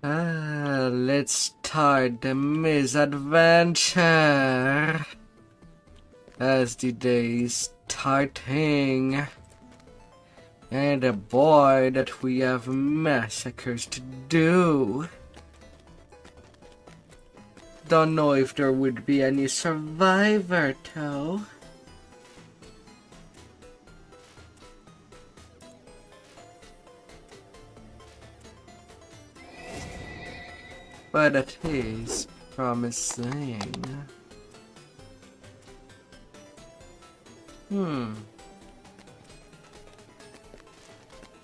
Let's start the misadventure as the day is starting, and a boy that we have massacres to do. Don't know if there would be any survivor though. But it is promising.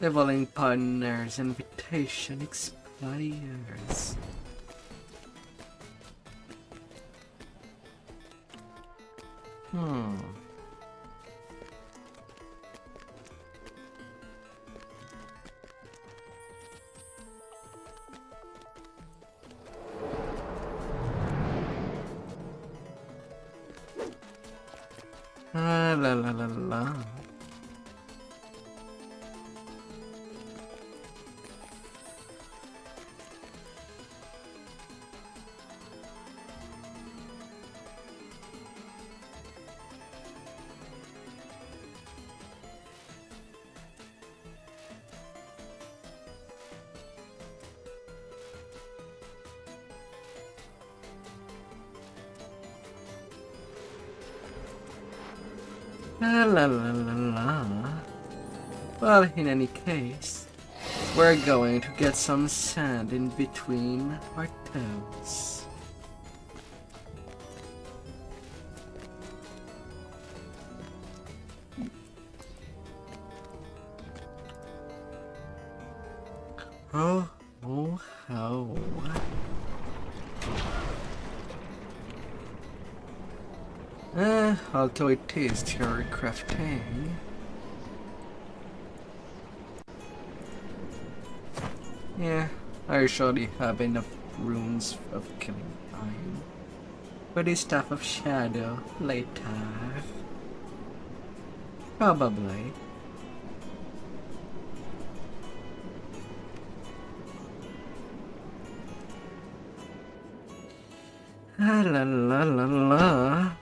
Leveling partner's invitation expires. La la la la. La la la la la. Well, in any case, we're going to get some sand in between our toes. Oh, oh, oh. Although it is theory crafting. Yeah, I surely have enough runes of killing time. For the Staff of Shadow later. Probably. La la la la la.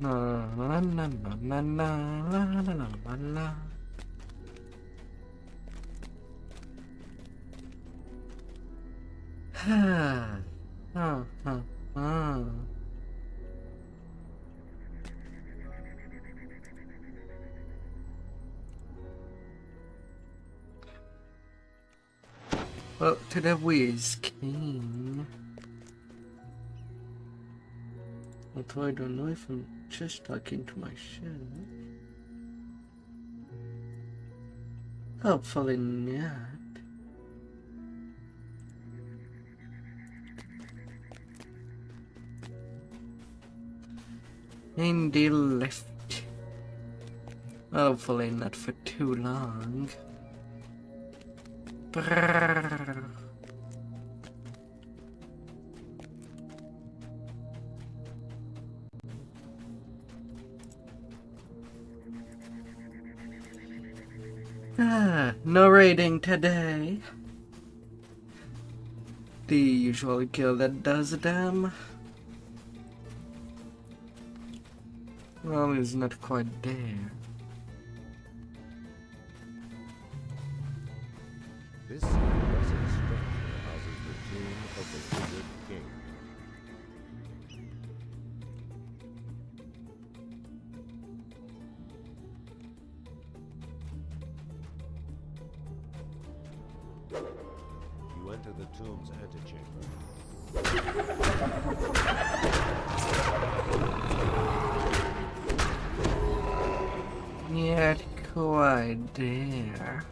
La la la la la la la la la la. Well, to the Whiz King. Although I don't know if I'm just talking to myself. Hopefully not. In the lift. Hopefully not for too long. Brrr. No raiding today. The usual kill that does them. Well, it's not quite there. This impressive structure houses the tomb of the wizard king. You enter the tomb's antechamber. Yet quite there.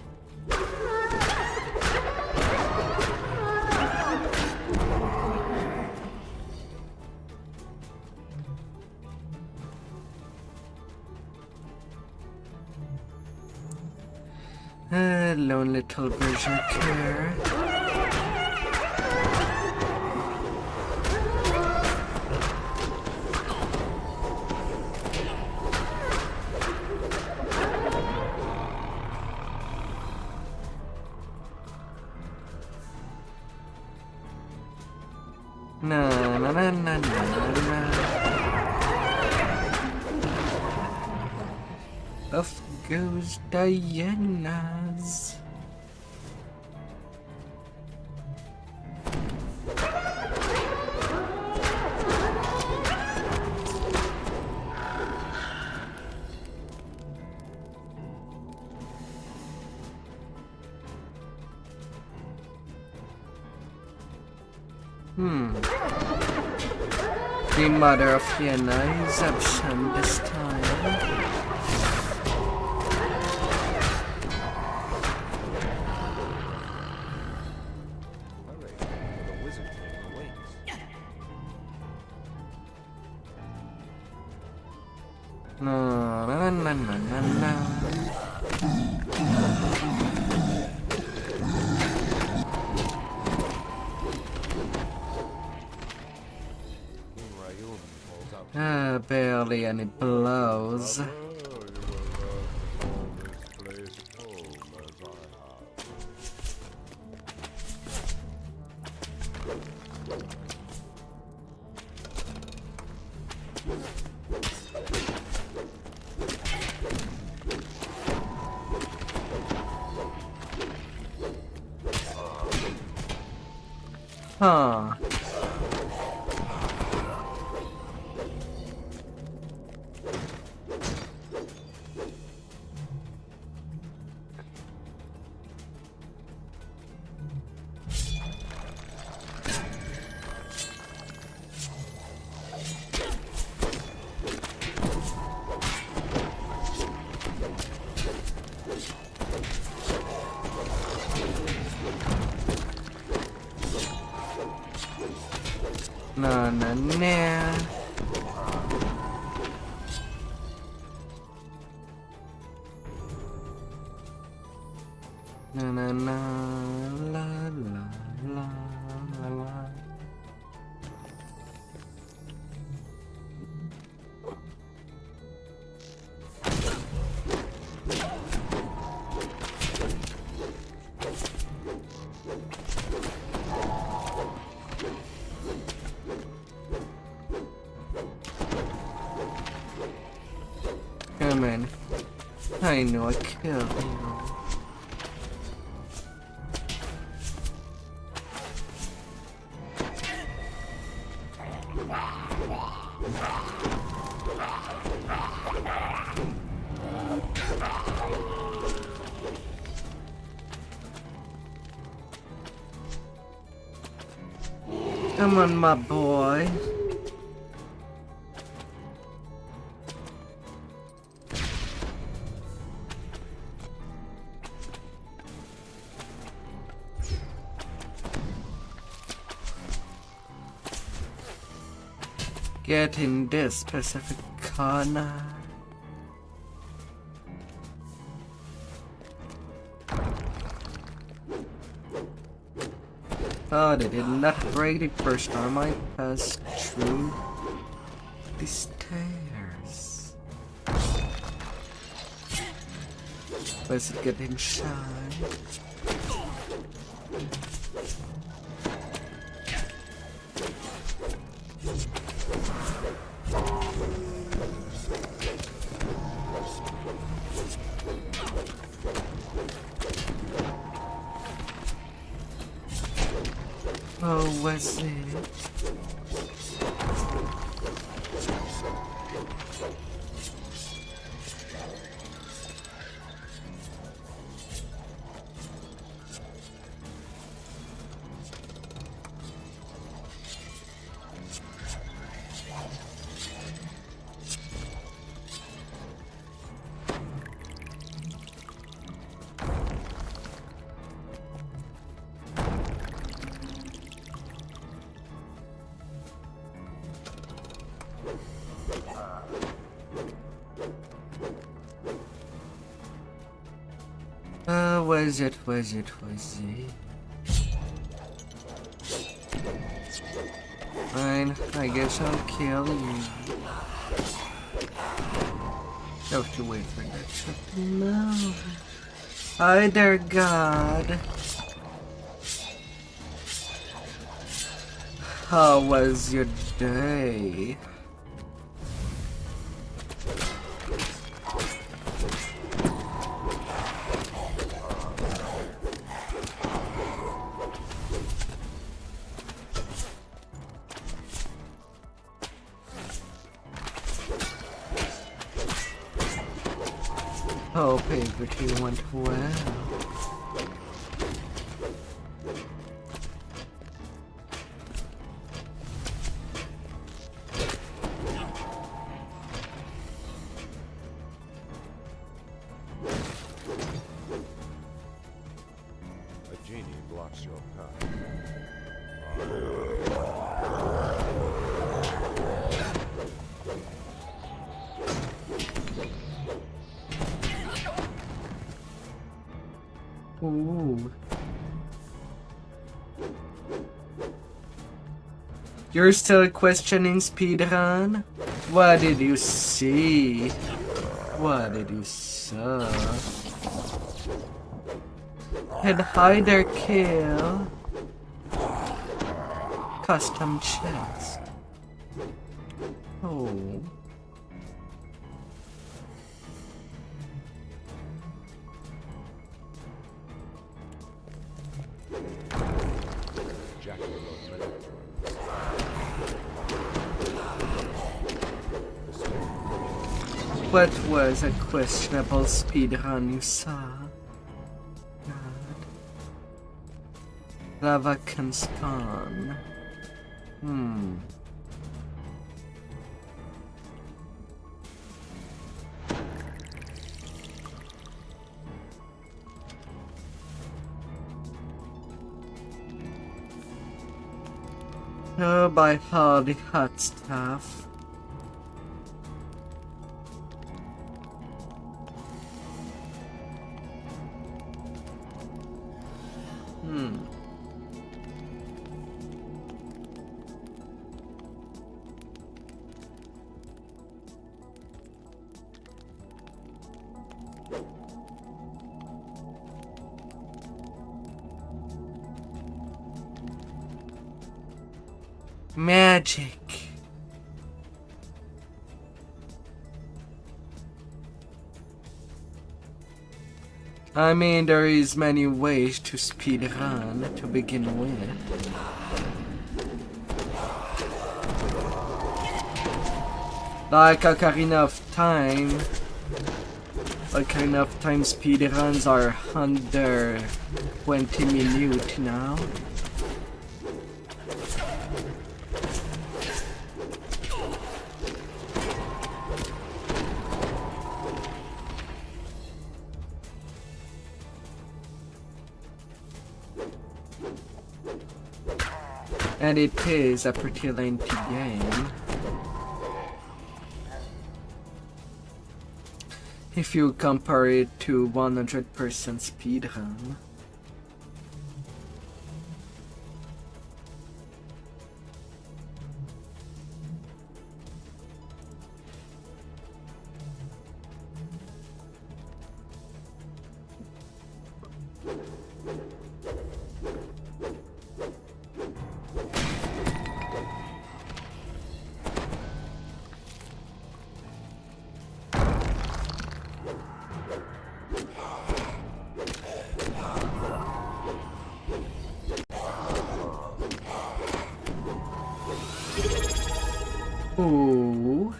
Hello, little berserker. Na na na na na na. Off goes Diana's. The mother of Vienna is absent this time. Hurry, the wizard king awaits. Na na na na na na. King Rayun calls out. Barely any blows. You will learn to call this place home as I have. Huh. Na na na. Na na na la la la la la. Come on. I know I killed you. Come on, my boy. Get in this specific corner. Oh, they did not break the first time I passed through the stairs. Was it getting shy? Oh, was it? Was it? Fine, I guess I'll kill you. Have to wait for that ship to melt. Hi there, God. How was your day? Hope everything went well. A genie blocks your path. Ooh. You're still questioning speedrun? What did you see? What did you saw? And hi there, kill. Custom chest. Oh. Jack will go many times. What was a questionable speedrun you saw? God. Lava can spawn. Oh, by all the hot stuff. Magic. I mean, there is many ways to speedrun to begin with. Like Ocarina of Time. Ocarina of Time speedruns are under 20 minutes now. And it is a pretty lengthy game. If you compare it to 100% speedrun. Ooh.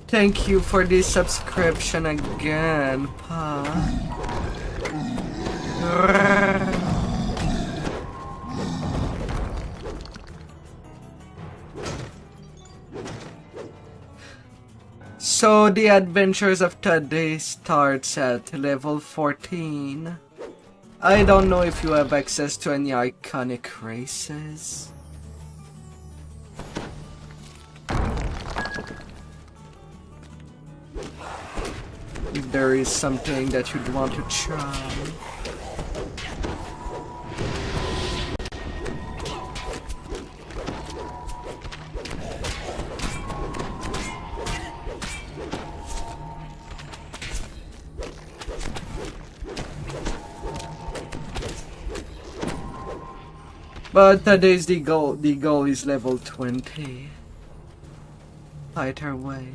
Thank you for the subscription again, Pa. So the adventures of today starts at level 14. I don't know if you have access to any iconic races. if there is something that you'd want to try. But today's the goal. The goal is level 20. Fight our way.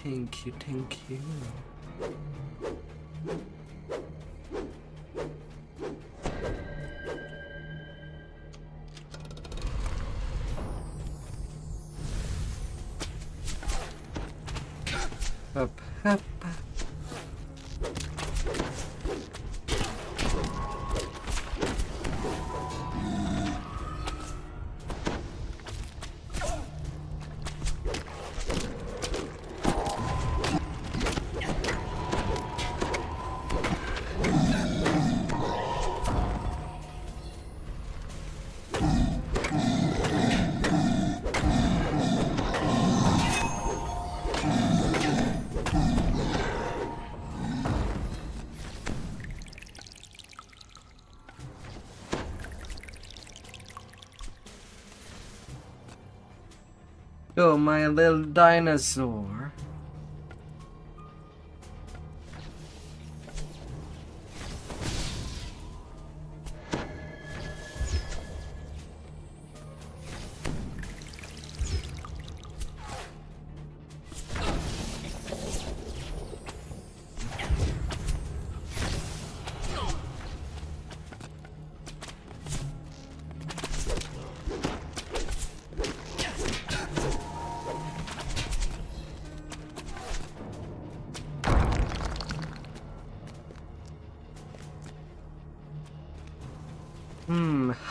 Thank you. Up. Oh, my little dinosaur.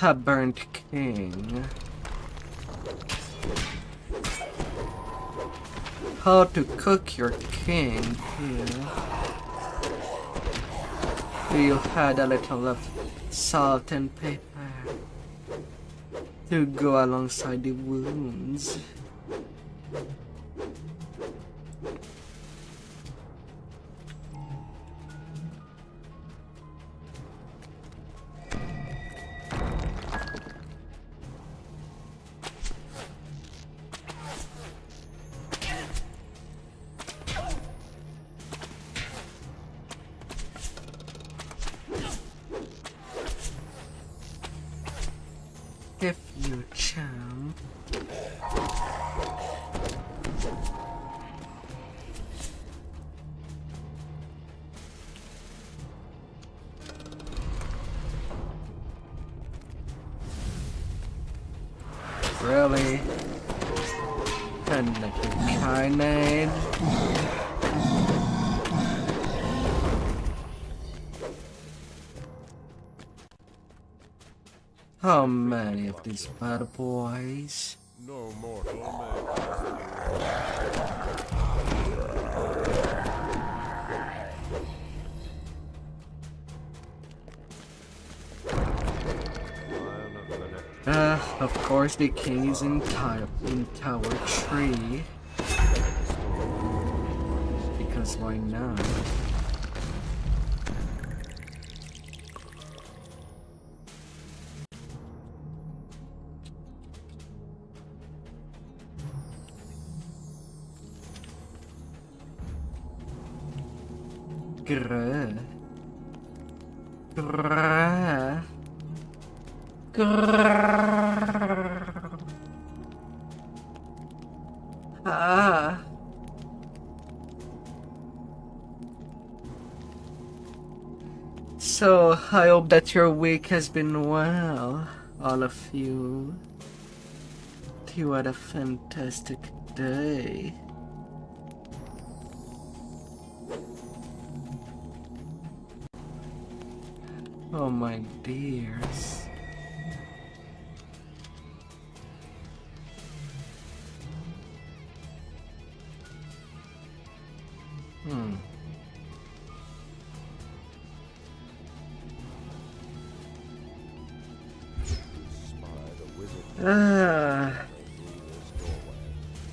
A burnt king. How to cook your king here. You had a little of salt and pepper to go alongside the wounds. If you champ. Really? And like a kinase. How many of these bad boys? No mortal man. Of course the king is in tower 3. Because why not? Grrr. Grrr. Grrr. Ah. So, I hope that your week has been well, all of you. You had a fantastic day. Oh my dears.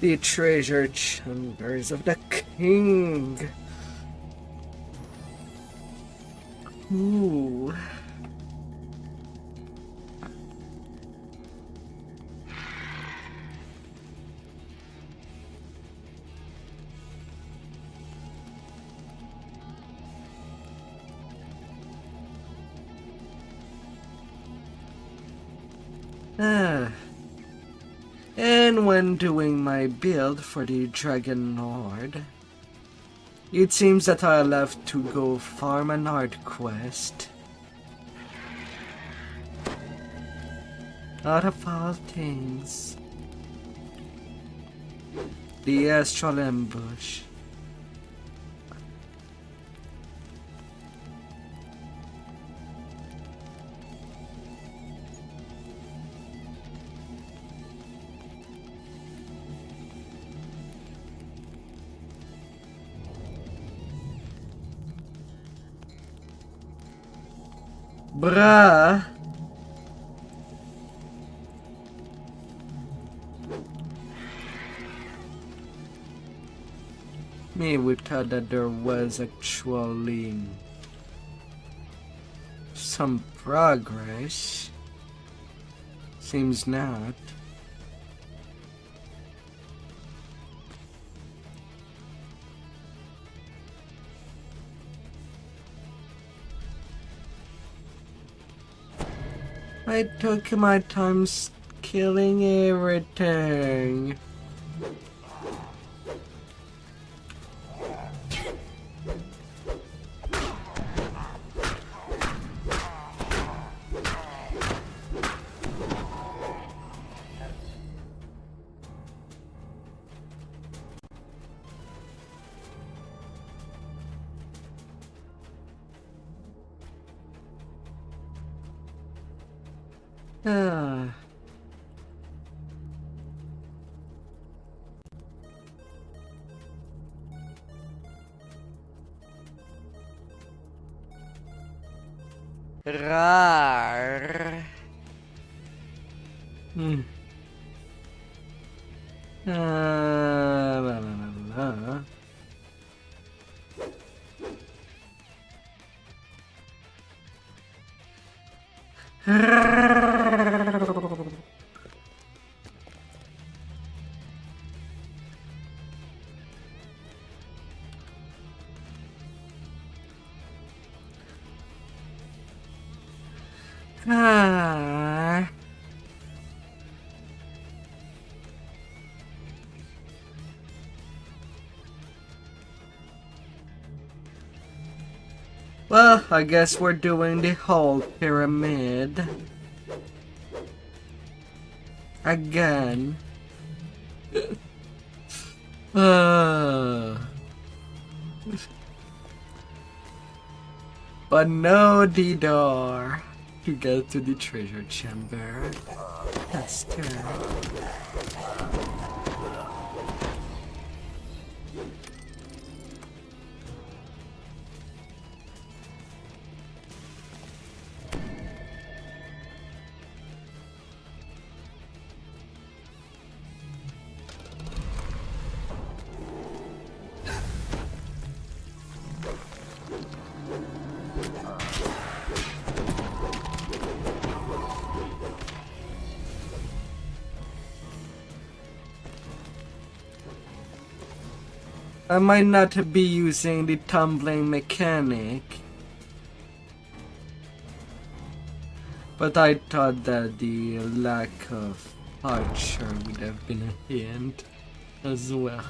The treasure chambers of the king. Ooh. And when doing my build for the Dragon Lord, it seems that I'll have to go farm an art quest. Out of all things, the Astral Ambush. Bruh. Me, we thought that there was actually some progress. Seems not. I took my time killing everything. Ah. Rar. La, la, la, la. Ah. Well, I guess we're doing the whole pyramid again. But no DDO to get to the treasure chamber. That's good. I might not be using the tumbling mechanic, but I thought that the lack of archer would have been a hint as well.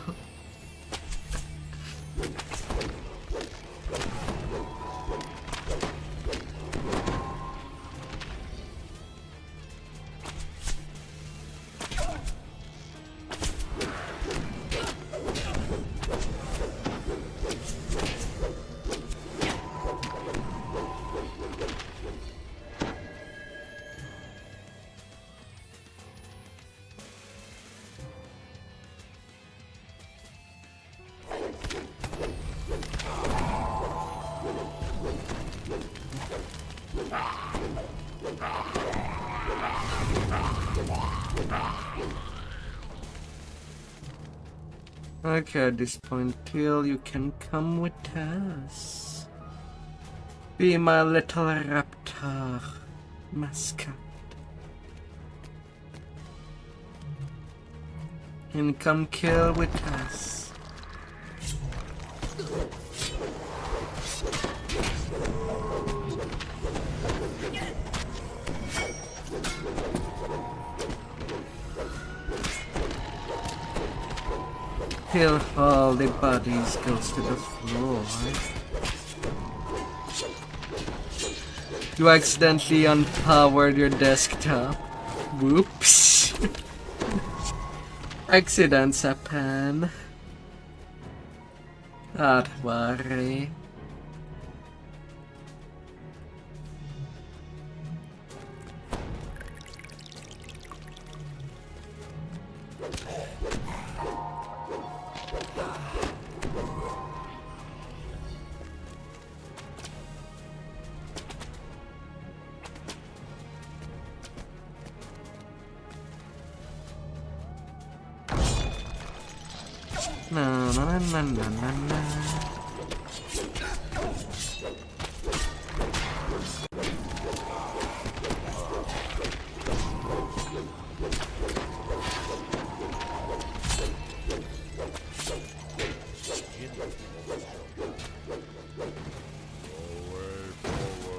Okay, at this point, Teal, you can come with us. Be my little raptor mascot. And come kill with us. Till all the bodies goes to the floor. You accidentally unpowered your desktop. Whoops. Accidents happen. Don't worry. Na na na na na na.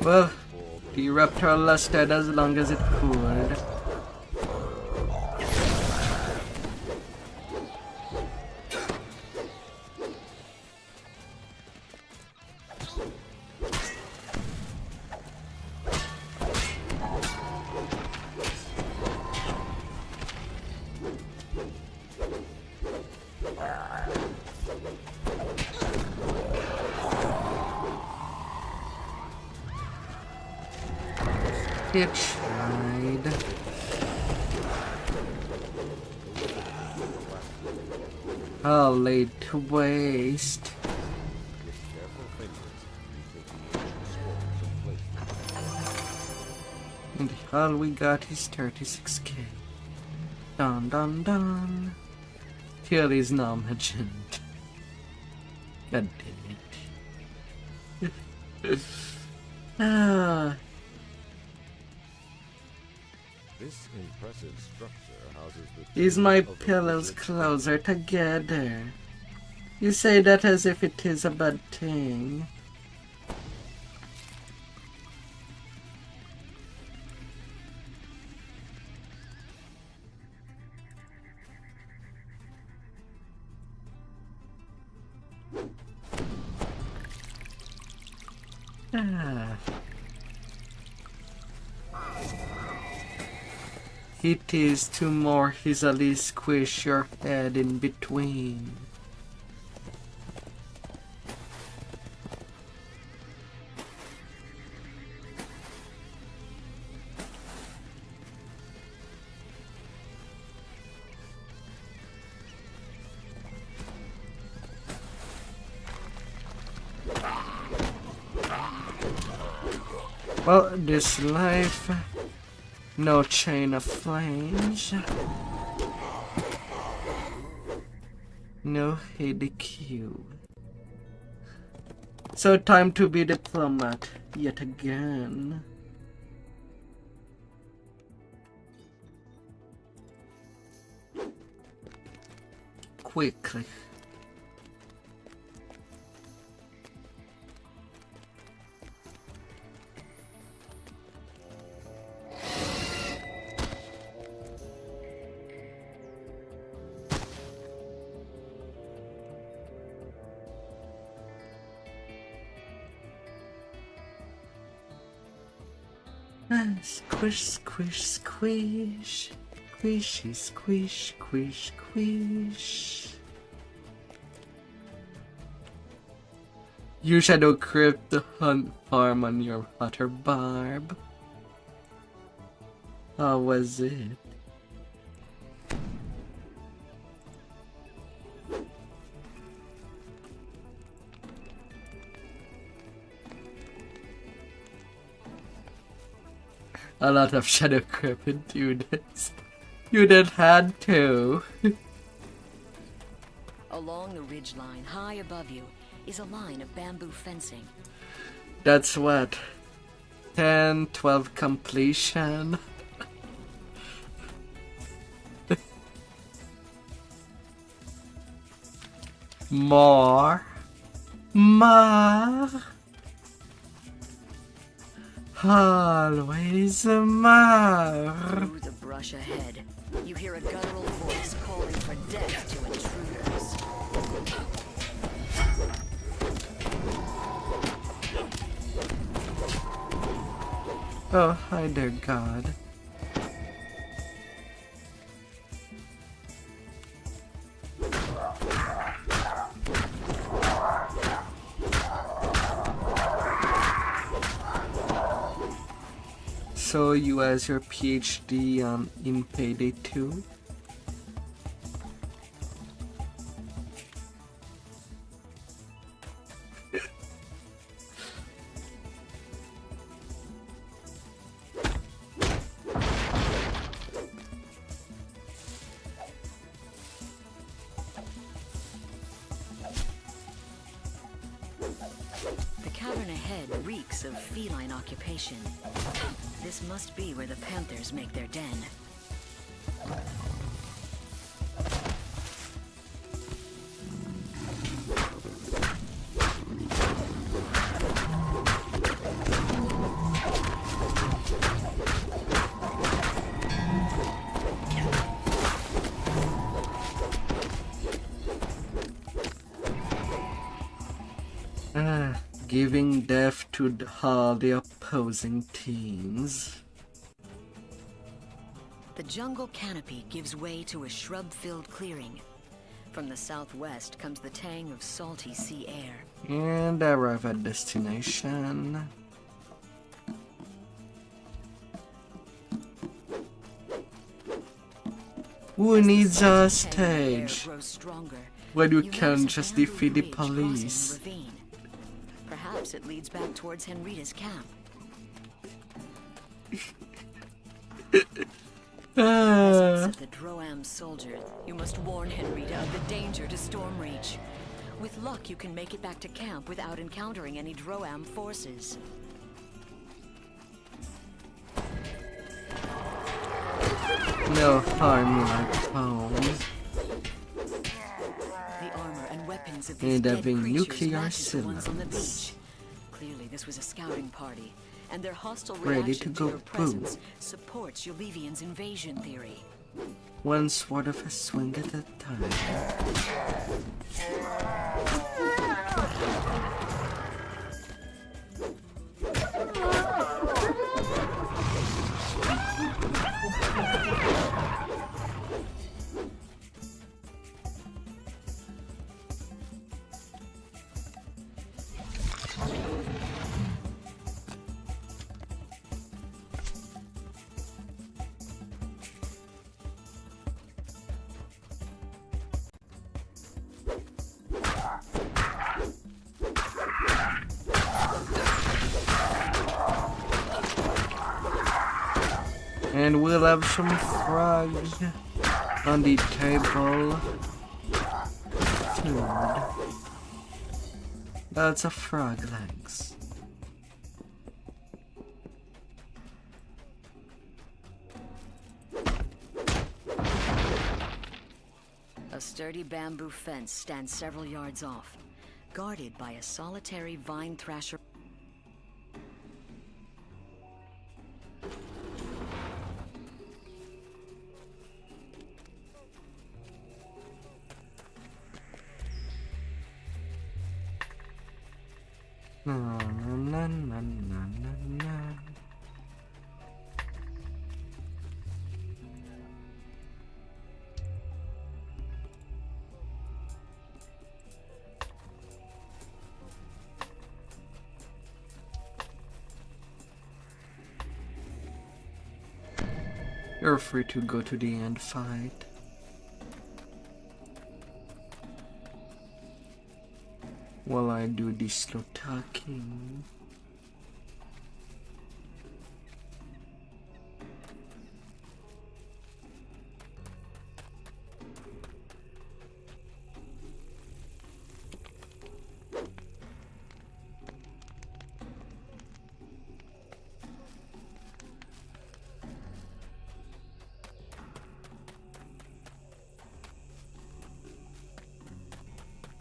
Well, the raptor lasted as long as it could. It tried. How laid to waste. And all we got is 36k. Dun dun dun. Here is now magent. God damn it. Ah. This impressive structure houses the Is my tomb of the pillows wizard closer together? You say that as if it is a bad thing. Ah. It is to more easily squish your head in between. Well, this life, no chain of flames, no ADQ. So time to be diplomat yet again. Quickly. Squish, squish, squish. Squishy, squish, squish, squish. You shadow crypt the hunt farm on your butter barb. How was it? A lot of shadow creep into this. You didn't had to. Along the ridge line, high above you, is a line of bamboo fencing. That's what? 10, 12 completion. More. Always more. Through the brush ahead, you hear a guttural voice calling for death to intruders. Oh, hi there, God. So you as your PhD in Payday 2? The cavern ahead reeks of feline occupation. This must be where the panthers make their den. Giving death to all the opposing teams. The jungle canopy gives way to a shrub-filled clearing. From the southwest comes the tang of salty sea air. And arrive at destination. Who needs a stage when you can just defeat the police? Perhaps it leads back towards Henrita's camp. As the Droam soldier, you must warn Henrita of the danger to Stormreach. With luck, you can make it back to camp without encountering any Droam forces. No harm like home. The armor and weapons of these And dead having creatures nuclear matches the ones on the cylinders. beach. Clearly, this was a scouting party, and their hostile Ready reaction to to go your presence supports Yulivian's invasion theory. One sword of a swing at a time. And we'll have some frogs on the table. Food. Lots of frog legs. A sturdy bamboo fence stands several yards off, guarded by a solitary vine thrasher. Na, na, na, na, na, na. You're free to go to the end fight. While I do the slow talking.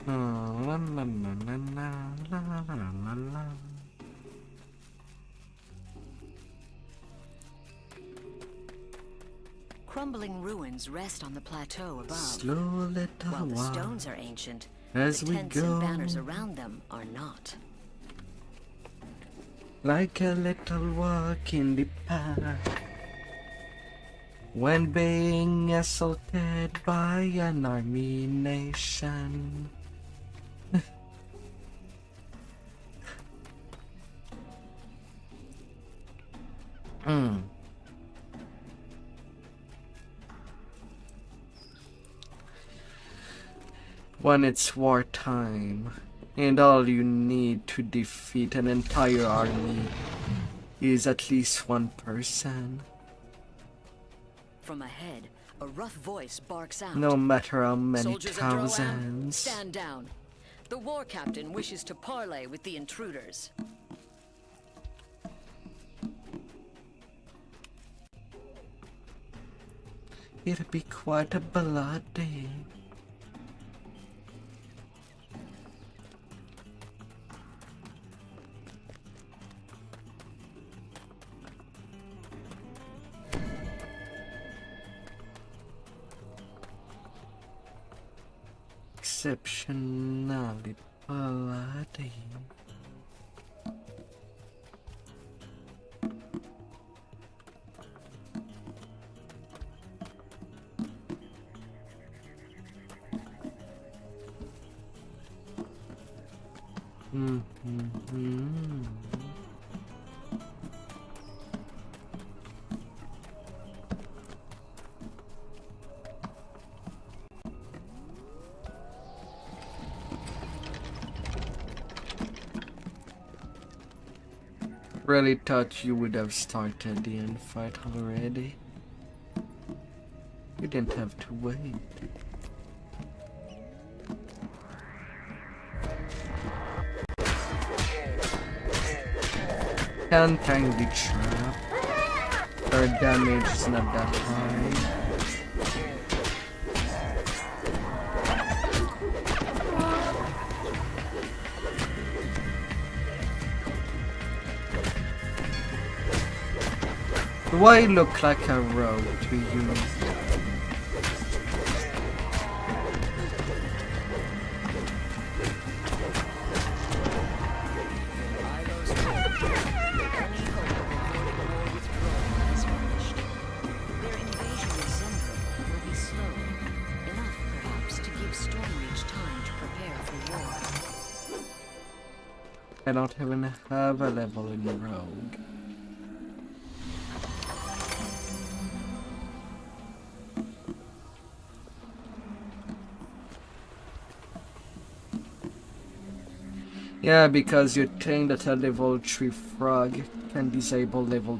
La, la, la, la, la, la, la, la. Crumbling ruins rest on the plateau above. Slow little While the while stones are ancient, as the we tents and go, banners around them are not. like a little walk in the park. When being assaulted by an army nation. When it's wartime, and all you need to defeat an entire army is at least one person. From ahead, a rough voice barks out. No matter how many Soldiers of Droam, thousands. stand down. The war captain wishes to parley with the intruders. It'll be quite a bloody. Exceptionally bloody. Really thought you would have started the end fight already. You didn't have to wait. Can't hang the trap. Our damage is not that high. Do I look like a rogue to you? I don't even have a level in rogue. Yeah, because you think that a level 3 frog can disable level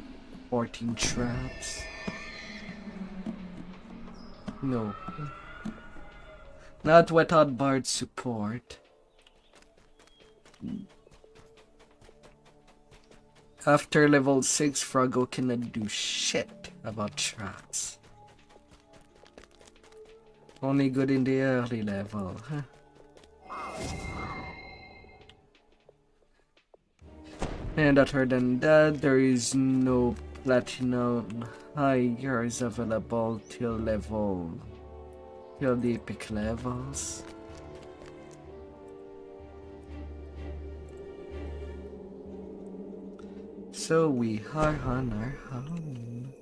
14 traps. No. Not without Bard support. After level 6, Froggo cannot do shit about traps. Only good in the early level, huh? And other than that, there is no platinum hires available till the epic levels. So we are on our home.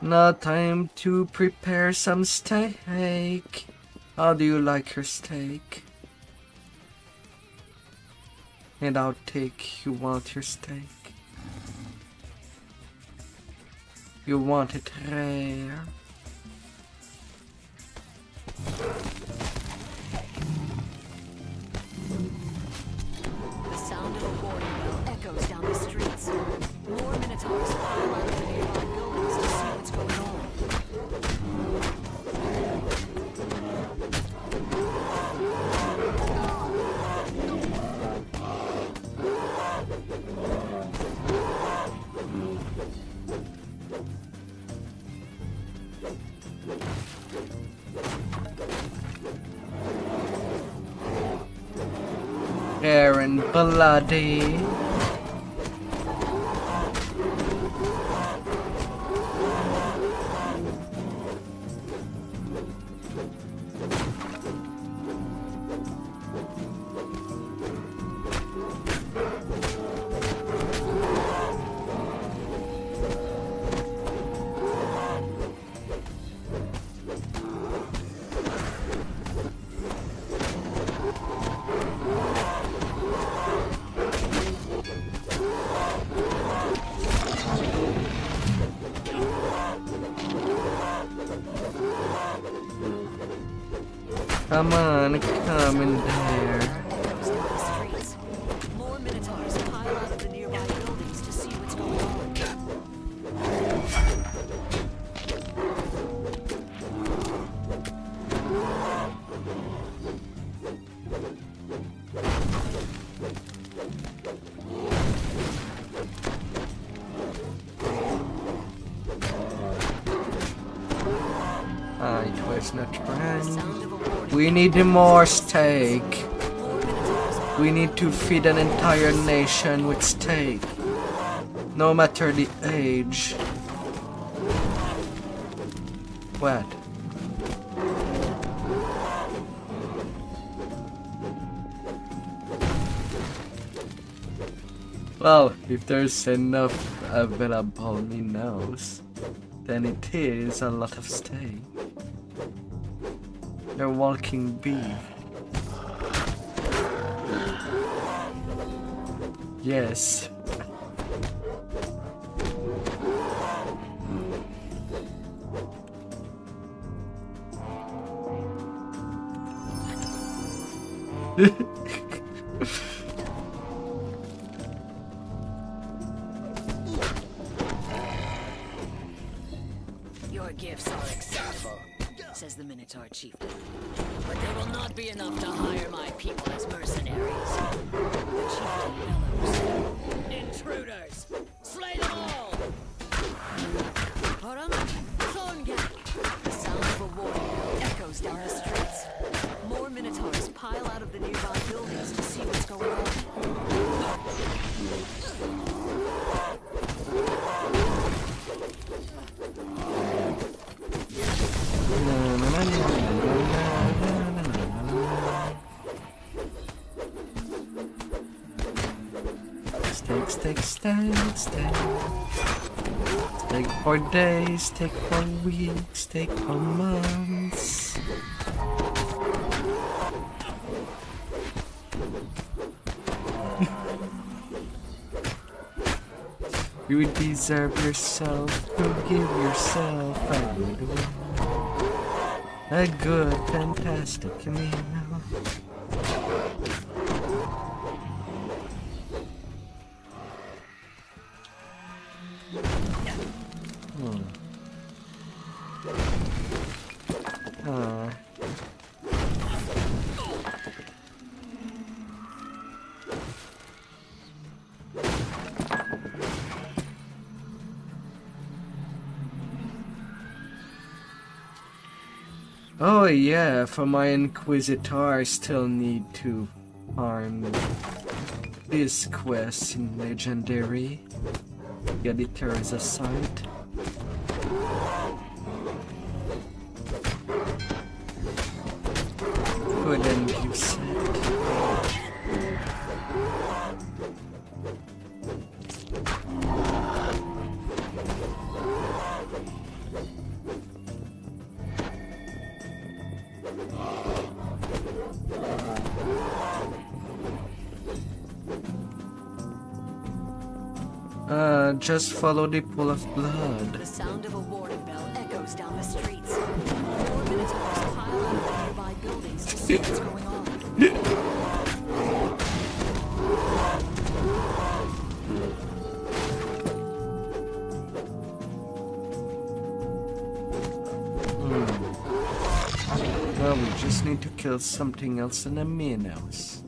Now time to prepare some steak. How do you like your steak? And I'll take you want your steak. You want it rare. The sound of a warning bell echoes down the streets. More Minotaurs pile out of the nearby buildings to see what's going on. Hair and bloody. Come on, come in there. Echoes down the streets. More minotaurs pile out of the nearby buildings to see what's going on. It was not right. Sound of a warning. We need more steak. More minotaurs. We need to feed an entire nation with steak. No matter the age. What? Well, if there's enough available in those, then it is a lot of steak. They're walking beef. Yes. Your gifts are acceptable, says the Minotaur chieftain. But they will not be enough to hire my people as mercenaries. The chieftain bellows. Intruders! Slay them all! Param, Songa! The sound of a warning bell echoes down the streets. More Minotaurs pile out of the nearby buildings to see what's going on. Steak, steak, steak, steak. Steak for days, steak for weeks, steak for months. You deserve yourself to give yourself a good, fantastic meal. Oh yeah, for my Inquisitor I still need to farm this quest in Legendary. Get it there as a site. Couldn't you say it? Just follow the pool of blood. The sound of a warning bell echoes down the streets. More Minotaurs pile out of the nearby buildings to see what's going on. Well, we just need to kill something else in a Minos.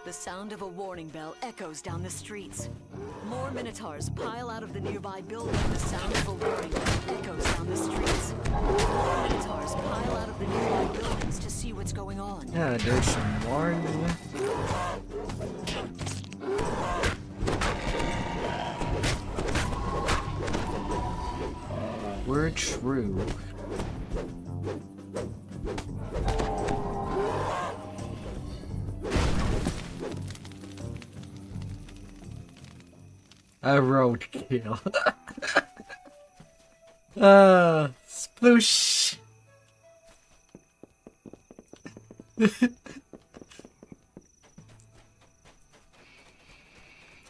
The sound sound of a warning bell echoes down the streets. More minotaurs pile out of the nearby building. The sound of a warning bell echoes down the streets. More minotaurs pile out of the nearby buildings to see what's going on. Yeah, there's some warning. We're true. A roadkill. Sploosh.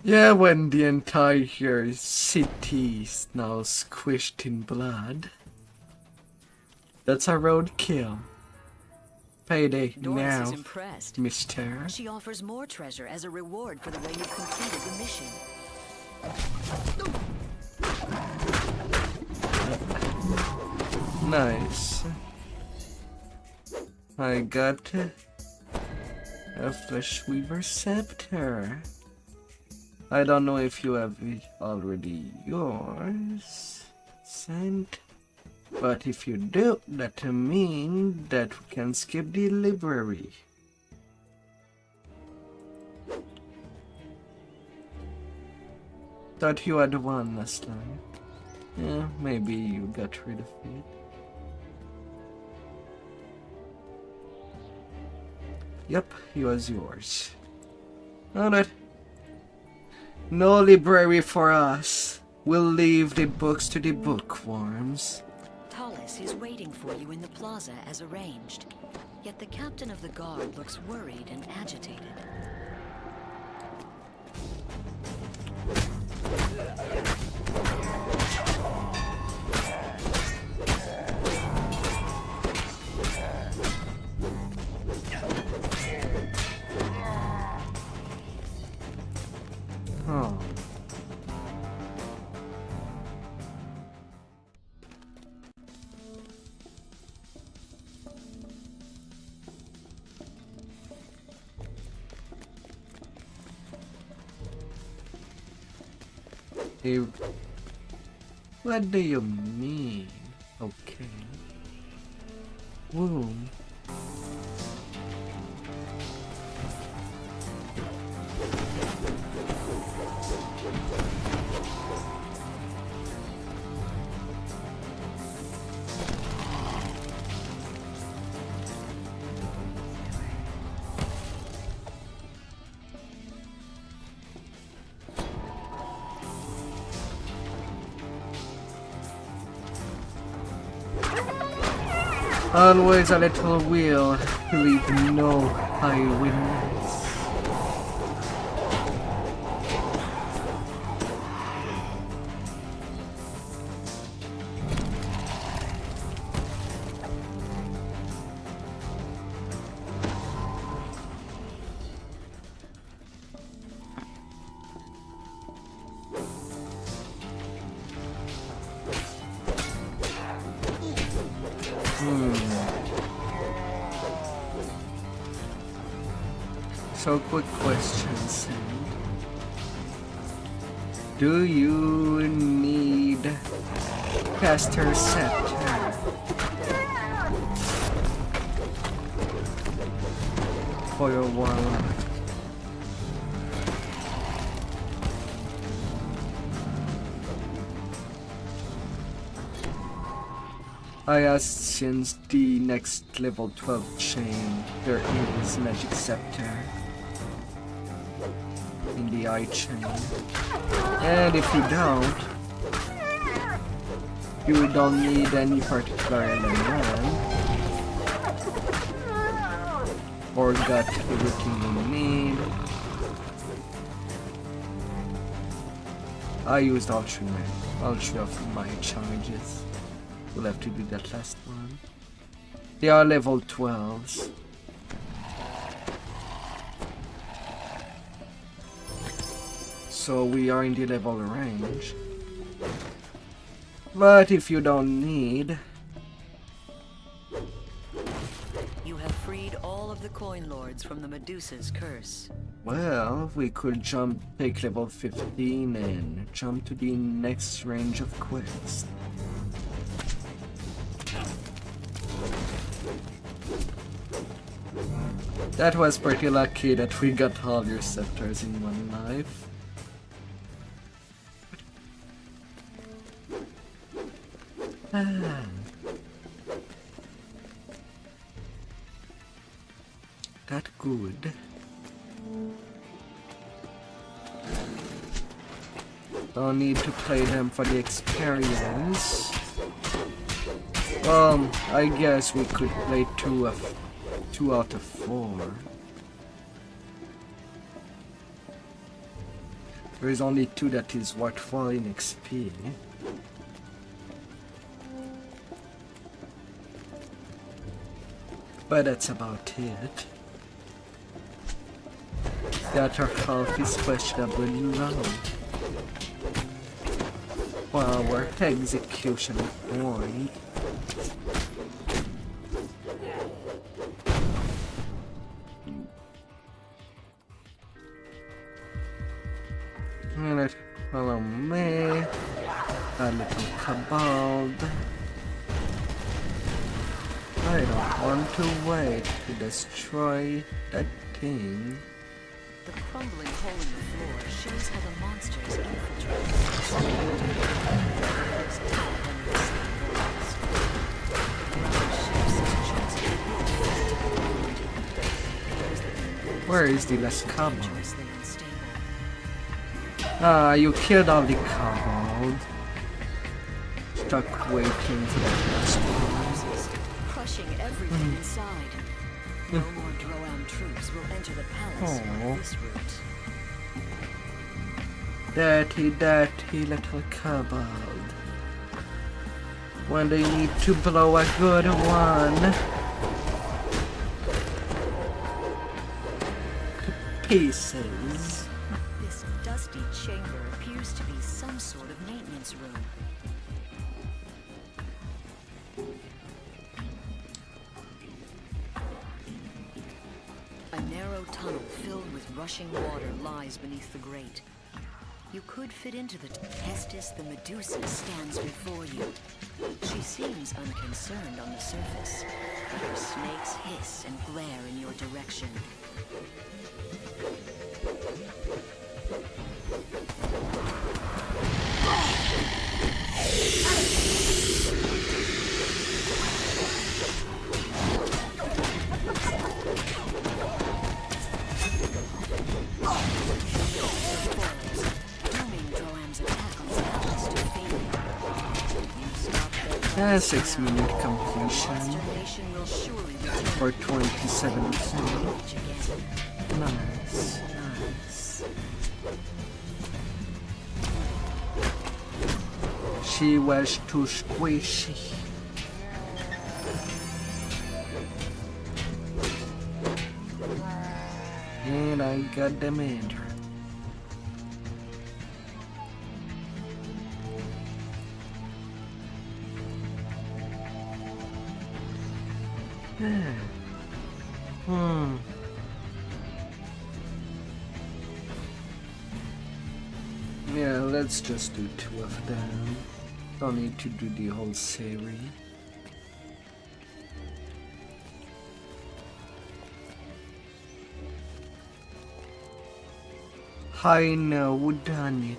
Yeah, when the entire city is now squished in blood. That's a roadkill. Payday Doris now, is impressed. mister. She offers more treasure as a reward for the way you've completed the mission. Nice. I got a Flesh Weaver Scepter. I don't know if you have it already yours sent, but if you do, that means that we can skip the library. Thought you had one last time. Yeah, maybe you got rid of it. Yep, he was yours. Alright. No library for us. We'll leave the books to the bookworms. Tallis is waiting for you in the plaza as arranged. Yet the captain of the guard looks worried and agitated. Oh. What do you mean? Okay. Whoa. Always a little wheel, leave no high windows. So quick question, Sam. Do you need caster scepter for your warlock? I asked since the next level 12 chain there is magic scepter in the eye chain, and if you don't need any particular element or got everything you need. I used all three of my charges. We'll have to do that last one. They are level 12s. So we are in the level range. But if you don't need... You have freed all of the coin lords from the Medusa's curse. Well, we could take level 15 and jump to the next range of quests. That was pretty lucky that we got all your scepters in one life. That good. Don't need to play them for the experience. Well, I guess we could play 2 out of 4. There is only 2 that is worthwhile in XP. But that's about it. The other half is questionably low. For our execution point. Alright, follow me. A little kobold. I don't want to wait to destroy that thing. The crumbling hole in the floor shows how the monsters infiltrated. Where is the last kobold? Ah, you killed all the kobold. Stuck waiting for that last one. Crushing everything inside. No more Droam troops will enter the palace by this route. Dirty little kobold. When they need to blow a good one. To pieces. This dusty chamber appears to be some sort of maintenance room. A narrow tunnel filled with rushing water lies beneath the grate. You could fit into the... Hestis the Medusa stands before you. She seems unconcerned on the surface, but her snakes hiss and glare in your direction. Yeah, 6-minute completion for 2017. Nice, nice. She was too squishy. And I got them in her. Yeah, let's just do 2 of them. Don't need to do the whole series. I know, who done it?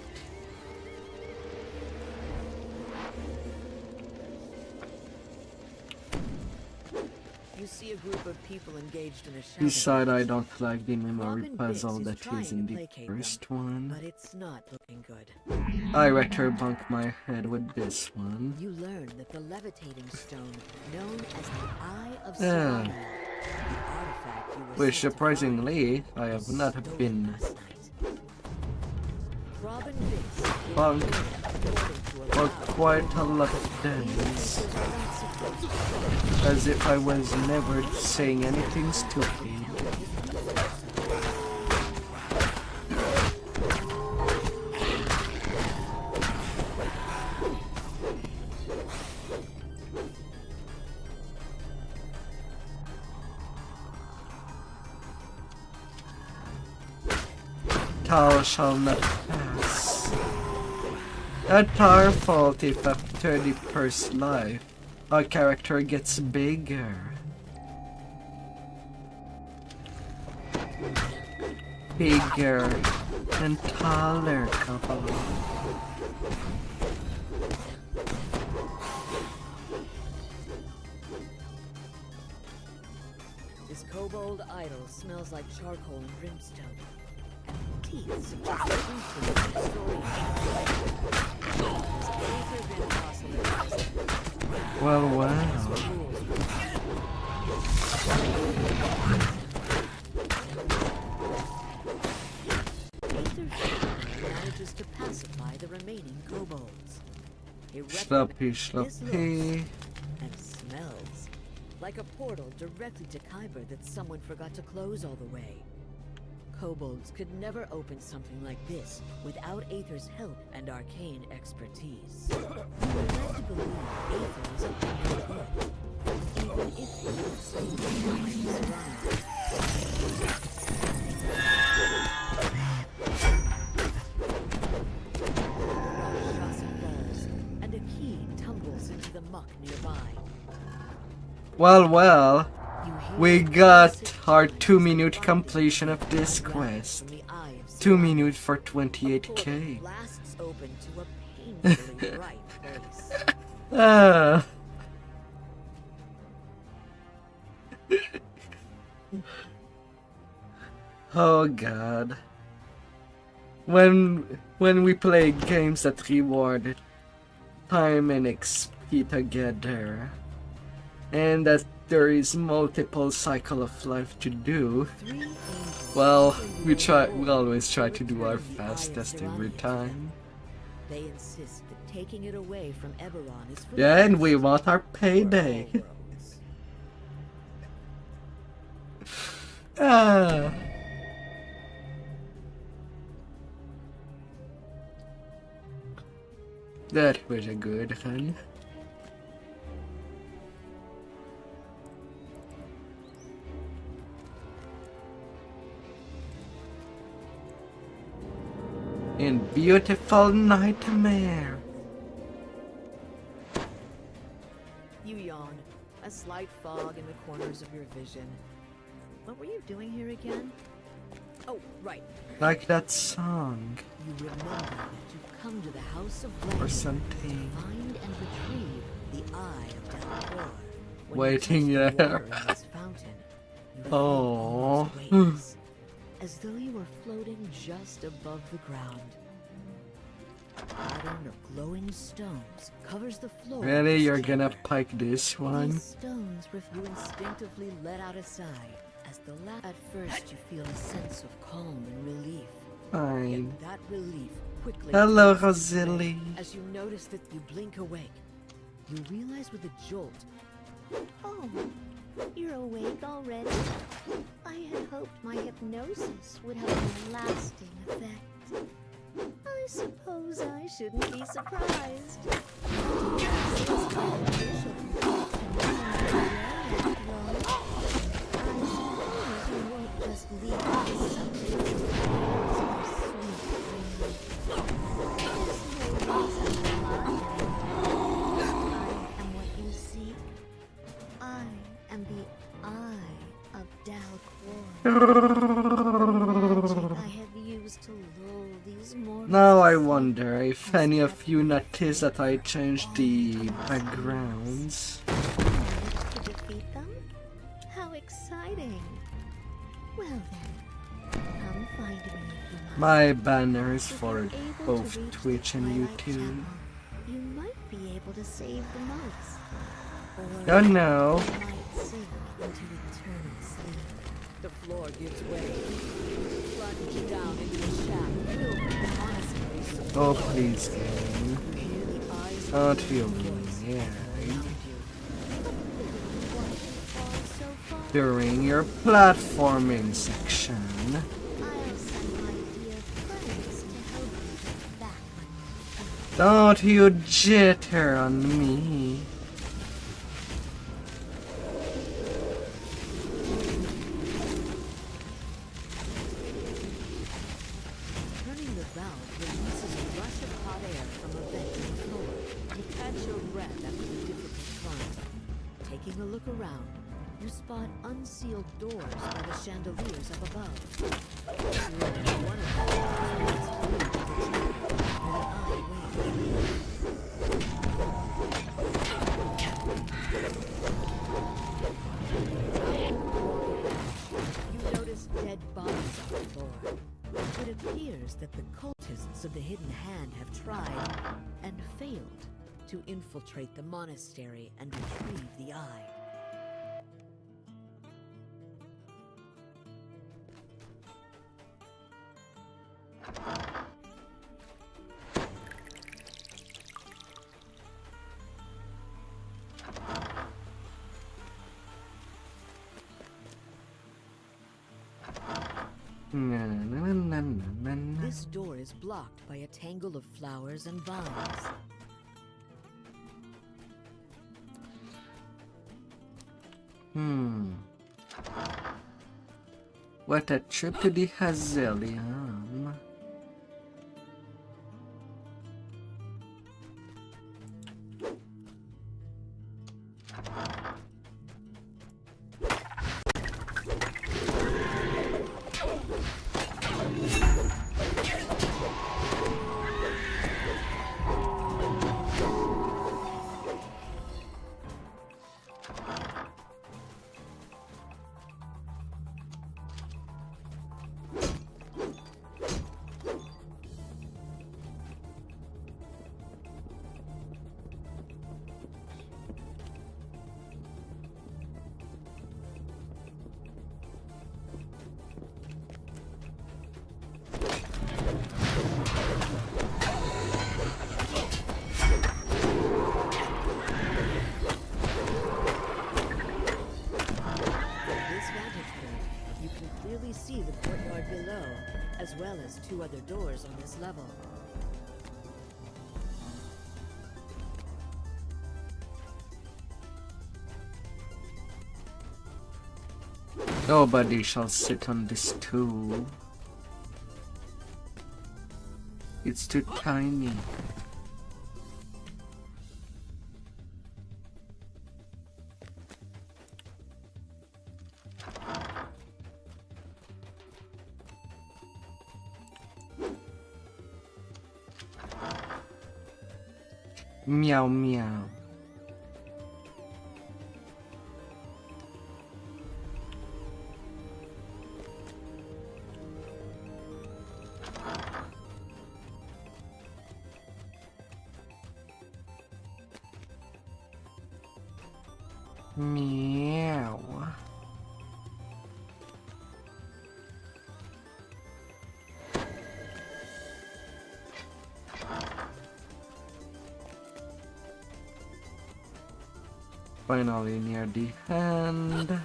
See a group of people engaged in a shadow. Besides, I don't like the memory Robin puzzle Bits that is in the placate first them, one. but it's not looking good. I rather bunk my head with this one. You learn that the levitating stone, known as the Eye of Saturn, the artifact you were Which sent to find, surprisingly, I have not stolen been last night. Robin Bits bunk according to a for loud quite a lot of days. As if I was never saying anything stupid. thou shalt not pass. At our fault if after the first life, our character gets bigger. Bigger and taller, couple. This kobold idol smells like charcoal and brimstone. And the teeth suggest the instinct of the story. This Aether been fossilized. Well, That's wow. what rules. Aether manages to pacify the remaining kobolds. He Sloppy, this looks sloppy. and smells like a portal directly to Kyber that someone forgot to close all the way. Kobolds could never open something like this without Aether's help and arcane expertise. We're led to believe Aether is up to no good, even if he looks like he's running. Rakshasa falls, and a key tumbles into the muck nearby. Well, well. You hear We the got classic our chorus 2-minute of completion of this from quest. the eye of 2 Sauron. minutes for A portal 28k. blasts open to a painfully bright place. Ah. Oh god. When we play games that reward time and XP together, and that there is multiple cycle of life to do, 3 angels well, we rule always try to do return our the eye of fastest Sauron every to time. them. They insist that taking it away from Eberron is for the Yeah, and best we want our for all payday. worlds. Ah. That was a good one. In beautiful nightmare. You yawn, a slight fog in the corners of your vision. What were you doing here again? Oh, right. Like that song You remember that you've come to the House of or Legend something. to find and retrieve the Eye of Dal'Or. When Waiting you touch the there. water in this fountain, your feet Oh. almost wakes, as though you were floating just above the ground. A pattern of glowing stones covers the floor. of Really, this you're gonna chamber. pike this one? These stones you instinctively let out a sigh as at first you feel a sense of calm and relief. Fine. Yet that relief quickly Hello, turns to dread Rosalie. as you notice that you blink awake. You realize with a jolt, Oh, you're awake already? I had hoped my hypnosis would have a lasting effect. I suppose I shouldn't be surprised. It's kind of official. I suppose you won't just leave me something to There's no reason to lie. I am what you seek. I am the Eye of Dal'Or. Magic I have used to lull these mortals. Now I wonder if any of you noticed that I changed the backgrounds. Managed to defeat them? How exciting! Well then, come find me if you must. My banners If for you're able to both reach Twitch the and Twilight YouTube. Chapel, you might be able to save the most. Or Oh no. you might sink into eternal sleep. the floor gives way. You plunge down into the shaft filled with monasteries. Oh please, game. You hear the eyes Don't of feel the me, voice yeah. around you. Why did you fall so far? During your platforming section. I'll send my dear friends to help you get back on your feet. Don't you jitter on me. breath after the difficult climb. Taking a look around, you spot unsealed doors by the chandeliers up above. Through one of them leads through to the chamber where the eye waits. You notice dead bodies on the floor. It appears that the cultists of the Hidden Hand have tried and failed to infiltrate the monastery and retrieve the eye. This door is blocked by a tangle of flowers and vines. What a trip to the Hazelium. See the courtyard below, as well as two other doors on this level. Nobody shall sit on this stool. It's too tiny. Meow meow. Meow. Finally near the end.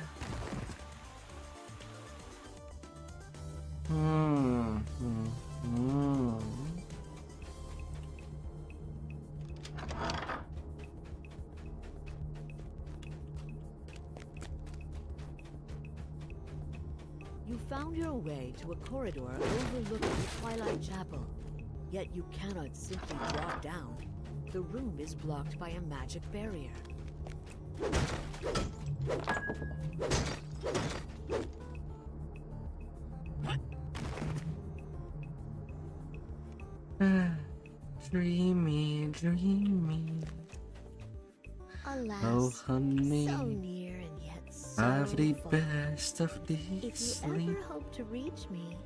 You found your way to a corridor overlooking the Twilight Chapel. Yet you cannot simply drop down. The room is blocked by a magic barrier. Dreamy, dreamy. Alas, Oh, honey, so near and yet so have the far. best of If these you sleep. ever hope to reach me,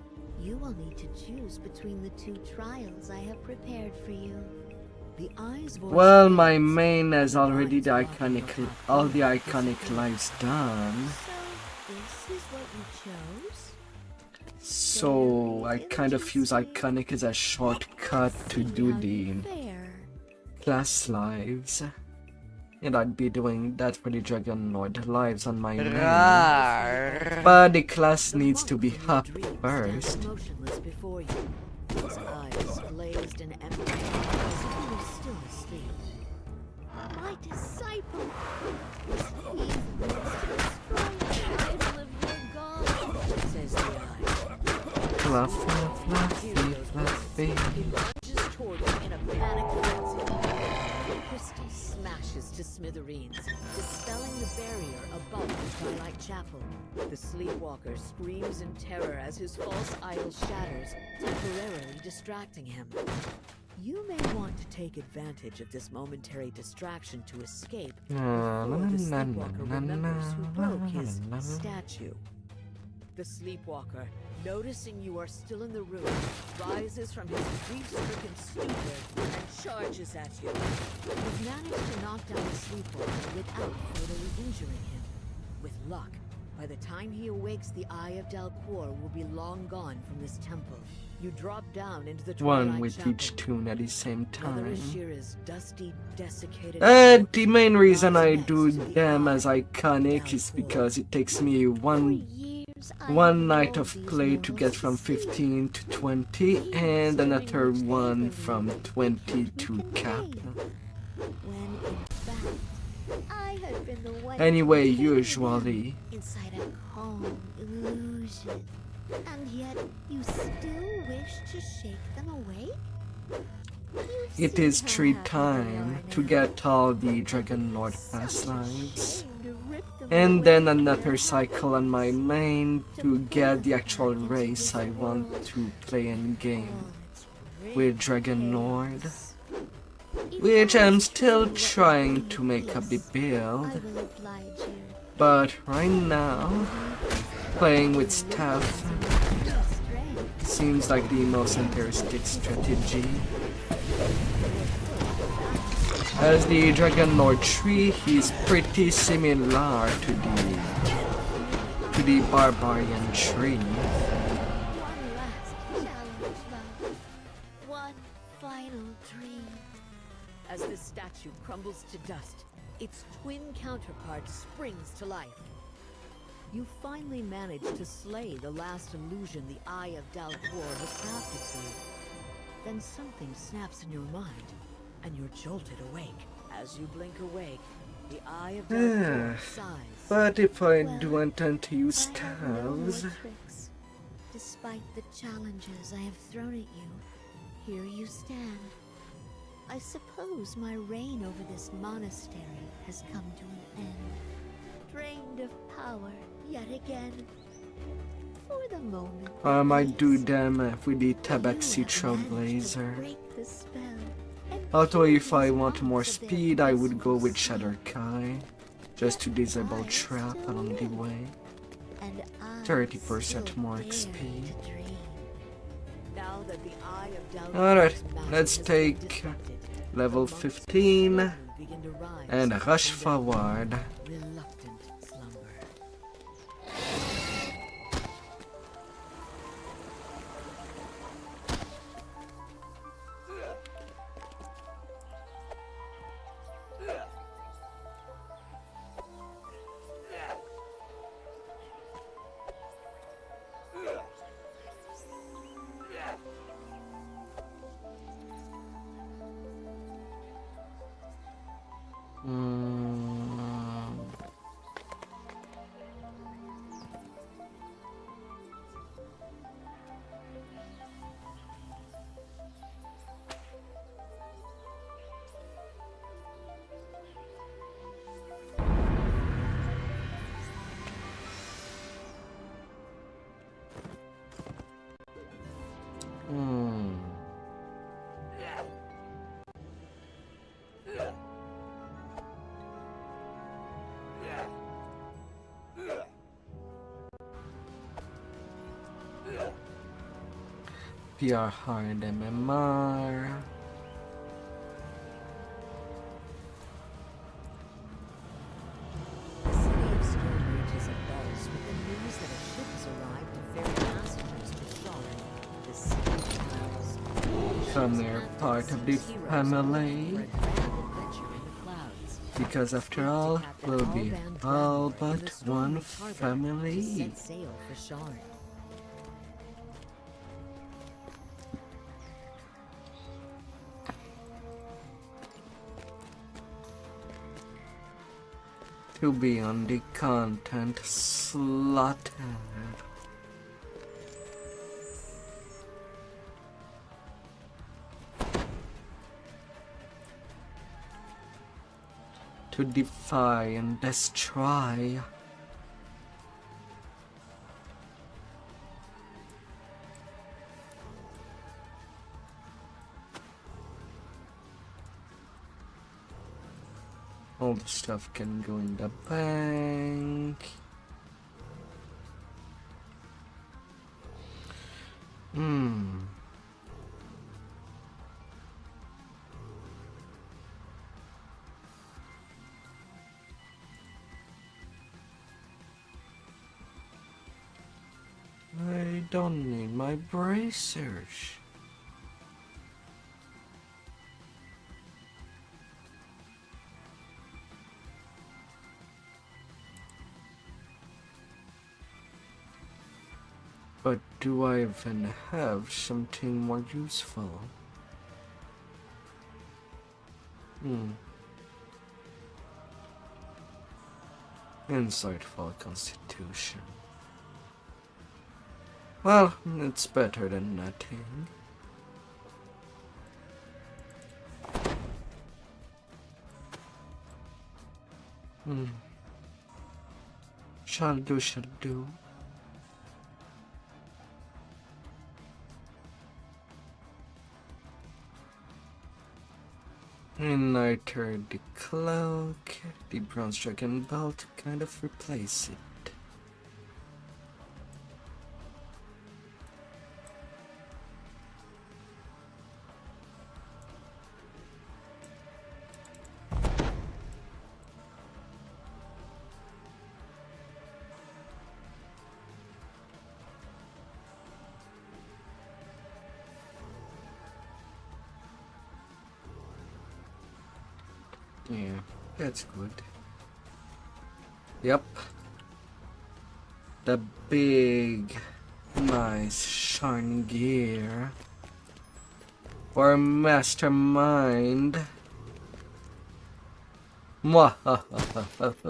you will need to choose between the two trials I have prepared for you. The eye's voice Well, my fades. main has already the Eyes blocking iconic, your path. all the iconic lives done. So, this is what you chose? So I kind of use iconic as a shortcut to do the Fair. class lives. And I'd be doing that for the Dragonoid lives on my main. But the class needs to be up Dream stands first. motionless before you. His eyes glazed and empty, as if he was still asleep. My disciple! This evil is to destroy the idol of your god! Says the eye. Fluffy, fluffy, Hearing those fluffy. voices, he lunges toward you in a panicked frenzy. crystal smashes to smithereens, dispelling the barrier above the Twilight Chapel. The Sleepwalker screams in terror as his false idol shatters, temporarily distracting him. You may want to take advantage of this momentary distraction to escape before the Sleepwalker remembers who broke his statue. The Sleepwalker, noticing you are still in the room, rises from his grief-stricken stupor and charges at you. You've managed to knock down the Sleepwalker without fatally injuring him. With luck, by the time he awakes, the Eye of Dalquor will be long gone from this temple. You drop down into the Twilight One with Chapel. each tune at the same Mother time. Ashira's dusty, desiccated The main reason I do them as iconic is because it takes me one night of play to get from 15 to 20 and another one from 20 to cap. When in fact, I had been the one Anyway, who hid them usually inside a calm illusion. And yet, you still wish to shake them away? You it see is how 3 happy they time are to now. get all the Dragon Lord Such pass a lives. shame to rip them And away then from another their cycle on my happiness. main to pull get the them actual back into race this I want world. to play in game Oh, it's with great Dragon Lord, chaos. If which I I'm was still truly trying what to you make up the is, build. I will oblige you. But right now, playing with staff seems like the most interesting strategy. As the Dragon Lord tree, he's pretty similar to the Barbarian tree. One last challenge, love. One final dream. As the statue crumbles to dust, its twin counterpart springs to life. You finally manage to slay the last illusion the Eye of Dalquor was crafted for you. Then something snaps in your mind, and you're jolted awake. As you blink awake, the Eye of Dalquor sighs. But if I Well, do intend to use I have no more staves, tricks. Despite the challenges I have thrown at you, here you stand. I suppose my reign over this monastery has come to an end. Drained of power yet again. For the moment, I might at do least, them with the you Tabaxi have managed to Trailblazer. break the spell and Although keep if I these want more monks of their speed, I would go with blissful sleep. Shadowkai, just to disable I trap still along the live, way. and I 30% still more dare XP. to dream. Now that the Eye of Dalquor's Alright, magic let's has been take disrupted, level the monks 15 slowly begin to rise and rush from their forward. reluctant slumber. Mm. Hmm. PR hard MMR. The city of Stonebridge is abuzz with the news that a ship has arrived to ferry passengers to Shard, the city of clouds. Come here, part of the Heroes are family. looking for a grand adventure in the clouds. Because after all, we'll be all but one family. Set sail for Shard. To be on the content slot. to defy and destroy. All the stuff can go in the bank. I don't need my bracers. But do I even have something more useful? Insightful constitution. Well, it's better than nothing. Shall do, shall do. And I turn the cloak, the bronze dragon belt, kind of replace it. Yeah, that's good. Yep. The big, nice, shiny gear. For mastermind. Mwahahaha.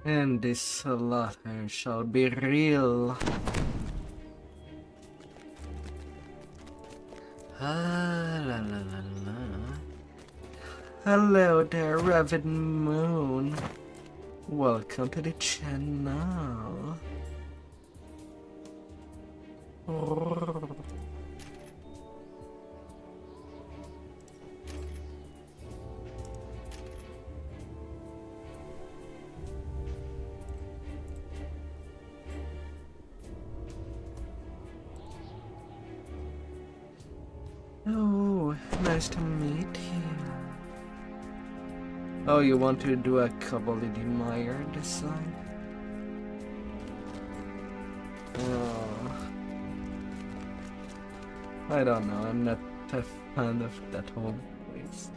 And this slaughter shall be real. Ah, la la la la. Hello there, Raven Moon. Welcome to the channel. Oh, nice to meet you. Oh, you want to do a Kabbalidi Meyer design? Oh, I don't know, I'm not a fan of that whole place.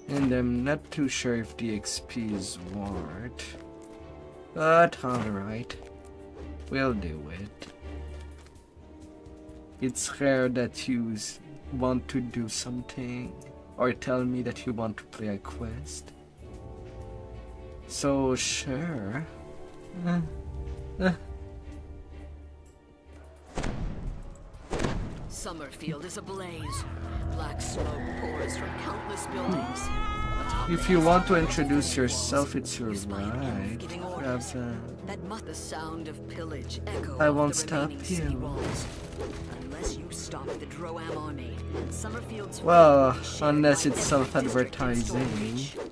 And I'm not too sure if the XP is worth. But alright, we'll do it. It's rare that you want to do something or tell me that you want to play a quest. So sure. Summerfield is ablaze. Black smoke pours from countless buildings. If you want to introduce yourself, it's your right. The sound of pillage echo I off won't the stop remaining city you. walls. Unless you stop the Droam army, Summerfield's Well, fate will be shared unless by it's every self-advertising. district in Stormreach.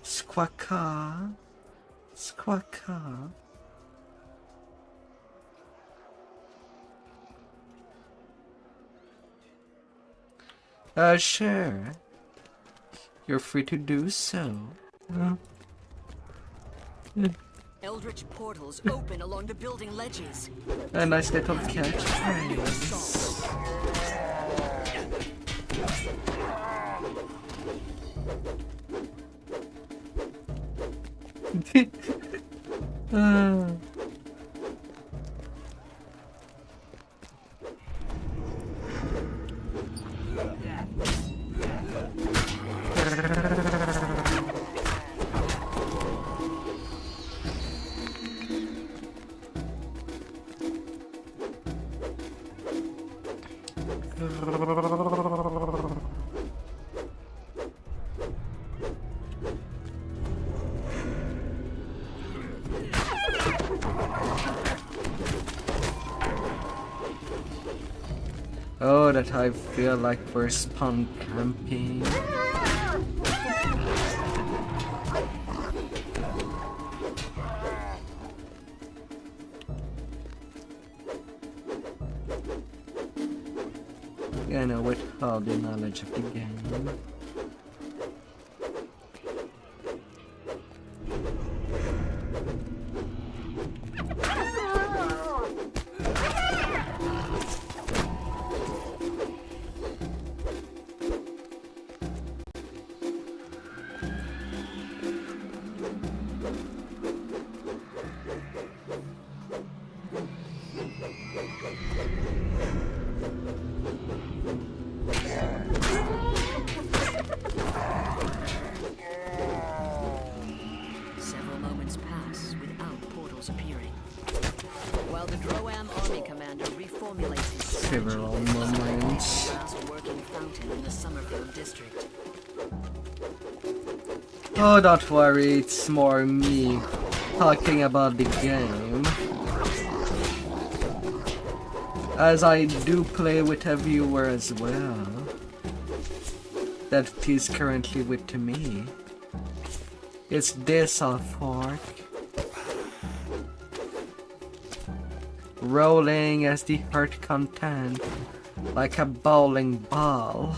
Squawka. Squawka. Sure. You're free to do so. Eldritch portals open along the building ledges. A nice little catchphrase. Oh, that I feel like we're spawn camping. You know, with all the knowledge of the game. Several moments pass without portals appearing. While the Droam army commander reformulates his Several moments. last working fountain in the Summerfield district. Oh, don't worry, it's more me talking about the game. As I do play with a viewer as well. That is currently with me. It's this fork. Rolling as the heart content like a bowling ball.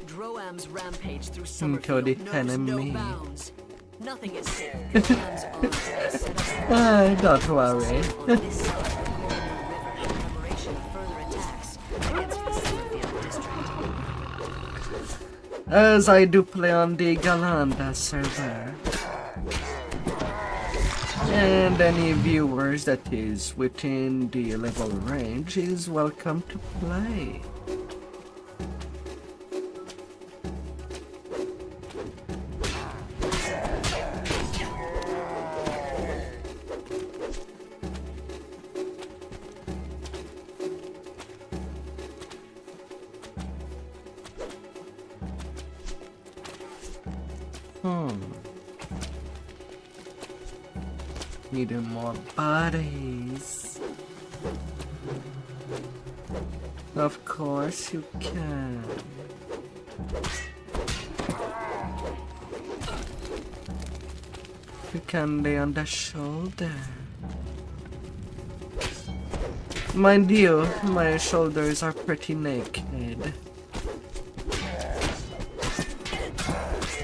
Droam's rampage through Into Summerfield the knows enemy. no bounds. Nothing is safe. Droam's army is set up Don't worry. on this side of the River in preparation of further attacks against the Summerfield district. As I do play on the Galanda server. And any viewers that is within the level range is welcome to play. Needing more bodies. Of course you can. You can lay on the shoulder. Mind you, my shoulders are pretty naked.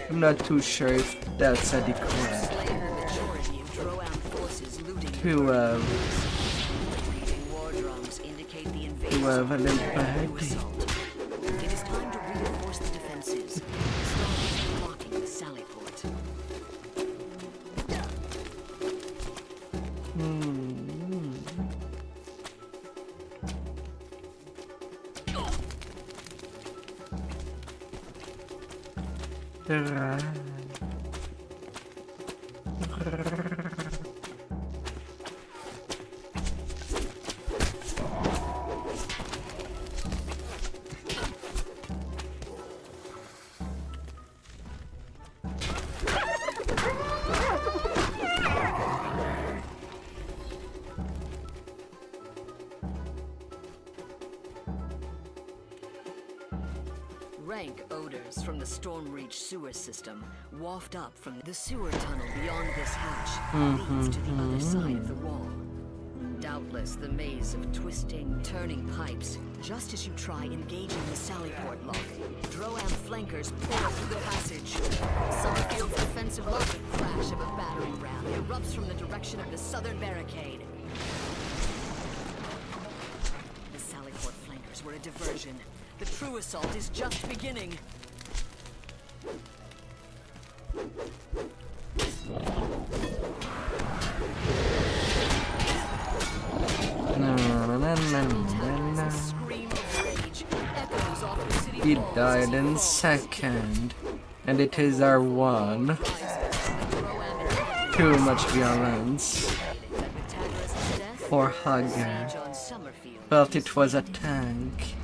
I'm not too sure if that's adequate to have a little baby. It is time to reinforce the defenses. Start blocking the sally port. Rank odors from the Storm-Reach sewer system waft up from the sewer tunnel beyond this hatch, leads to the other side of the wall. doubtless the maze of twisting, turning pipes. Just as you try engaging the Sallyport lock, Droam flankers pour through the passage. Summerfield's defensive lock, the crash of a battering ram erupts from the direction of the southern barricade. The Sallyport flankers were a diversion. The true assault is just beginning. He died in second, and it is our one. Too much violence. For Hugger. Felt it was a tank.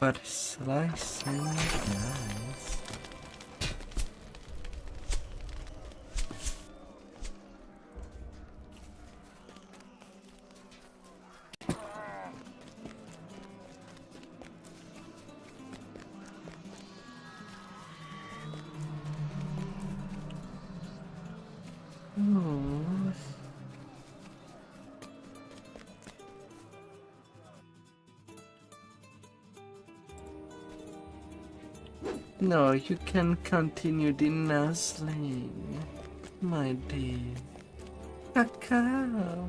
But slicing nice. No, you can continue the nuzzling, my dear. Cacao.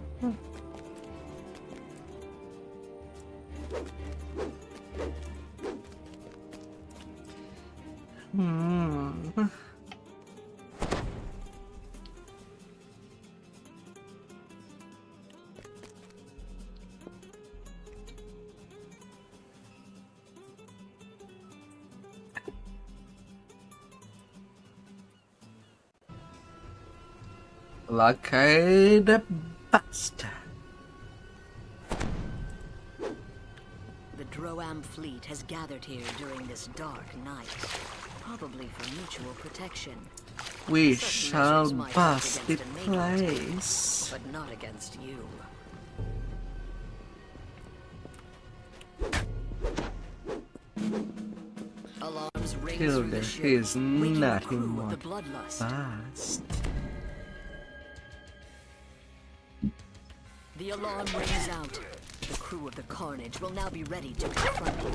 Lucky the bastard. The Droam fleet has gathered here during this dark night, probably for mutual protection. We Certain shall measures might work bust the against a NATO team, place. but not against you. Alarms ring through Hilda the ship, is waking the not crew of more the bloodlust. fast. The alarm rings out. The crew of the Carnage will now be ready to confront you.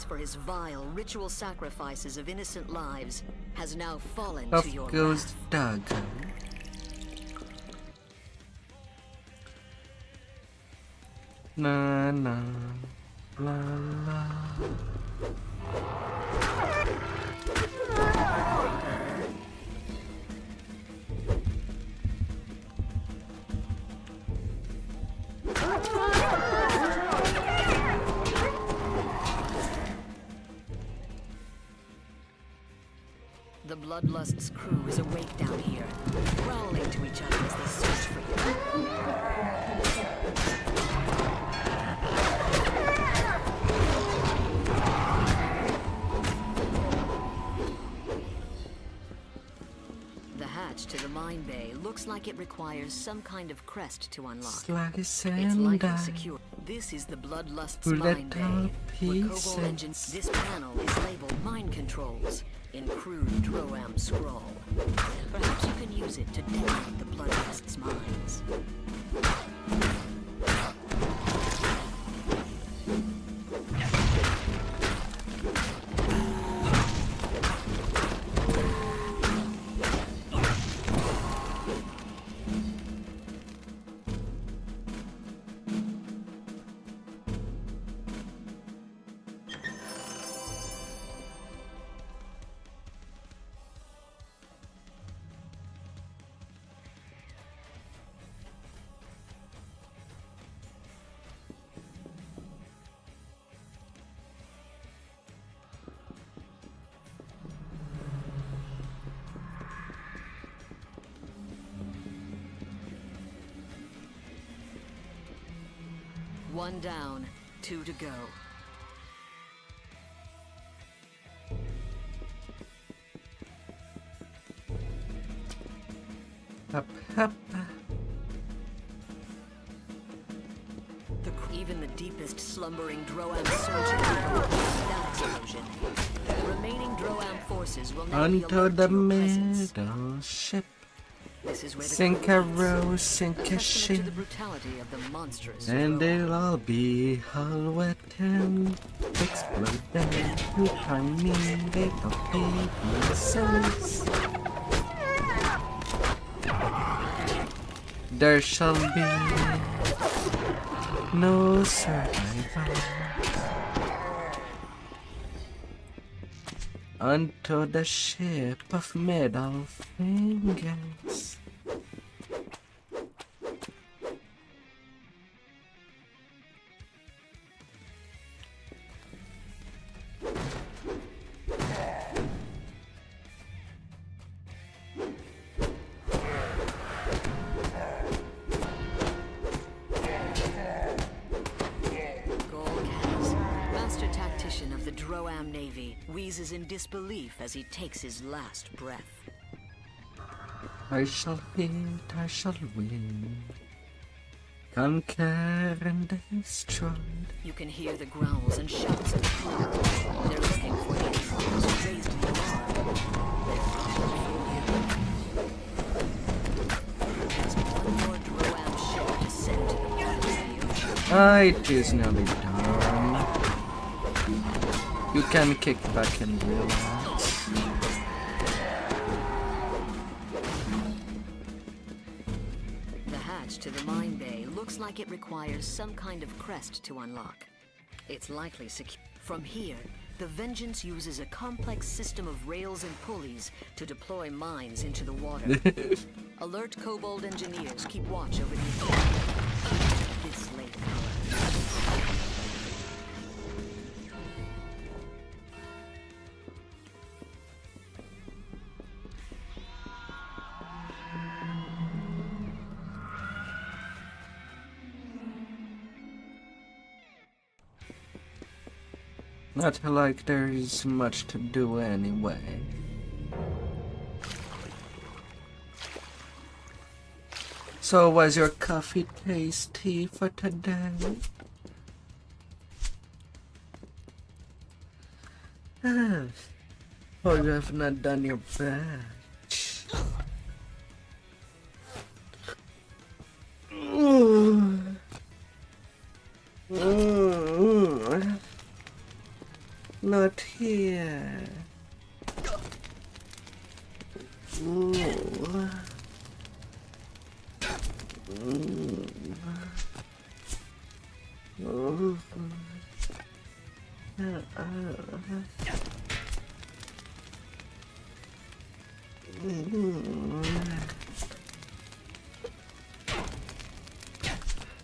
For his vile ritual sacrifices of innocent lives, has now fallen to your Off goes wrath. Doug. Na na la la. The Bloodlust's crew is awake down here, growling to each other as they search for you. The hatch to the mine bay looks like it requires some kind of crest to unlock. Slice It's and likely dice. secure. This is the Bloodlust's Bullet mine bay, all where pieces. Cobalt engines. This panel is labeled Mine Controls in crude Droam scroll. Perhaps you can use it to detonate the Bloodlust's mines. One down, 2 to go. Hup, hup. Even the deepest slumbering Droam soldier can overcome that explosion. The remaining Droam forces will now be Onto alert the to your presence. middle ship. This is where the Sink crew a meets. row, sink a Testament ship. to the brutality of the monstrous And Droam. it'll all be all wet and explode down to tiny little pieces. There shall be no survivor unto the ship of middle fingers. Master tactician of the Droam Navy, wheezes in disbelief as he takes his last breath. I shall hit, I shall win, conquer and destroy. You can hear the growls and shouts of the crew. They're looking for the intruders who raised the alarm. Just one more Droam ship to send to the bottom of the ocean. It is nearly done. You can kick back and relax. The hatch to the mine bay looks like it requires some kind of crest to unlock. It's likely secure. From here, the Vengeance uses a complex system of rails and pulleys to deploy mines into the water. Alert Kobold engineers keep watch over the this late hour. Not like there is much to do anyway. So was your coffee tasty for today? Oh, you have not done your batch. Not here.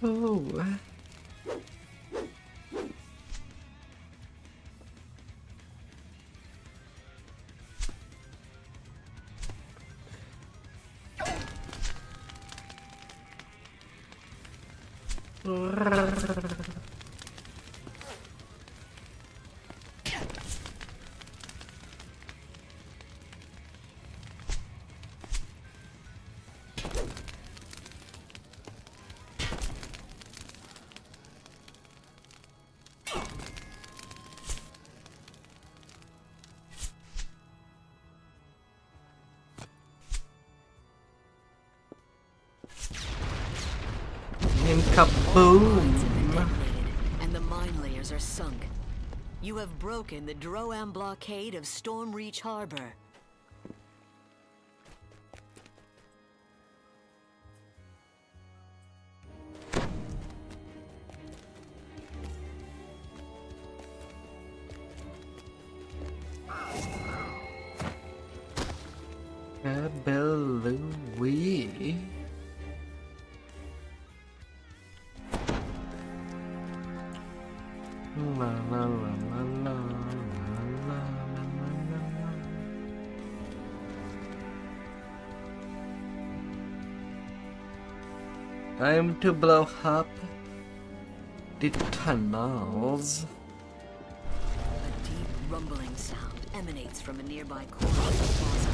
Oh. And Mines kaboom! have been detonated, and the mine layers are sunk. You have broken the Droam blockade of Stormreach Harbor. Kabalooey. La la la la la la la la. Time to blow up. the tunnels. A deep rumbling sound emanates from a nearby corner of the plaza.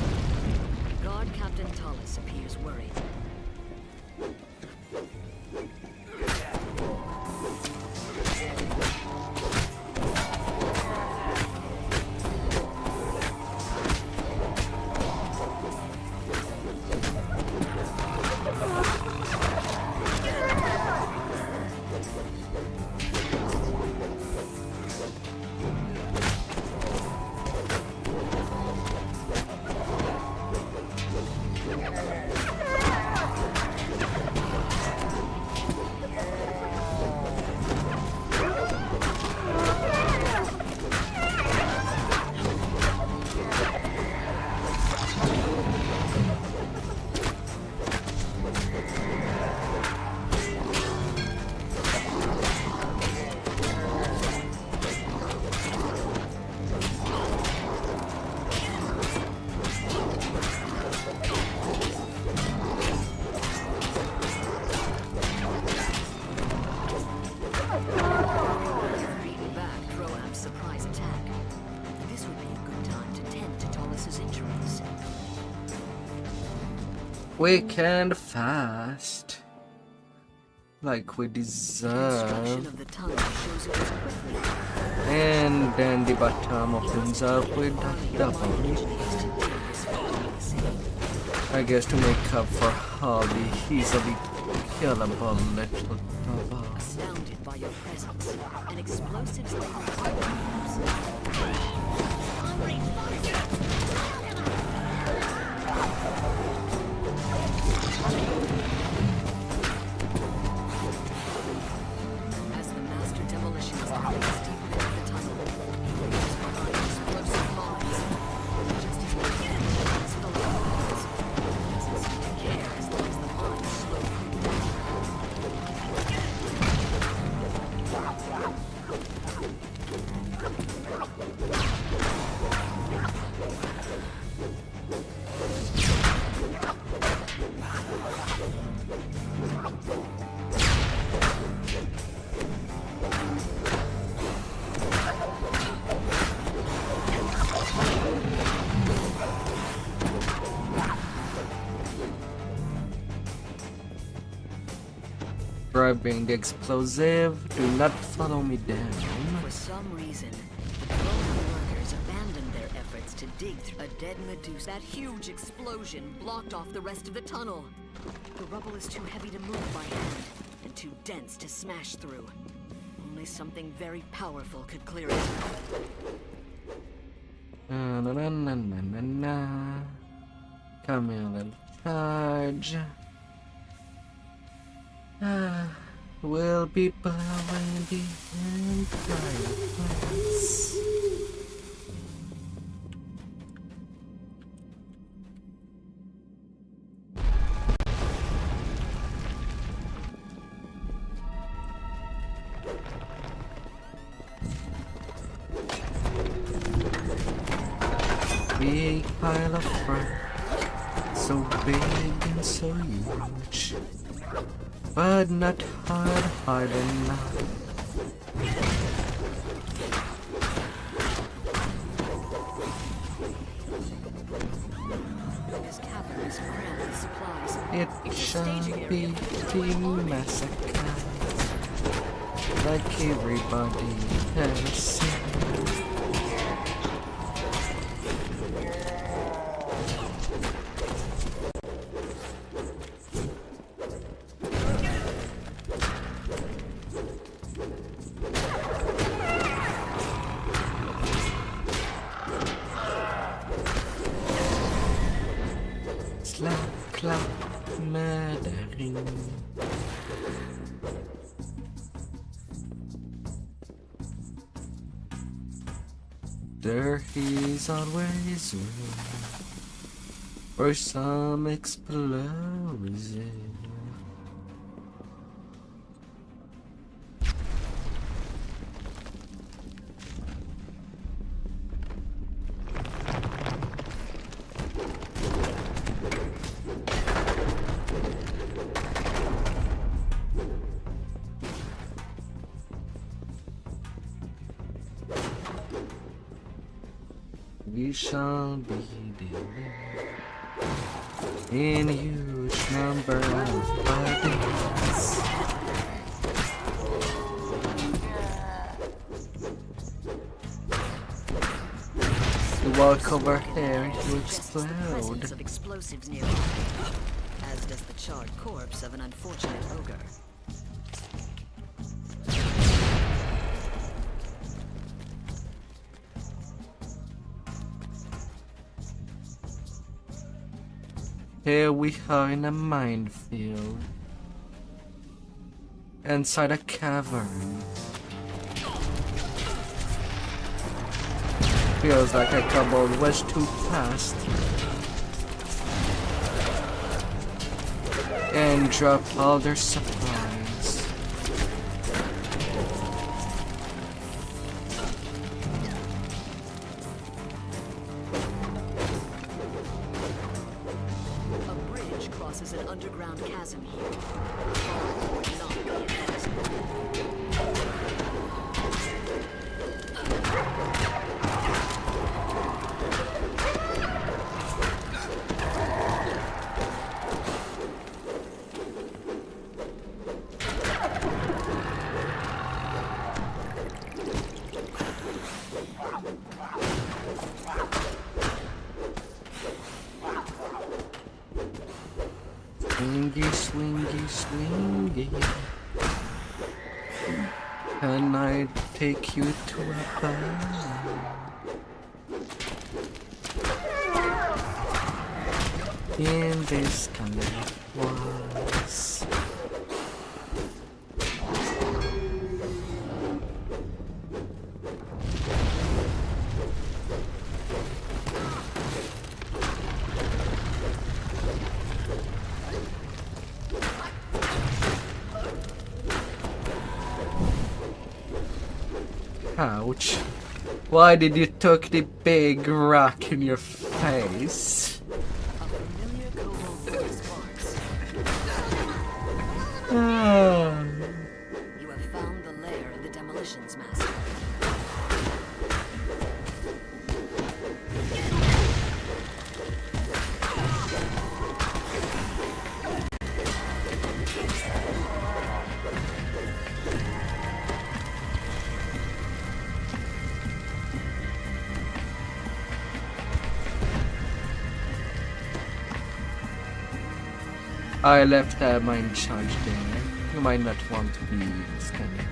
Guard Captain Tullis appears worried. Quick and fast. Like we deserve. Construction of the tunnel shows it was quickly. And then the bottom opens up with that double. I guess to make up for all the easily killable little double. Astounded by your presence, an explosives laden as the master demolitions place deep into the tunnel, leaves behind explosive mines. Just as the is full of mines, doesn't seem to care as long as the mines slow creep down. Grabbing the explosive. Do not follow me down. For some reason, the Roman workers abandoned their efforts to dig through a dead Medusa. That huge explosion blocked off the rest of the tunnel. The rubble is too heavy to move by hand, and too dense to smash through. Only something very powerful could clear it. Na na na na na na. Come here, little charge. We'll be blowing the entire place. Big pile of fur, so big and so huge. But not hard enough. This cavern is crammed with supplies. It shall be the massacre, like everybody has seen. Slap, clap, murdering. There is always room for some explosion. We shall be delivered in huge number of bodies. You walk over here, you Suggests the presence explode. of explosives nearby, as does the charred corpse of an unfortunate ogre. Here we are in a minefield. Inside a cavern. Feels like a kobold was too fast. And drop all their supplies. A bridge crosses an underground chasm here. Fall would not be advisable. Swingy, swingy, swingy. Can I take you to a bar? In this kind of was. Ouch. Why did you took the big rock in your face? A familiar kobold voice barks. Ah. You have found the lair of the demolitions master. I left mine charged there. You might not want to be scanning.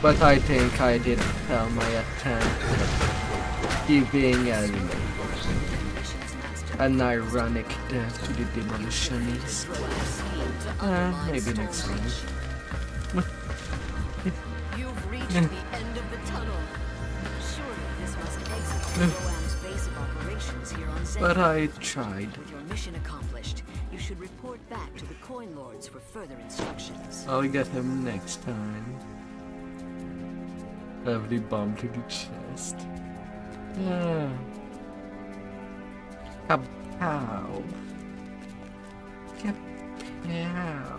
But I think I did fail my attempt at giving Demolitions master. an ironic death to the demolitionists. Maybe next time. You've reached the end of the tunnel. Surely this must exit Roam's base of operations here on Zen. But I tried. With your mission accomplished, you should report back to the Coin Lords for further instructions. I'll get him next time. Have the bomb to the chest. Yeah. Kapow. Kapow.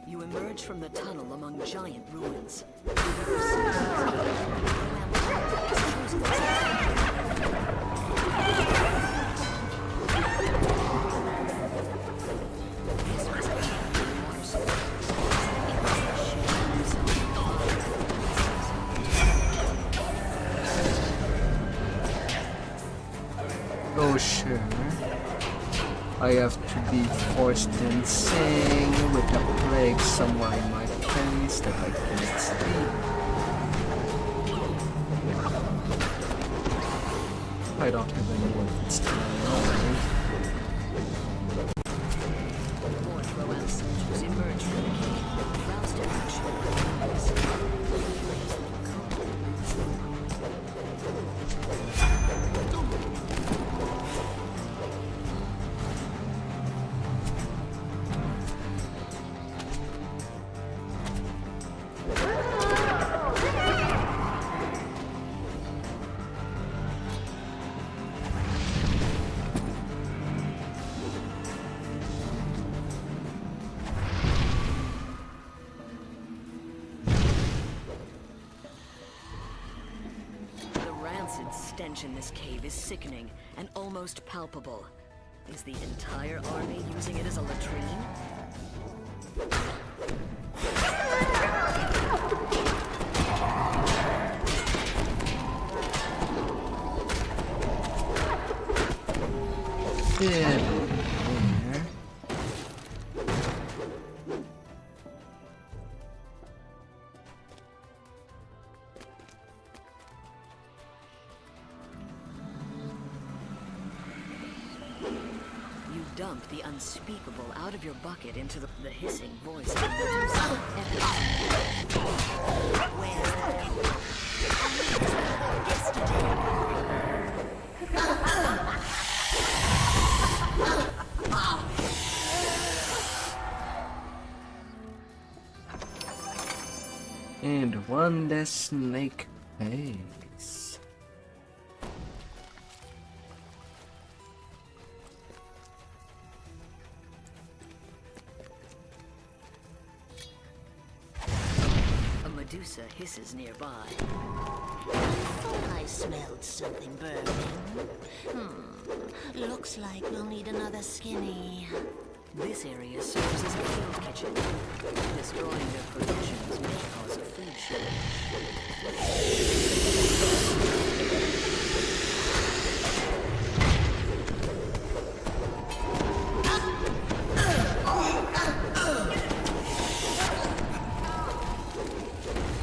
You emerge from the tunnel among giant ruins. Oh sure. I have to be forced insane with a plague somewhere in my face that I can't see. I don't have any weapons to More Roam soldiers emerge from the cave, roused to action. stench in this cave is sickening and almost palpable. Is the entire army using it as a latrine? There. You dump the unspeakable out of your bucket into the hissing voice of Medusa. Where's And one less snake face. A Medusa hisses nearby. Thought I smelled something burning. Looks like we'll need another skinny. This area serves as a field kitchen. Destroying their provisions may cause a food shortage.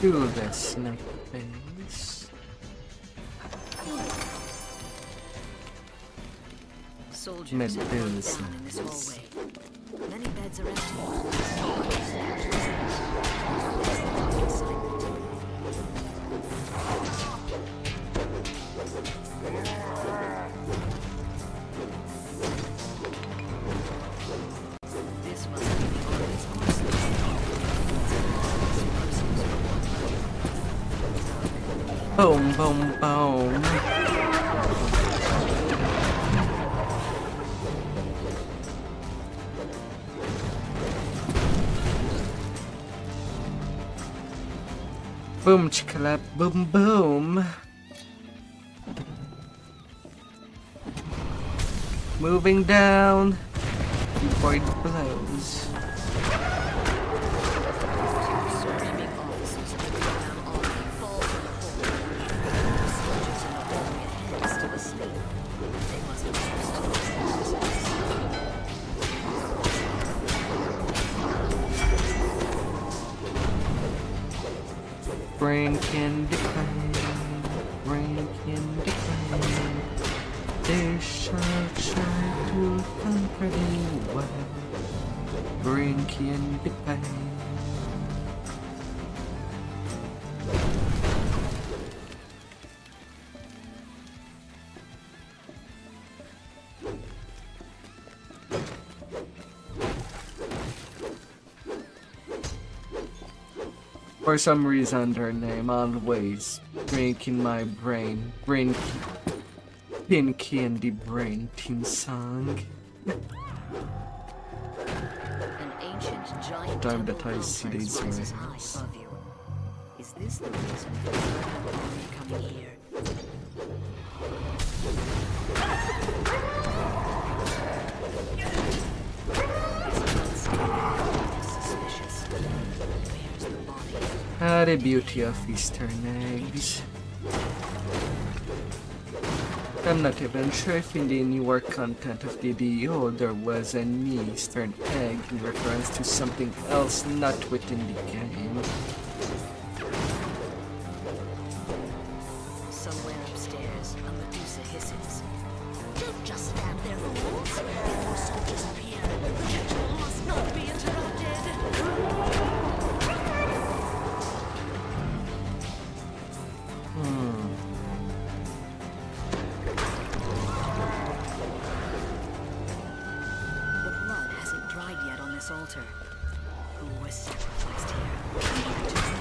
Do the snake face. Soldiers have gone Medusa. down in this hallway. Many beds are empty. This must be the army's arsenal. Boom, boom, boom. Boom, chickalap, boom, boom. Moving down before it blows. Screaming officers of the Crown Army fall to the floor. The soldiers in the hallway ahead still asleep. They must have lost Rank and decline, rank and decline. They shall try to come pretty well. Rank and decline. For some reason, their name always breaking my brain. Pin candy brain team song. An ancient giant Time temple that I see complex these rises high rays. above you. Is this the reason for the Crown Army coming here? This blood is suspicious. Where's the body? Ah, the beauty of Easter eggs. I'm not even sure if in the newer content of DDO there was an Easter egg in reference to something else not within the game. Somewhere upstairs, a Medusa hisses. Don't just stand there, fools. Before soldiers appear, the ritual must not be interrupted. The blood hasn't dried yet on this altar. Who was sacrificed here?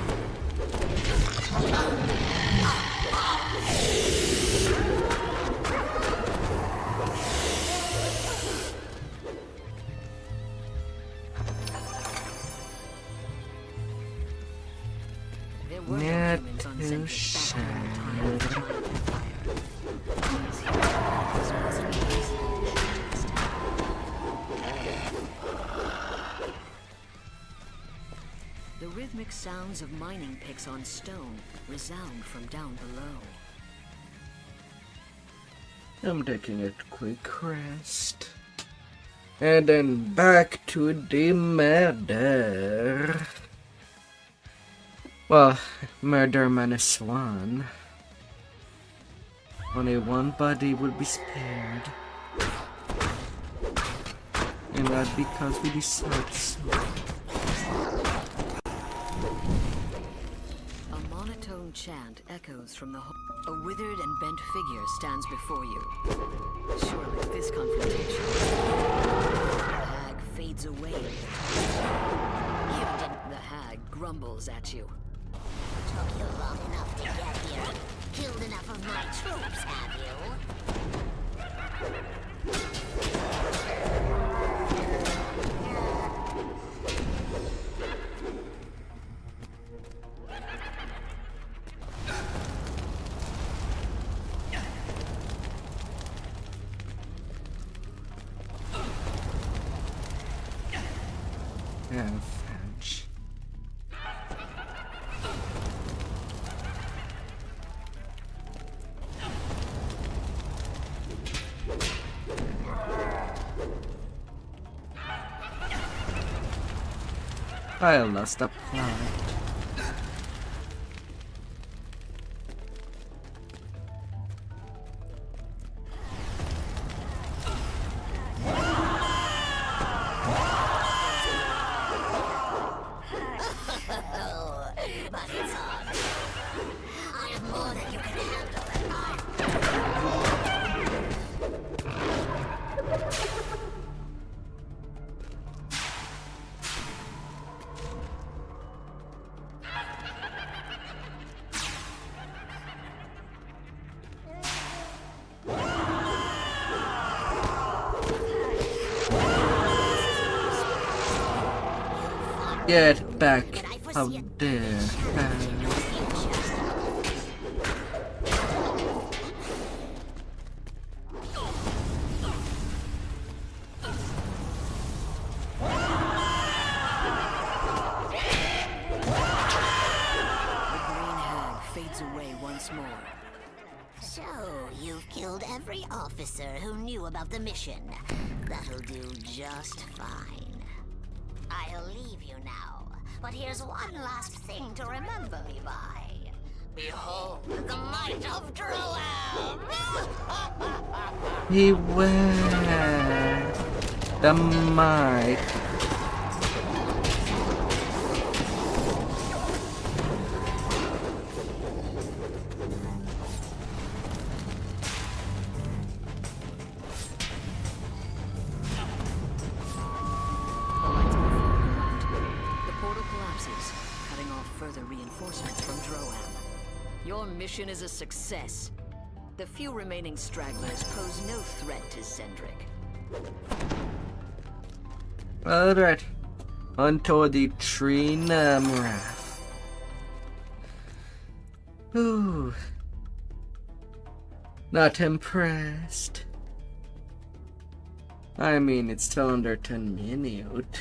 There were Net documents on to Centric back in the time of the shine. Giant Empire. rhythmic sounds of mining picks on stone resound from down below. I'm taking a quick rest. And then back to the murder. Well, murder -1. Only one body will be spared. And that because we decide so. A monotone chant echoes from the hall. A withered and bent figure stands before you. Surely this confrontation. The hag fades away. You didn't. The hag grumbles at you. Took you long enough to get here. Killed enough of my troops, have you? Yeah, French. I lost the plot. But it's hard. I have more than you can handle, Get back up there. So, you've killed every officer who knew about the mission. That'll do just fine. I'll leave you now, but here's one last thing to remember me by. Behold the might of Droam! Beware the might. Your mission is a success. The few remaining stragglers pose no threat to Cendric. Alright. Onto the tree Namrath. Ooh. Not impressed. I mean, it's still under 10 minutes.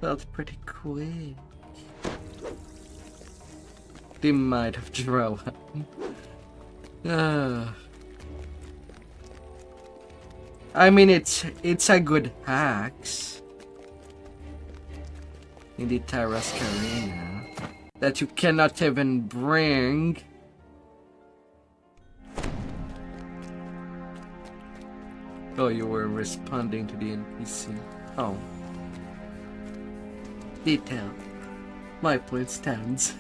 Felt pretty quick. They might have drawn. I mean, it's a good hacks in the Austrakear that you cannot even bring. Oh, you were responding to the NPC. Oh. Detail. My point stands.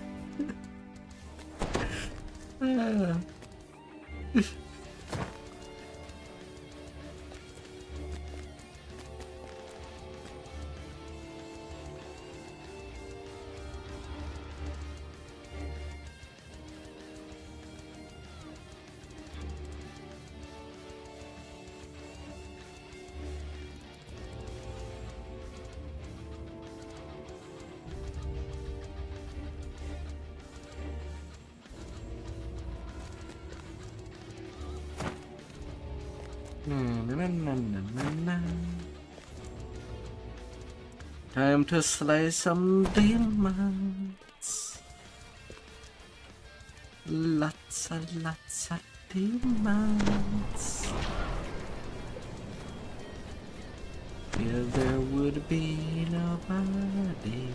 Time to slay some demons. Lots of demons. If there would be nobody.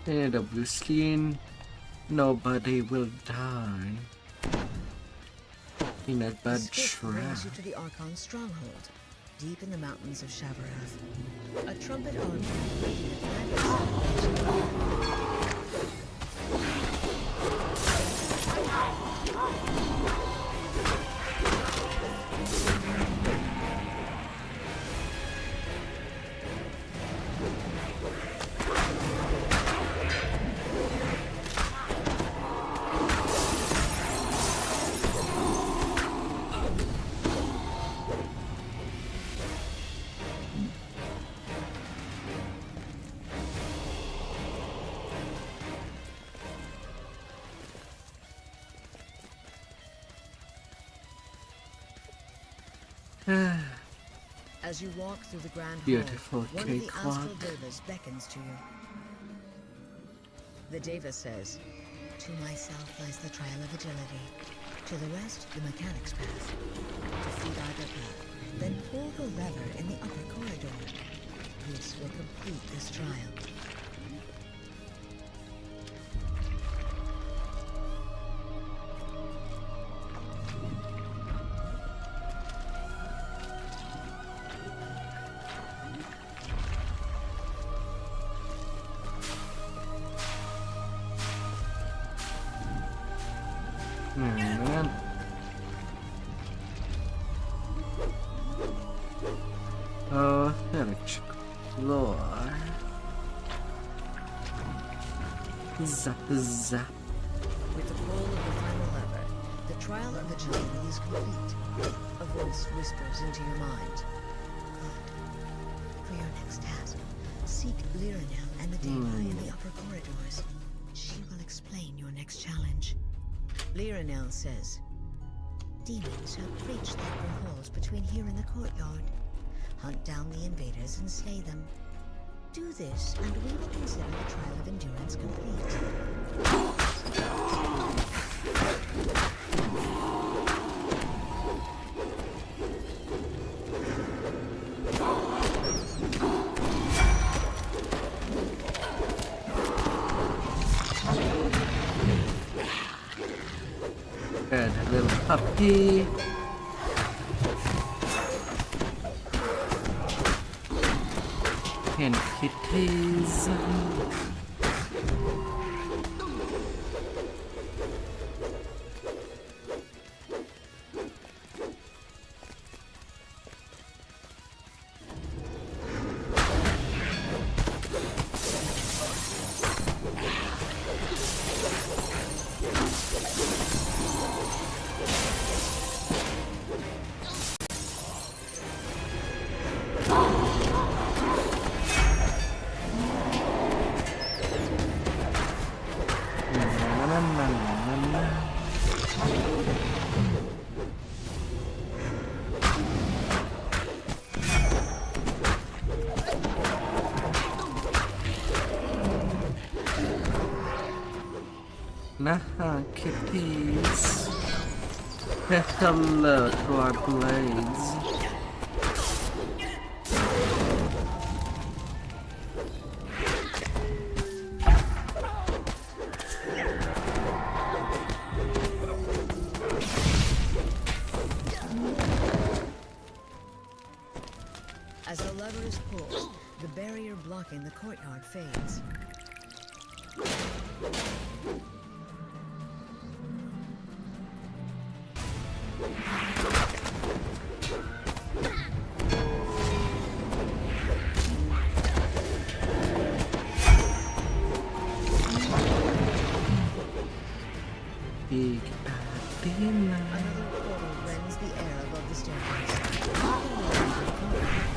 In the blue skin, nobody will die in a bad The skiff trap. brings you to the Archon stronghold, deep in the mountains of Shavarath. A trumpet army leading a grand celebration. As you walk through the grand Beautiful hall, one of the astral cakewalk. devas beckons to you. The deva says, "To myself lies the trial of agility. To the rest, the mechanic's path. Defeat either path, then pull the lever in the upper corridor. This will complete this trial." Man. Oh, electric floor. Zap zap. With the pull of the final lever, the trial of agility is complete. A voice whispers into your mind. Good. For your next task, seek Liranel and the Deva in the upper corridors. She will explain your next challenge. Liranel says, "Demons have breached the upper halls between here and the courtyard. Hunt down the invaders and slay them. Do this, and we will consider the trial of endurance complete." Good little puppy. And kitties. Nah, kitties. Hello to our blades. As the lever is pulled, the barrier blocking the courtyard fades. Big bad demon. Another portal rends the air above the staircase. Blocking the way to the corridor.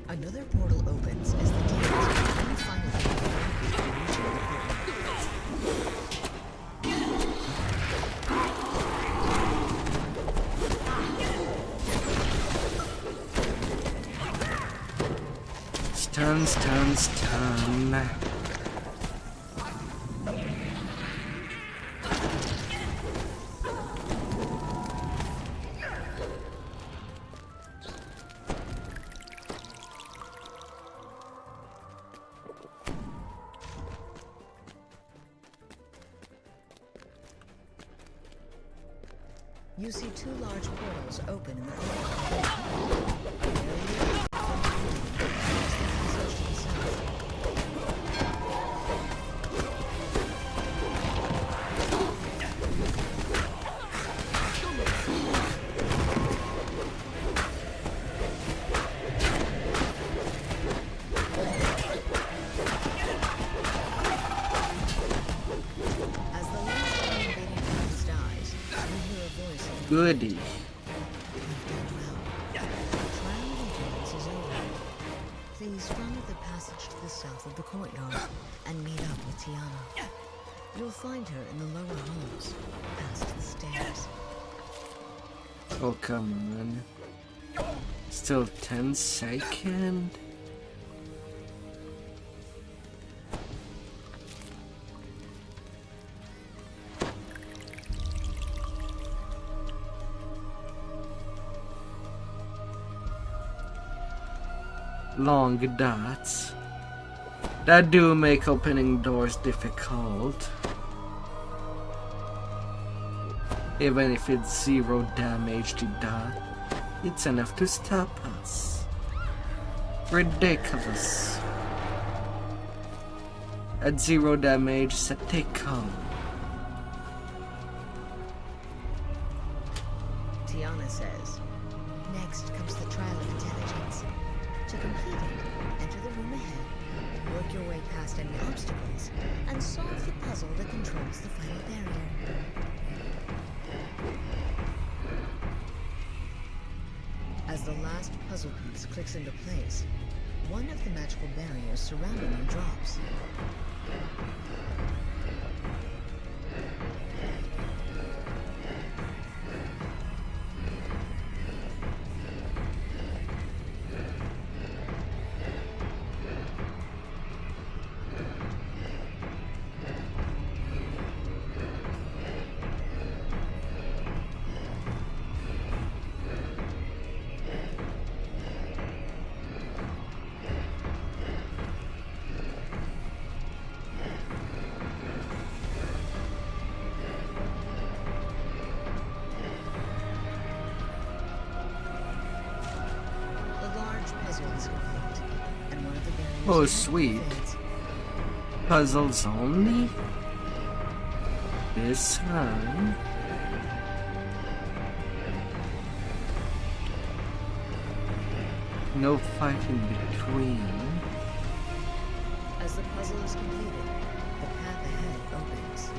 Another portal opens as the demons one final department. Stun, stun, stun. You see two large portals open in the corner. As the last invading force dies, you hear a voice in the Goody. trial of endurance is over. Please follow the passage to the south of the courtyard and meet up with Tiana. You'll find her in the lower halls, past the stairs. Oh, come on. Still 10 seconds. Long dots that do make opening doors difficult, even if it's 0 damage to dot. It's enough to stop us. Ridiculous. At 0 damage, it's a take-home. Tiana says, next comes the trial of intelligence. To complete it, enter the room ahead, work your way past any obstacles, and solve the puzzle that controls the final barrier. As the last puzzle piece clicks into place, one of the magical barriers surrounding you drops. Oh, sweet. Puzzles only? This time? No fight in between. As the puzzle is completed, the path ahead opens.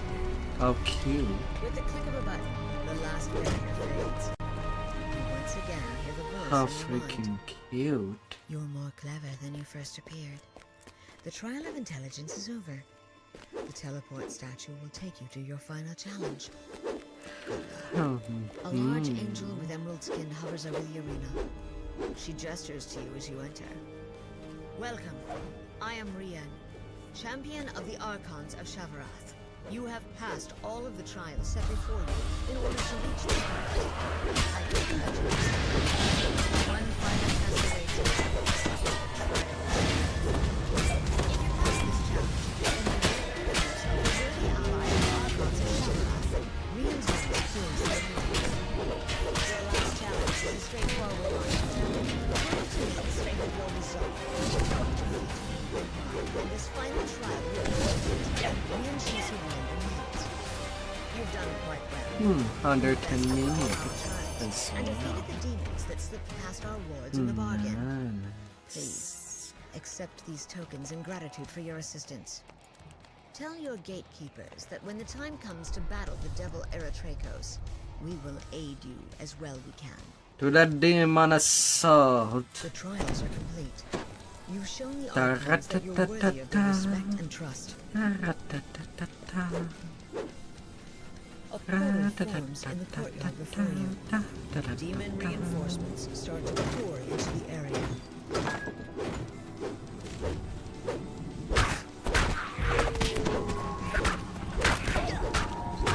How cute. With the click of a button, the last barrier fades. And once again, hear the voice How in your freaking mind. cute. You're more clever than you first appeared. The trial of intelligence is over. The teleport statue will take you to your final challenge. A large angel with emerald skin hovers over the arena. She gestures to you as you enter. Welcome. I am Rian, champion of the Archons of Shavarath. You have passed all of the trials set before you in order to reach the target. I congratulate you. One final test awaits you. If you pass this challenge, then you will earn yourself a worthy ally of the Archons of Shavarath. Rian's name fills the universe. Your last challenge is a straightforward one. According to me, the strength of your resolve will help you defeat me. And this final trial will be Rian Shizu remains. You've done quite well. Under 10 minutes. Trials, and defeated the demons that slipped past our wards in the bargain. Please, accept these tokens in gratitude for your assistance. Tell your gatekeepers that when the time comes to battle the devil Eritrakos, we will aid you as well we can. To that demon assault. The trials are complete. You've shown the Archons that you're worthy of their respect and trust. A portal forms in the courtyard before you. Demon reinforcements start to pour into the area.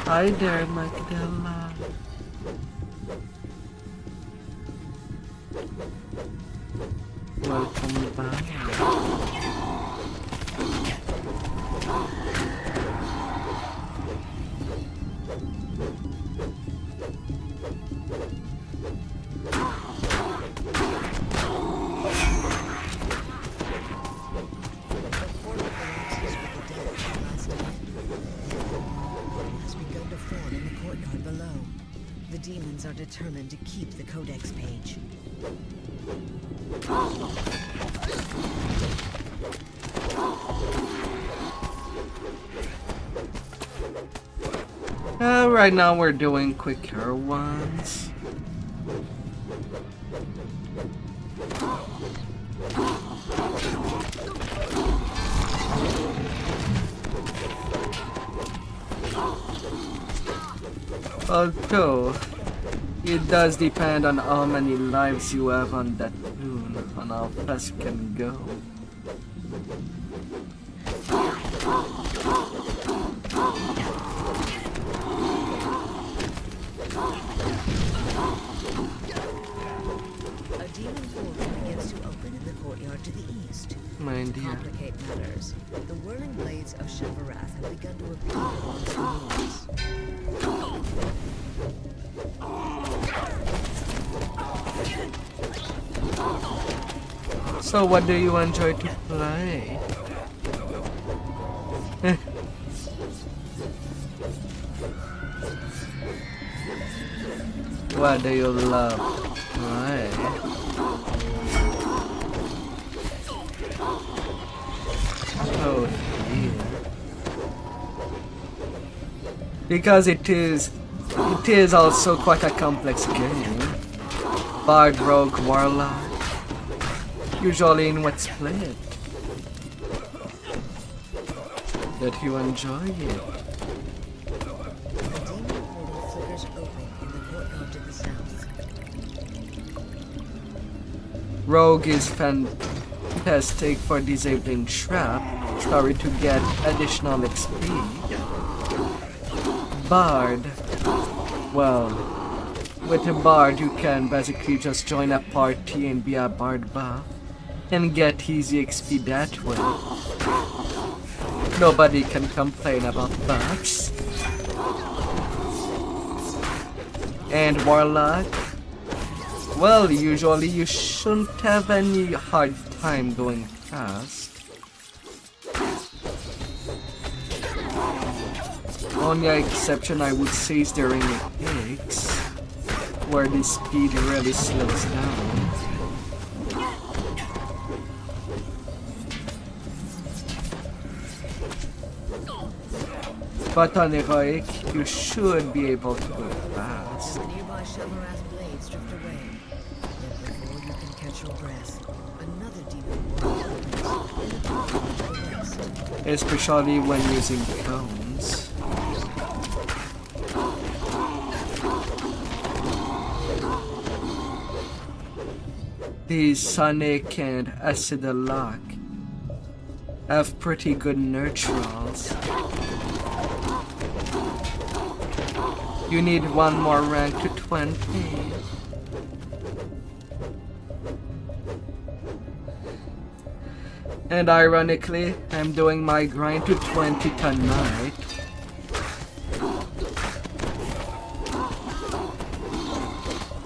Hi there, Magdala. Welcome back. The demons are determined to keep the Codex page. Right now we're doing quicker ones. Although, it does depend on how many lives you have on that moon, on how fast you can go. A demon portal begins to open in the courtyard to the east. Mind To you. complicate matters, the whirling blades of Shevarath have begun to appear amongst the ruins. So what do you enjoy to play? What do you love to play? Oh dear. Because it is also quite a complex game. Bard, Rogue, Warlock. Usually in what's played. That you enjoy it. The demon portal flickers open in the courtyard to the south. Rogue is fantastic for disabling trap, sorry to get additional XP. Bard, well, with a Bard you can basically just join a party and be a Bard buff and get easy XP that way. Nobody can complain about buffs. And Warlock, well, usually you shouldn't have any hard time going fast. Only exception I would say is during the picks, where the speed really slows down. But on heroic, you should be able to go fast. The nearby Shevarath blades drift away. Yet before you can catch your breath, another demon portal opens in the courtyard to the west. Especially when using cones. These Sonic and Acid Lock have pretty good neutrals. You need one more rank to 20. And ironically, I'm doing my grind to 20 tonight.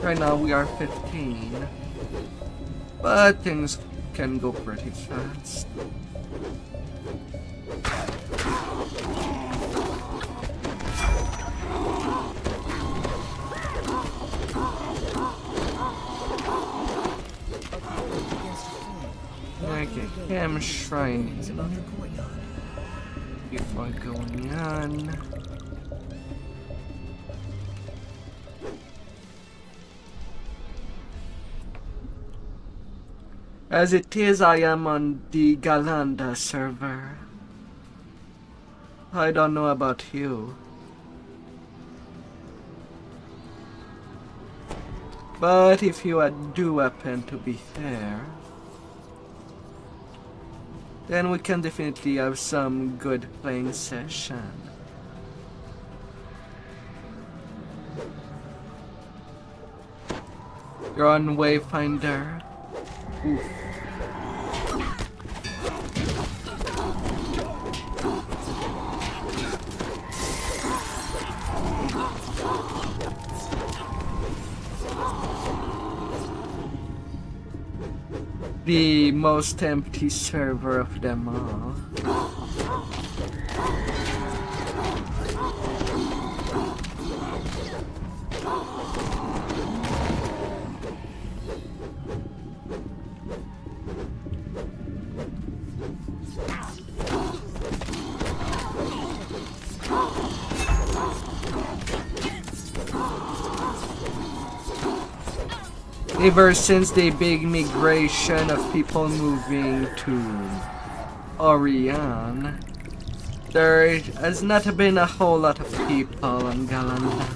Right now we are 15. But things can go pretty fast. Okay, I'm shrine Above the courtyard. before going on. As it is, I am on the Galanda server. I don't know about you. But if you do happen to be there, then we can definitely have some good playing session. You're on Wayfinder. Oof. The most empty server of them all. Ever since the big migration of people moving to Orion, there has not been a whole lot of people on Galanda.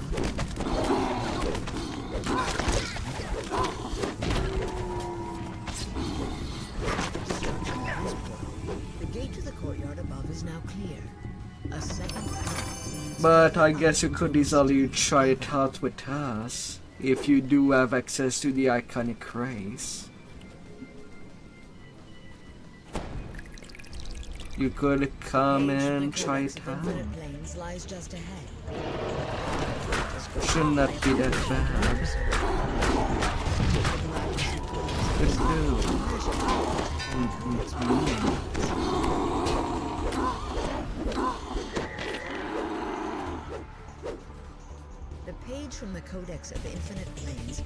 The gate to the courtyard above is now clear. A second path. But I guess you could easily try it out with us, if you do have access to the iconic race. You could come and try it out. Lies just ahead. Should not be that bad. Could do. The page from the Codex of Infinite Planes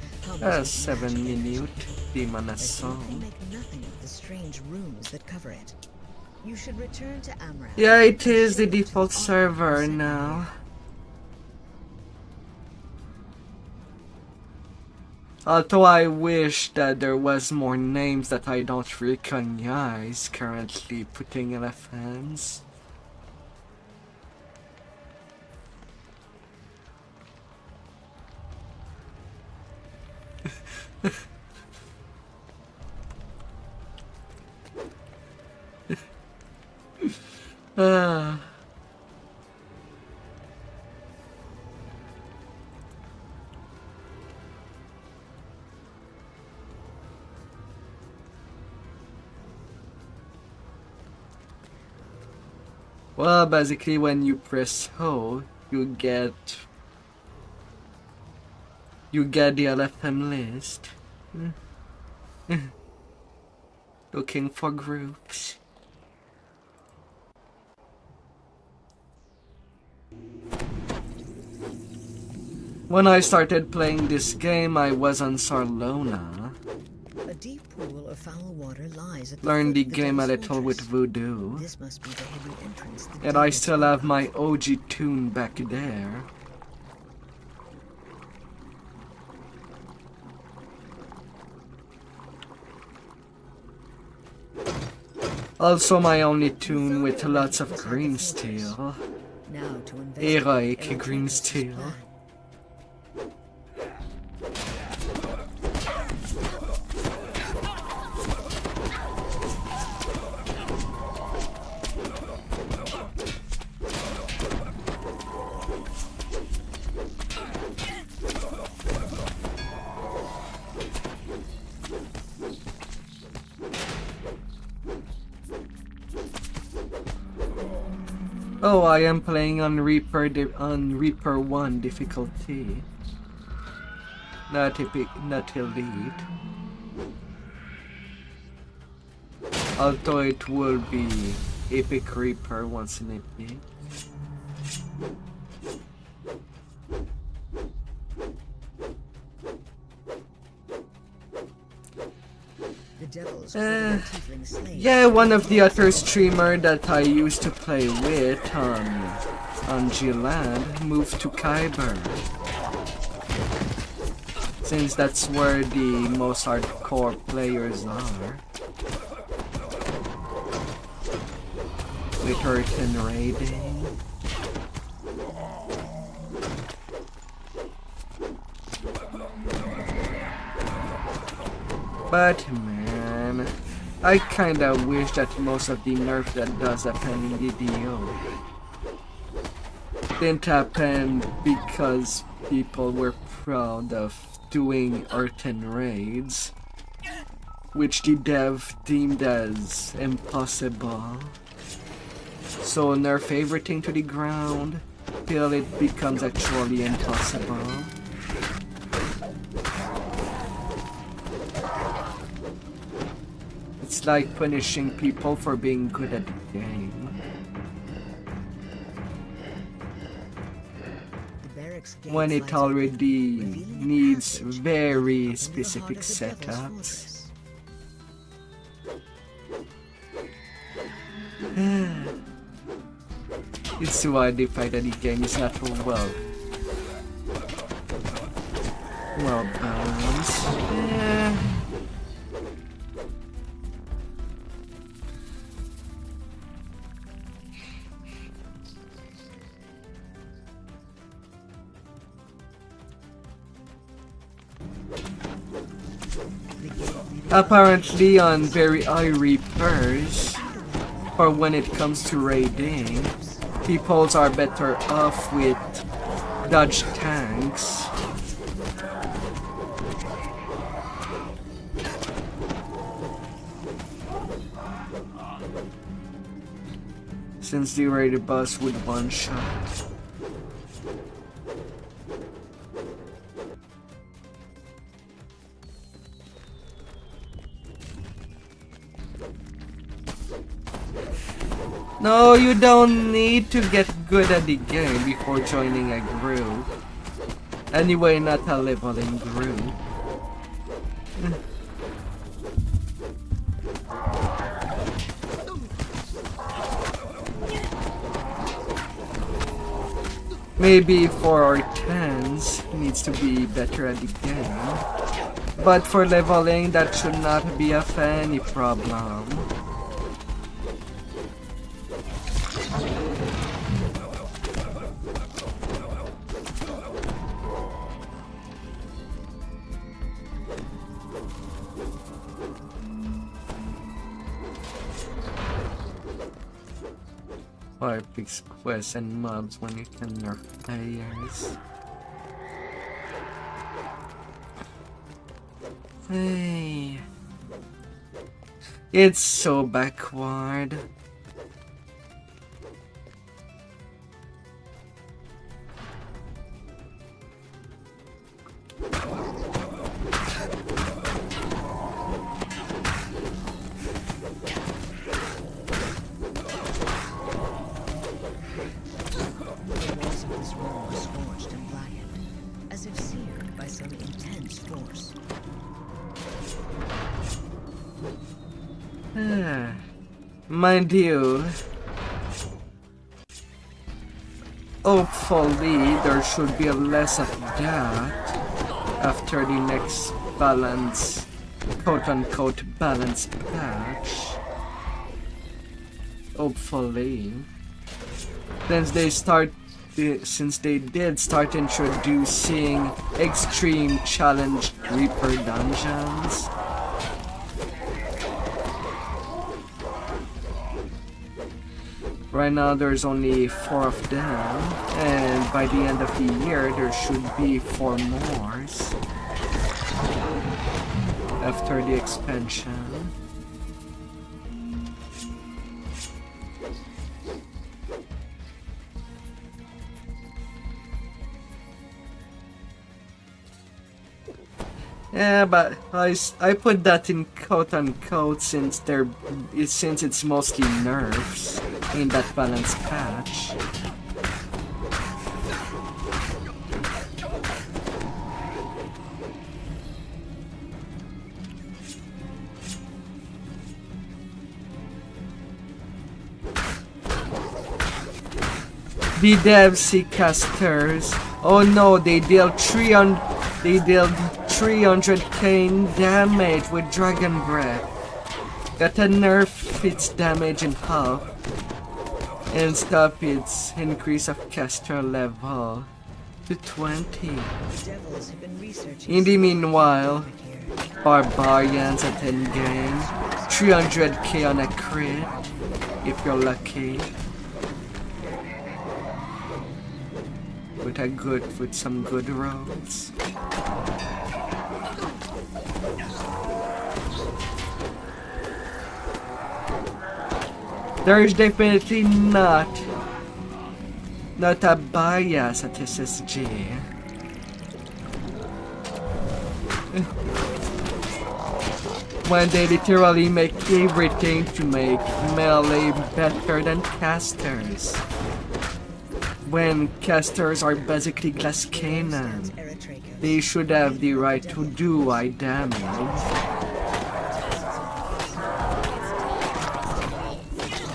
7 minute Demon They Assault. make nothing of the strange runes that cover it. You should return to Amram. Yeah, it is the default server now. Although I wish that there was more names that I don't recognize currently putting LFMs. Ah. Well, basically when you press hold, you get the LFM list. Looking for groups. When I started playing this game, I was on Sarlona. A deep pool of foul water lies at the Learned the foot of game a Devil's little with Fortress. Voodoo. This must be the hidden entrance. The And I demons still will have come. my OG tune back there. Also my only tune with lots of green steel. Now to investigate Heroic Eldrake's green steel. plan. Oh, I am playing on Reaper 1 difficulty. Not epic, not elite. Although it will be Epic Reaper once in epic. The devils call their tiefling slaves. Yeah, one of the other streamer that I used to play with on G-Land moved to Kyber. Since that's where the most hardcore players are. With Earth and raiding. But man, I kinda wish that most of the nerf that does happen in DDO didn't happen because people were proud of doing earthen raids, which the dev deemed as impossible. So nerf everything to the ground till it becomes actually impossible. It's like punishing people for being good at the game. When it already needs very specific setups. It's why the fact that the game is not well balanced. Apparently on very high repairs, or when it comes to raiding, peoples are better off with dodge tanks. Since the raided boss would one shot. No, you don't need to get good at the game before joining a group. Anyway, not a leveling group. Maybe for our 10s, needs to be better at the game. But for leveling, that should not be any problem. Why fix quests and mobs when you can nerf players? Hey, it's so backward. Mind you, hopefully there should be less of that after the next balance, quote-unquote balance patch. Hopefully, since they did start introducing extreme challenge Reaper dungeons. Right now there's only 4 of them, and by the end of the year there should be 4 more after the expansion. Yeah, but I put that in quote unquote since it's mostly nerfs in that balance patch. The dev sea casters. Oh no, they dealt 300k damage with Dragon Breath. Gotta nerf its damage in half and stop its increase of caster level to 20. The devils have been researching In the meanwhile, here. barbarians at endgame, 300k on a crit if you're lucky. With some good rolls. There is definitely not a bias at SSG. When they literally make everything to make melee better than casters. When casters are basically glass cannon, they should have the right to do high damage.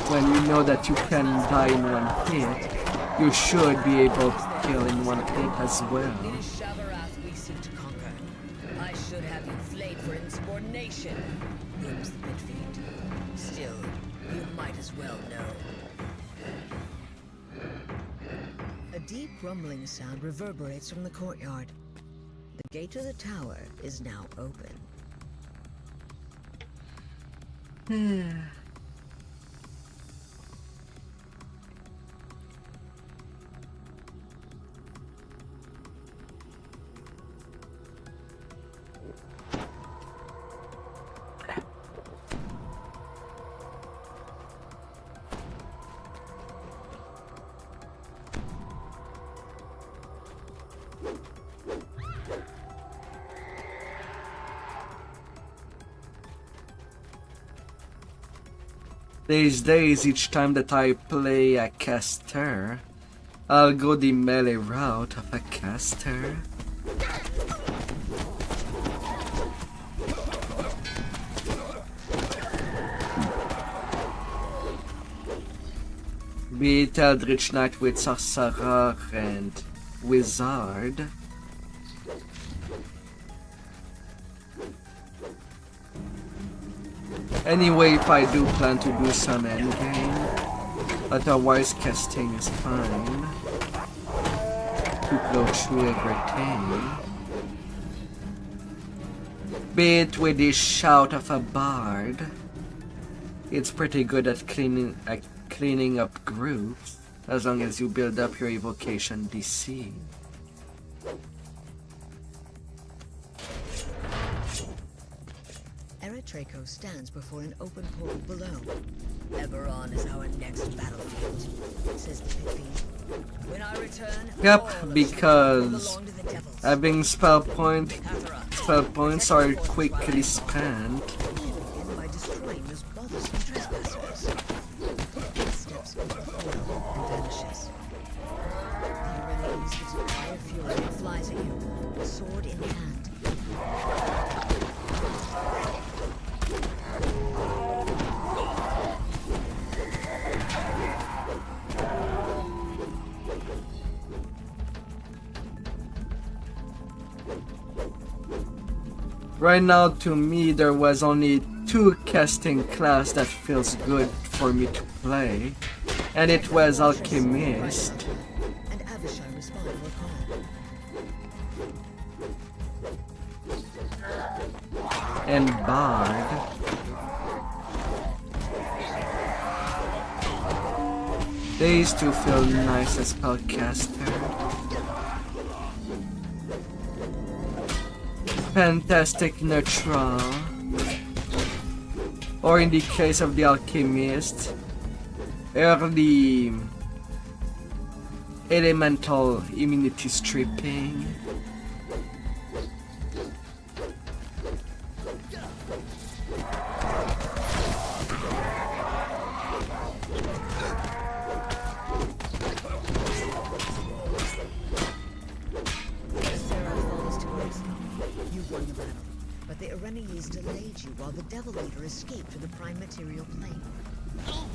When you know that you can die in one hit, you should be able to kill in one hit as well. It is Shavarath we seek to conquer. I should have you flayed for insubordination. Booms the midfield. Still, you might as well know. A deep rumbling sound reverberates from the courtyard. The gate to the tower is now open. These days, each time that I play a caster, I'll go the melee route of a caster. Be it Eldritch Knight with Sorcerer and Wizard. Anyway, if I do plan to do some endgame, otherwise casting is fine to go through everything. Be it with the shout of a bard, it's pretty good at cleaning up groups, as long as you build up your evocation DC. Austrakear stands before an open portal below. Eberron is our next battlefield, says the pit fiend. When I return, Yep, because having spell points are quickly spent. By destroying those bothersome trespassers. It steps into the portal and vanishes. The arena uses a fire fury and flies at you, sword in hand. Right now, to me, there was only two casting class that feels good for me to play, and it was Alchemist And Avishai respond for a call. and Bard. They used to feel nice as spellcaster. Fantastic neutral, or in the case of the Alchemist, early elemental immunity stripping. Escape to the prime material plane.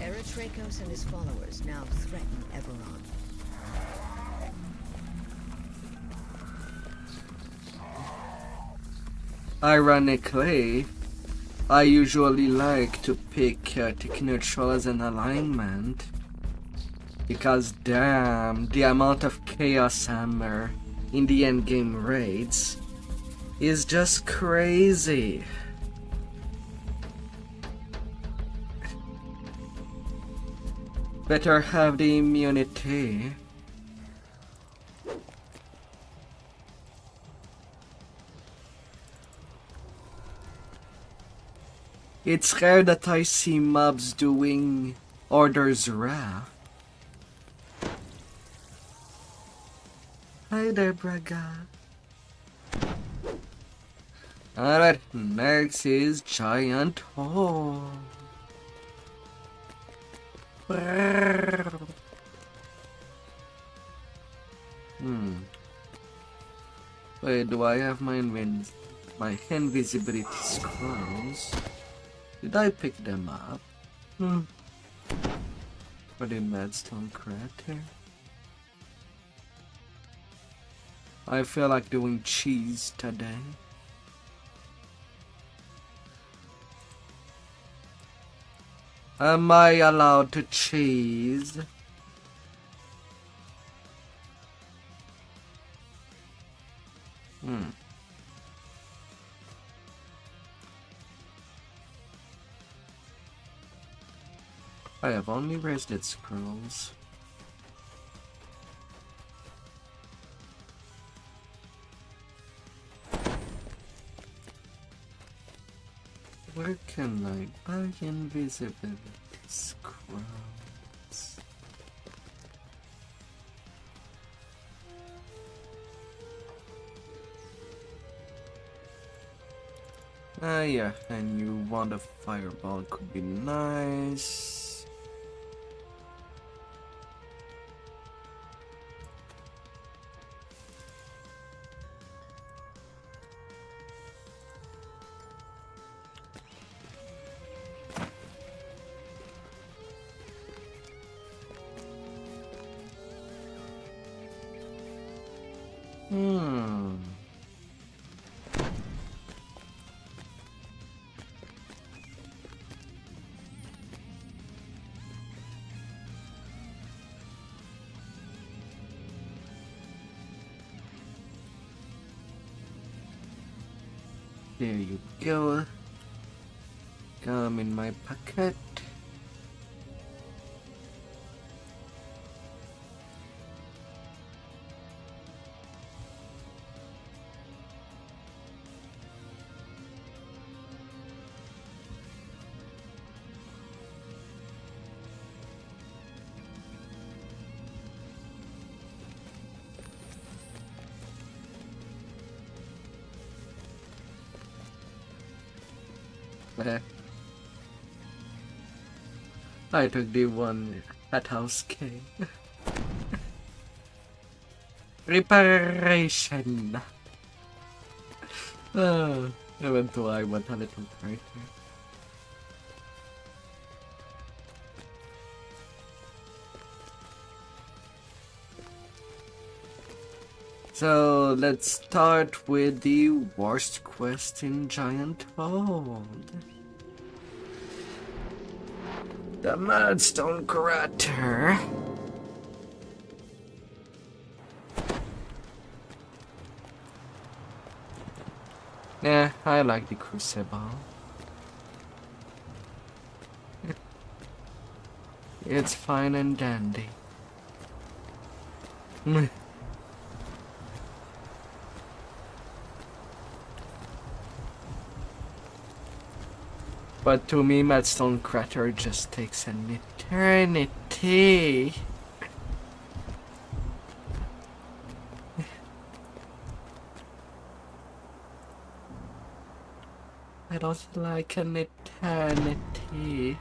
Austrakear and his followers now threaten Eberron. Ironically, I usually like to pick chaotic neutral as an alignment. Because damn, the amount of chaos hammer in the endgame raids is just crazy. Better have the immunity. It's rare that I see mobs doing Order's Wrath. Hi there, Braga. Alright, next is Giant Hole. Wait, do I have my invisibility scrolls? Did I pick them up? For the Madstone Crater? I feel like doing cheese today. Am I allowed to cheese? I have only raised its scrolls. Where can I buy invisibility scrolls? Yeah, and you want a fireball could be nice. There you go. Come in my pocket. I took the one at House K. Reparation. Eventually I want a little character. So let's start with the worst quest in Giant Hold. The Madstone Crater. Yeah, I like the Crucible. It's fine and dandy. But to me, Madstone Crater just takes an eternity. I don't like an eternity.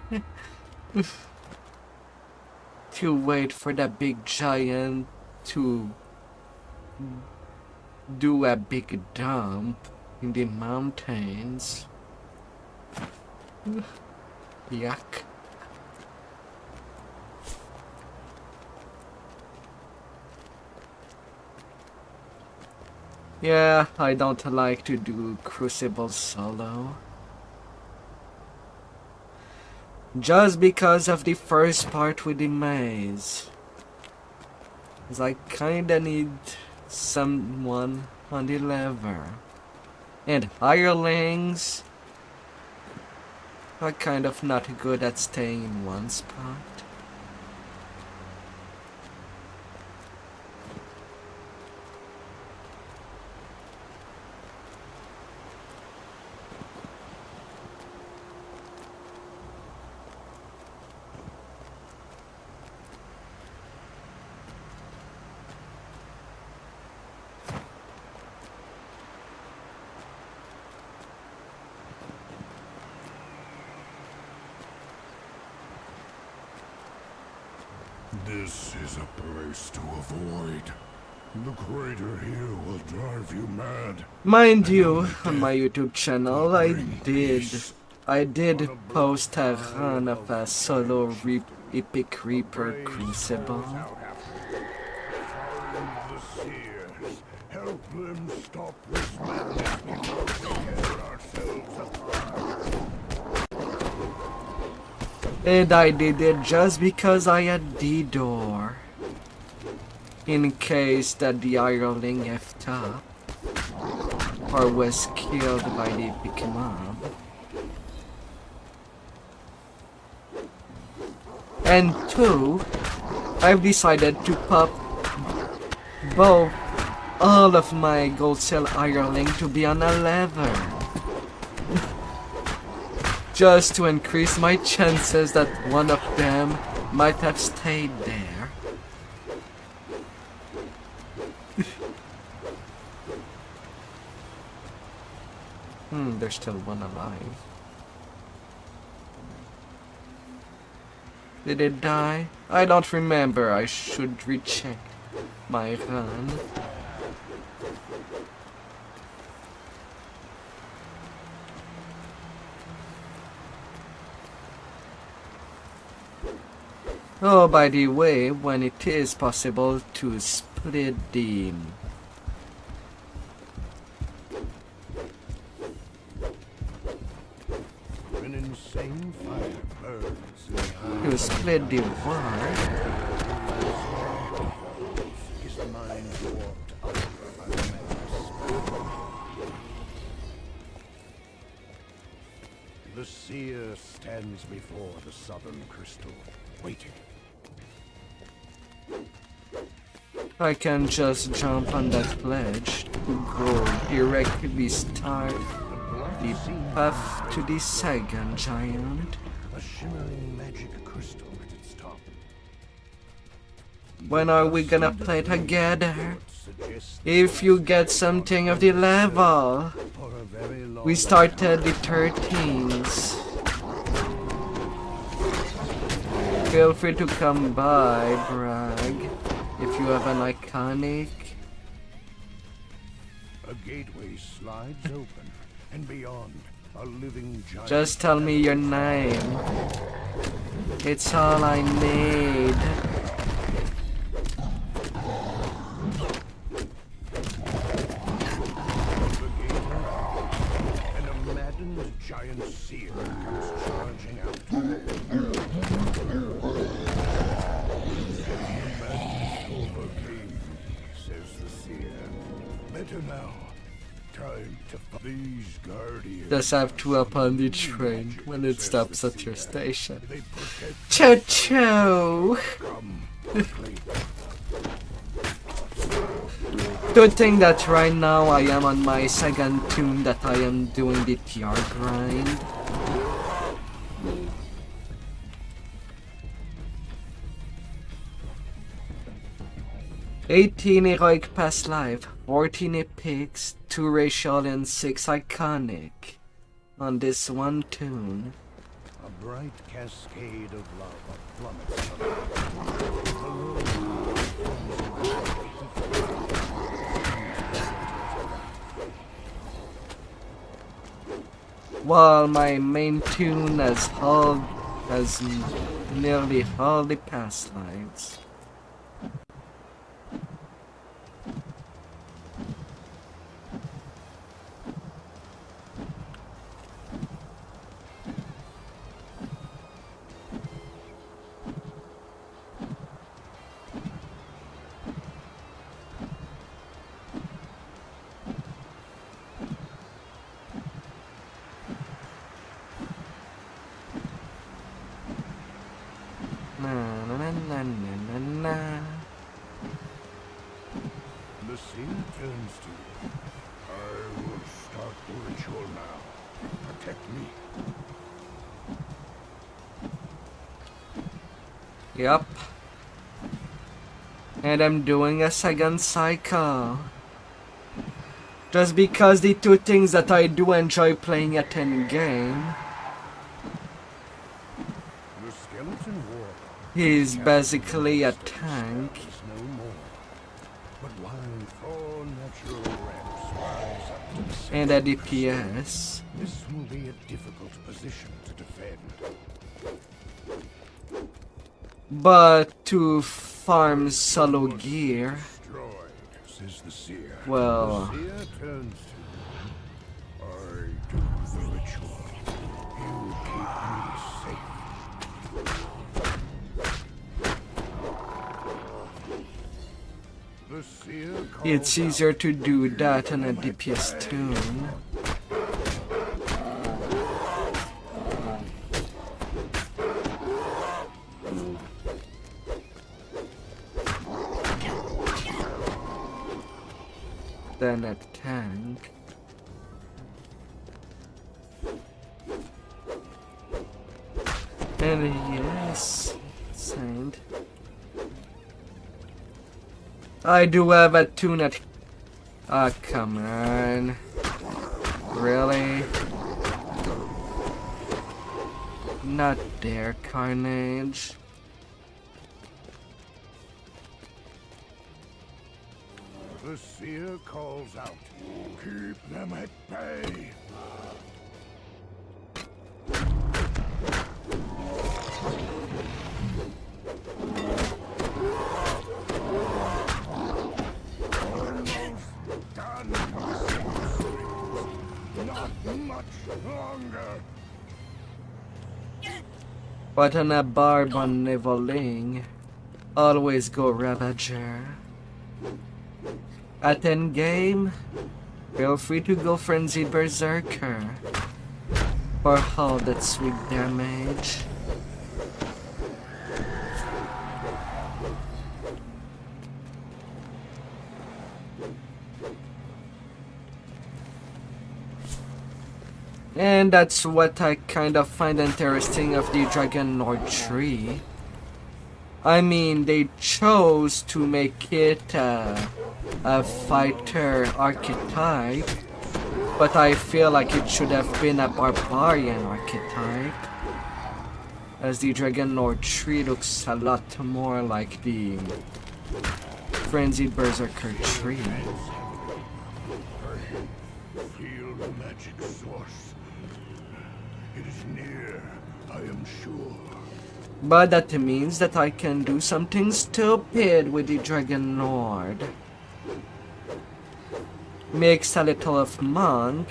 To wait for that big giant to do a big dump in the mountains. Yuck. Yeah, I don't like to do Crucible solo. Just because of the first part with the maze. 'Cause I kinda need someone on the lever. And hirelings are kind of not good at staying in one spot. This is a place to avoid. The crater here will drive you mad. Mind you, on my YouTube channel, I did post a run of a solo Epic Reaper Crucible. Find the seers. Help them stop this madness before we tear ourselves apart. And I did it just because I had DDO. In case that the hireling effed up or was killed by the epic mob. And two, I've decided to pop all of my gold cell hireling to be on a lever. Just to increase my chances that one of them might have stayed there. There's still one alive. Did it die? I don't remember. I should recheck my run. Oh, by the way, when it is possible to split the An insane fire burns in the to split the wire. His mind warped upward by the madness. The seer stands before the southern crystal, waiting. I can just jump on that ledge to go directly start the path to the second giant. A shimmering magic crystal at its top. When are we gonna play together? Suggests If you get something of the level. for a very long We started the 13s. Feel free to come by, brag, if you have an iconic. a gateway slides open, and beyond, a living giant. Just tell me your name. It's all I need. And a maddened giant seer comes charging out. Madness overcame, says the seer. Better now. Time to these guardians. Just have to up on the train when it stops at your station. They protect Ciao ciao! come quickly. Good thing that right now I am on my second tune that I am doing the TR grind. "18 heroic past life, 14 epics, 2 racial and 6 iconic" on this one tune. A bright cascade of lava plummets from While my main tune has nearly all the past lives. Na na na na. The scene turns to you. I will start the ritual now. Protect me. Yup. And I'm doing a second cycle. Just because the two things that I do enjoy playing at in-game. The skeleton war. He's basically a tank. Is no more. But while 4 natural ramps rise up to the surface, And a DPS. this will be a difficult position to defend. But to farm solo gear, Destroyed, says the seer. well, The seer turns to you. I do the ritual. You keep me safe. The seer it's calls easier to do that on a DPS tune. Than a tank. And yes, saint. I do have a tune at. Ah, come on. Really? Not there, Carnage. The seer calls out. Keep them at bay. Almost done. Not much longer. But on a barb on leveling, always go Ravager. At endgame, feel free to go Frenzied Berserker for all that sweet damage. And that's what I kind of find interesting of the Dragon Lord tree. I mean, they chose to make it a fighter archetype, but I feel like it should have been a barbarian archetype, as the Dragon Lord tree looks a lot more like the Frenzied Berserker tree. Feel the magic source. It is near, I am sure. But that means that I can do something stupid with the Dragon Lord. Mix a little of Monk,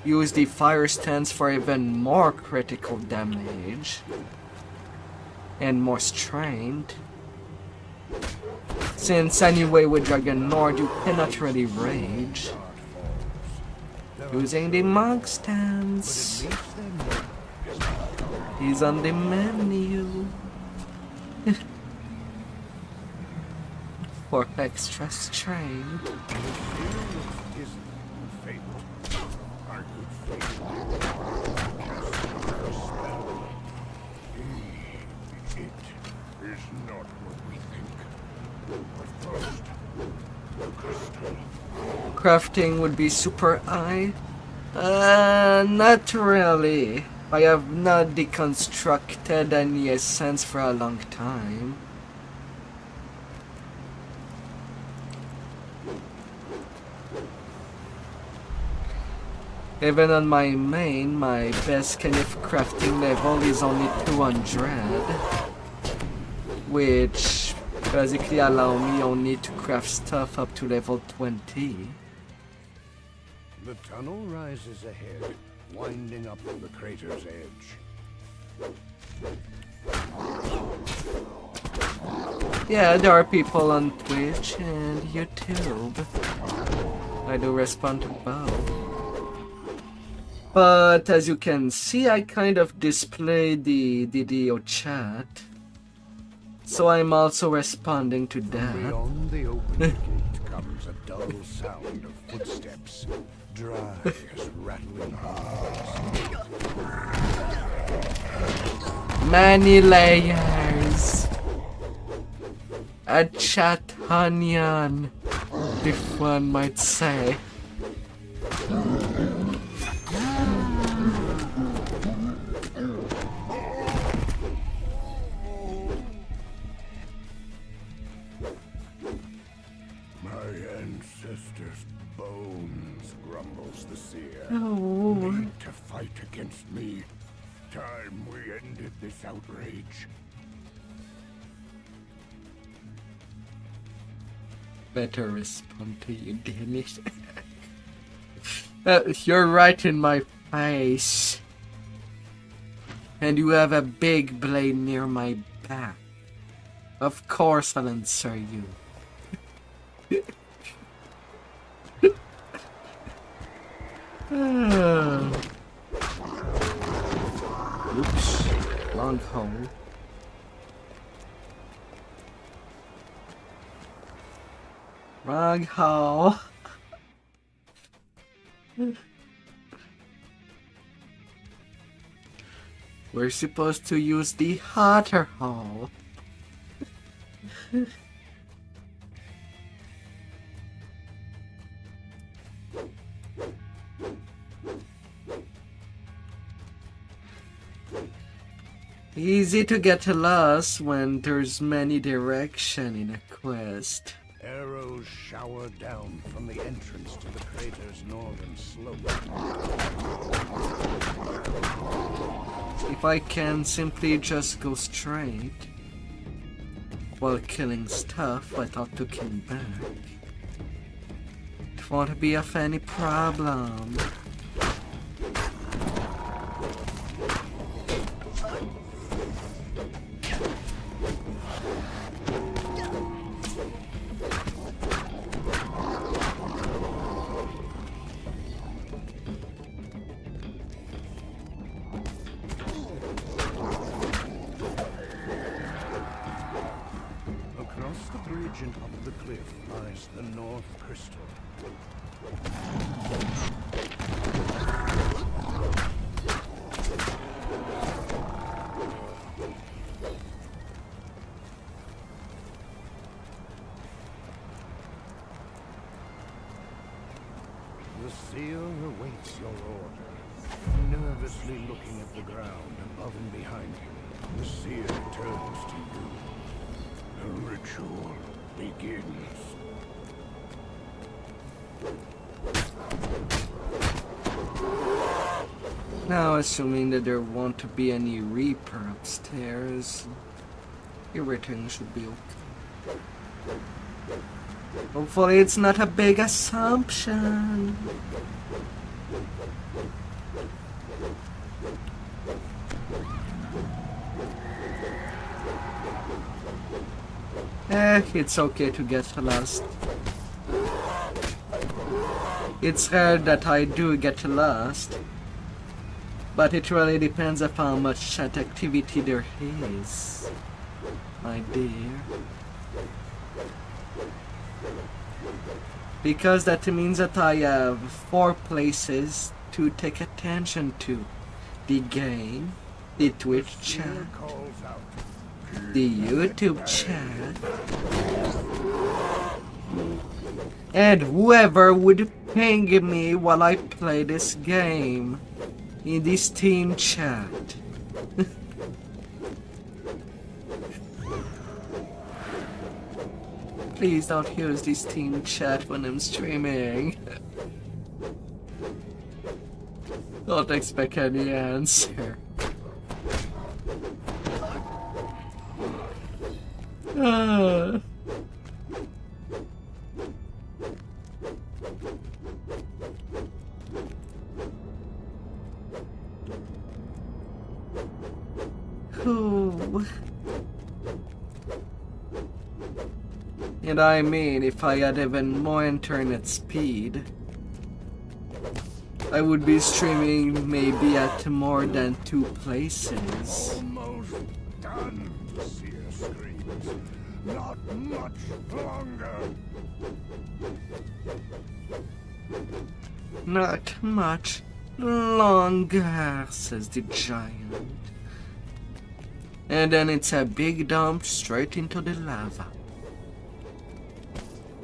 use the fire stance for even more critical damage, and more strength. Since anyway with Dragon Lord you cannot really rage. Using the Monk stance. He's on the menu. For extra strength. It is not what we think. But first, the crystal. Crafting would be super high? Not really. I have not deconstructed any essence for a long time. Even on my main, my best kind of crafting level is only 200, which basically allow me only to craft stuff up to level 20. The tunnel rises ahead, winding up the crater's edge. Yeah, there are people on Twitch and YouTube. I do respond to both. But as you can see, I kind of display the DDO chat. So I'm also responding to that. Beyond the open gate comes a dull sound of footsteps, dry as rattling hooves. Many layers. A chat onion, if one might say. My ancestors' bones, grumbles the seer. Oh. Need to fight against me. Time we ended this outrage. Better respond to you, Dennis. You're right in my face. And you have a big blade near my back. Of course I'll answer you. Oops. Long hole. Wrong hole. We're supposed to use the hotter hole. Easy to get lost when there's many direction in a quest. Arrows shower down from the entrance to the crater's northern slope. If I can simply just go straight while killing stuff I thought to come back, it won't be of any problem. Across the bridge and up the cliff lies the North Crystal. The seer awaits your order, nervously looking at the ground above and behind you. The seer turns to you. The ritual begins. Now, assuming that there won't be any Reaper upstairs, everything should be okay. Hopefully it's not a big assumption. It's okay to get lost. It's rare that I do get lost, but it really depends on how much chat activity there is, my dear. Because that means that I have 4 places to take attention to: the game, the Twitch chat, Calls out. the YouTube chat, and whoever would ping me while I play this game in the Steam chat. Please don't use the Steam chat when I'm streaming. Don't expect any answer. Ooh. And I mean, if I had even more internet speed, I would be streaming maybe at more than 2 places. Almost done, Seer screams. Not much longer. Not much longer, says the giant. And then it's a big dump straight into the lava.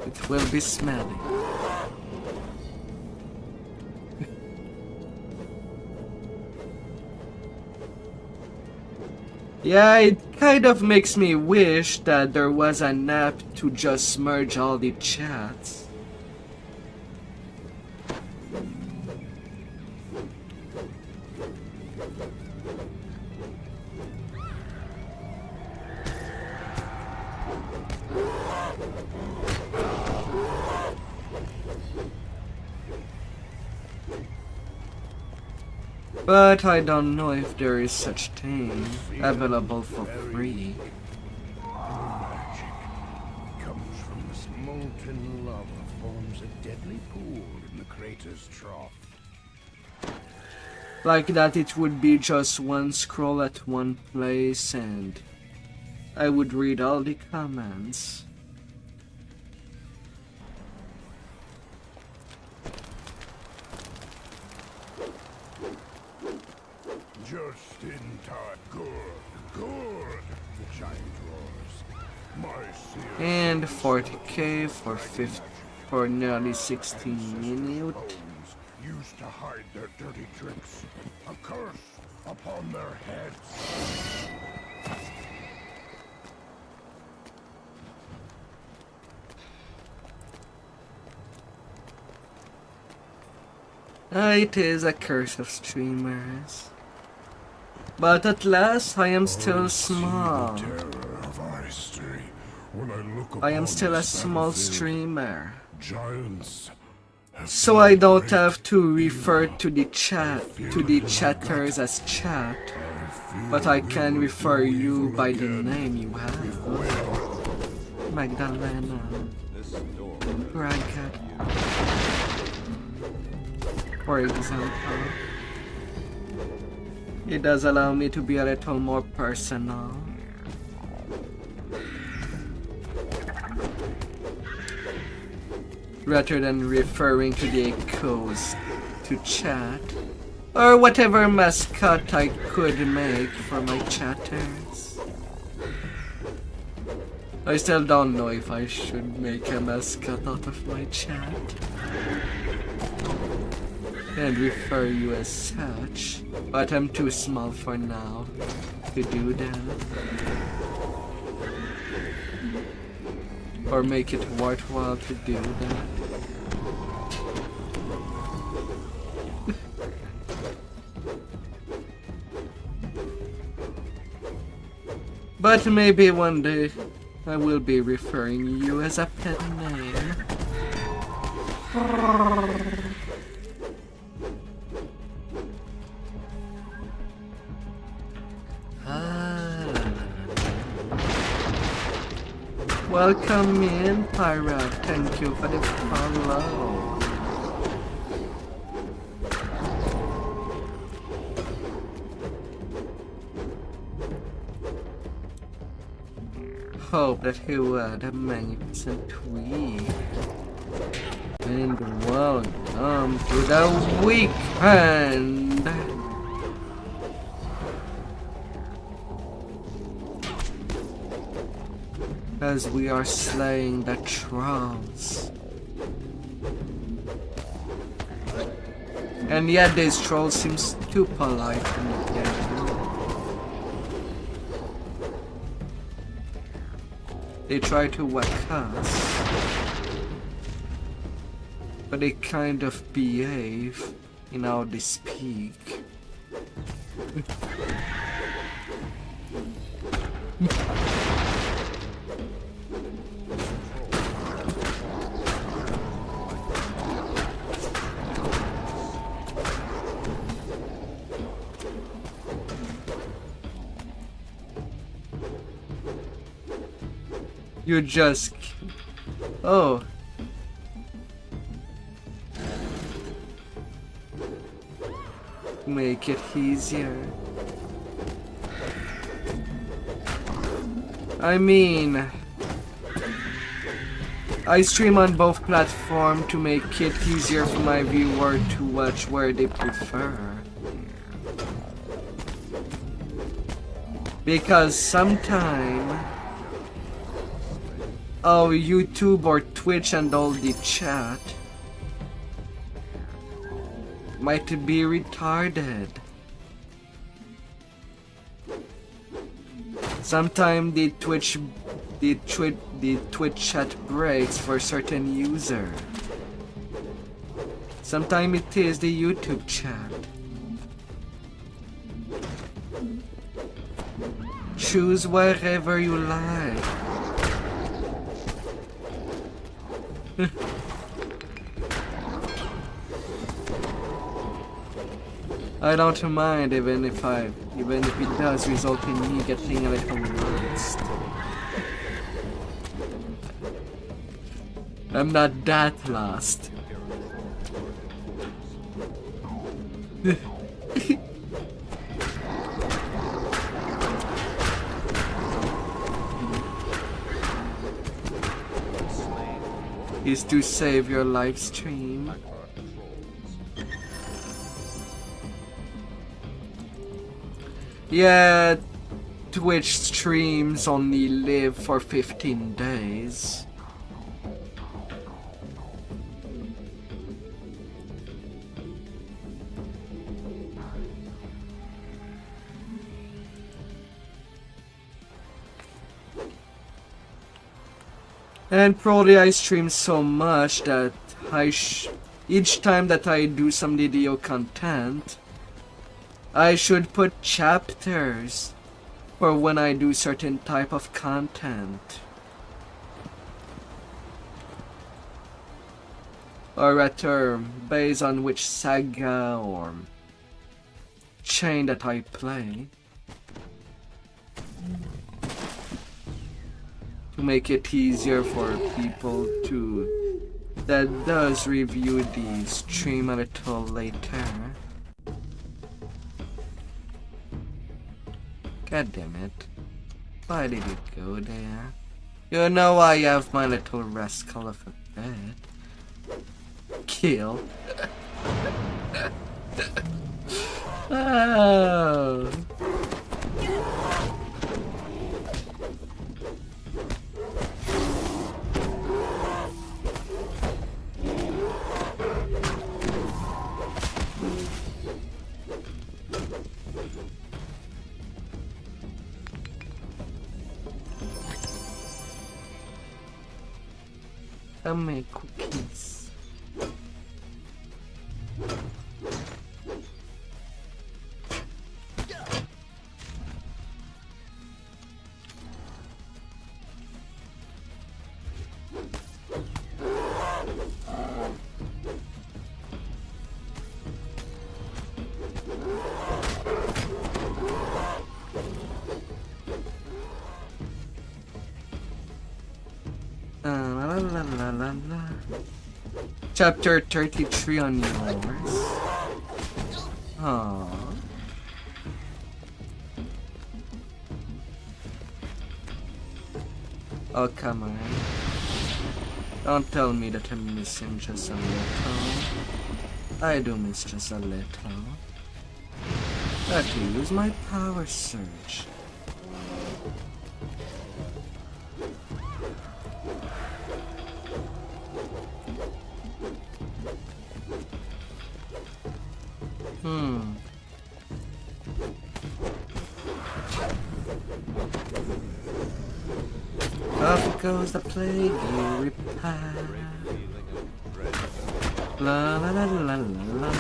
It will be smelly. Yeah, it kind of makes me wish that there was an app to just merge all the chats. But I don't know if there is such thing available for free. Magic comes from this molten lava, forms a deadly pool in the crater's trough. Like that it would be just one scroll at one place and I would read all the comments. Just in time. Good, good. The giant roars. My seer And 40k for nearly 16 minutes. bones used to hide their dirty tricks. A curse upon their heads. It is a curse of streamers. But at last I am still small. Terror of our history. When I look I am upon still a this small battlefield, streamer. Giants have So I don't great. have to refer to the chatters as chat, but I can refer you by the name you have. Magdalena. Bracket. For example. It does allow me to be a little more personal. Rather than referring to the echoes to chat, or whatever mascot I could make for my chatters. I still don't know if I should make a mascot out of my chat and refer you as such, but I'm too small for now to do that. Or make it worthwhile to do that. But maybe one day I will be referring you as a pet name. Welcome in, Pyra. Thank you for the follow. Hope that he had a magnificent week. And welcome to the weekend. As we are slaying the trolls. And yet this troll seems too polite to me yet. They try to whack us, but they kind of behave in how they speak. You just... Oh. Make it easier. I mean, I stream on both platforms to make it easier for my viewer to watch where they prefer. Because sometimes YouTube or Twitch and all the chat might be retarded. Sometimes the Twitch chat breaks for certain user. Sometimes it is the YouTube chat. Choose wherever you like. I don't mind even if it does result in me getting a little lost. I'm not that lost. Is to save your live stream. Yeah, Twitch streams only live for 15 days. And probably I stream so much that each time that I do some DDO content, I should put chapters for when I do certain type of content. Or rather, based on which saga or chain that I play. To make it easier for people that does review the stream a little later. God damn it. Why did it go there? You know I have my little rascal of a bed. Kill. Oh. I make cookies. Chapter 33 on yours. Aww. Oh, come on. Don't tell me that I'm missing just a little. I do miss just a little. But to use my power surge. Off goes the plague you repair. La la la la la la la.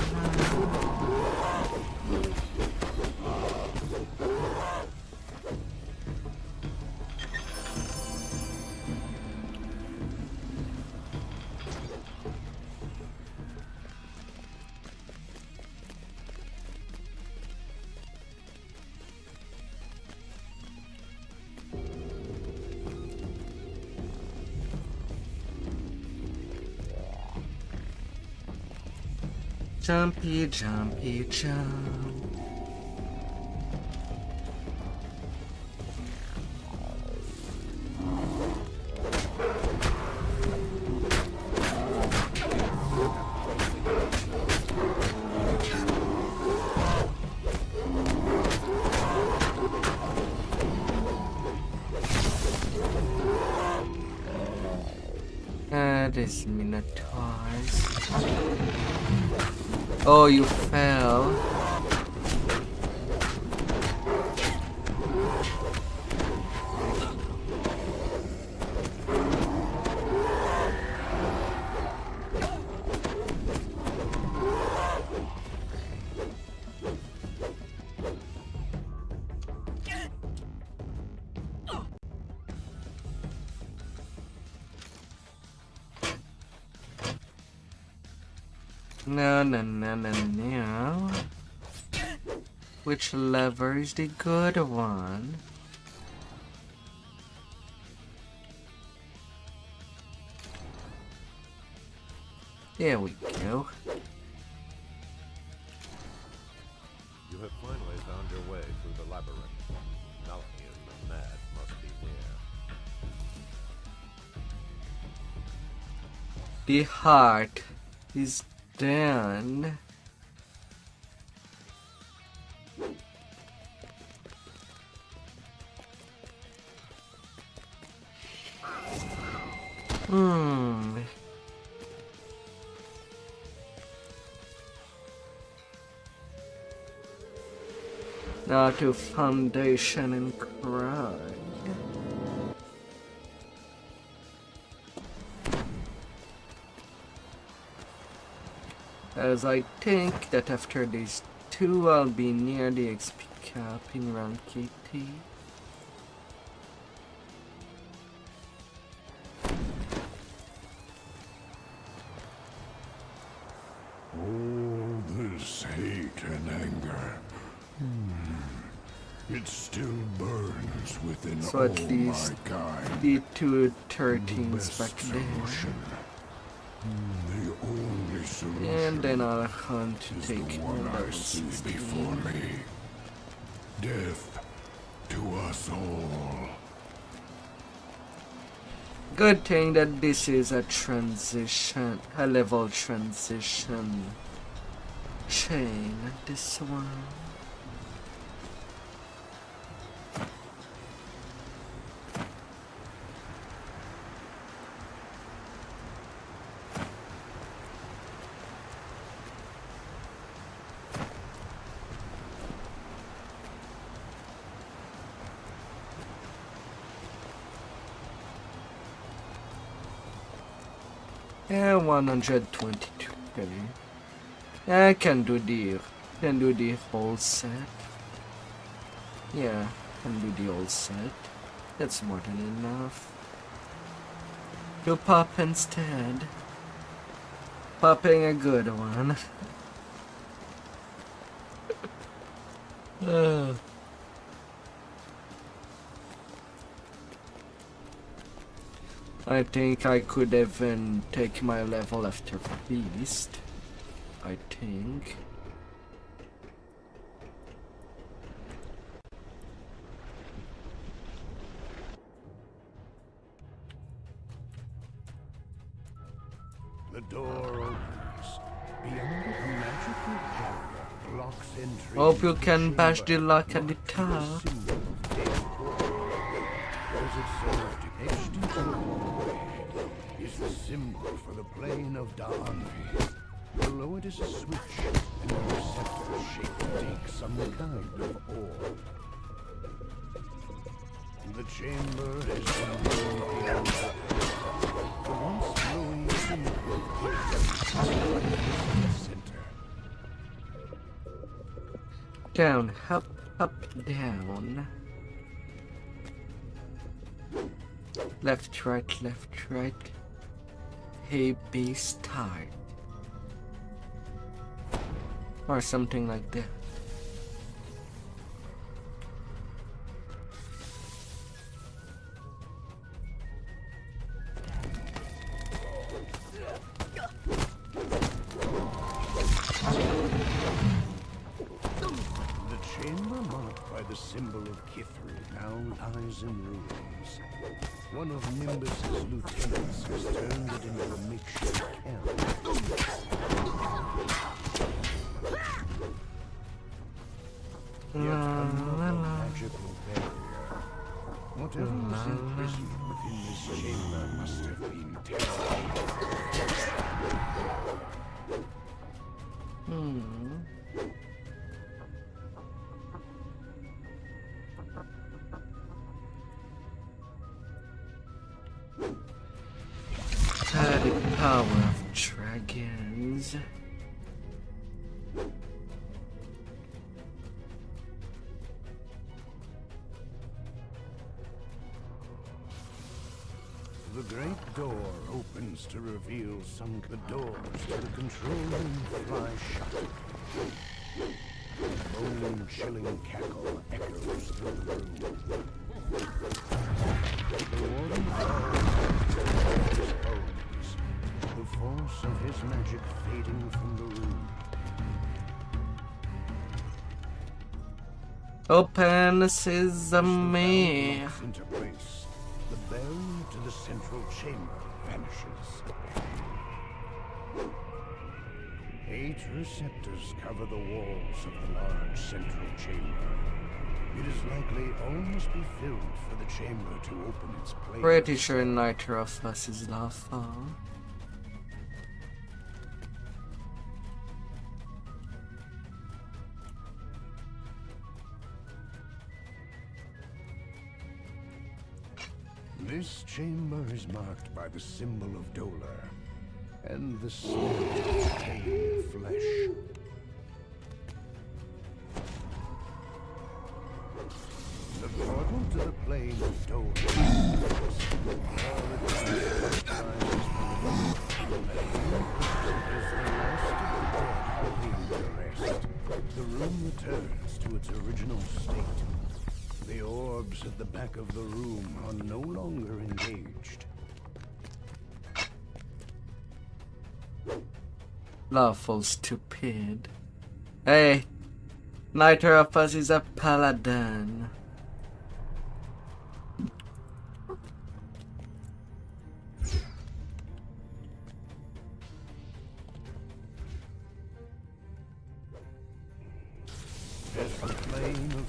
Jumpy, jumpy, jump. That is minotaurs. Oh, you fell. No, no, no, no, no. Which lever is the good one? There we go. You have finally found your way through the labyrinth. Malkian the Mad must be near. The heart is done. Now to foundation and crag. As I think that after these two I'll be near the XP cap in rank 80. All this hate and anger. It still burns within So all at least my kind. the 213s Best back there. solution. The only solution And then I'll hunt to is take the one I level see 16. before me. Death to us all. Good thing that this is a transition, a level transition chain. This one. Yeah, 122. Okay. I can do the whole set. Yeah, can do the whole set. That's more than enough. Do pop instead. Popping a good one. I think I could even take my level after Beast. I think. The door opens. Beyond it, a magical barrier blocks entry. Hope you into the can bash the chamber, lock at the marked with a top. symbol of death. As it served, etched into the hallway, is the symbol for the plane of Da'anvi. Below it is a switch and a receptor shaped to take some kind of ore. The chamber has been blown beyond the once flowing symbol of the center. Down, up, down. Left, right. Hey, B start. Or something like that. The chamber marked by the symbol of Kithru now lies in ruins. One of Nimbus's lieutenants has turned it into a makeshift camp. Yet another magical barrier. What Whatever was imprisoned within this chamber must have been terrible. The power of dragons. The great door opens to reveal some the doors to the control room fly shut. A bone-chilling cackle echoes through the room. The warden falls his bones, the force of his magic fading from the room. Open sesame. Locks into place. The bell to the central chamber vanishes. 8 receptors cover the walls of the large central chamber. It is likely all must be filled for the chamber to open its place. Pretty sure neither of us is lawful. This chamber is marked by the symbol of Dolar and the smell of decaying flesh. The portal to the plane of Dolar. The room returns to its original state. The orbs at the back of the room are no longer engaged. Lawful stupid. Hey, neither of us is a paladin.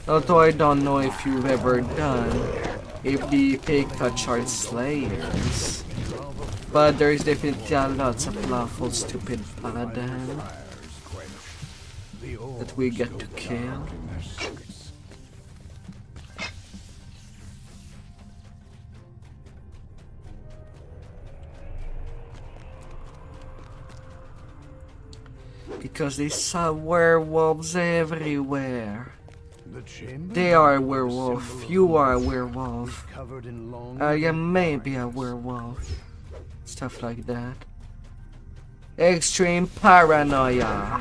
Although I don't know if you've ever done if the Pekka chart slayers, but there's definitely lots of lawful stupid paladin that we get to kill. Because they saw werewolves everywhere. They are a werewolf, you are a werewolf, I am maybe a werewolf. Stuff like that. Extreme paranoia.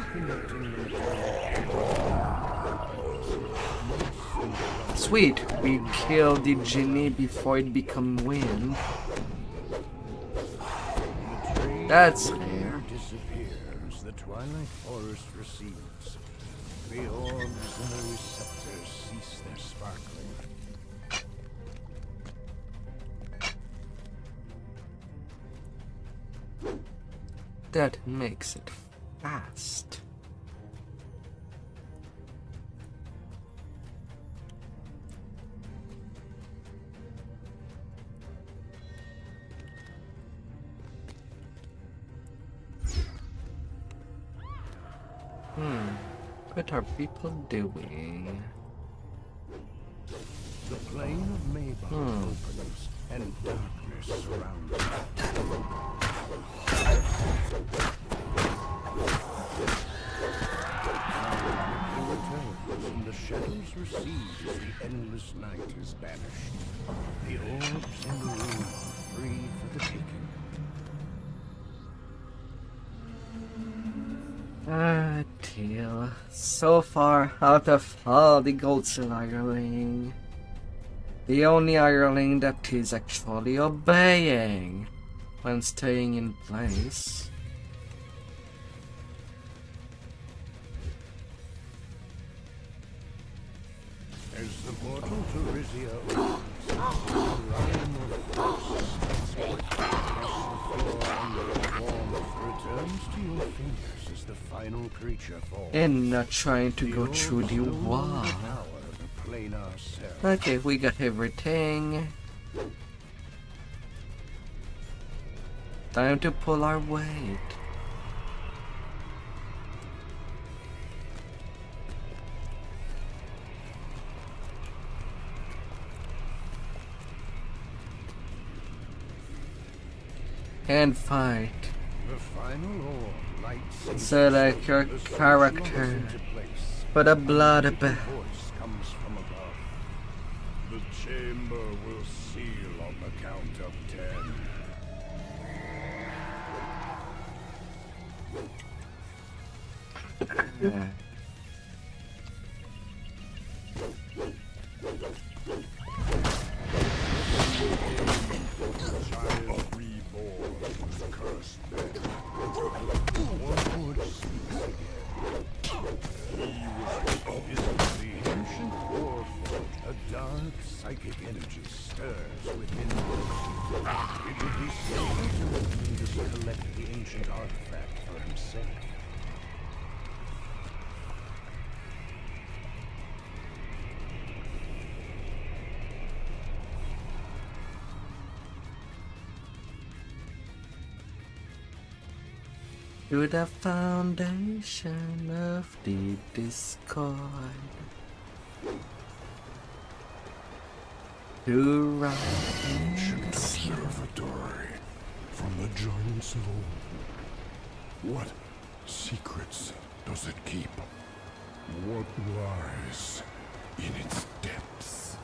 Sweet, we killed the genie before it become wind. That's fair. Disappears. The twilight forest recedes. The orbs and the receptors cease their sparkling. That makes it fast. What are people doing? The plane of Maybach opens and darkness surrounds it. The returns and the shadows recede as the endless night is banished. The orbs in the room are free for the taking. Ah, dear. So far out of all the goats in Ireland, the only Ireland that is actually obeying when staying in place. As the portal to Rizia opens, the realm of force returns to your fingers as the final creature falls. And not trying to go through the orbs no wall. longer power the explain ourselves. Okay, we got everything. Time to pull our weight. And fight. The final orb lights Select your the switch character locks into place. for the bloodbath. Voice comes from above. The chamber will seal on the count of 10. Child reborn, cursed man. One would speaks again. He was visibly ancient orphan. A dark psychic energy stirs within him. It would be safer to let him just collect the ancient artifact for himself. To the foundation of the discord. To rise. Ancient observatory from the giants of old. What secrets does it keep? What lies in its depths?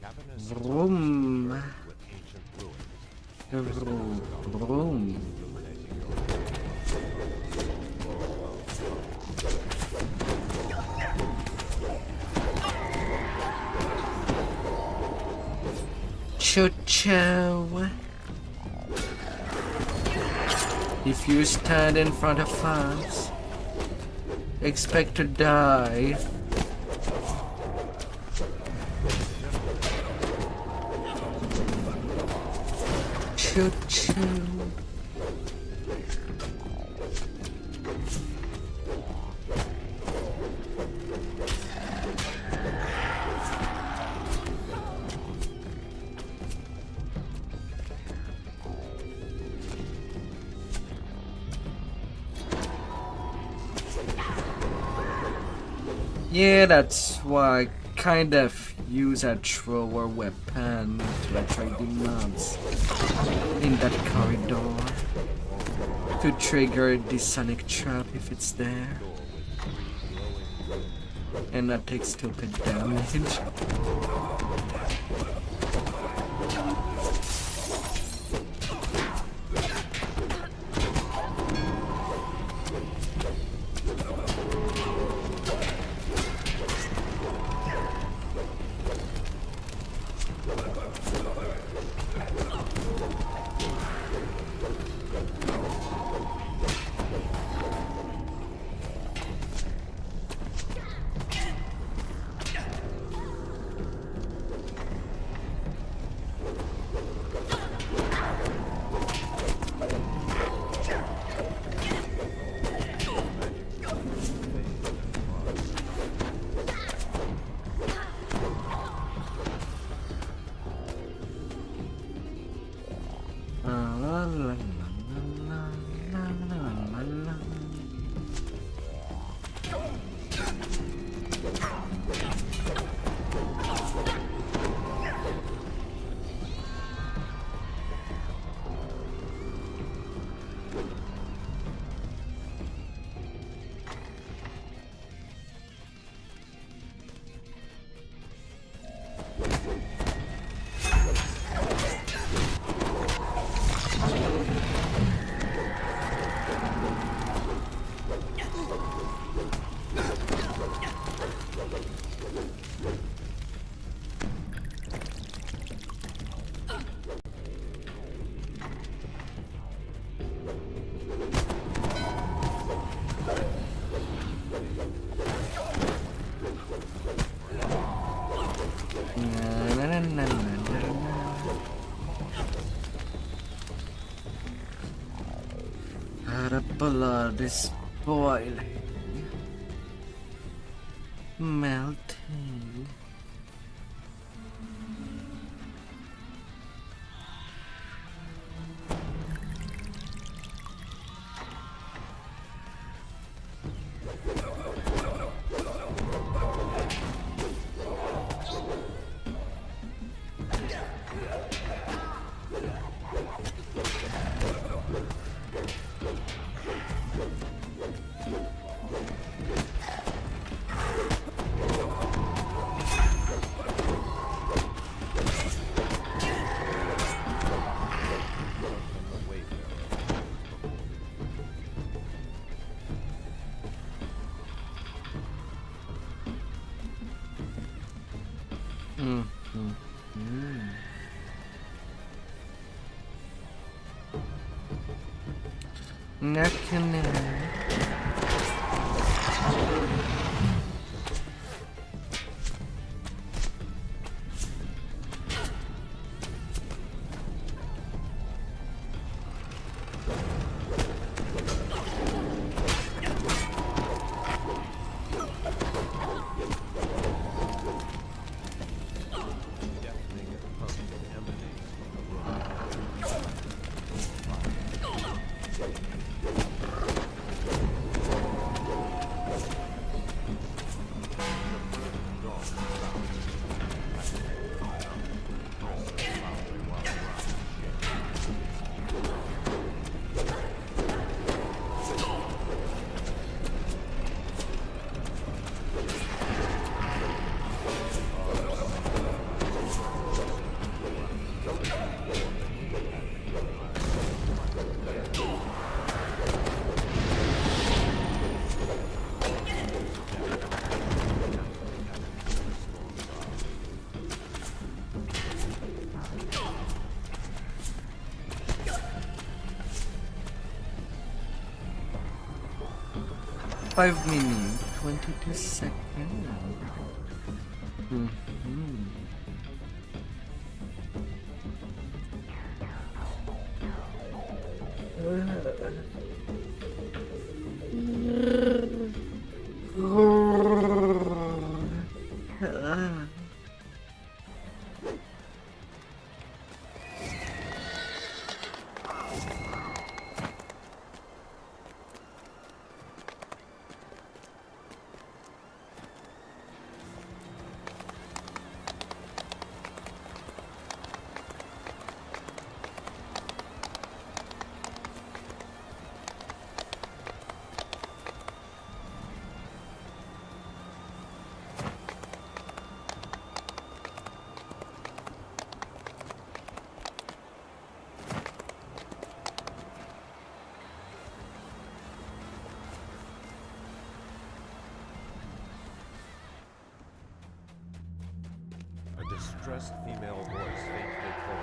Cavernous Vroom. with ancient ruins. Vroom. Vroom. Illuminating your Choo-choo. If you stand in front of us, expect to die. Choo-choo. Yeah, that's why I kind of use a thrower weapon to attract the mobs in that corridor to trigger the sonic trap if it's there and not take stupid damage. The blood is boiling, melting. Neck and neck. 5 minutes, 22 seconds. Distressed female voice faintly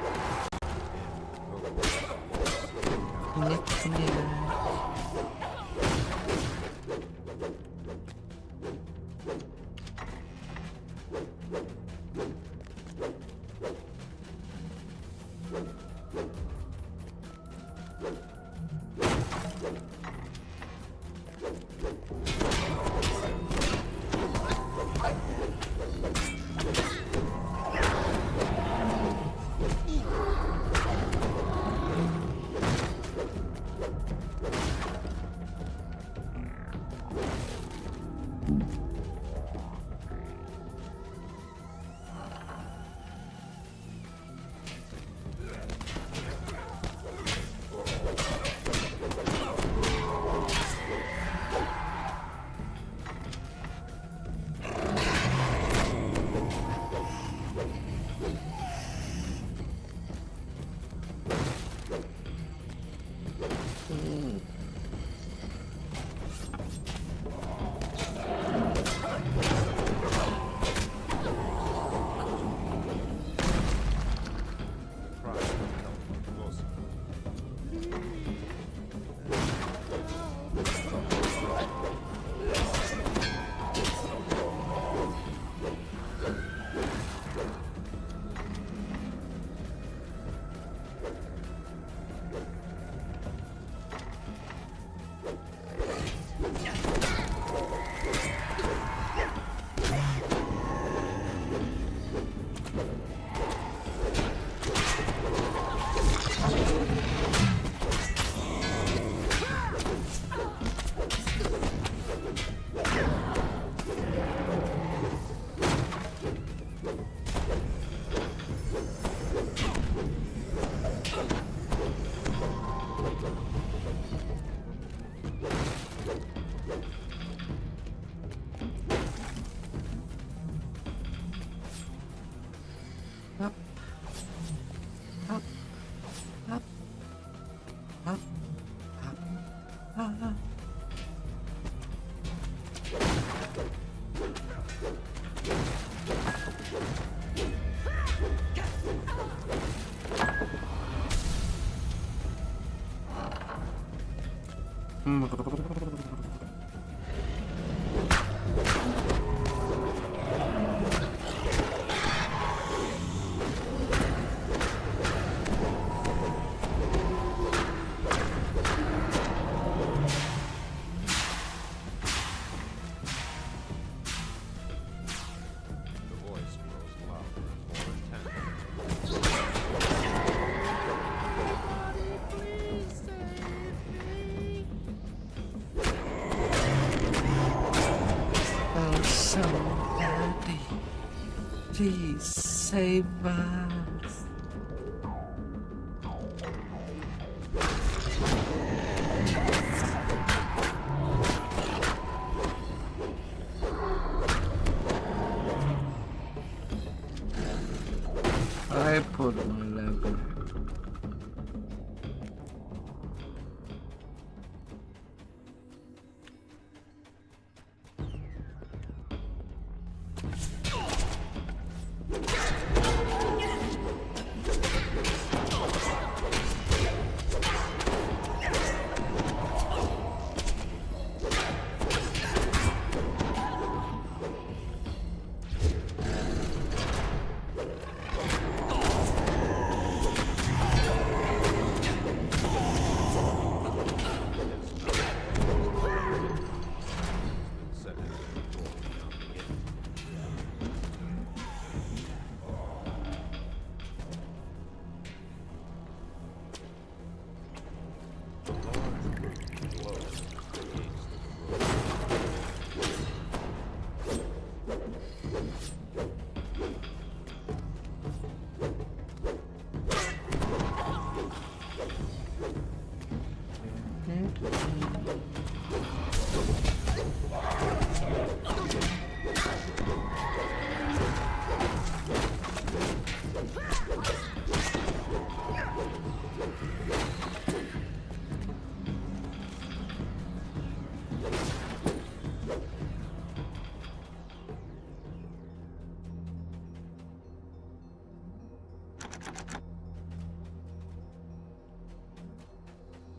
Up. Up. Up. Up. Up. Up. The voice grows louder and more intense. Oh, somebody, please save us. I put my lever. Set into control beyond the edge. The large group glows against the growth.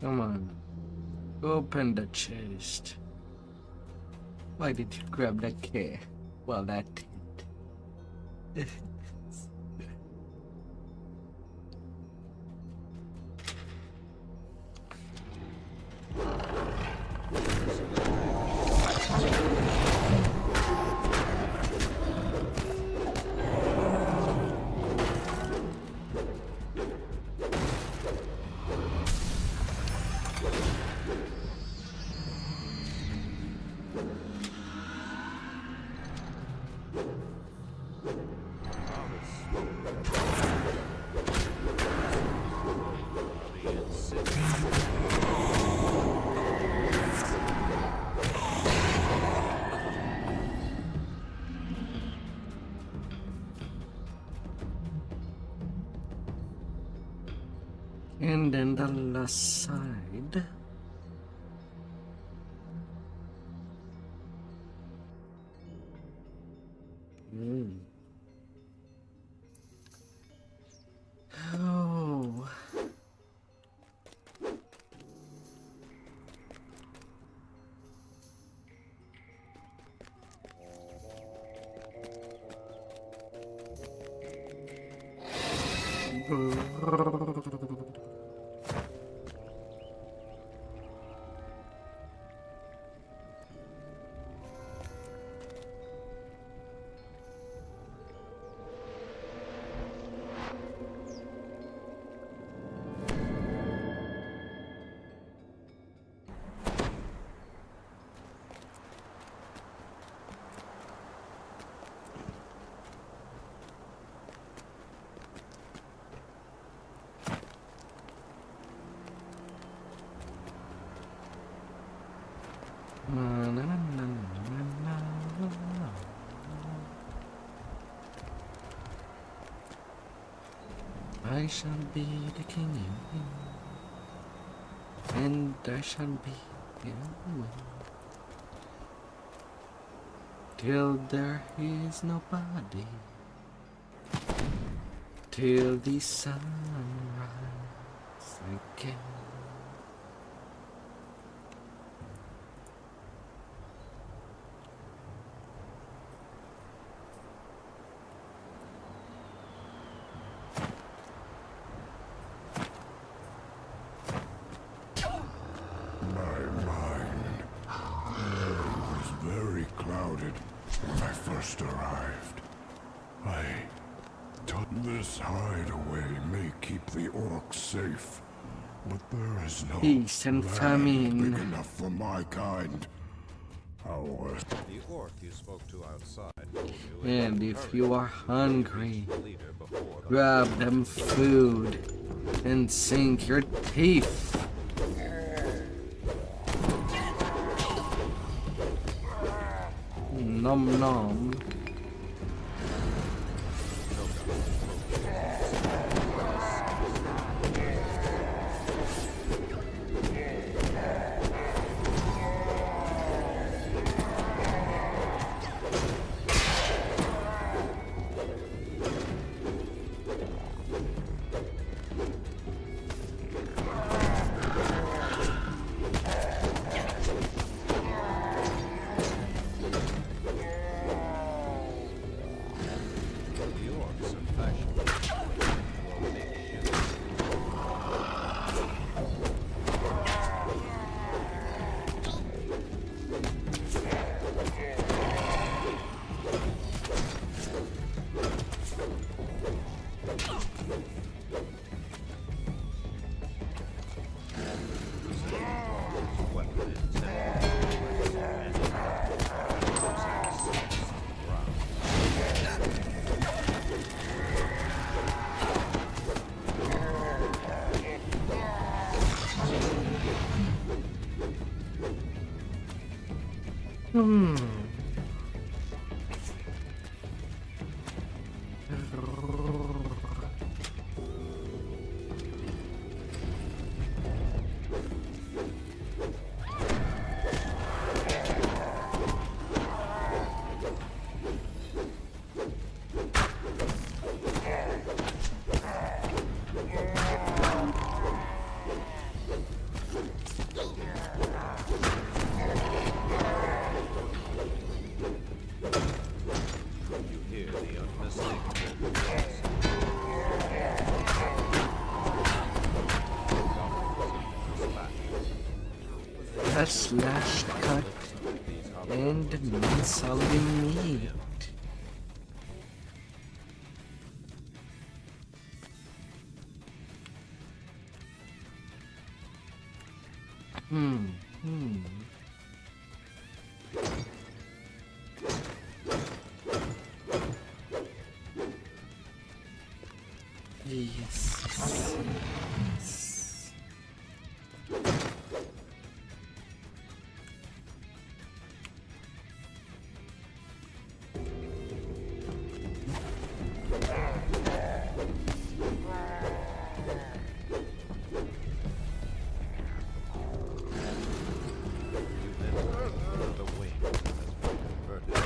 Come on. Open the chest. Why did you grab that key? Well, that did. And then the last side. Oh. I shall be the king, and there shall be till there is nobody, till the sun rise again. My mind was very clouded when I first arrived. I thought this hideaway may keep the orcs safe, but there is no Peace and land famine. big enough for my kind. The orc you spoke to outside told you And if you are hungry, the leader before the grab them food and sink your teeth. Nom nom. the orcs are fashionable. Will make ships. Weapon You hear the unmistakable voice. A slash cut and minced meat. Yes. Yes. The wing has been converted.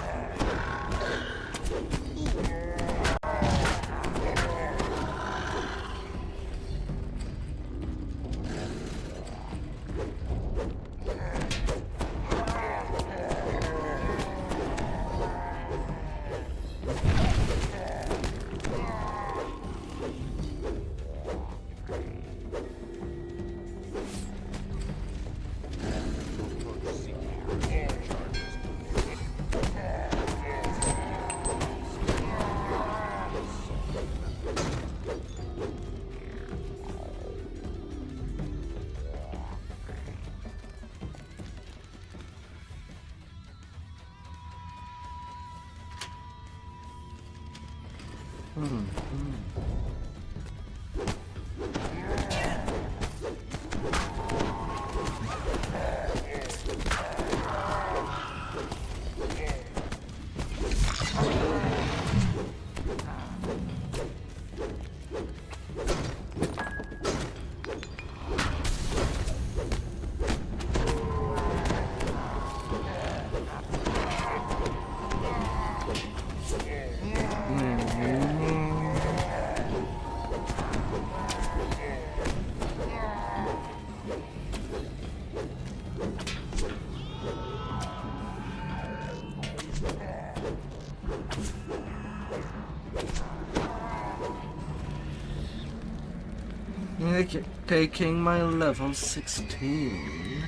taking my level 16.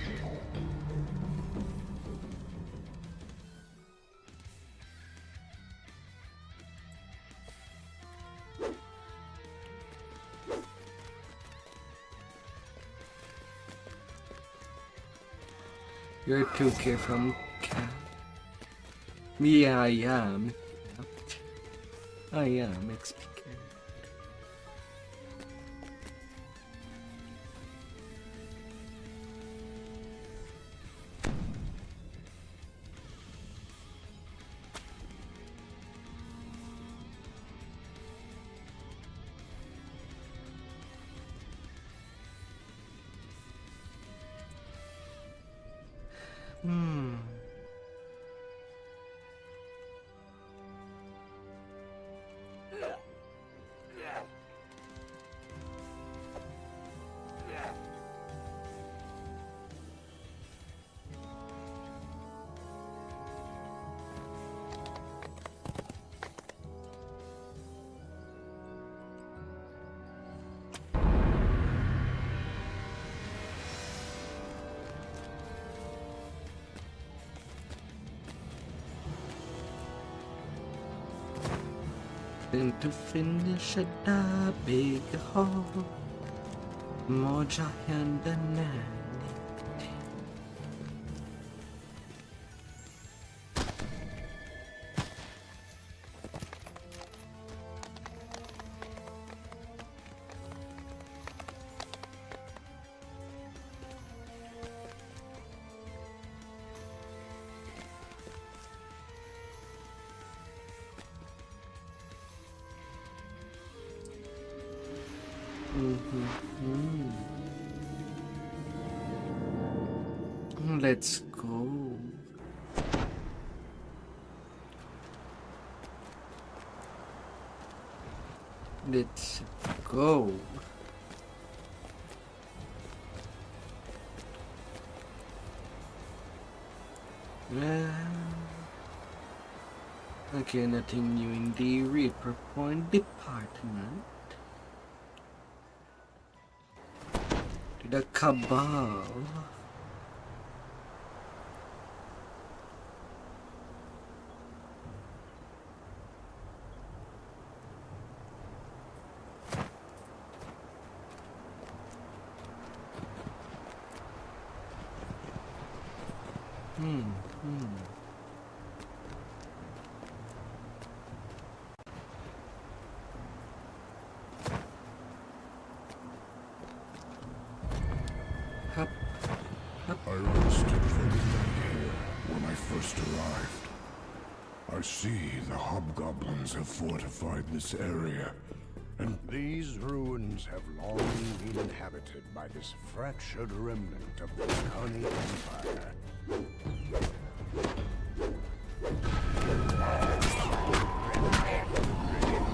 You're 2K from Cat. Yeah, I am. I am XP. To finish at the big hole, more giant than anything. Let's go. Let's go. Okay, nothing new in the Reaper Point department. To the Cabal. I rested very late here when I first arrived. I see the hobgoblins have fortified this area, and These ruins have long been inhabited by this fractured remnant of the Connie Empire.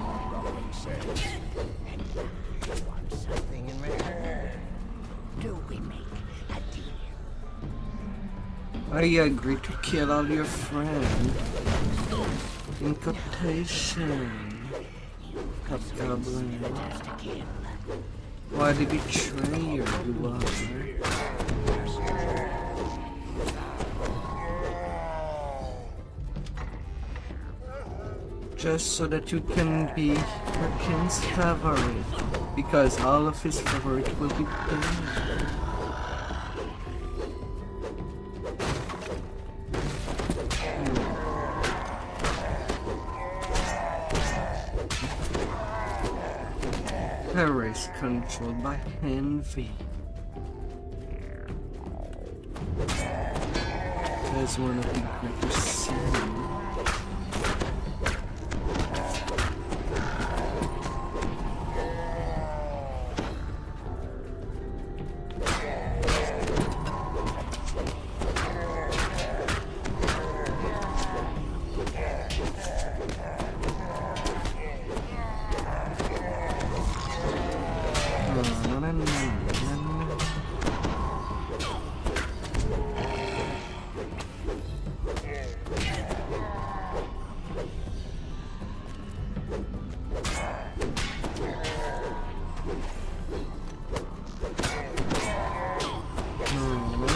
Hobgoblin says, "And you want something in return? Do we make a deal?" I agree to kill all your friends. In quotation. Hobgoblin. Why the betrayer you are? Just so that you can be your king's favorite, because all of his favorite will be dead. Terror is controlled by envy. That's one of the greatest sins.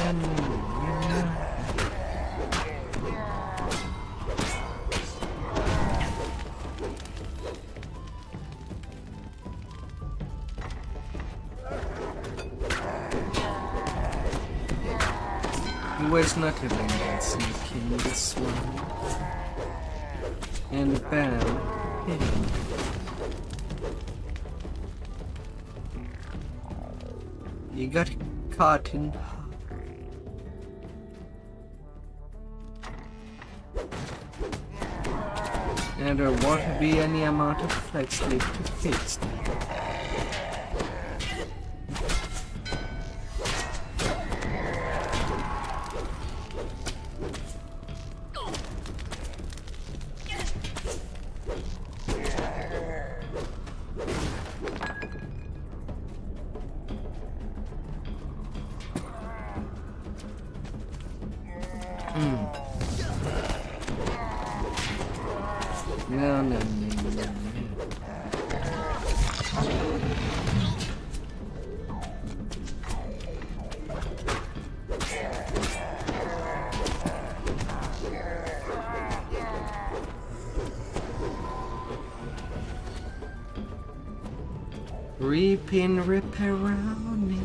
He was not even that sneaky this one. And bam, hit him. You got caught in. And there won't be any amount of flex left to fix them. No. Reaping ripperoni.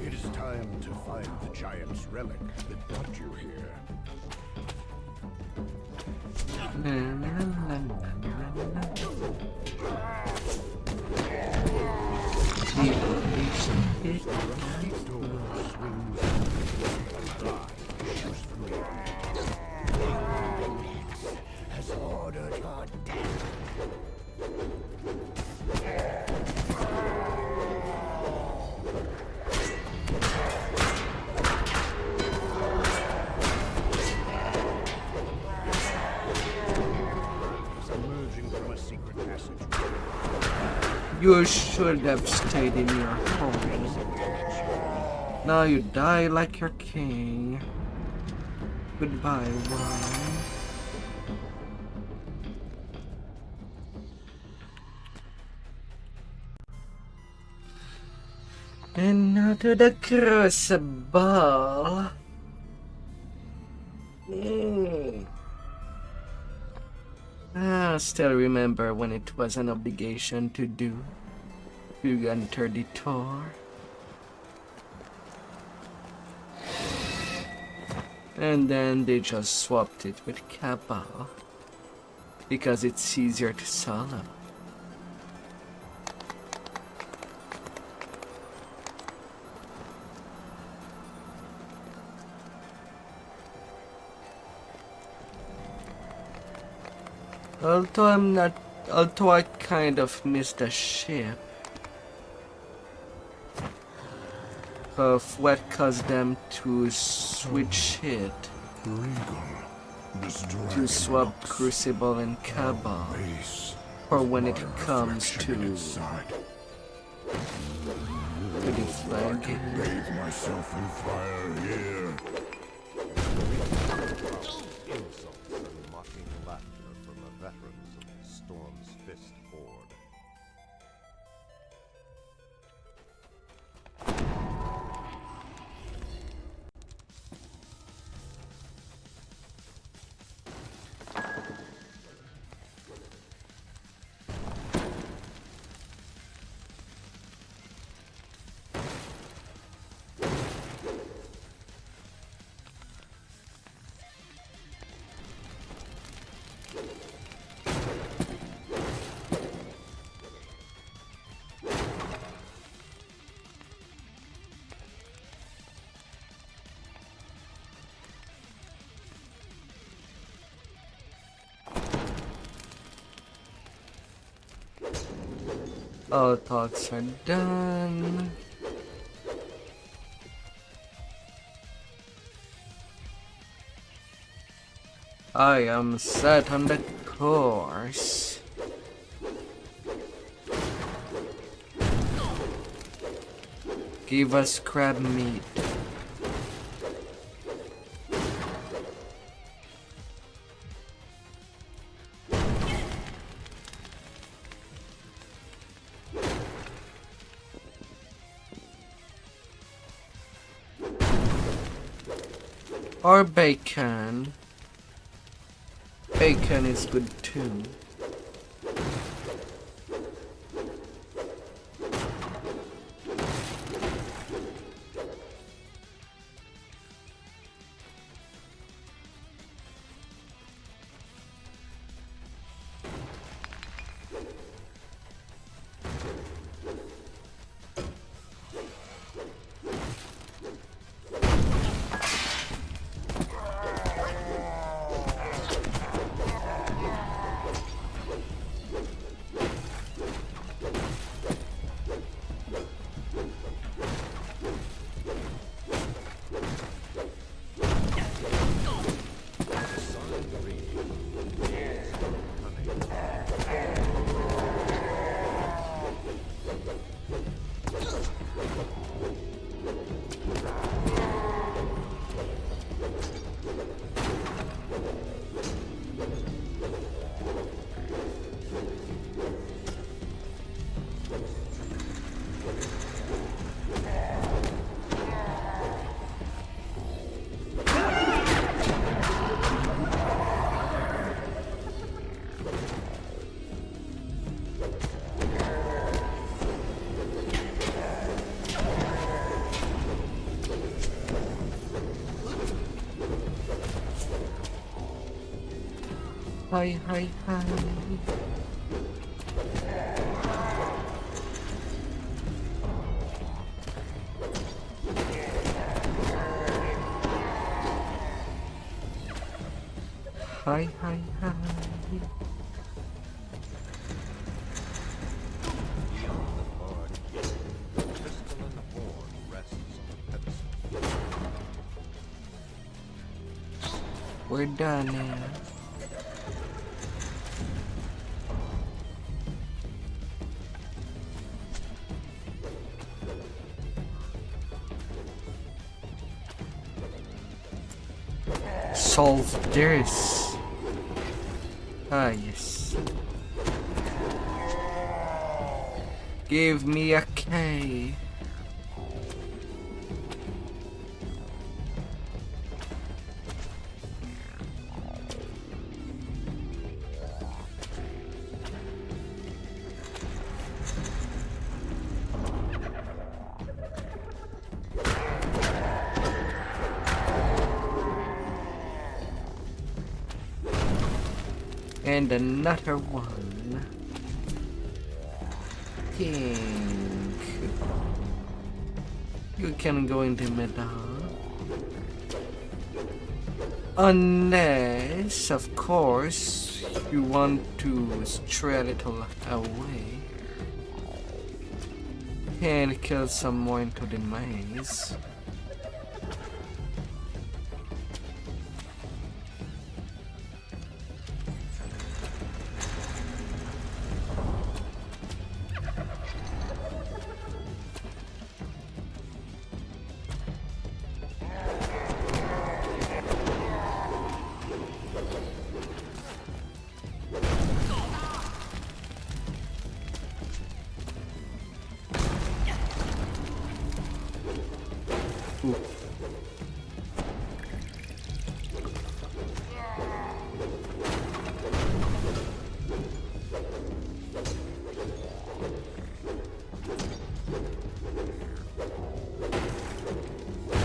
It is time to find the giant's relic that brought you here. Has ordered your death. Emerging from a secret passage. You should have stayed in your home. Now you die like your king. Goodbye, world. And now to the crucible. I still remember when it was an obligation to do. You entered the tour. And then they just swapped it with Cabal. Because it's easier to solo. Although I kind of missed the ship of what caused them to switch it to swap Crucible and Cabal for when it comes to the flag. Bathe myself in fire here. Insults and mocking laughter from the veterans of Storm's Fist Horde. All thoughts are done. I am set on the course. Give us crab meat. Or bacon. Bacon is good too. Hi, hi, hi. Hi, hi, hi. Beyond the barred gate, the crystalline horn rests on a pedestal. We're done now. Solve this. Ah, yes. Give me a K. And another one. Pink. You can go in the middle. Unless, of course, you want to stray a little away. And kill some more into the maze.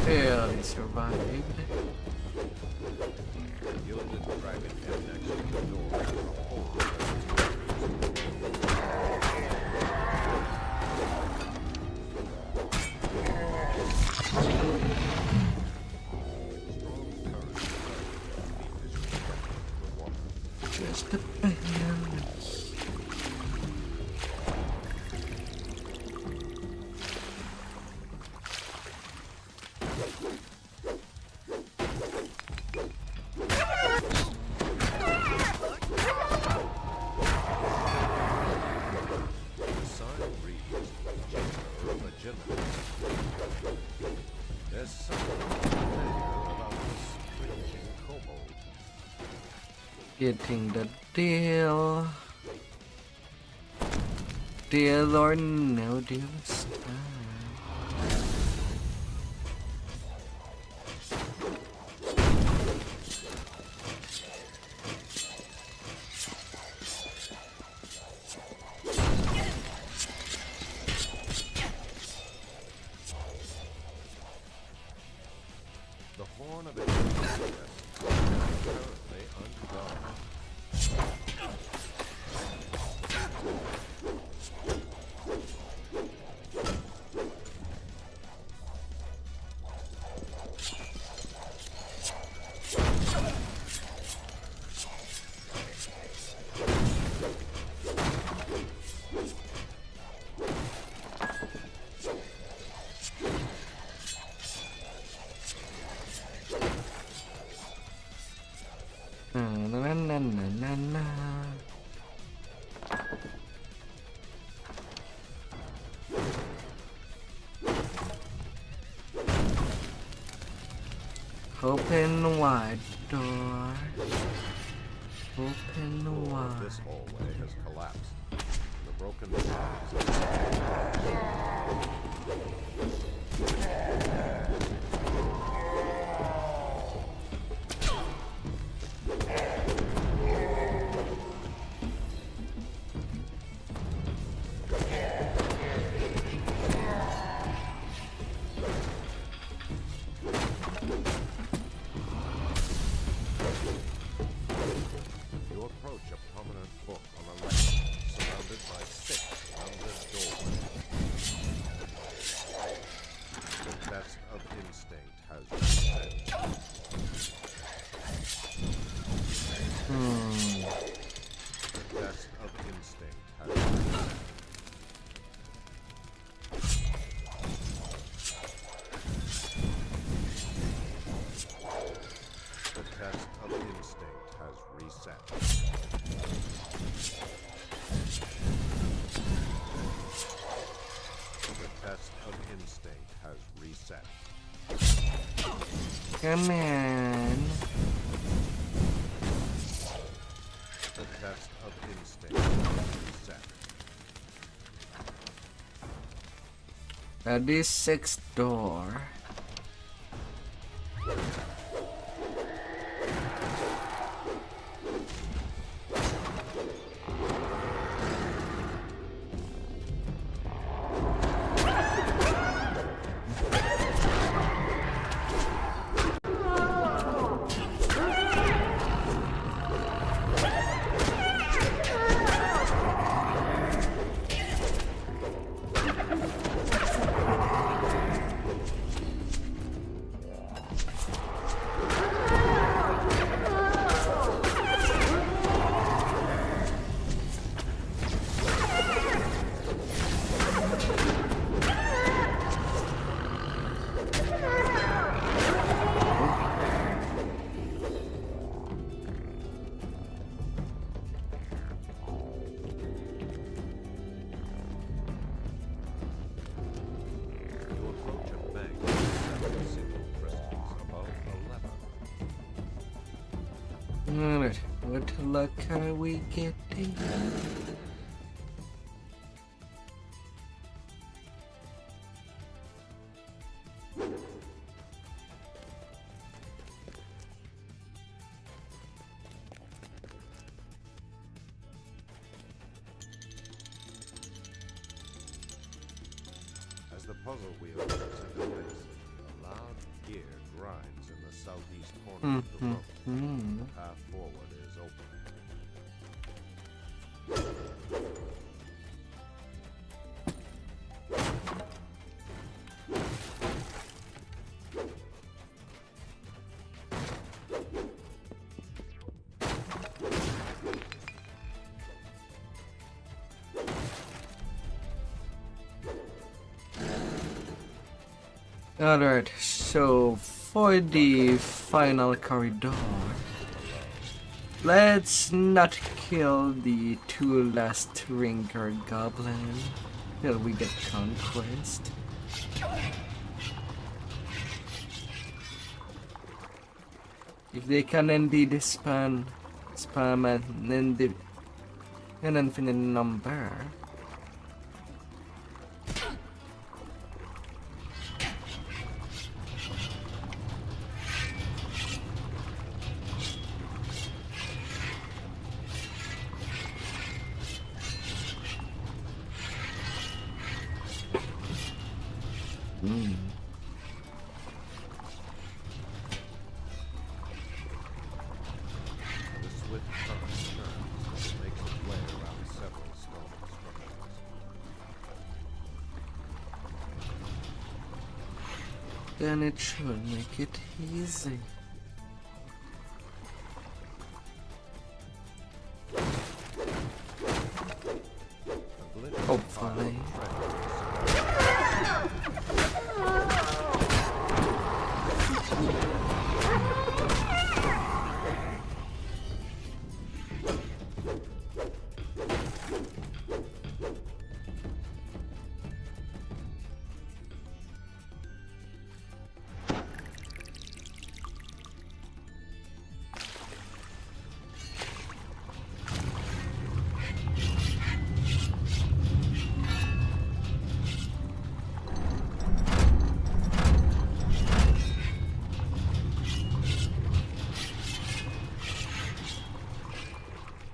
Barely survived. The gilded dragon head next to the door has a hole. Just a barely. Getting the deal. Deal or no deal this time. The horn of it is apparently unguarded. Na. Open wide door. Open This wide. hallway has collapsed. The broken bodies You approach a prominent book on a left, surrounded by 6 rounded doorways. The test of instinct has been set. The test of instinct has been set. The test of instinct has reset. The test of instinct has reset. Come on. The test of instinct has reset. At this 6th door. You approach a bank with 7 single crystals above a lever. Alright, what luck are we getting? As the puzzle wheel moves into place, a loud gear grinds in the southeast corner of the room. The path forward is open. Alright, so for the final corridor, let's not kill the 2 last ringer goblin till we get conquest. If they can indeed spawn spam an infinite number. The swift current turns and makes its way around several stone structures. Then it should make it easy. A glittering Hopefully. pile of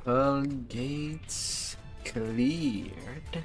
All gates cleared.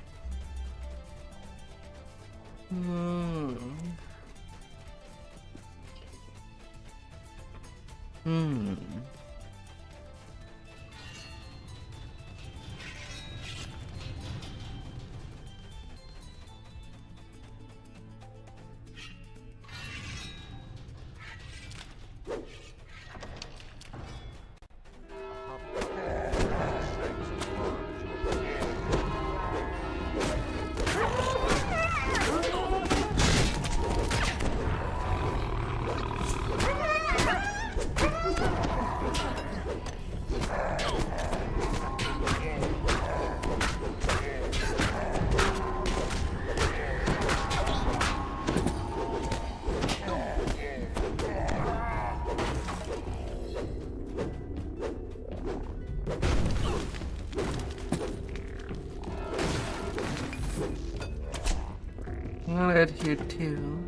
Right here too.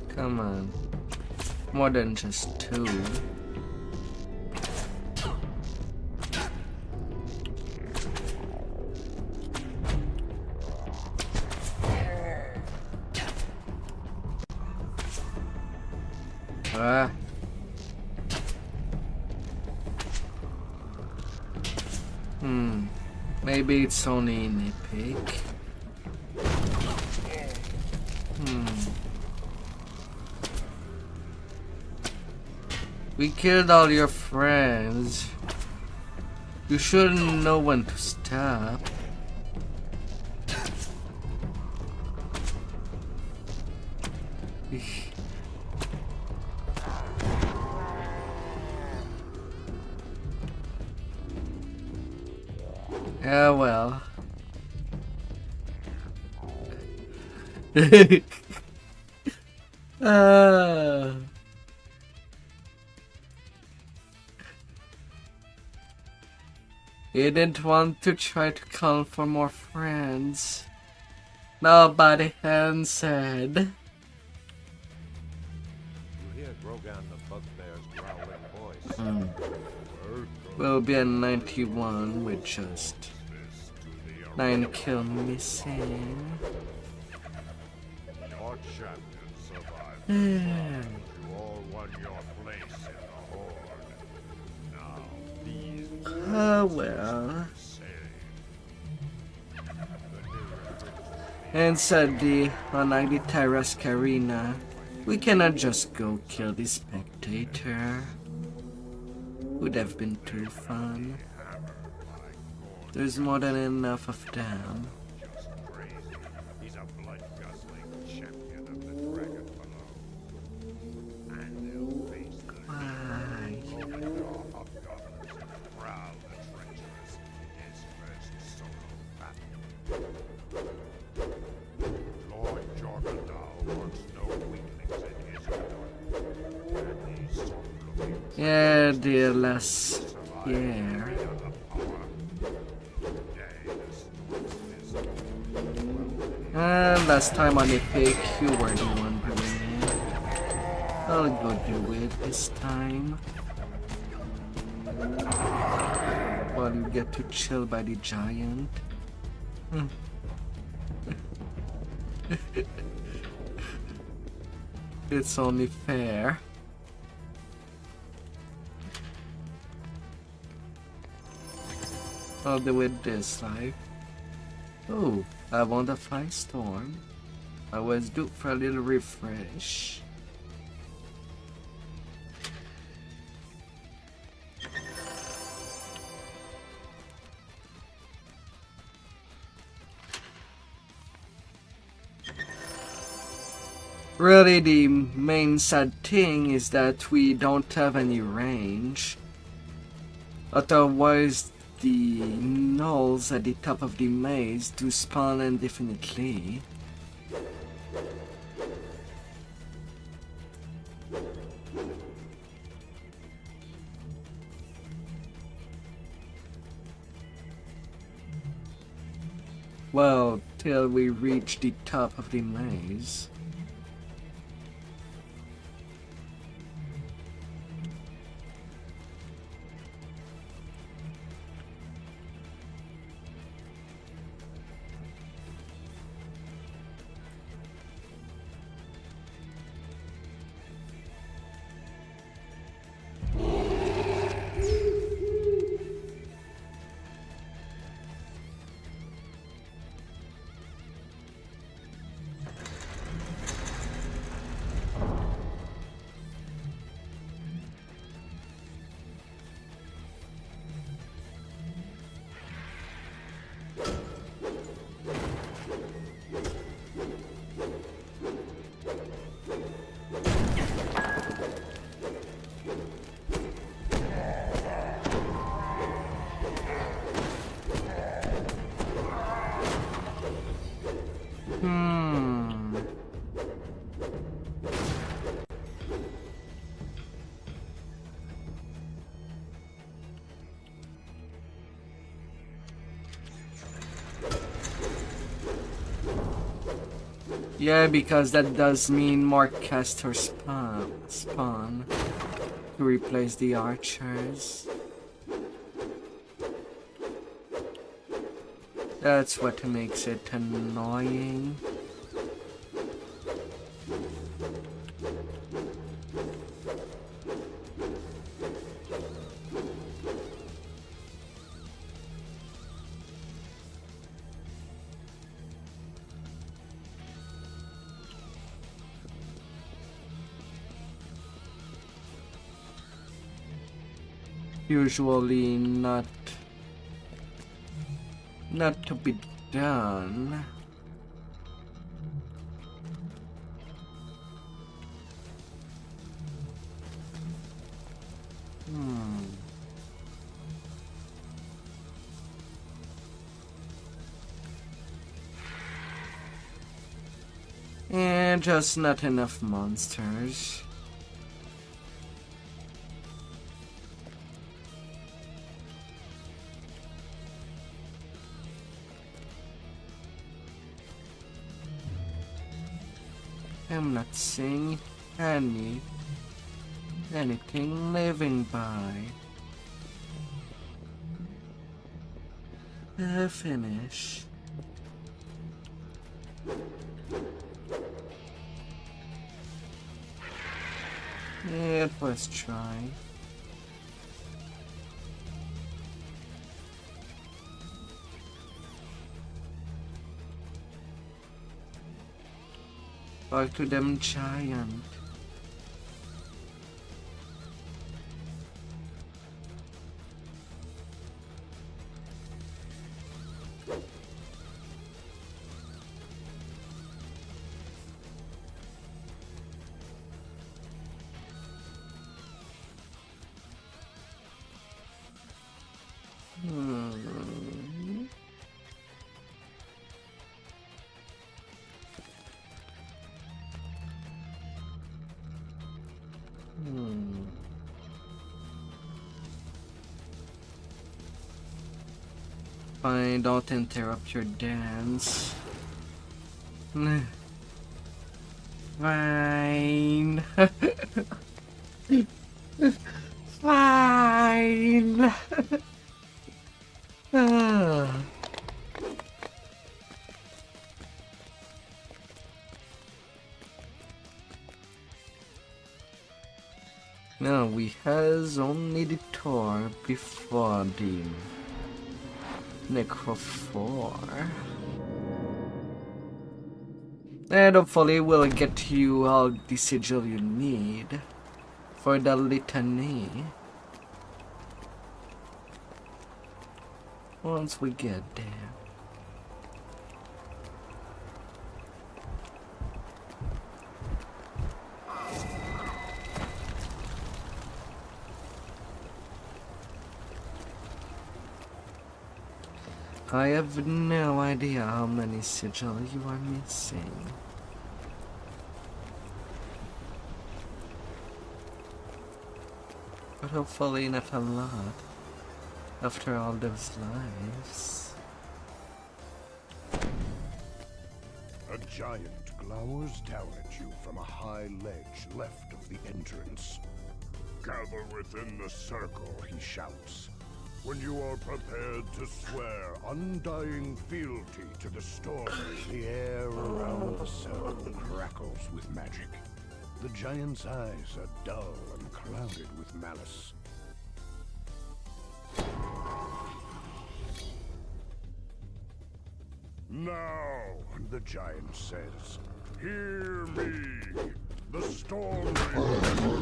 Come on. More than just two. Ah. Maybe it's only an epic. We killed all your friends. You shouldn't know when to stop. Yeah, well. You didn't want to try to call for more friends. Nobody answered. You hear Grogan the Bugbear's growling voice. We'll be at 91 with just 9 kills missing. Your champion survived. You all won your place in the Horde. Now, these Oh well. say. And sadly, unlike the Tyrask Arena, we cannot just go kill the spectator. Would have been too fun. There's more than enough of them. Just crazy. He's a blood-guzzling champion of the dragon below. And they'll face the Why? Austrakear hobgoblins and proud and treacherous in his first solo battle. Lord Jorgendow wants no weaklings in his court. Yeah, they're less here. And last time on Epic, you were the one doing it. I'll go do it this time. While you get to chill by the giant. It's only fair. I'll do it this life. Oh, I want a firestorm. I was due for a little refresh. Really, the main sad thing is that we don't have any range. Otherwise, the gnolls at the top of the maze do spawn indefinitely. Well, till we reach the top of the maze. Yeah, because that does mean more casters spawn to replace the archers. That's what makes it annoying. Usually not to be done. And just not enough monsters. I'm not seeing anything living by. Finish. Yeah, let's try. Talk to them, giant. Fine, don't interrupt your dance. Fine. Fine. Ah. Now we has only the tour before the Necro 4. And hopefully we'll get you all the sigil you need for the litany. Once we get there. I have no idea how many sigil you are missing. But hopefully not a lot. After all those lives. A giant glowers down at you from a high ledge left of the entrance. Gather within the circle, he shouts. When you are prepared to swear undying fealty to the story, the air around the circle crackles with magic. The giant's eyes are dull and clouded with malice. Now, the giant says, hear me, the Storm Reaper.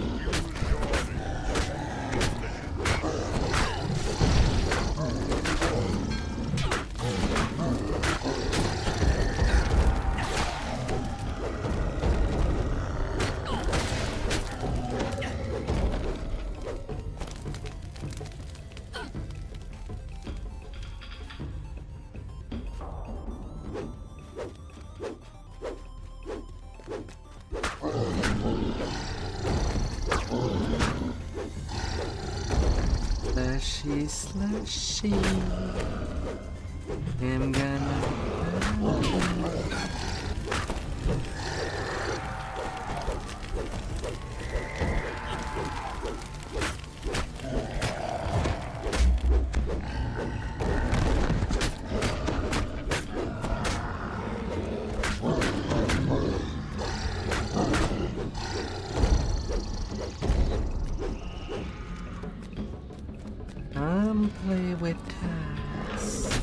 Use your Slushy, I'm gonna play with us.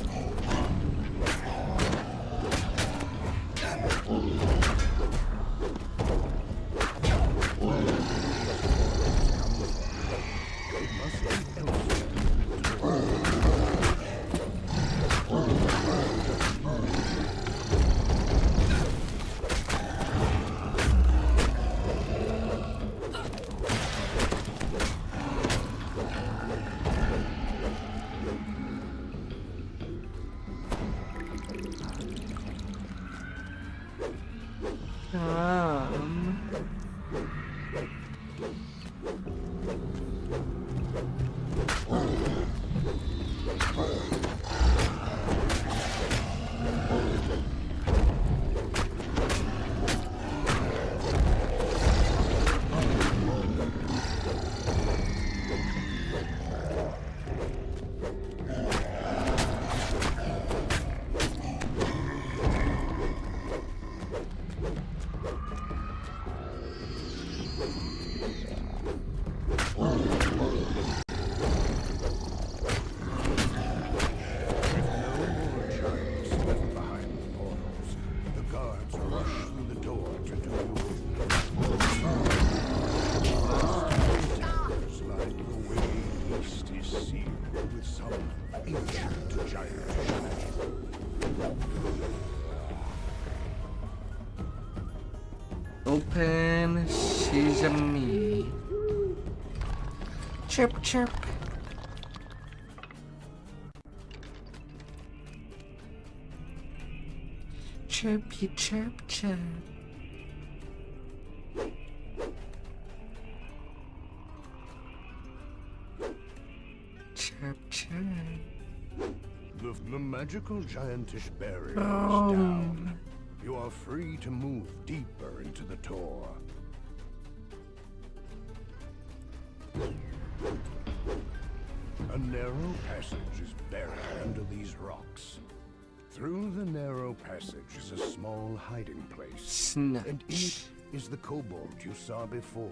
Open sesame. Chirp chirp. Chirpy chirp chirp. Chirp chirp. The magical giantish barrier is down. You are free to move deeper into the Tor. A narrow passage is buried under these rocks. Through the narrow passage is a small hiding place. And in it is the kobold you saw before.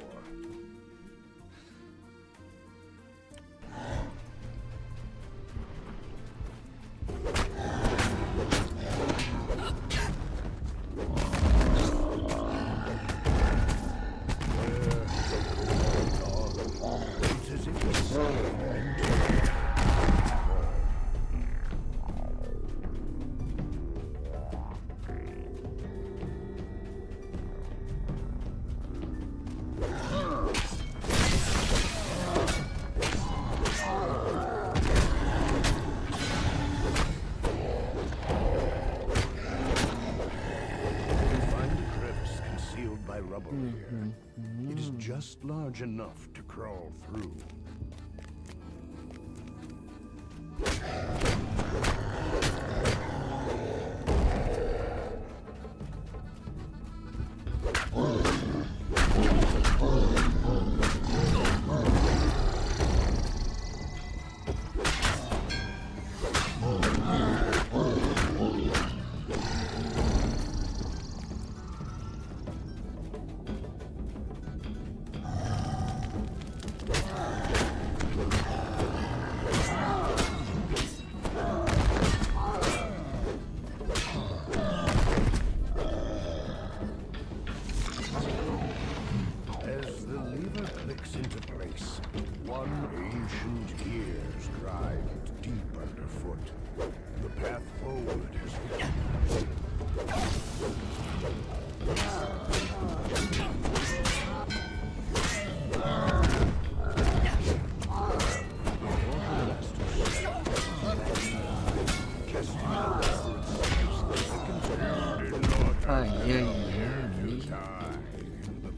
It is just large enough to crawl through.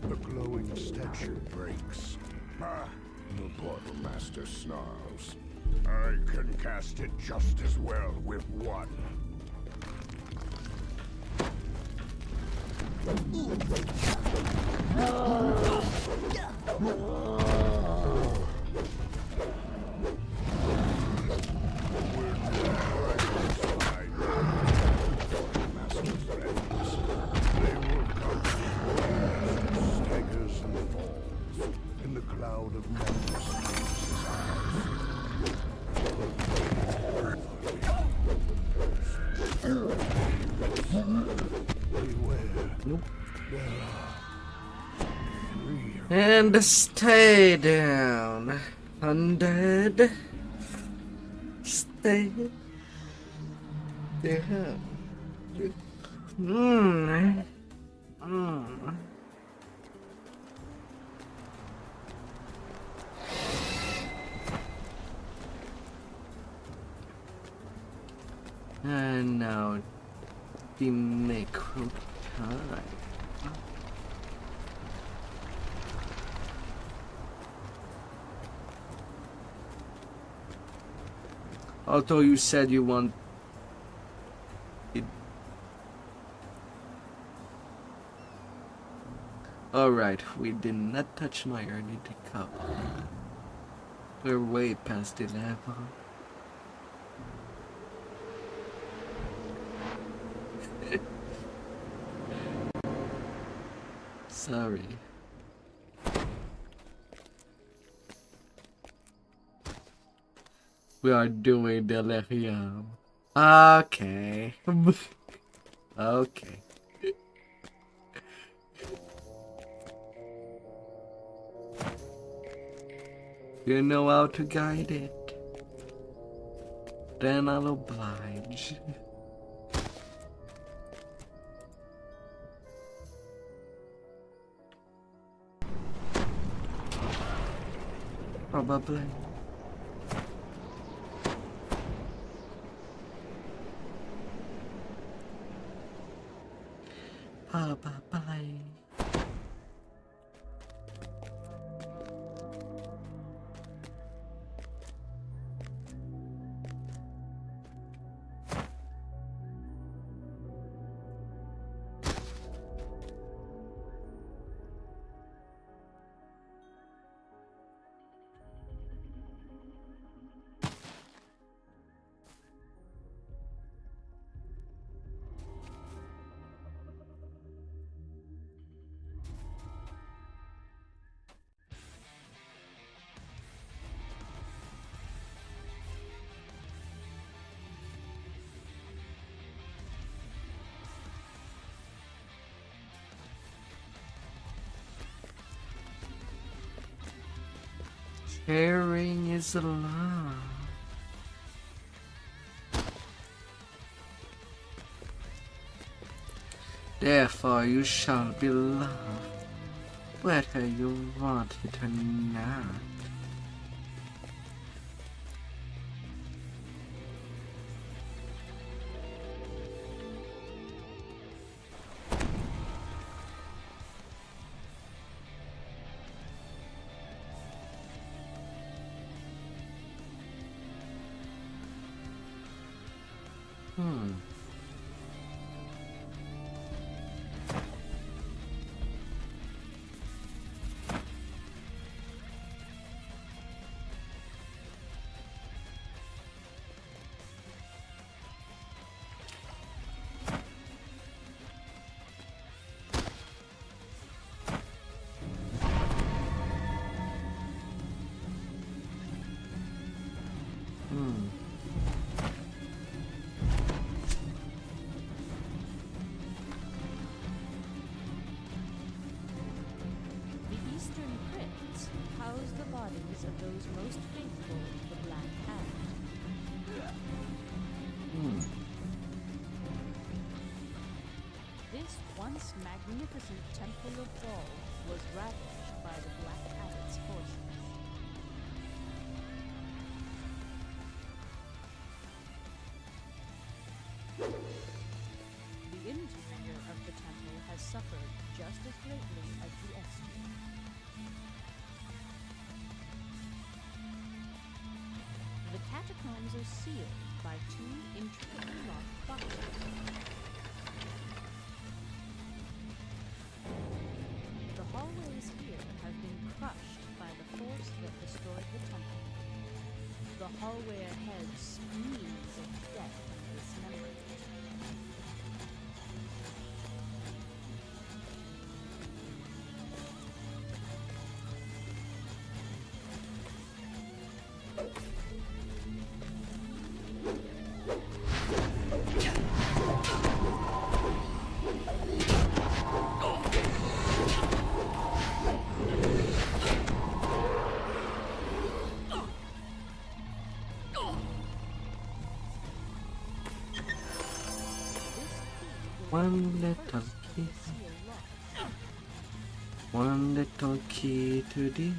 The glowing statue breaks. The portal master snarls. I can cast it just as well with one. And stay down, undead. Stay down. And now the necro time. Although you said you want it. Alright, we did not touch my early cup. We're way past 11. Sorry. We are doing delirium. Okay. Okay. You know how to guide it. Then I'll oblige. Probably. Bye. Sharing is love. Therefore you shall be loved, whether you want it or not. The eastern crypts house the bodies of those most faithful to the Black Hand. This once magnificent temple of Gaul was ravaged by the Black Abbot's forces. The interior of the temple has suffered just as greatly as the exterior. The catacombs are sealed by two intricately locked boxes. The hallways here have been crushed by the force that destroyed the temple. The hallway ahead screams of death and dismemberment. One little key to the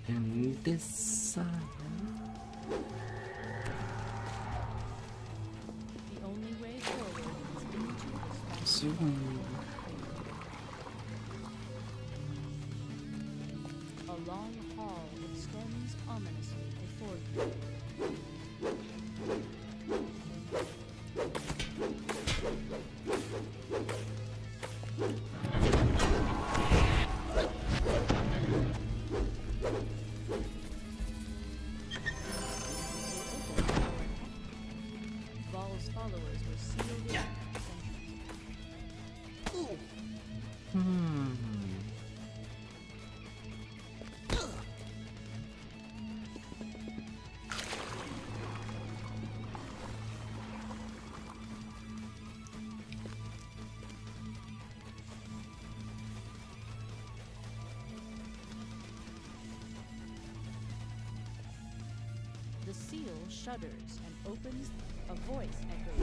and this side. The only way forward is into this Zoom. A long hall extends ominously before you. Val's followers were sealed in centuries ago. The seal shudders and opens. A voice echoes.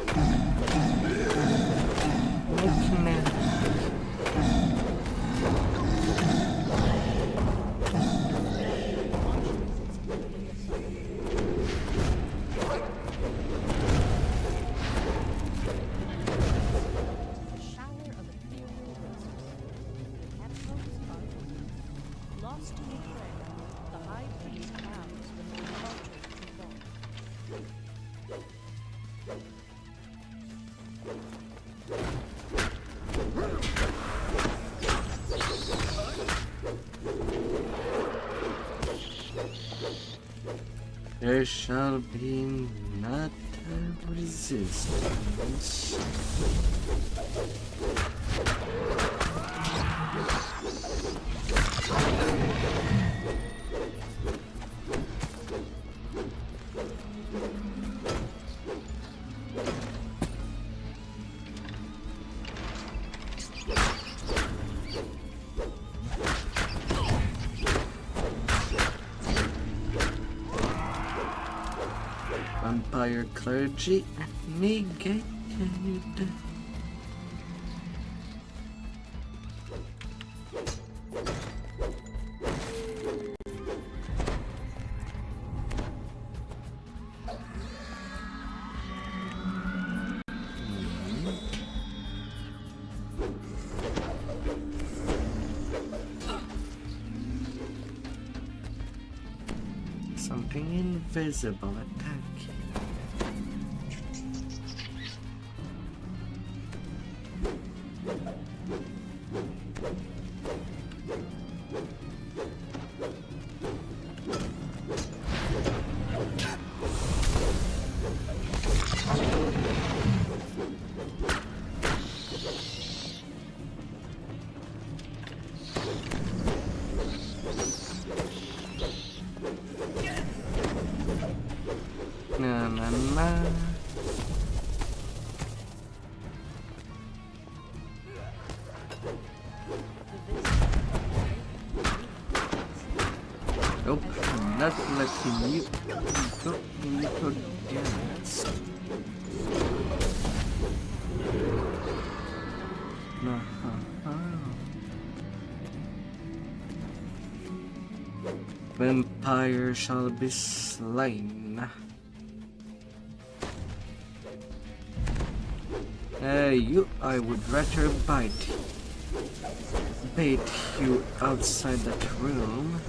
A shower of ethereal wisps. The catacombs are open. Lost in prayer, the high priest bows before the altar to Gaul. There shall be not a resistance. Vampire clergy negated. Something invisible attacking. Na na na. Nope, I'm not letting you go into gas. Vampire shall be slain. You, I would rather bait you outside that room.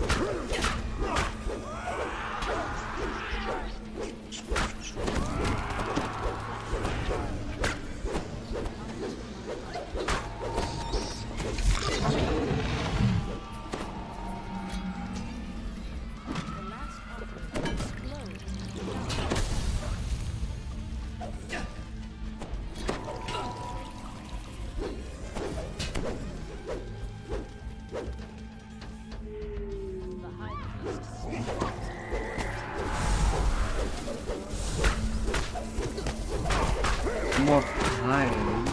More kind.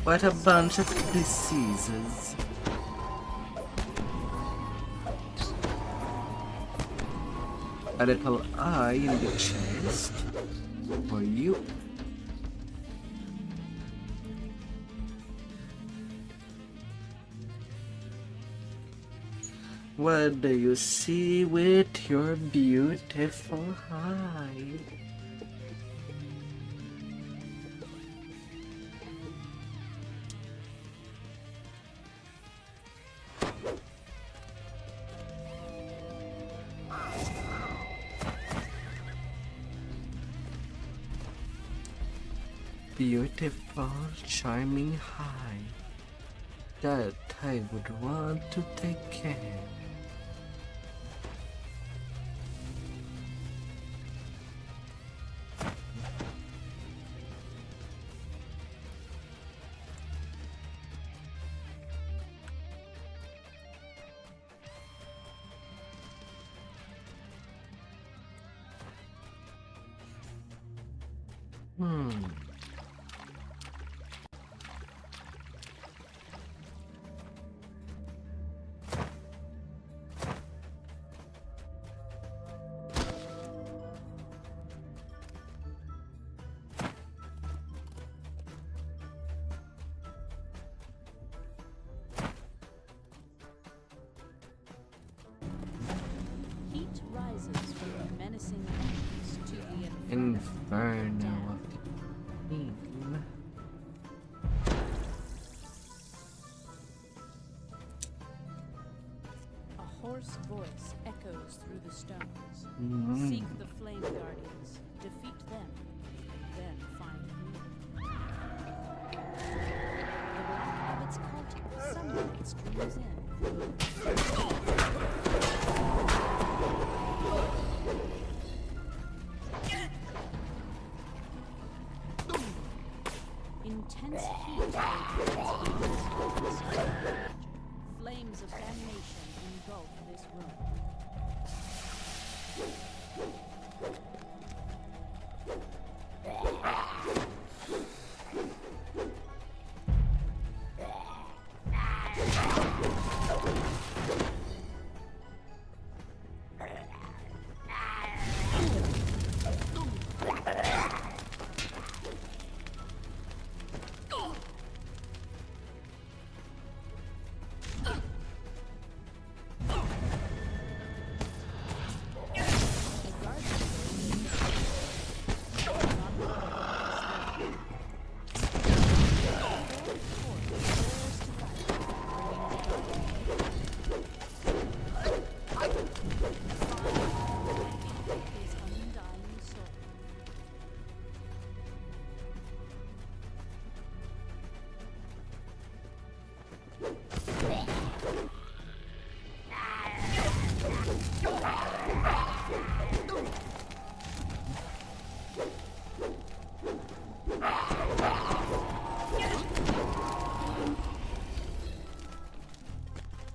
What a bunch of diseases. A little eye in the chest for you. What do you see with your beautiful eye? Beautiful, charming eye that I would want to take care. Heat rises from the menacing enemies to the Inferno of the King. A hoarse voice echoes through the stones. Mm-hmm. Seek the Flame Guardians, defeat them, then find me. The Black Abbot's cult sunlight streams in. Intense heat radiates from this. Flames of damnation engulf this room.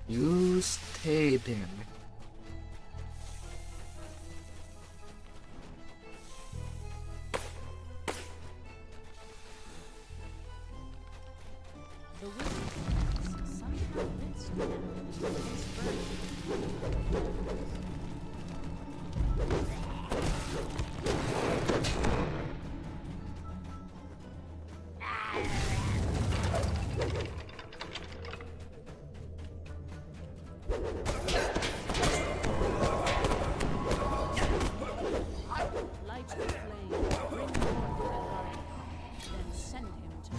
You stay there. The wizard somehow missed this light the flame, bring forth the light, then send him to me.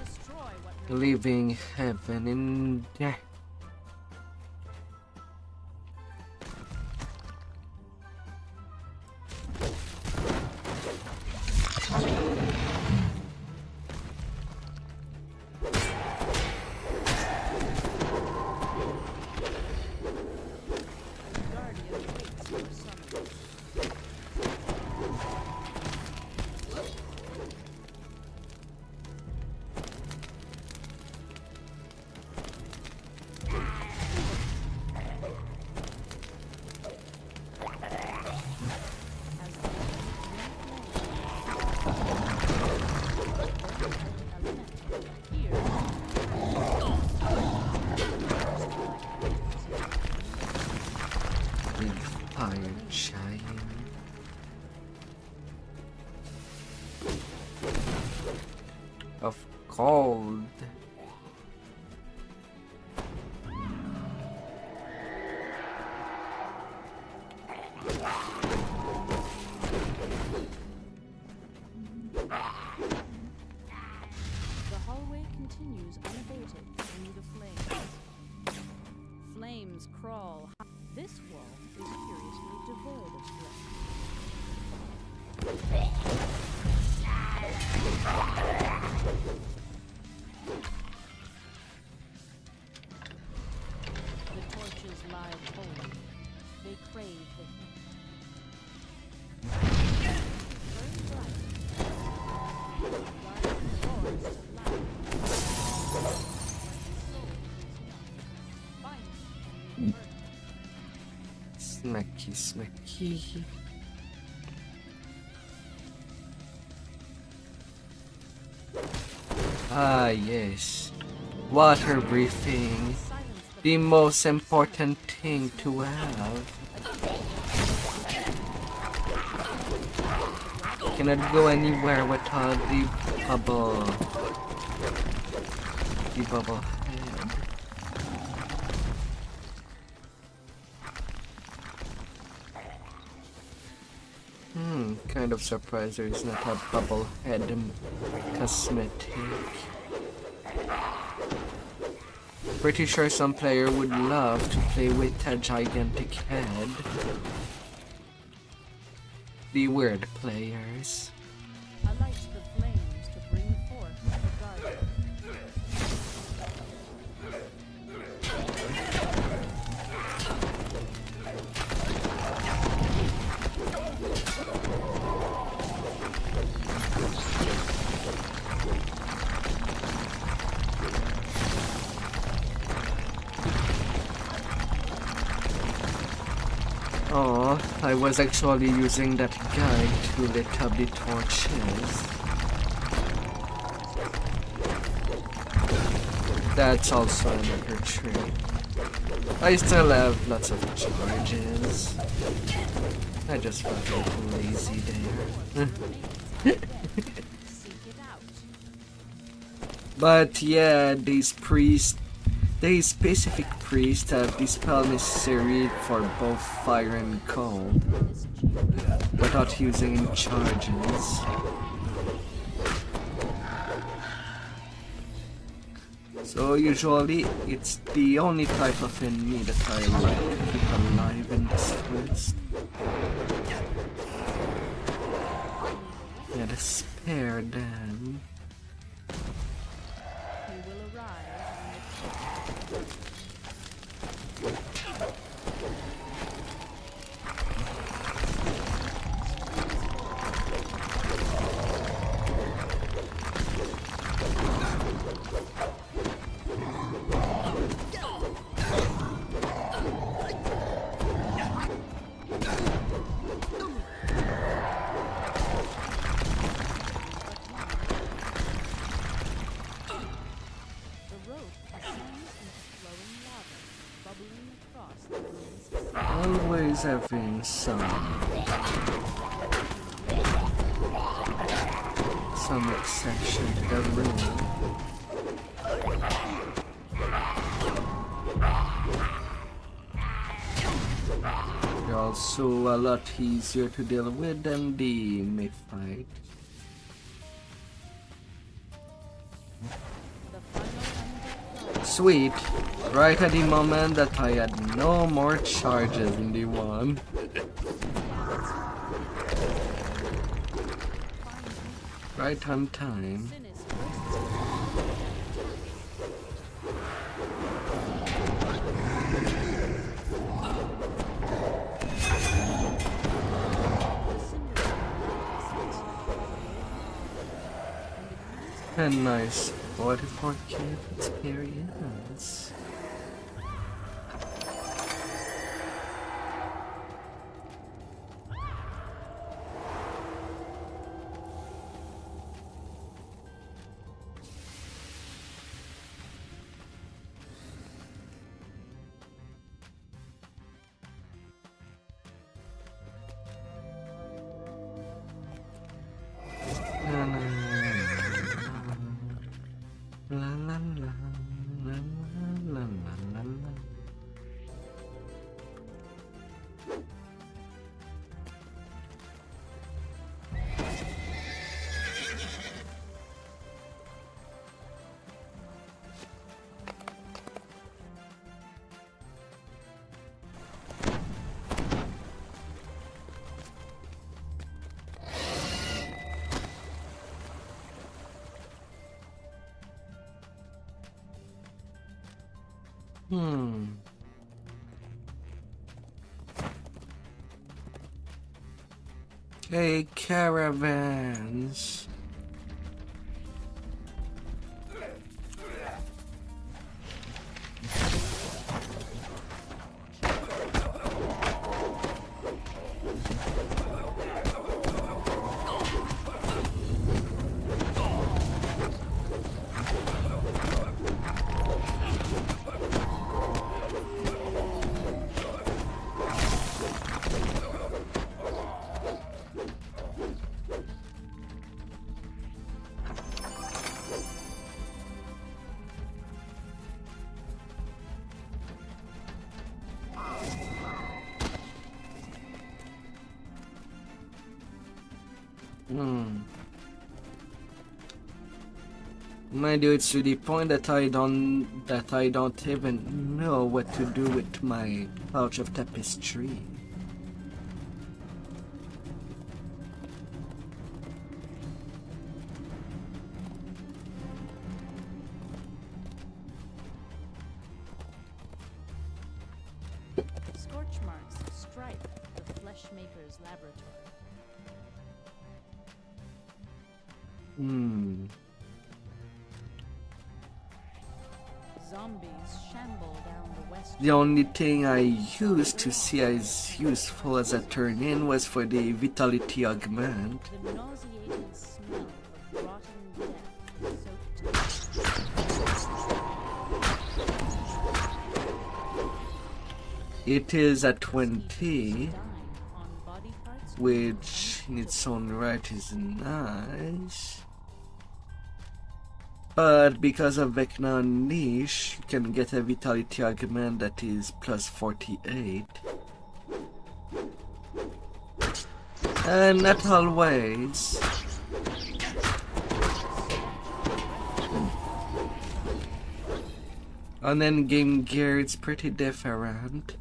Destroy what Leaving heaven in death. guardian waits your summons. Big fire giant. Of cold. The hallway continues unabated through the flames. Flames crawl high. This wall is curiously devoid of strength. The torches lie cold. They crave the heat. Burn bright. Guarding the doors to light. Where his soul is not. Find him in the inferno. Smacky, smacky. Ah, yes. Water breathing. The most important thing to have. Cannot go anywhere without the bubble. The bubble head. Kind of surprised there is not a bubble head cosmetic. Pretty sure some player would love to play with a gigantic head. The weird players. Alight the flames to bring forth the guardian. Oh, I was actually using that guide to lit up the torches. That's also another trick. I still have lots of charges. I just felt a little lazy there. Seek it out. But yeah, these specific priests have the spell necessary for both fire and cold, without using charges. So usually it's the only type of enemy that I like to keep alive in this quest. Yeah, to spare them. He will arrive Always having some exception to the rule. They're also a lot easier to deal with than the Mythite. Sweet. Right at the moment that I had no more charges in the one. Right on time. A nice 44k experience. Hey, caravans. Mind you, it's to the point that I don't even know what to do with my pouch of tapestry. Scorch marks stripe the fleshmaker's laboratory. Zombies shamble down the west. The only thing I used to see as useful as a turn-in was for the vitality augment. The nauseating smell of rotten death soaked. It is a 20, Dine on body parts. which in its own right is nice. But because of Vecna Unleash, you can get a vitality augment that is plus 48. And not always. On endgame gear, it's pretty different.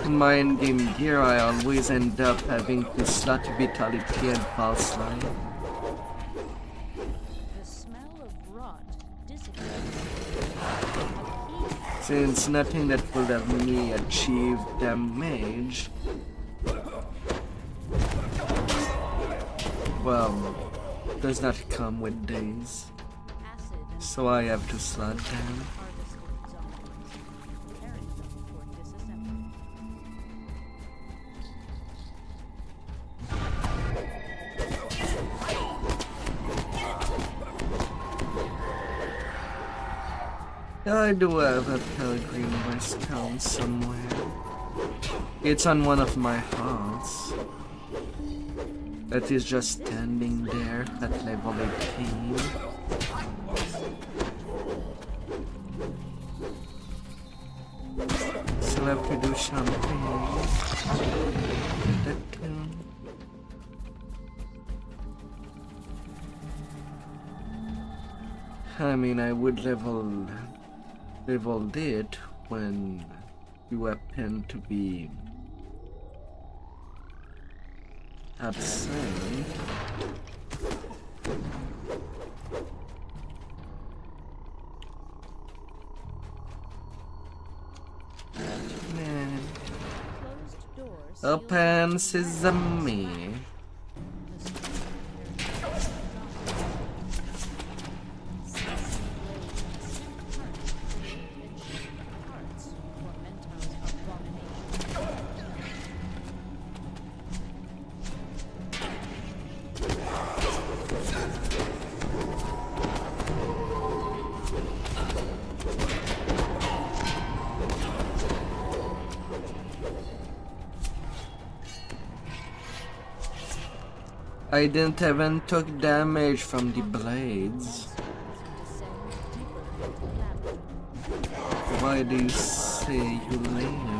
In my endgame gear, I always end up having to slot vitality and false life. The smell of rot dissipates. Since nothing that would have me achieve damage, well, does not come with days. Acid and So I have to slot them. harvested zombies, preparing them for disassembly. I do have a Pilgrim Viscount somewhere. It's on one of my hearts. That is just standing there at level 18. Still have to do champagne. That tune. I mean, I would leveled it when you happen to be absent. Man. Closed door sealed Open sesame. I didn't even took damage from the blades. Why do you say you lived?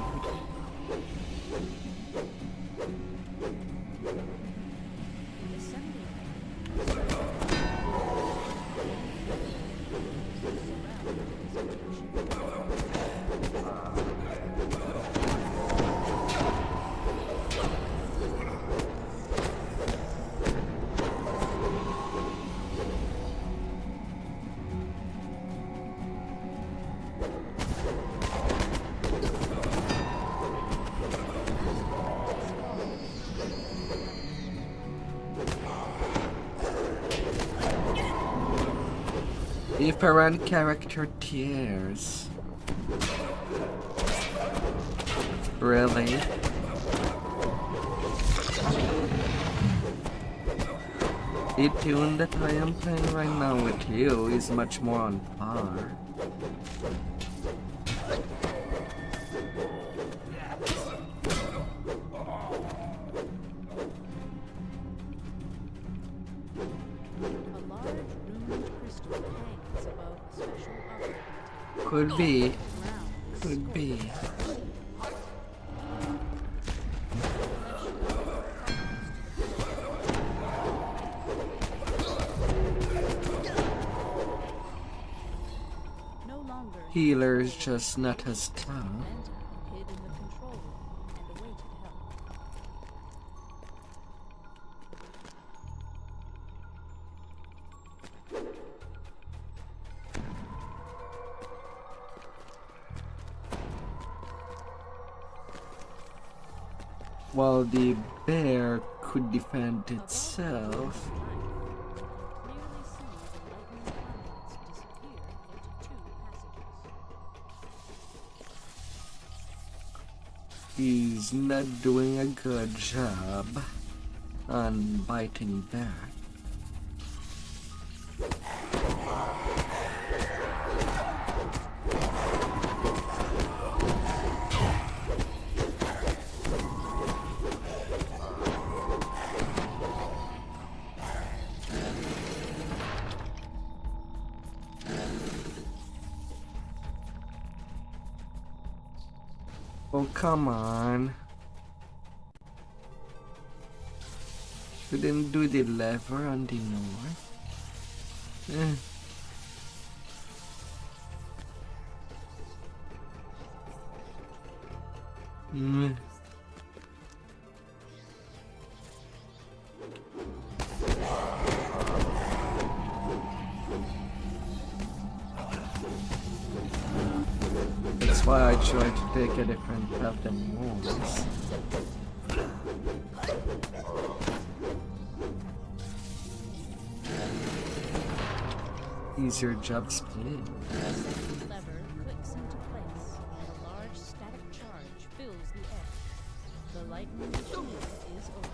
If a run character tears. Really? The tune that I am playing right now with you is much more on par. Could be. Could be. longer Healer's just not as tough. Manta hid in the control room and awaited help. While the bear could defend itself. Clearly see the lightning conduits disappear into two passages. He's not doing a good job on biting back. Oh, come on. We didn't do the lever on the north. Mm. That's why I tried to take a different path than yours. Easier job split. The lever clicks into place, and a large static charge fills the air. The lightning machine is open.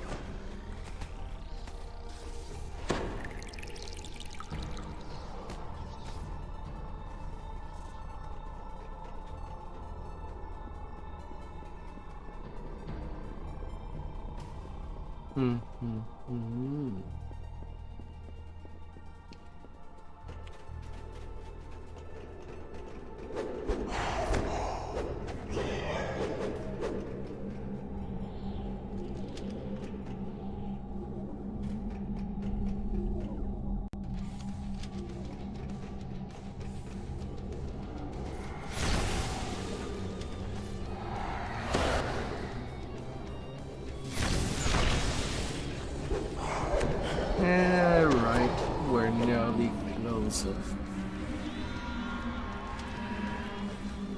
Right, we're nearly closer.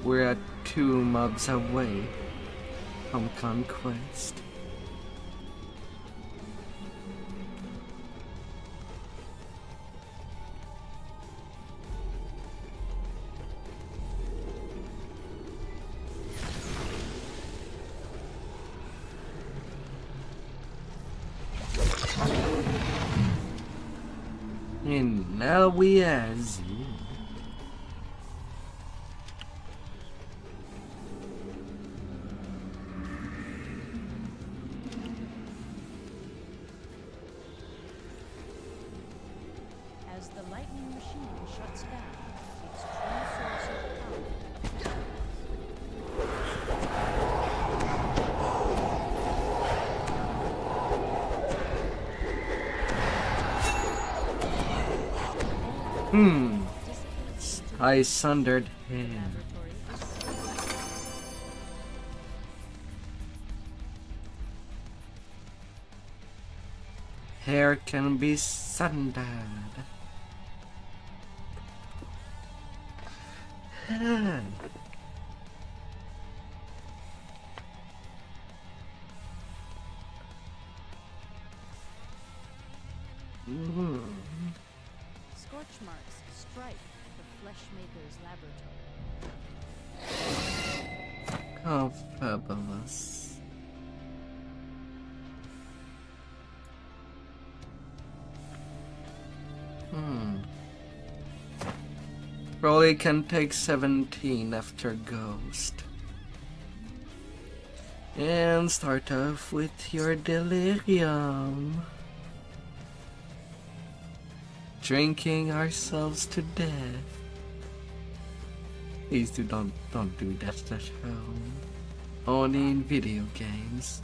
We're at 2 mobs away from conquest. And now we as As the lightning machine shuts down, its true source of power I sundered him. laboratory is Hair can be sundered. scorch marks stripe the Fleshmaker's laboratory. How fabulous. Probably can take 17 after Ghost. And start off with your delirium. Drinking ourselves to death. Please don't do that at home. Only in video games.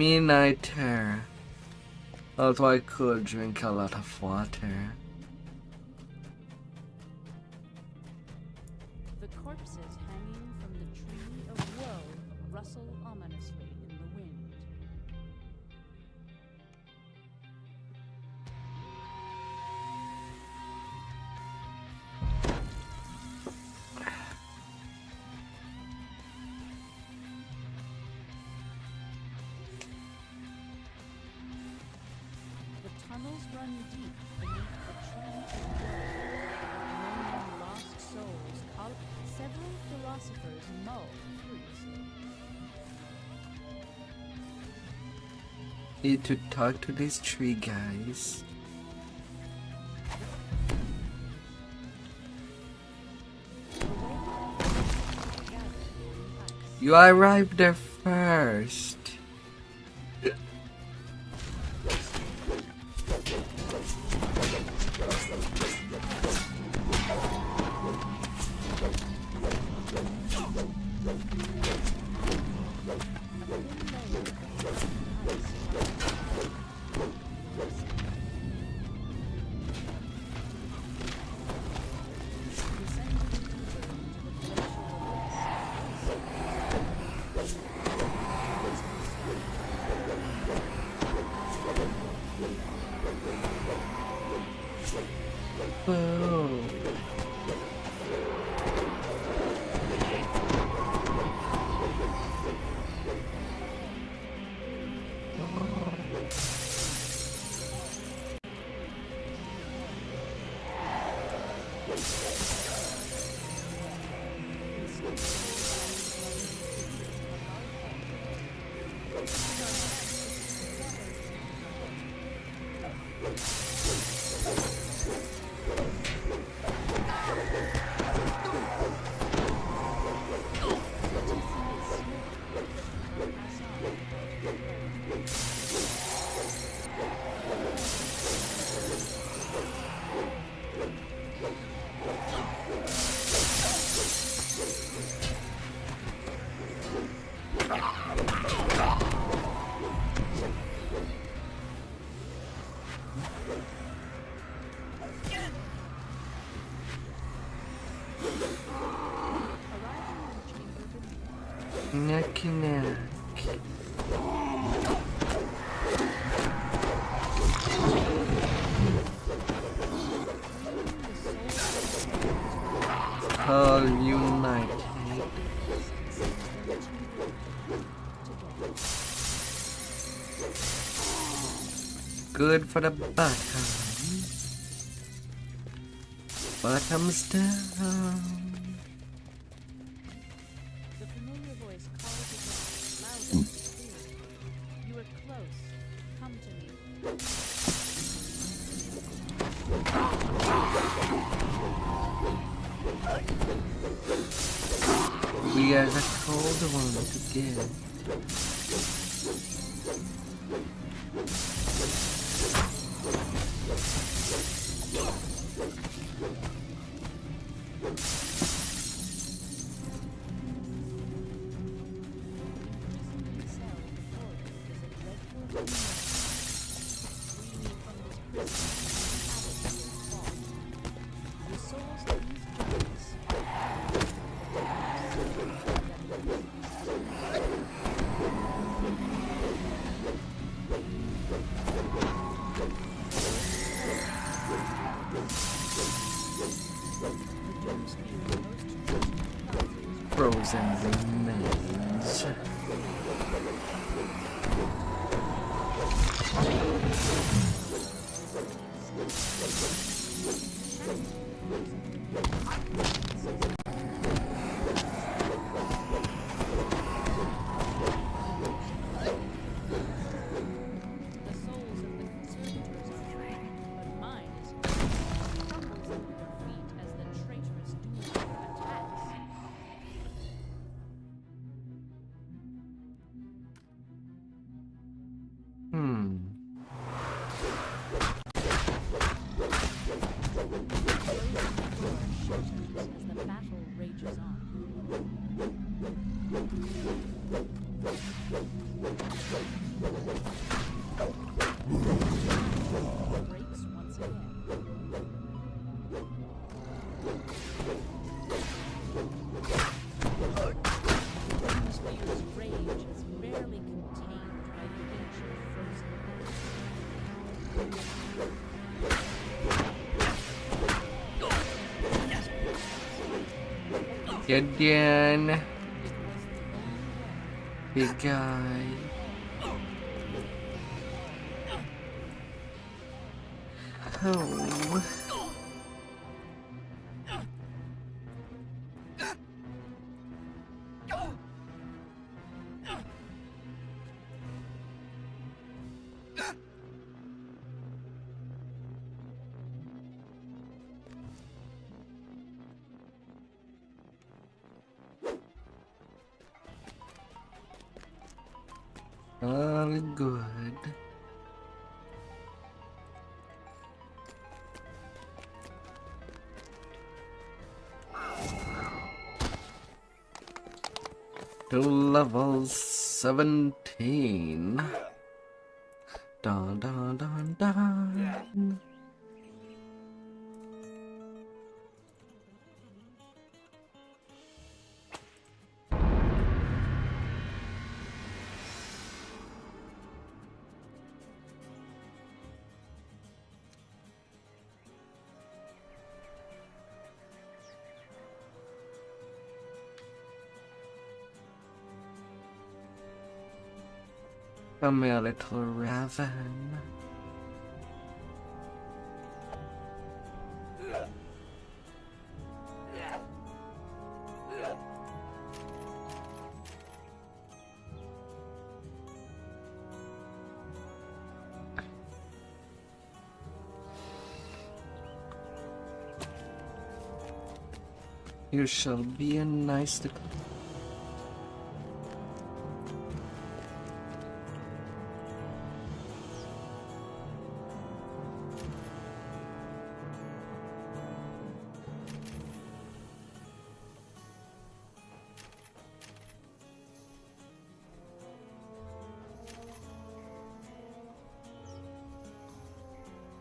Me neither. Although I could drink a lot of water. The corpses hanging from the tree of woe rustle ominously in the wind. The tunnels run deep beneath the tree of woe. Moaning lost souls call several philosophers mull curiously. Need to talk to these three guys. You arrived there first. Whoa. Neck and neck. All united. Good for the bottom. Bottoms down. The familiar voice calls again, louder and clearer. You are close. Come to me. We are the cold one to give. Frozen remains. The souls of the conservators are free, but mine is crumbles under their feet as the traitorous Doom attacks. Gideon. Big guy. Oh. All good. To level 17. Dun dun dun dun. Come here, little raven. You shall be a nice little...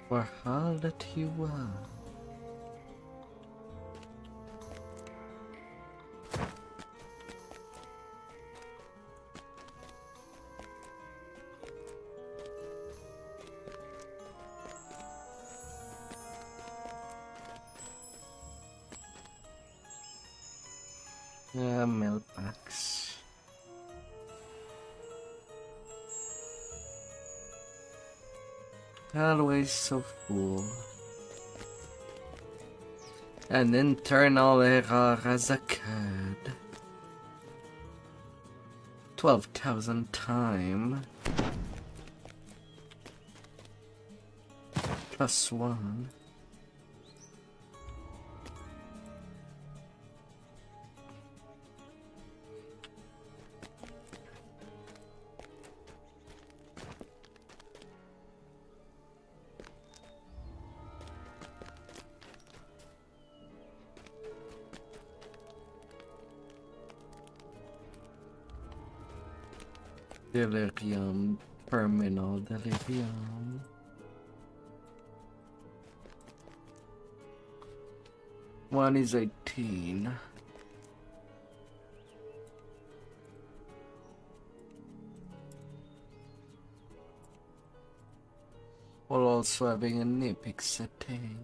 For all that you are. Mailbox. Always so full. An internal error has occurred. 12,000 time. +1. Delirium, terminal delirium. One is 18. While also having an epic setting.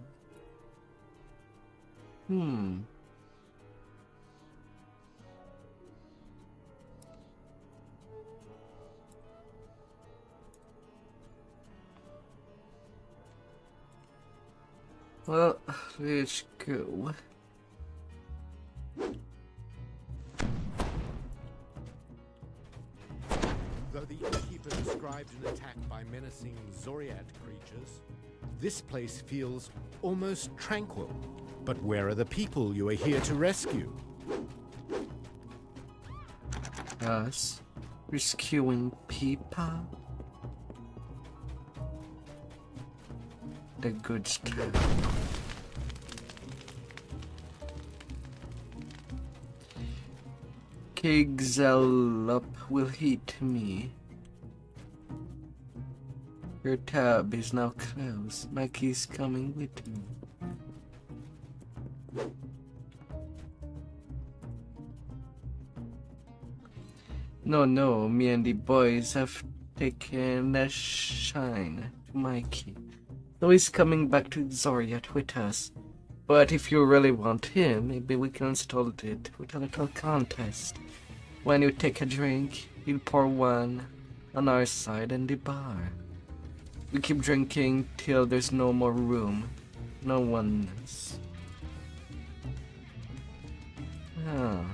Well, let's go. Though the innkeeper described an attack by menacing Zoriat creatures, this place feels almost tranquil. But where are the people you are here to rescue? Us rescuing people. The good stuff. Kigzellup will hit me. Your tab is now closed. Mikey's coming with me. No, me and the boys have taken a shine to Mikey. So he's coming back to Zoriat with us. But if you really want him, maybe we can install it with a little contest. When you take a drink, you pour one on our side in the bar. We keep drinking till there's no more room, no oneness. Ah.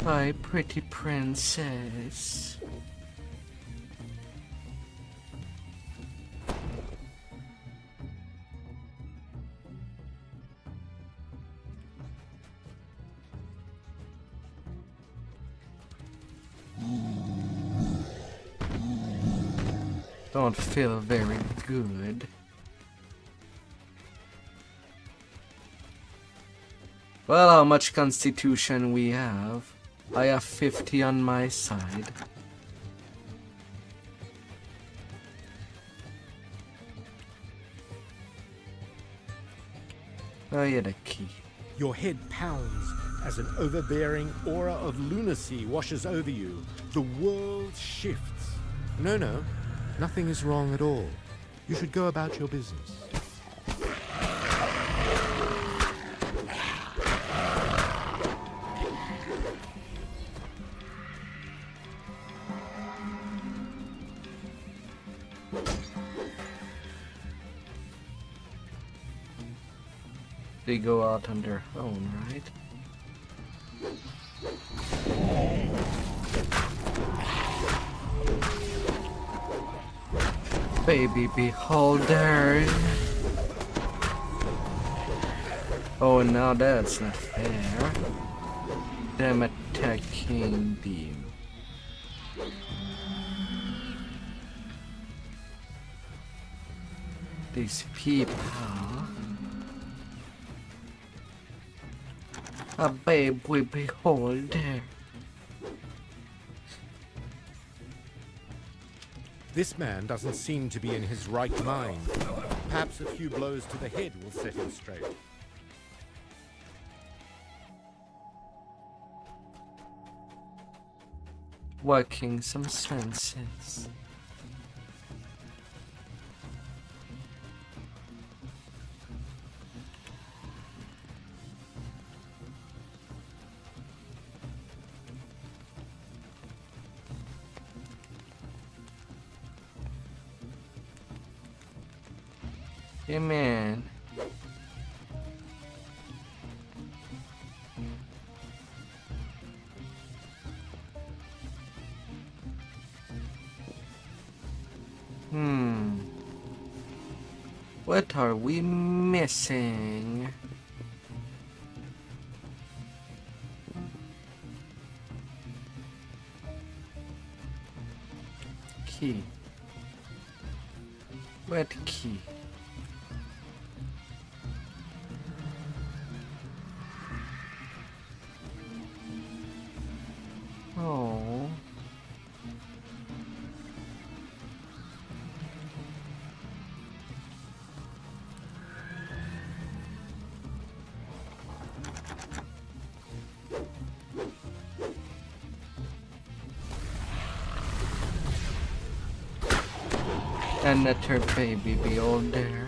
My pretty princess. Don't feel very good. Well, how much constitution we have? I have 50 on my side. Oh yeah, the key. Your head pounds as an overbearing aura of lunacy washes over you. The world shifts. No, nothing is wrong at all. You should go about your business. They go out on their own, right? Baby beholder. Oh, now that's not fair. Them attacking beam. These people. A baby beholder. This man doesn't seem to be in his right mind. Perhaps a few blows to the head will set him straight. Working some senses. Hey man. What are we missing? Key. What key? Oh. And let her baby be all there.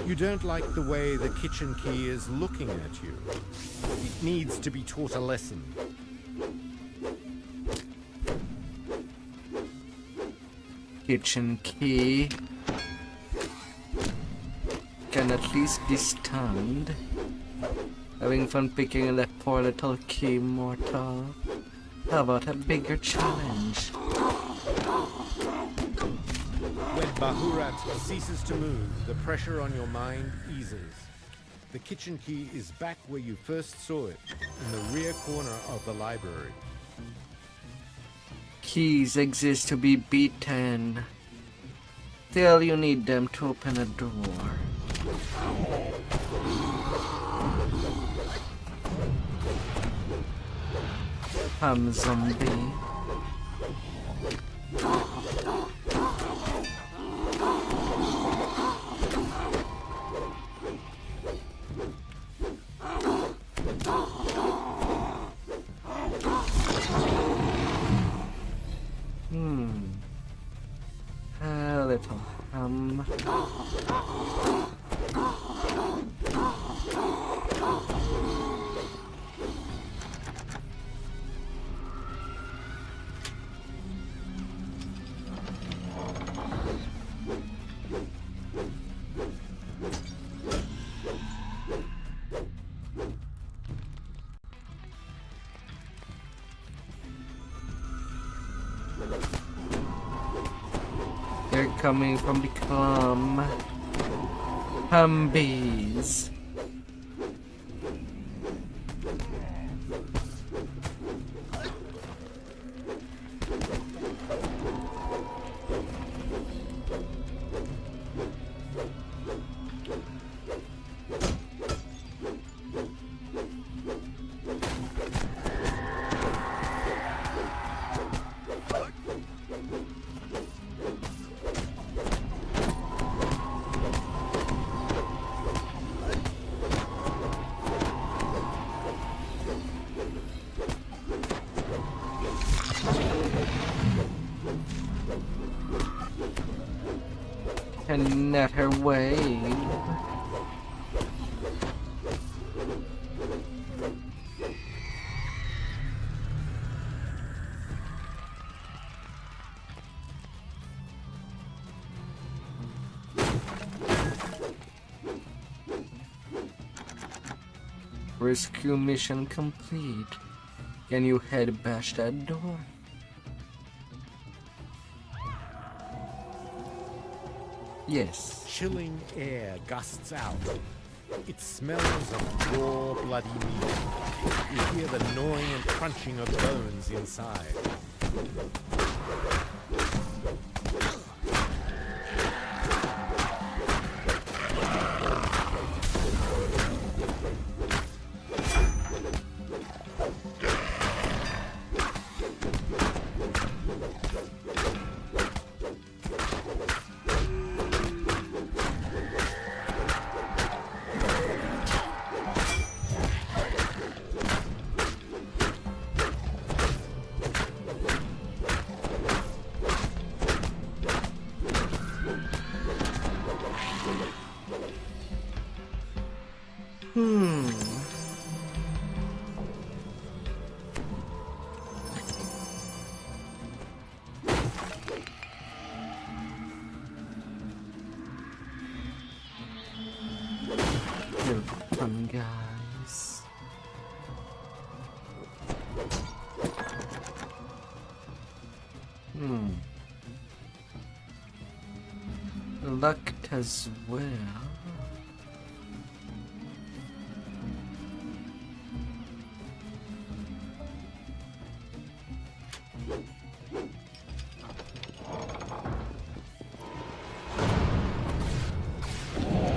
You don't like the way the kitchen key is looking at you. It needs to be taught a lesson. Kitchen key can at least be stunned. Having fun picking that poor little key, mortal. How about a bigger challenge? When Bahurat ceases to move, the pressure on your mind eases. The kitchen key is back where you first saw it, in the rear corner of the library. Keys exist to be beaten. Still, you need them to open a door. Zombie. A little They're coming from the Humbees. And net her way. Rescue mission complete. Can you head bash that door? Yes. Chilling air gusts out. It smells of raw, bloody meat. You hear the gnawing and crunching of bones inside. Fun guys. Luck as well.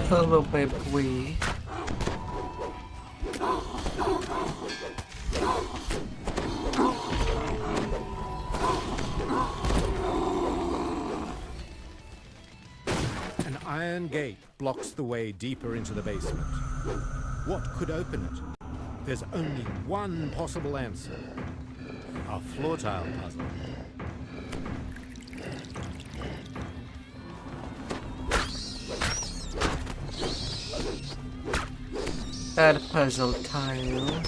Hello, baby. An iron gate blocks the way deeper into the basement. What could open it? There's only one possible answer. A floor tile puzzle. Add puzzle tile.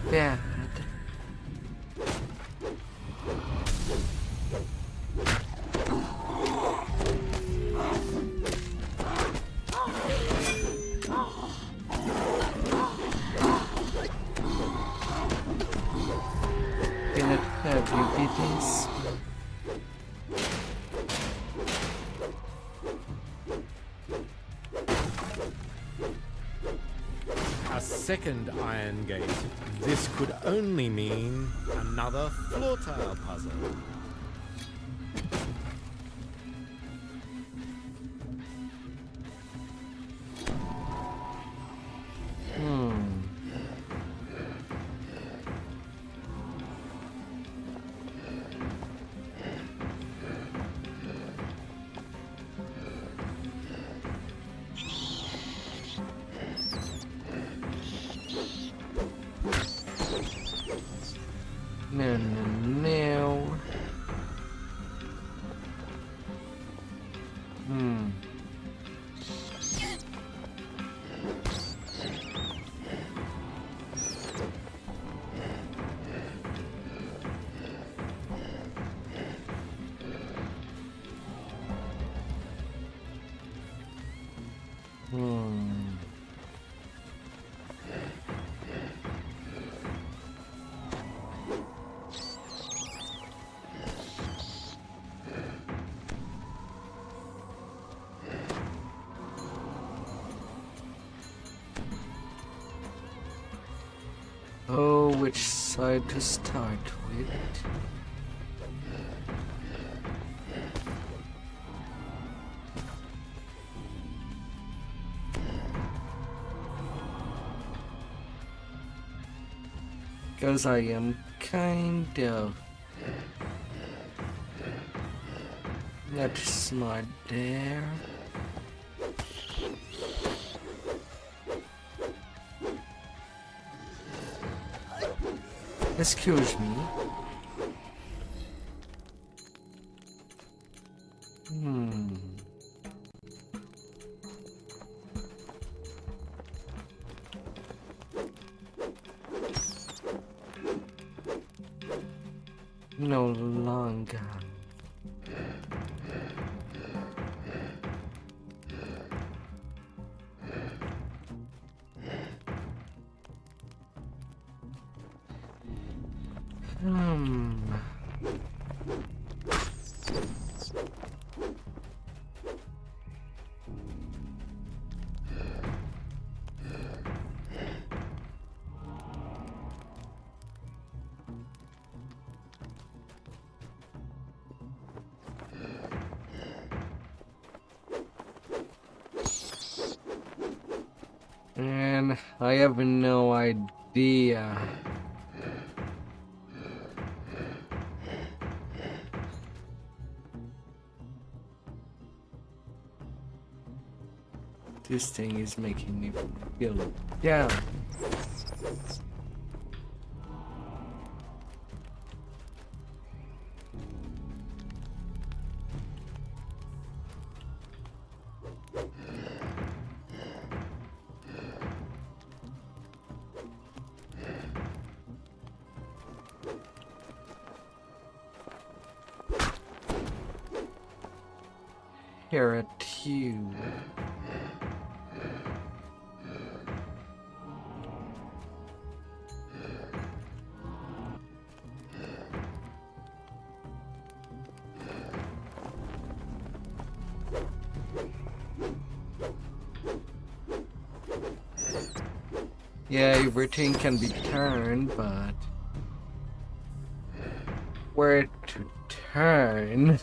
Bad. Can it have you be this? A second iron gate. This could only mean another floor tile puzzle. No, no, no. Oh, which side to start with? Because I am kind of not smart there. Excuse me. No longer. And I have no idea. This thing is making me feel down. Here at you. Yeah, everything can be turned, but where to turn?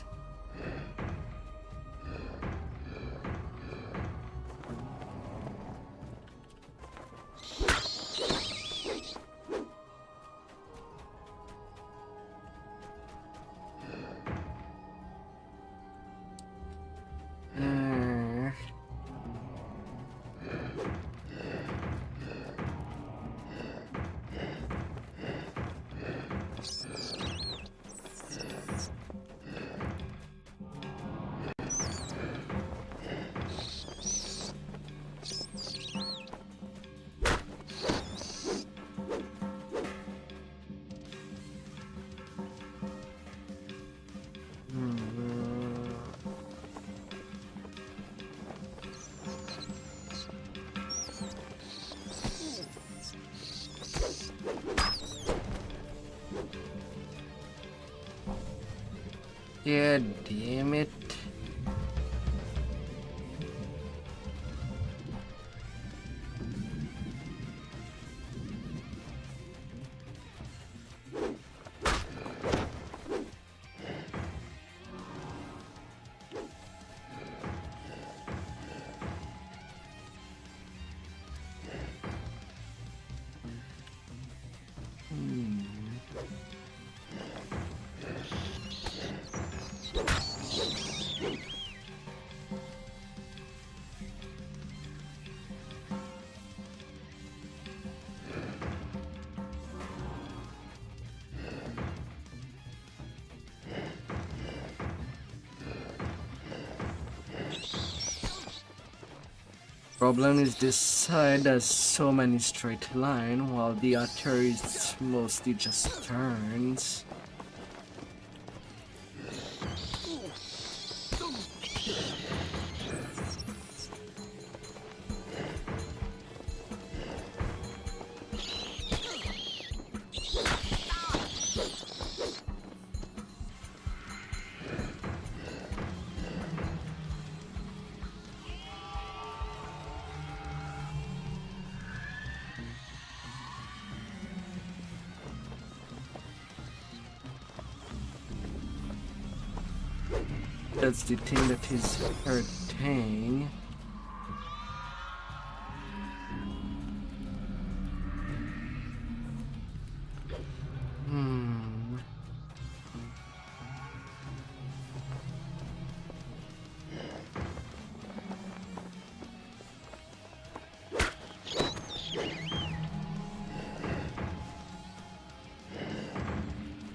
Yeah, damn it. problem is this side has so many straight lines, while the other is mostly just turns. That's the thing that is hurting.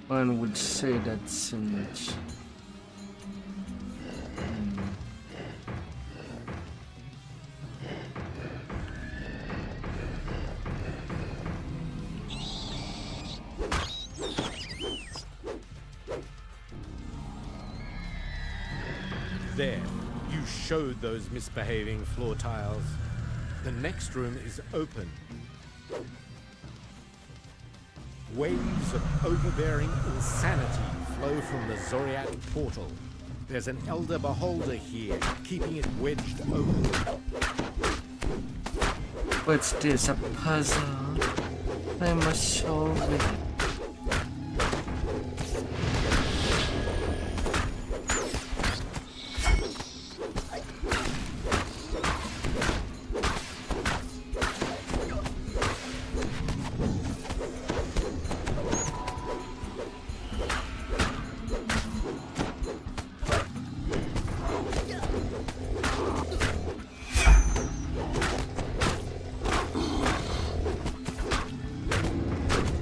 One would say that's much. There, you showed those misbehaving floor tiles. The next room is open. Waves of overbearing insanity flow from the Zoriat portal. There's an elder beholder here, keeping it wedged open. What's this? A puzzle? I must solve it.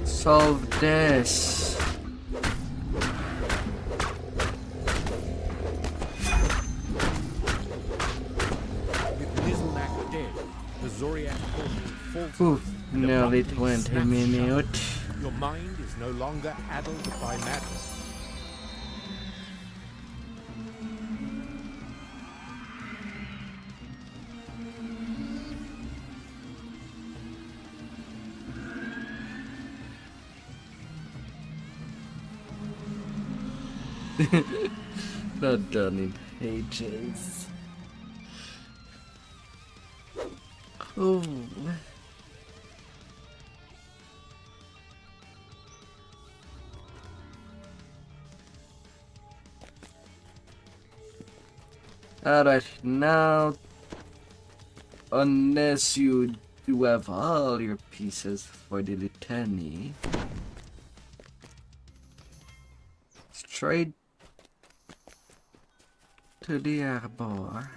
Solve this. With Nizzlenack dead, the Zoriat portal falters. Ooh, and nearly abruptly 20 snaps minutes. shut. Your mind is no longer addled by madness. Not done in ages. Oh. Alright, now, unless you do have all your pieces for the litany, straight to the arbor.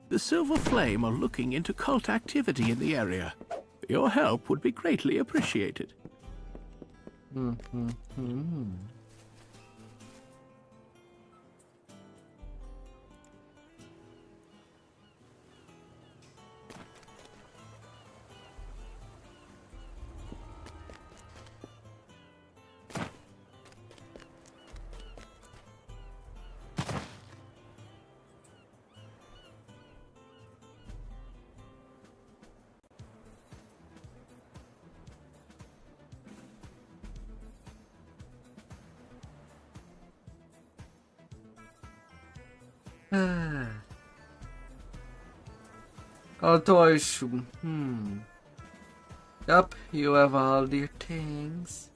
The Silver Flame are looking into cult activity in the area. Your help would be greatly appreciated. Although I should, Yup, you have all your things.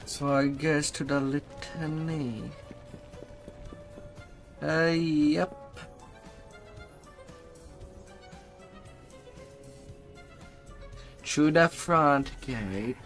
So I guess to the litany. Yep. Through the front gate.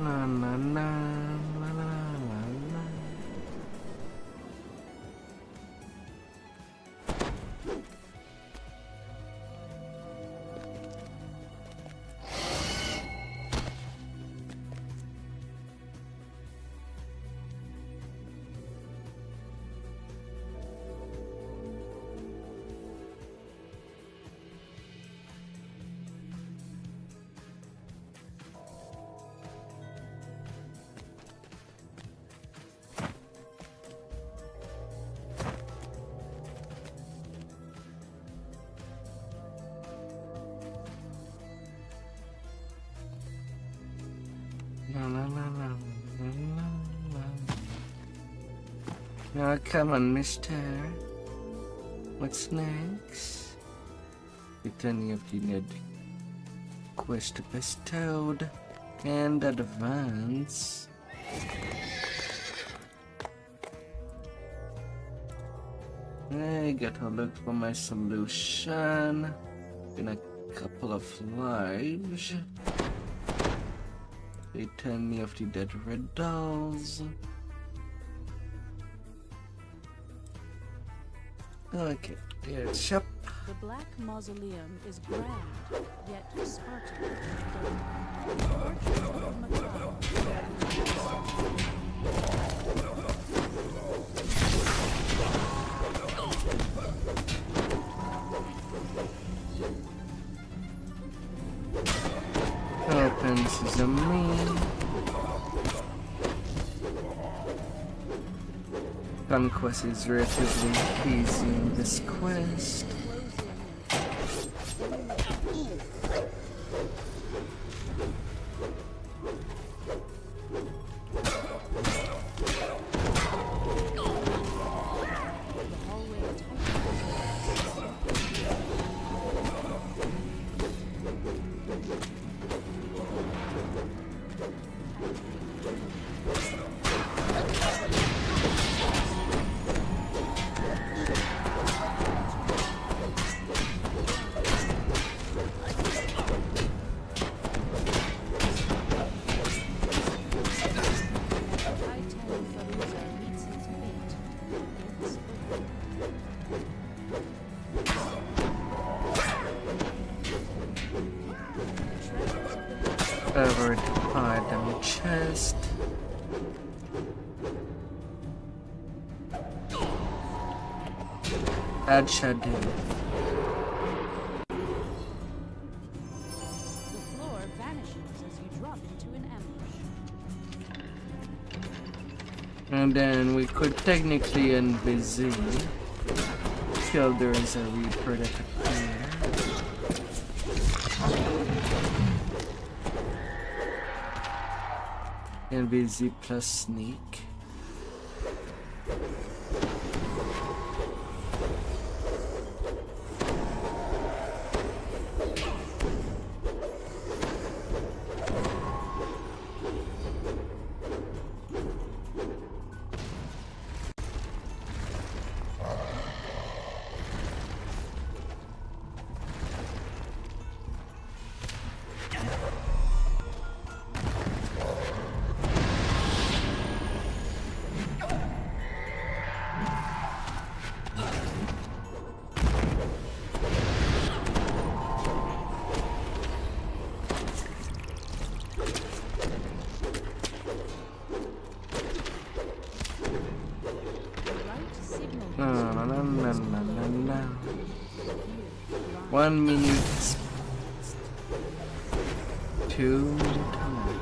Na na na na na na na. La, la, la, la, la, la, la. Now come on, mister. What's next? Returning of the need quest bestowed and advance. I gotta look for my solution. Been a couple of lives. They turn me off the dead red dolls. Okay, it's up. The Black Mausoleum is grand, yet Spartan. Opens is a mean. Conquest is relatively easy in this quest. Over to pardon chest. Add shadow. The floor vanishes as you drop into an ambush. And then we could technically invisible till there is a Reaper that appears. Invisi plus sneak. 1 minute. 2 time.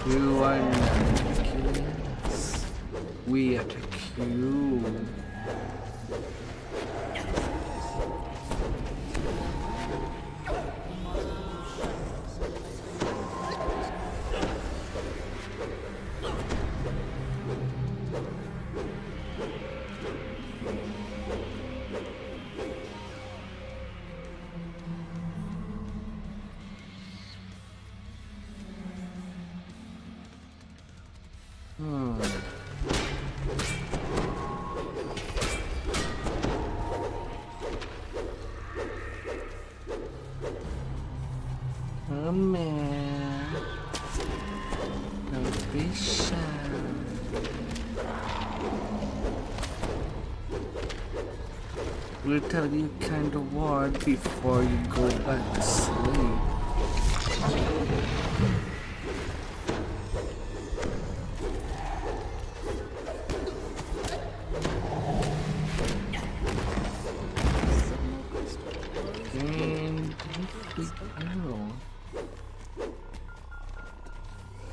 You are not killers. We attack you. Oh man, don't be shy. We'll tell you kind of word before you go back to sleep.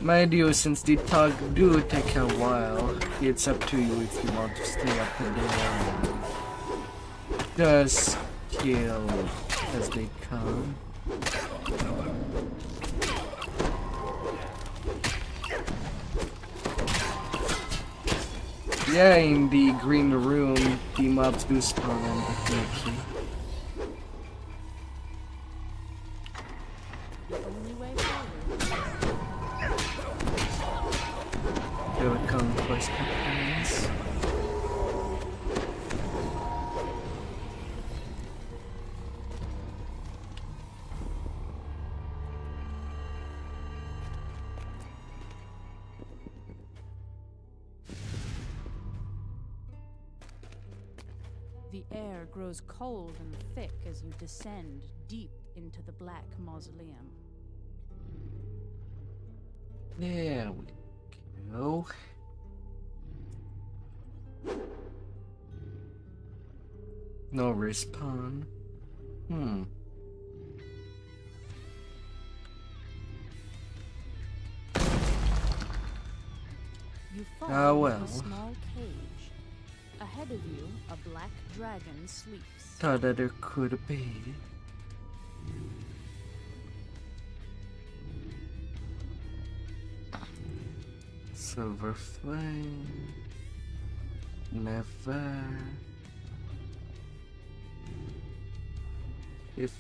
Mind you, since the tug do take a while, it's up to you if you want to stay up there. Just kill as they come. Yeah, in the green room, the mobs do spawn definitely. Here we come, quest companions. The air grows cold and thick as you descend deep into the black mausoleum. There we go. No respawn. You fall Ah, well. into a small cage. Ahead of you, a black dragon sleeps. Thought that there could be. Silver flame. Never. If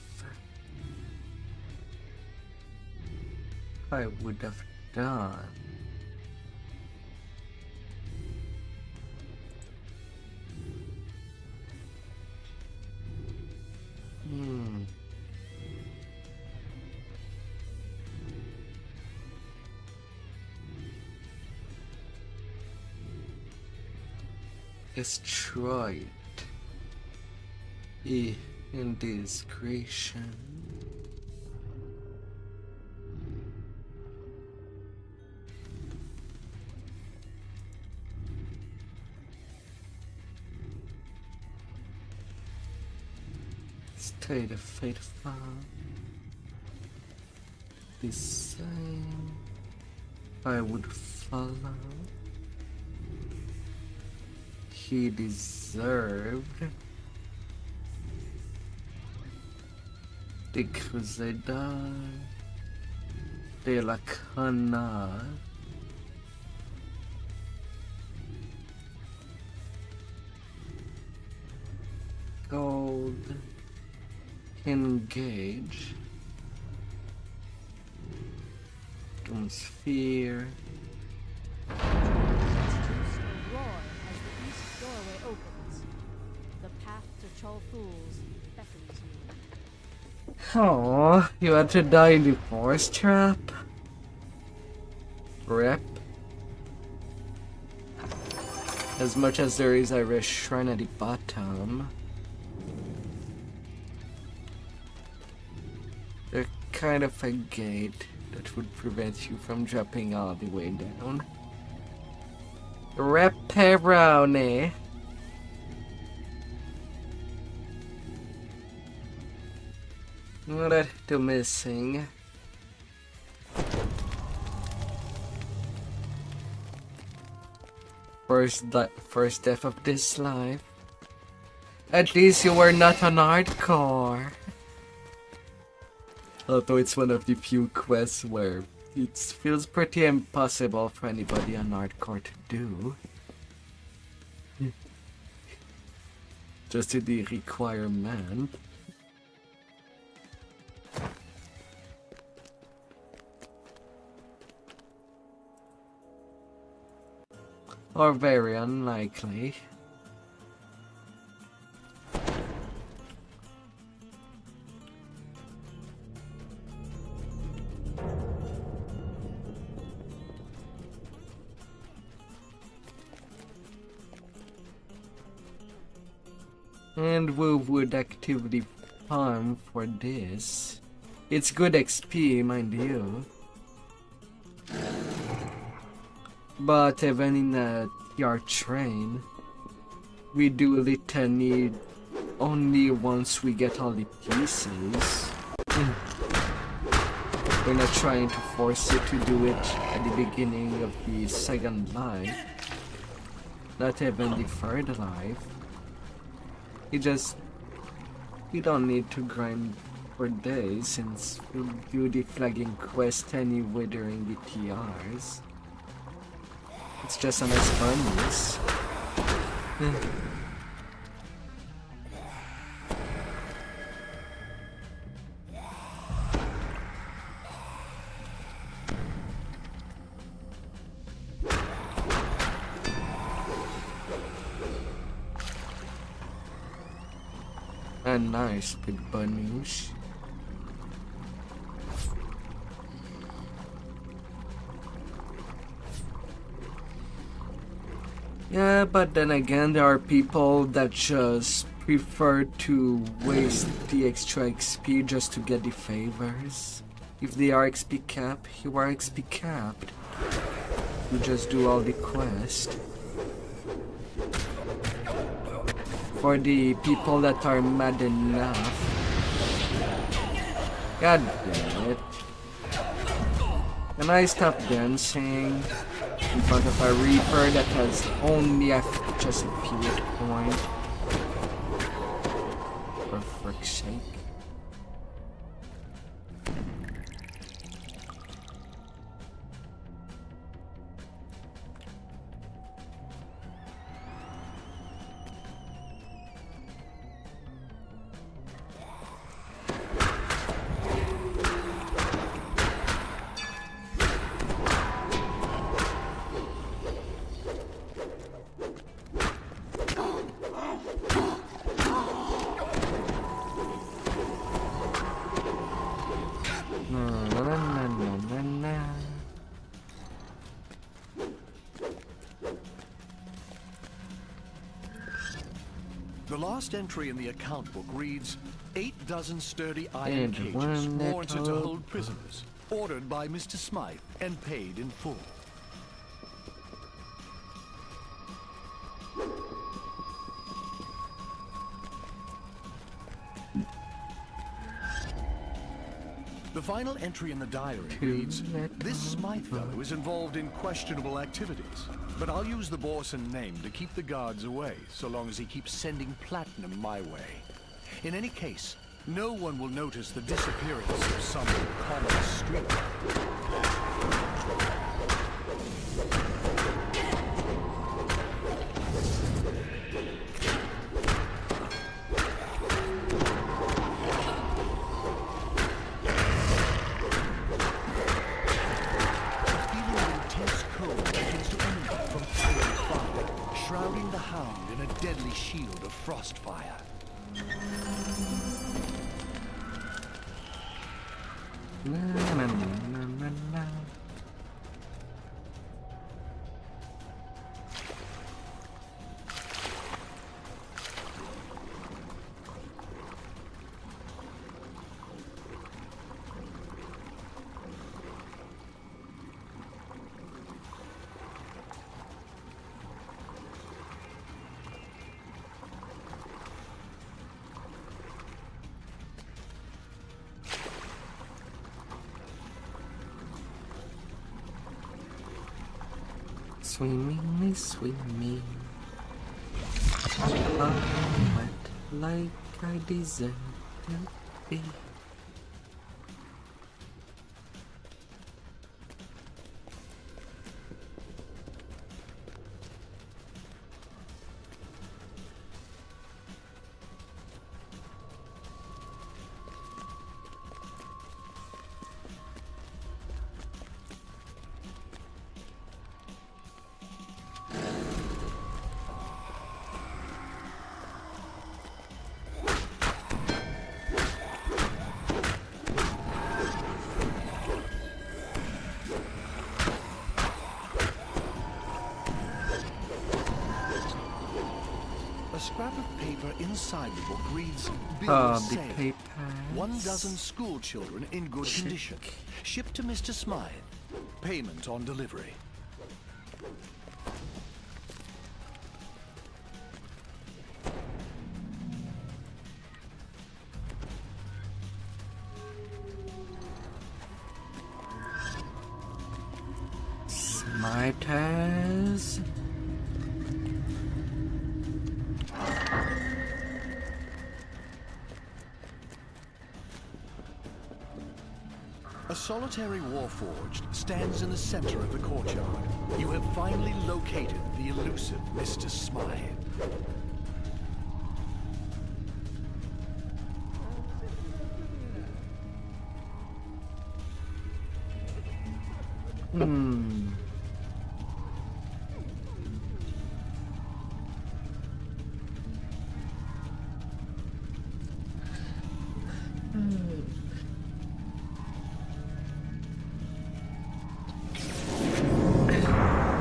I would have done. Destroyed in this creation. Stay the faithful. The same I would follow. He deserved the Crusader de la Cana. Gold. Engage. Sphere. Introduce a roar as the east doorway opens. The path to Cholfools beckons you. Oh, you had to die in the force trap? Rip. As much as there is a red shrine at the bottom, there's kind of a gate that would prevent you from dropping all the way down. Pepperoni. What are missing? First death of this life. At least you were not on hardcore. Although it's one of the few quests where it feels pretty impossible for anybody on hardcore to do. Just to the requirement. Or very unlikely. And we would actively farm for this. It's good XP, mind you. But even in a TR train, we do literally need only once we get all the pieces. We're not trying to force it to do it at the beginning of the second life. Not even the third life. We don't need to grind for days since we'll do the flagging quest anyway during the TRs. It's just a nice bonus. A nice big bonus. Yeah, but then again, there are people that just prefer to waste the extra XP just to get the favors. If they are XP capped, you are XP capped. You just do all the quest. For the people that are mad enough. God damn it. Can I stop dancing in front of a Reaper that has only just a few hit points? For frick's sake. The last entry in the account book reads, 8 dozen sturdy iron And cages one warranted to little- hold prisoners, ordered by Mr. Smythe and paid in full. The final entry in the diary reads, this Smythe fellow is involved in questionable activities, but I'll use the Borson name to keep the guards away, so long as he keeps sending platinum my way. In any case, no one will notice the disappearance of some common street. the Hound in a deadly shield of frostfire. Swimming, swimming. I'm wet like I deserve to be. A scrap of paper inside the book reads, Bill The sale. papers. 1 dozen school children in good condition. Shipped to Mr. Smythe. Payment on delivery. Smarters. A solitary warforged stands in the center of the courtyard. You have finally located the elusive Mr. Smythe.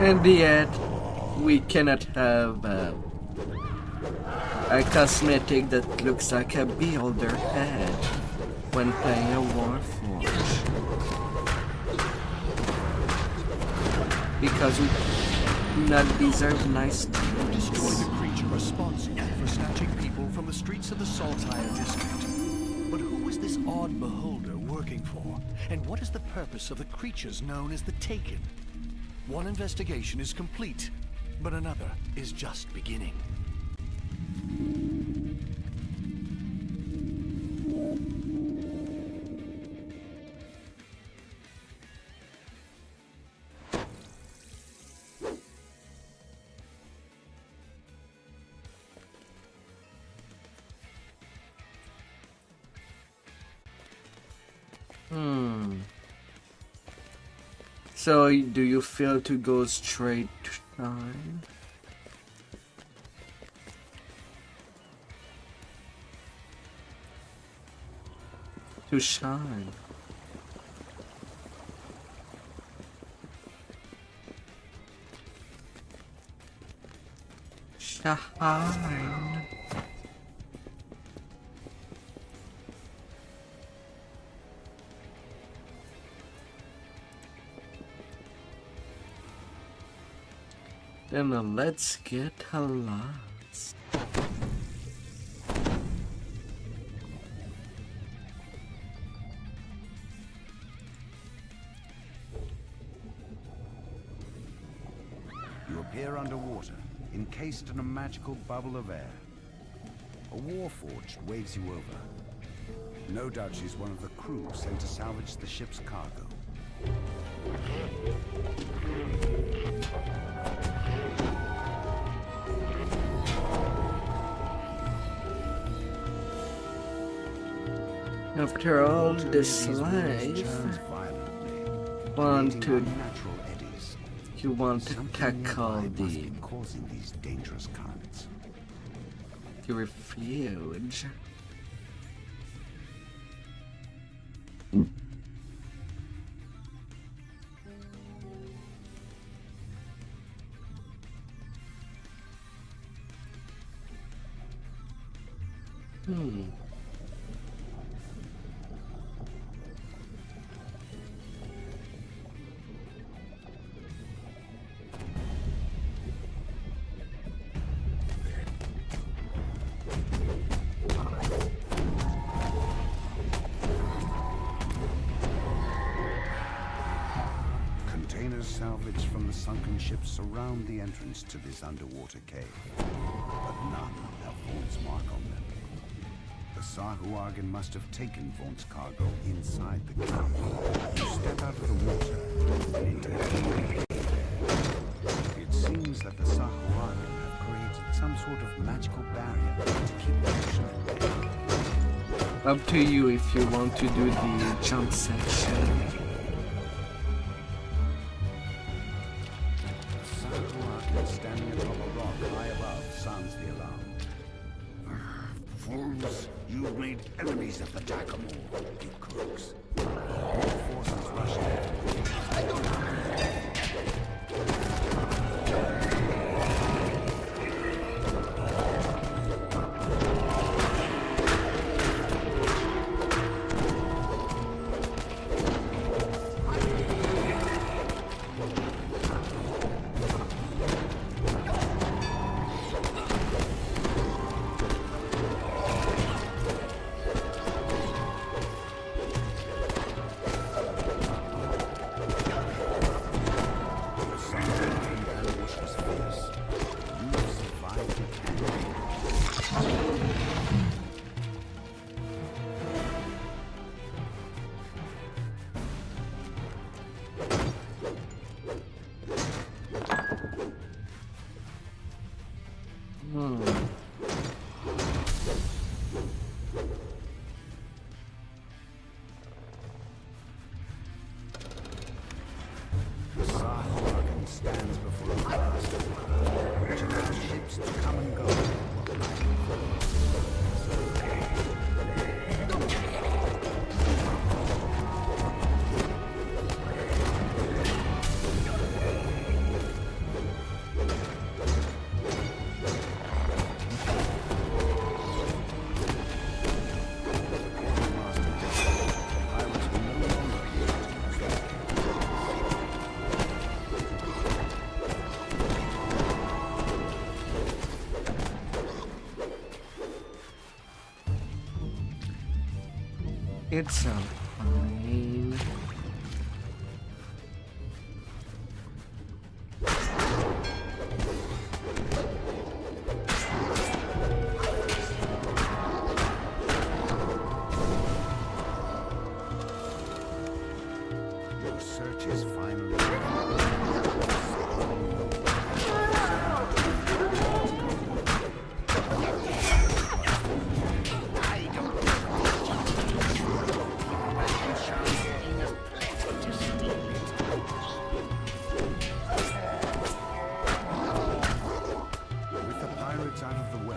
And yet, we cannot have a cosmetic that looks like a beholder head when playing a Warforged. Because we do not deserve nice You destroy things. the creature responsible for snatching people from the streets of the Saltire district. But who is this odd beholder working for? And what is the purpose of the creatures known as the Taken? One investigation is complete, but another is just beginning. So, do you feel to go straight to Shine? To Shine. Shine. Then let's get lost. You appear underwater, encased in a magical bubble of air. A warforged waves you over. No doubt she's one of the crew sent to salvage the ship's cargo. After all this life, want to You want to Something tackle nearby must the be causing these dangerous currents. refuge. Containers salvaged from the sunken ships surround the entrance to this underwater cave, but none have Vaughn's mark on them. The Sahuagin must have taken Vaughn's cargo inside the cave. You step out of the water and into the cave. It seems that the Sahuagin have created some sort of magical barrier to keep the ocean at bay. Up to you if you want to do the jump section. Standing atop a rock high above sounds the alarm. Fools! You've made enemies of the Takamor, you crooks. All forces rush in. It's fine. Your search is finally out of the way.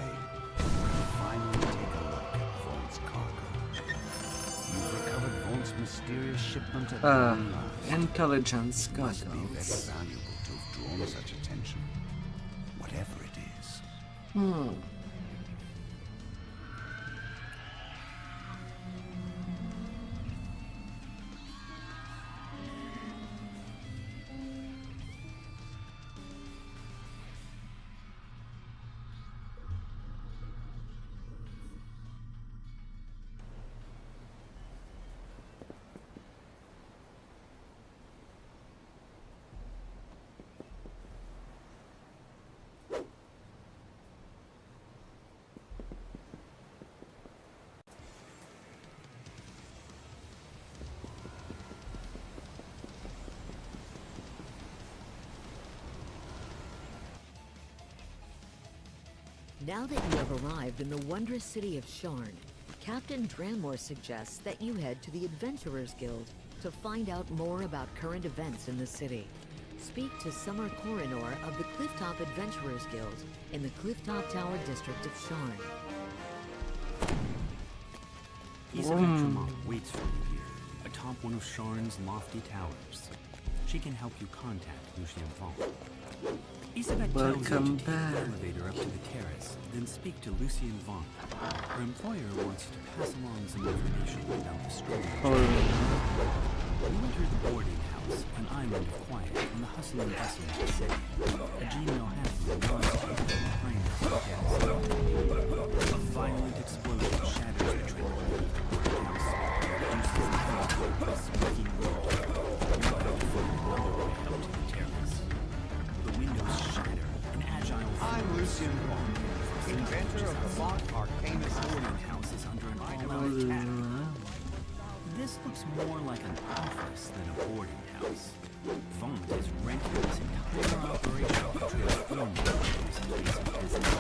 Finally take a look at Vaughn's cargo. You've recovered Vaughn's mysterious shipment at long last. Intelligence Must be very goggles. valuable to have drawn such attention. Whatever it is. Now that you have arrived in the wondrous city of Sharn, Captain Dranmore suggests that you head to the Adventurers Guild to find out more about current events in the city. Speak to Summer Coronor of the Clifftop Adventurers Guild in the Clifftop Tower district of Sharn. Isabelle Tremont waits for you here, atop one of Sharn's lofty towers. She can help you contact Lucien Vaughn. Isabelle tells you to take the elevator up to the terrace, then speak to Lucien Vaughn. Her employer wants you to pass along some information about the story. You enter the boarding house, an island of quiet in the hustle and bustle of the city. A genial happy non-stop behind the guest. A violent explosion shatters the tranquility of the boarding house, reduces the heat of a smoky room. You have to find another way up to the terrace. The windows shatter, an agile... I'm Lucien Vaughn, inventor of the Vaughn Arcanus boarding house is under an all-out attack. This looks more like an office than a boarding house. Vaughn is renting this entire operation to transform it into a place of business.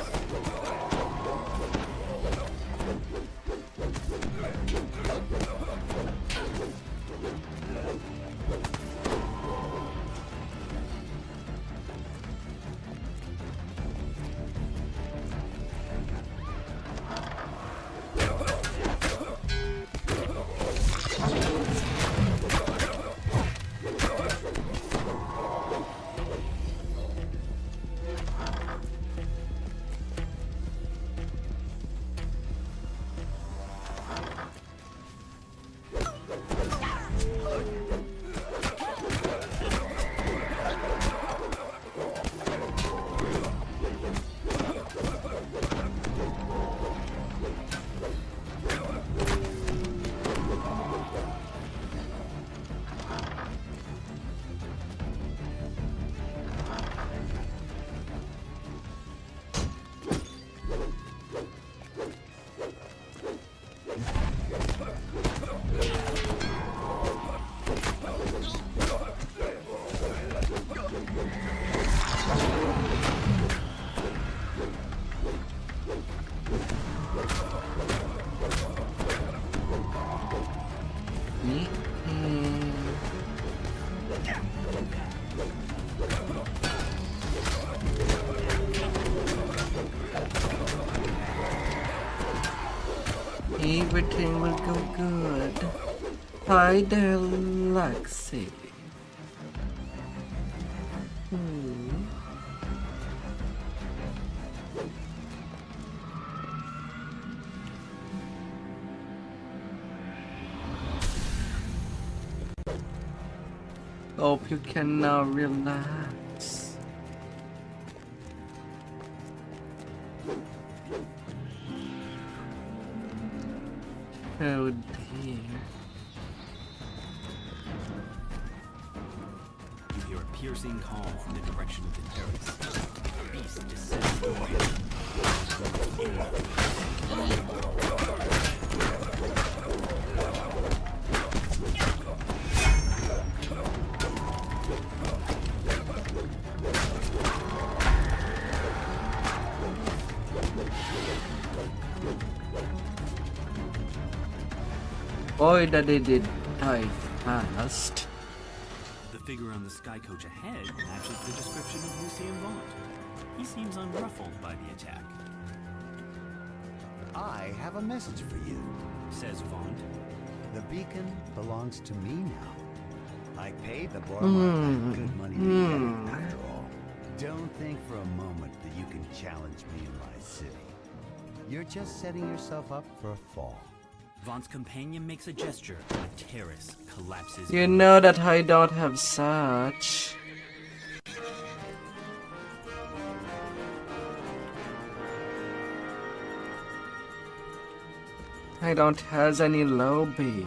Everything will go good. Hi there, Lexi. Hope you can now relax. Oh dear. You hear a piercing call from the direction of the terrace. The beast descends the way. Boy, that they did die fast. The figure on the sky coach ahead matches the description of Lucien Vaughn. He seems unruffled by the attack. I have a message for you, says Vaughn. The beacon belongs to me now. I paid the Bormark good money to get it, after all. Don't think for a moment that you can challenge me in my city. You're just setting yourself up for a fall. Vaughn's companion makes a gesture. A terrace collapses. You know that I don't have such. I don't have any lobby.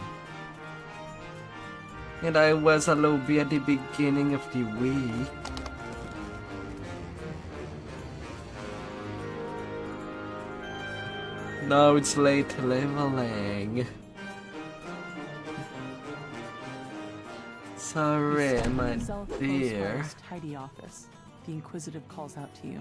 And I was a lobby at the beginning of the week. Now it's late leveling. Sorry, my dear. Tidy office. The Inquisitive calls out to you.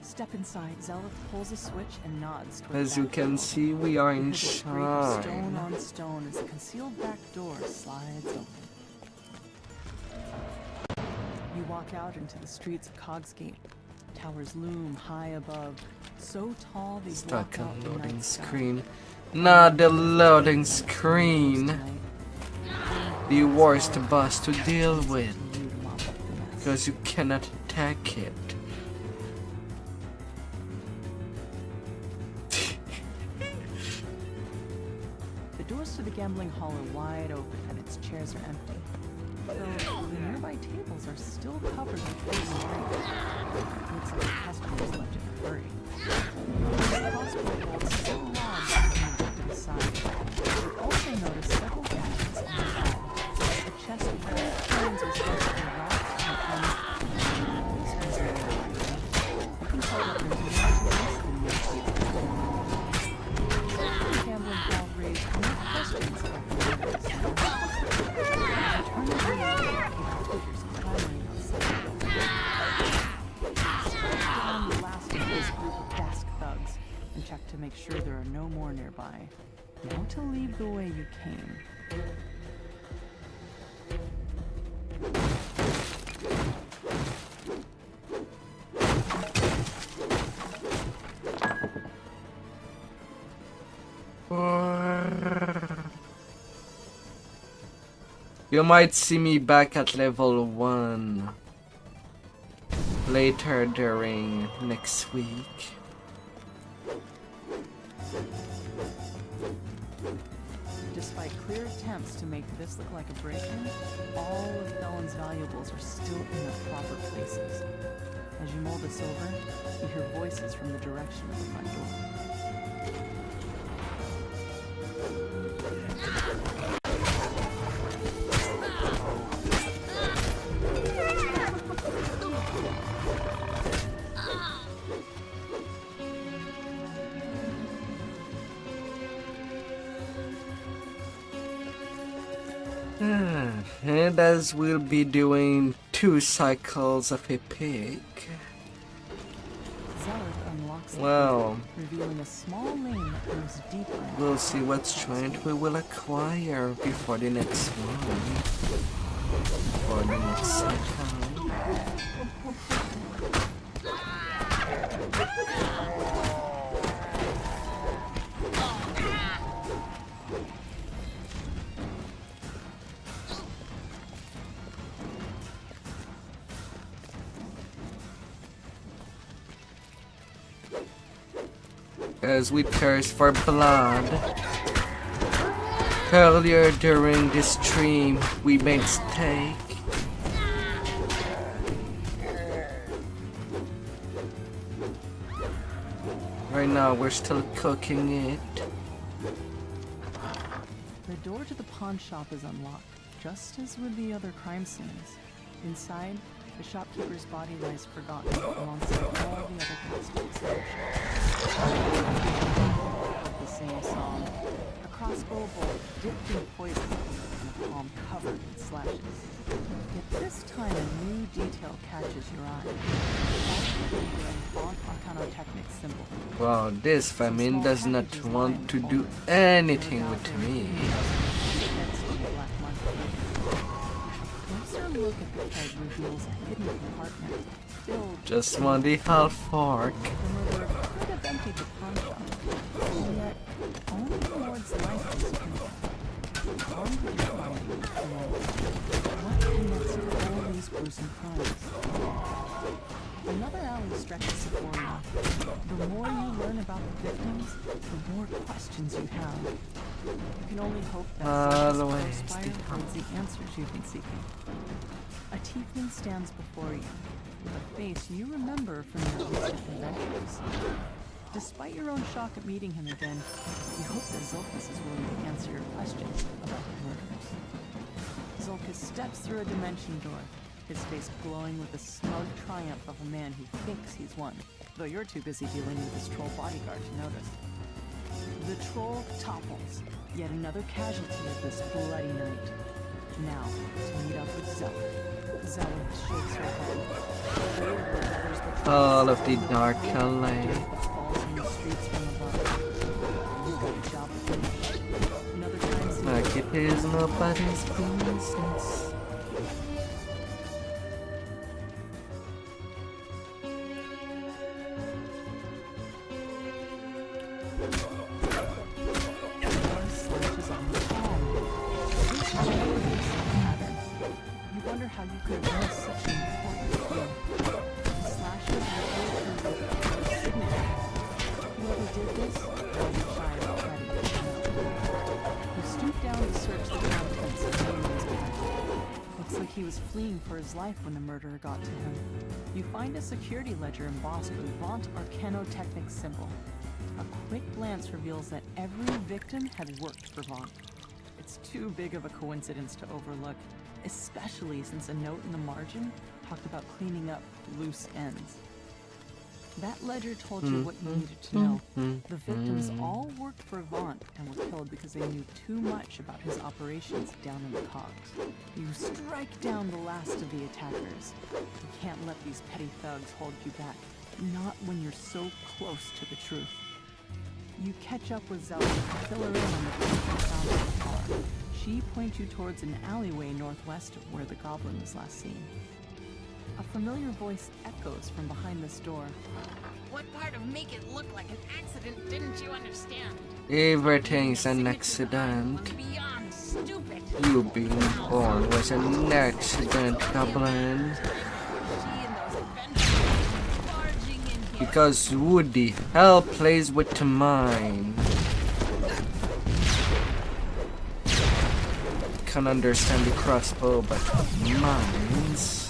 Step inside. Zelith pulls a switch and nods toward As the you back can door. see, we are in Stone on Sharn. stone as the concealed back door slides open. You You walk out into the streets of Cogsgate. Towers loom high above, so tall they Stuck block out on the loading night sky. screen. Not the loading screen. The worst boss to deal with. Because you cannot attack it. The doors to the gambling hall are wide open and its chairs are empty. Though the nearby tables are still covered with frozen drinks. Looks like the customers left in a hurry. The crossbow bolts so long from the side. You also notice several gadgets on the side. A chest of gold coins are supposed to be locked and this one's a you can tell that there's more to this than meets the The gambling hall raised no questions about the orders. Down the last of this group of desk thugs and check to make sure there are no more nearby. Now to leave the way you came. You might see me back at level 1 later during next week. Despite clear attempts to make this look like a break-in, all of Felon's valuables are still in their proper places. As you mull this over, you hear voices from the direction of the front door. And as we'll be doing 2 cycles of Epic, well, revealing a small lane that goes deeper. We'll see what strength we will acquire before the next one. For the next cycle. As we thirst for blood. Earlier during this stream, we made steak. Right now, we're still cooking it. The door to the pawn shop is unlocked, just as with the other crime scenes. Inside, the shopkeeper's body lies forgotten alongside all the other customers. The same song. A crossbow bolt dipped in poison and a palm covered in slashes. Yet this time a new detail catches your eye. Symbol. Wow, this famine does not want to do anything with me. Look at the keg reveals a hidden compartment filled. Just want the half fork. The murderer could have emptied the pawn shop, and yet only the Lord's life is free. How did you find it? What connects all these gruesome crimes? Another alley stretches before you. The more you learn about the victims, the more questions you have. You can only hope that the holds the answers you've been seeking. A tiefling stands before you, with a face you remember from your recent adventures. Despite your own shock at meeting him again, you hope that Zulkus is willing to answer your questions about the murders. Zulkus steps through a dimension door, his face glowing with the smug triumph of a man who thinks he's won, though you're too busy dealing with his troll bodyguard to notice. The troll topples, yet another casualty of this bloody night. Now, to meet up with Zealot. Zealot shakes her head. All of the dark alley. Like it is nobody's business. Slashes on the palm. This shows pattern. You wonder how you could have missed such an important clue. The slashes were a signature. Whoever did this wasn't shy about letting it know. You stoop down to search the contents of Damon's bag. Looks like he was fleeing for his life when the murderer got to him. You find a security ledger embossed with Vant Arcanotechnic symbol. A quick glance reveals that every victim had worked for Vant. It's too big of a coincidence to overlook, especially since a note in the margin talked about cleaning up loose ends. That ledger told you what you needed to know. The victims all worked for Vant and were killed because they knew too much about his operations down in the cogs. You strike down the last of the attackers. You can't let these petty thugs hold you back, not when you're so close to the truth. You catch up with Zelda and fill her in on the place you found in the car. She points you towards an alleyway northwest of where the goblin was last seen. A familiar voice echoes from behind this door. What part of make it look like an accident didn't you understand? Everything's an accident. Beyond stupid. You being born was an accident, Goblin. Because Woody hell plays with the mind. Can't understand the crossbow, but minds.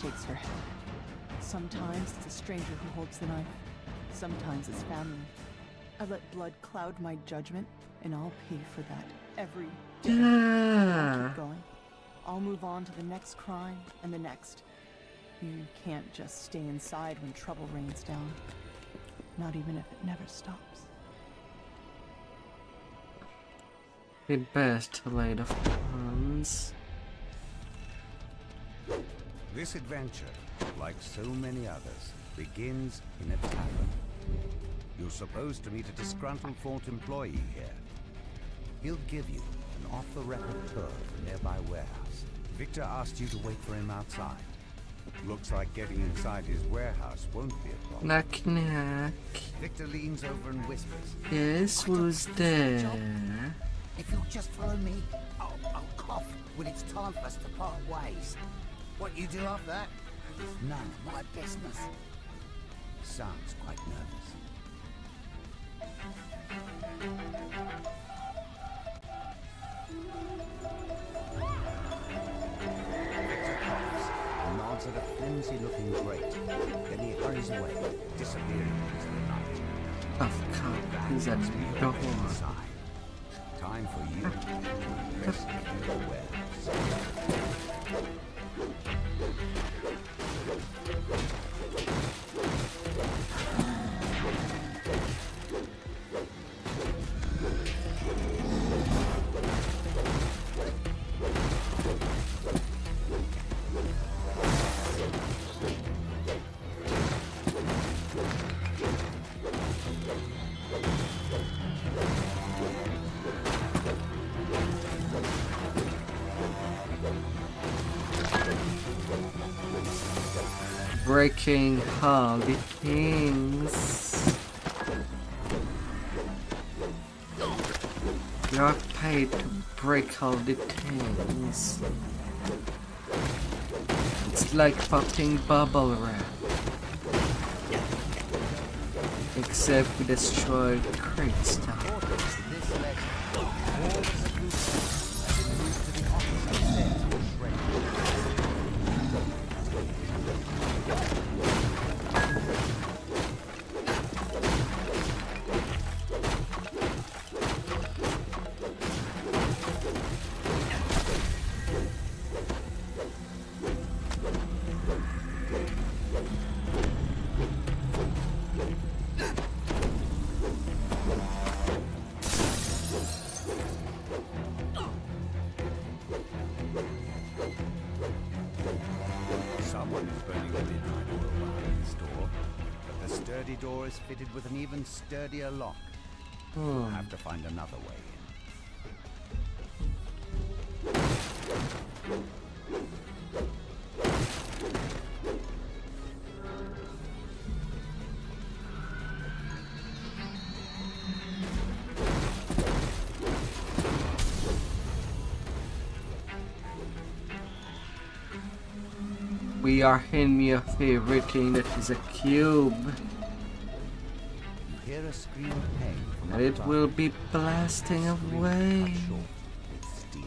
Shakes her head. Sometimes it's a stranger who holds the knife. Sometimes it's family. I let blood cloud my judgment, and I'll pay for that every day. I'll keep going. I'll move on to the next crime and the next. You can't just stay inside when trouble rains down. Not even if it never stops. It best to lay the funds. This adventure, like so many others, begins in a tavern. You're supposed to meet a disgruntled Fort employee here. He'll give you an off-the-record tour of a nearby warehouse. Victor asked you to wait for him outside. Looks like getting inside his warehouse won't be a problem. Knock, knock. Victor leans over and whispers. Yes, who's there? If you'll just follow me, I'll cough when it's time for us to part ways. What you do after that is none of my business. Sounds quite nervous. Victor coughs and nods at a flimsy-looking grate. Then he hurries away, disappearing into the night. Of course, he's at the door. Time for you to rescue the warehouse. Breaking all the things. You're paid to break all the things. It's like popping bubble wrap. Except we destroyed crate stuff. sturdy door is fitted with an even sturdier lock. We'll have to find another way in. We are in your favorite thing that is a cube. You hear a scream of pain from And it will be blasting away. With steel.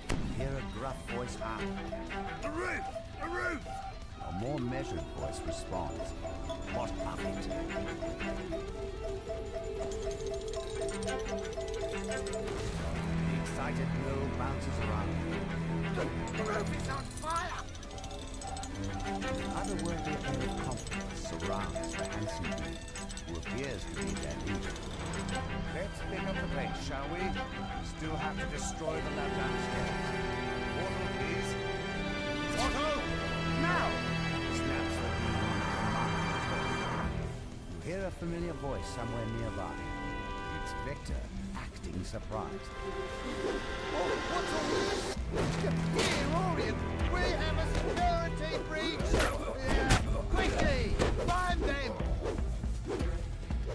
You hear a gruff voice howl. A roof! A roof! A more measured voice responds. What of it? The excited girl bounces around. The roof is on fire! Otherworldly air of confidence surrounds the handsome youth, who appears to be their leader. Let's pick up the pace, shall we? Still have to destroy the lab downstairs. Water, please. Water! Now! Snaps the You hear a familiar voice somewhere nearby. It's Victor, acting surprised. Oh, what's all this? Here, Orient! We have a security breach! Yeah, quickly! Find them!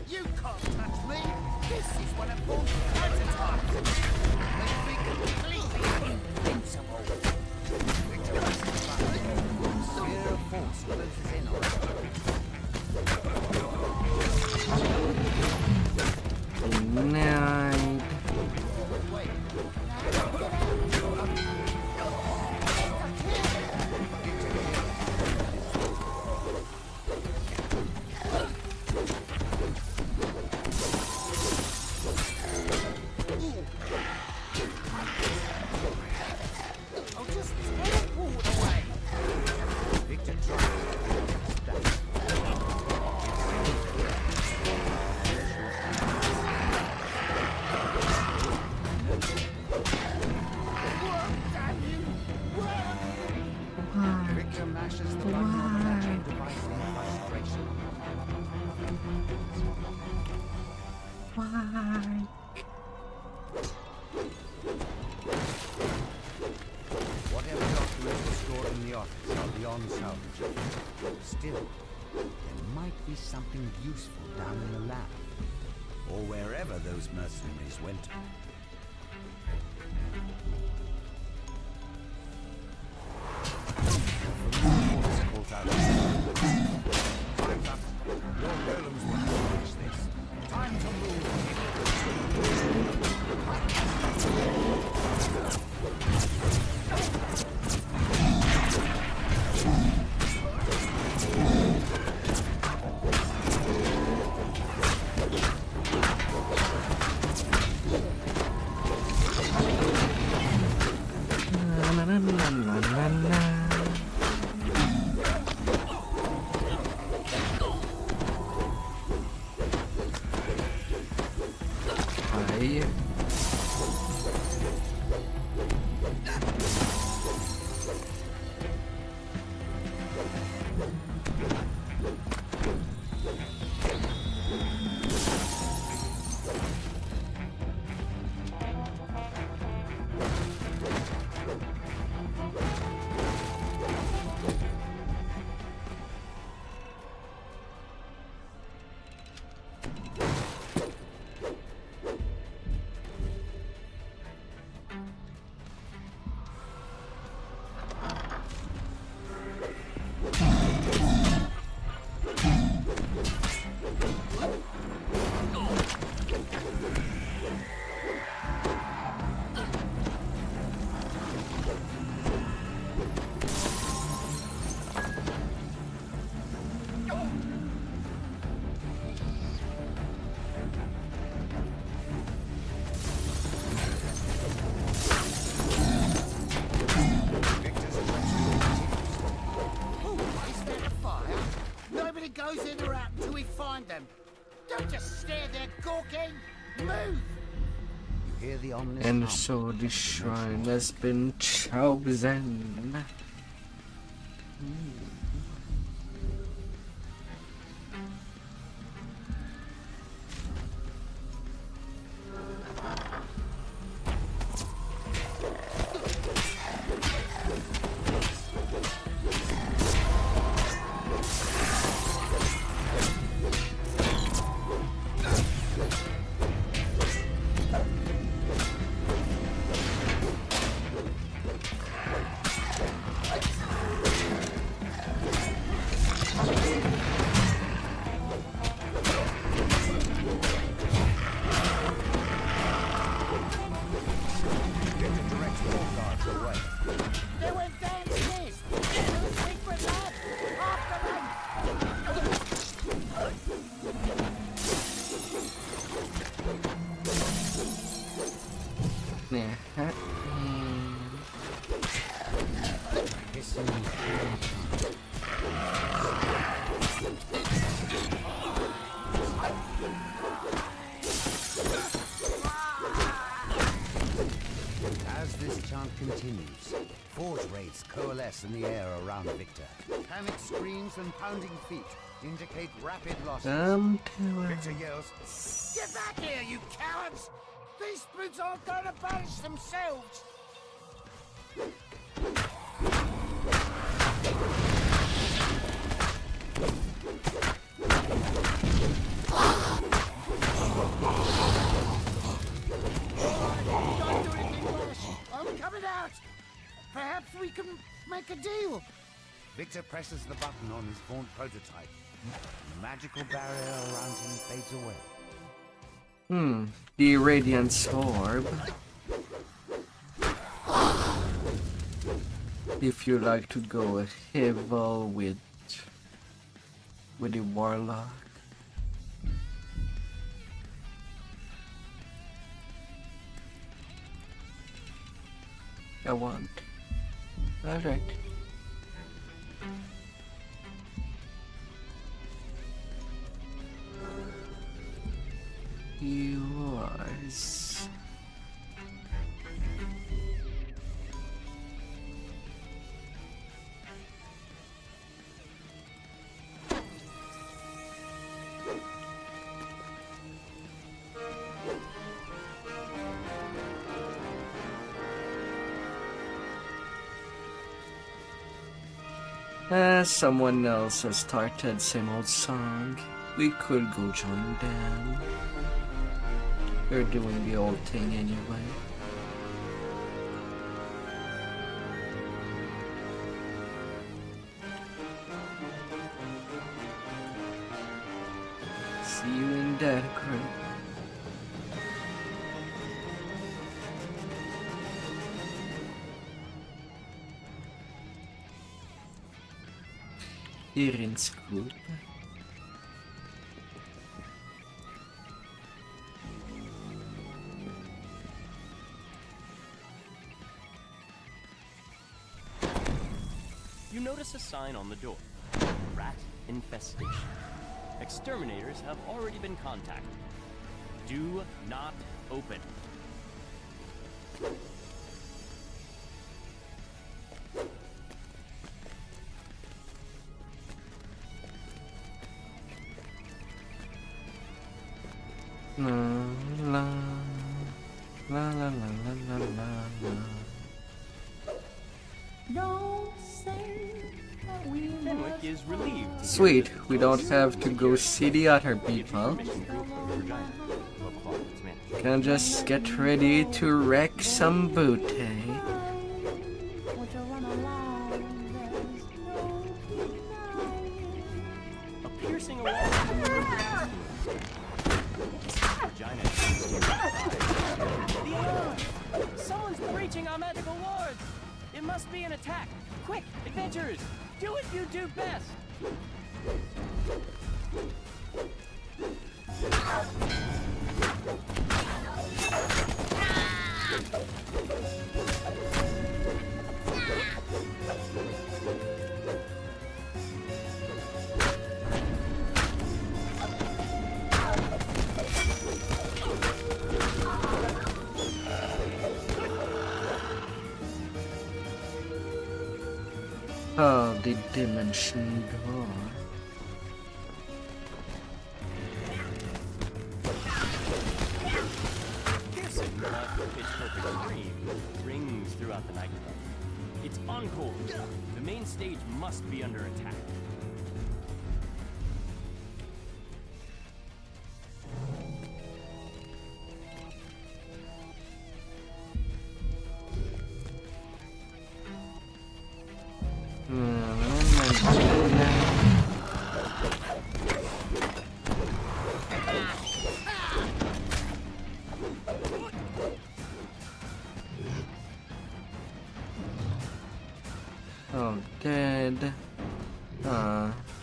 You can't touch me! This is one of Vaughn's prototypes! Make me completely invincible! Victor rushes back. Sphere of force closes in on him. Denied. I'll just teleport away! Victor tries. Victor mashes the button on the magic device in frustration. Why? Whatever documents are stored in the office are beyond salvage. Still, there might be something useful down in the lab, or wherever those mercenaries went. Time's up. Your golems will finish this. Time to move. Na, na, na, na, na, na. Hi. goes in or out until we find them. Don't just stare there gawking. Move! You hear the ominous And hum. so the shrine has been chosen. As this chant continues, forge wraiths coalesce in the air around Victor. Panic screams and pounding feet indicate rapid losses. Victor yells, Get back here, you cowards! These spooks aren't going to banish themselves! I'm coming out! Perhaps we can make a deal. Victor presses the button on his gaunt prototype. The magical barrier around him fades away. The Radiance Orb. If you like to go evil with the Warlock. I want. Alright. Yours. Someone else has started same old song. We could go join them. They're doing the old thing anyway. See you in that group. Here in Scoop. You notice a sign on the door. Rat infestation. Exterminators have already been contacted. Do not open. La la la la la la la la. Fenwick is relieved. Sweet, we don't have to go see the other people. Can just get ready to wreck some booty. A piercing alarm. The alarm! Someone's breaching our magical wards! It must be an attack! Quick, adventurers! Do what you do best! Oh, the dimension door. Piercing pitch-perfect scream rings throughout the nightclub. It's encore. The main stage must be under attack. Oh, dead.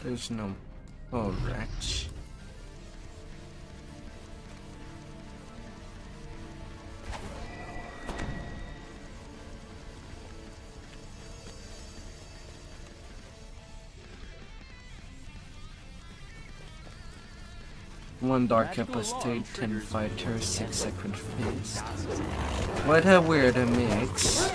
There's no... Oh, wretch. 1 dark apostate, 10 fighter, 6 sacred feast. What a weird mix.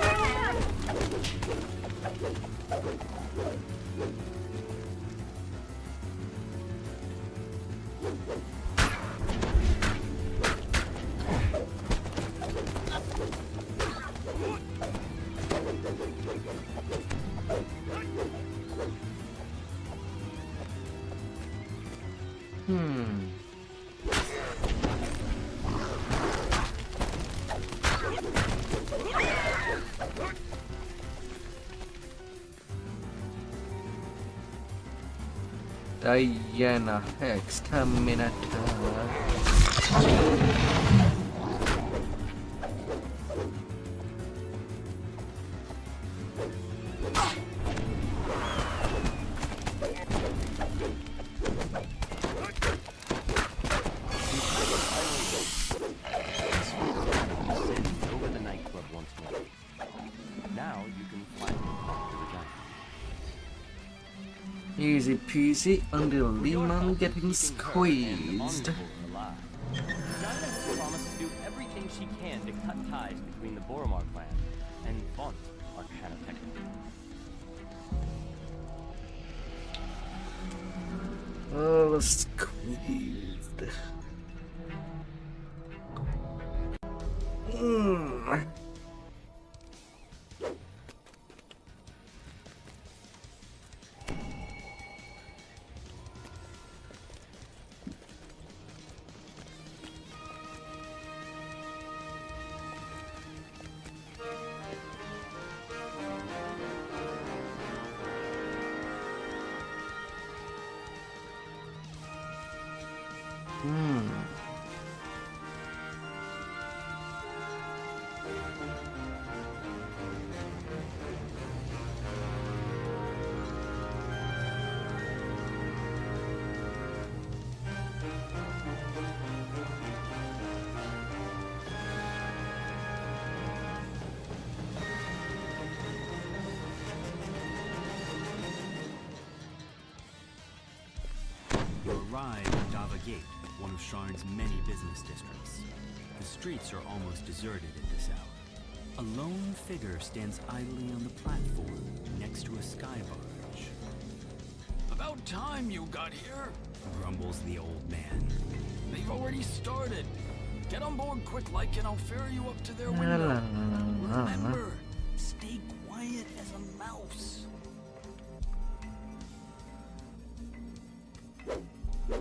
Diana Hex Terminator. Over the nightclub once more. Now you can finally talk to the giant. Easy peasy until Lehman getting squeezed. Diana has promised to do everything she can to cut ties between the Boromar clan and Vont Arcana. Oh, squeezed. You arrive at Dava Gate, one of Sharn's many business districts. The streets are almost deserted at this hour. A lone figure stands idly on the platform next to a sky barge. About time you got here. Grumbles the old man. They've already started. Get on board quick like and I'll ferry you up to their window. Remember, stay quiet as a mouse.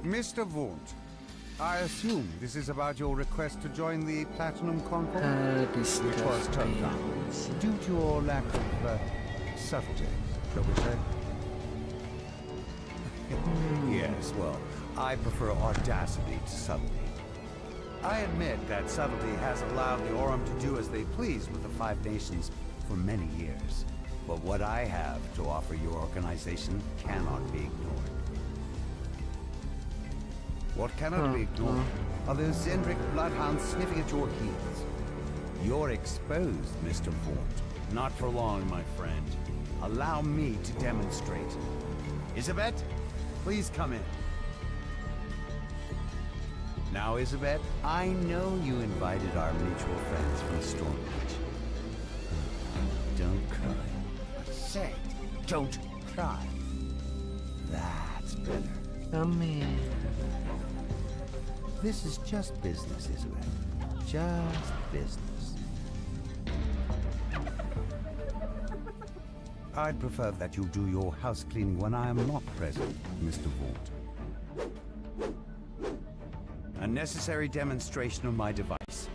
Mr. Vaunt, I assume this is about your request to join the Platinum Concord, which was turned down due to your lack of subtlety, shall we say? Yes, well, I prefer audacity to subtlety. I admit that subtlety has allowed the Aurum to do as they please with the Five Nations for many years. But what I have to offer your organization cannot be ignored. What cannot be ignored are those Zendrick bloodhounds sniffing at your heels. You're exposed, Mr. Vaunt. Not for long, my friend. Allow me to demonstrate. Isabet, please come in. Now, Isabet, I know you invited our mutual friends from Stormbridge. Don't cry. I said, don't cry. That's better. Come in. This is just business, Isabel. Just business. I'd prefer that you do your house cleaning when I am not present, Mr. Vaunt. A necessary demonstration of my device.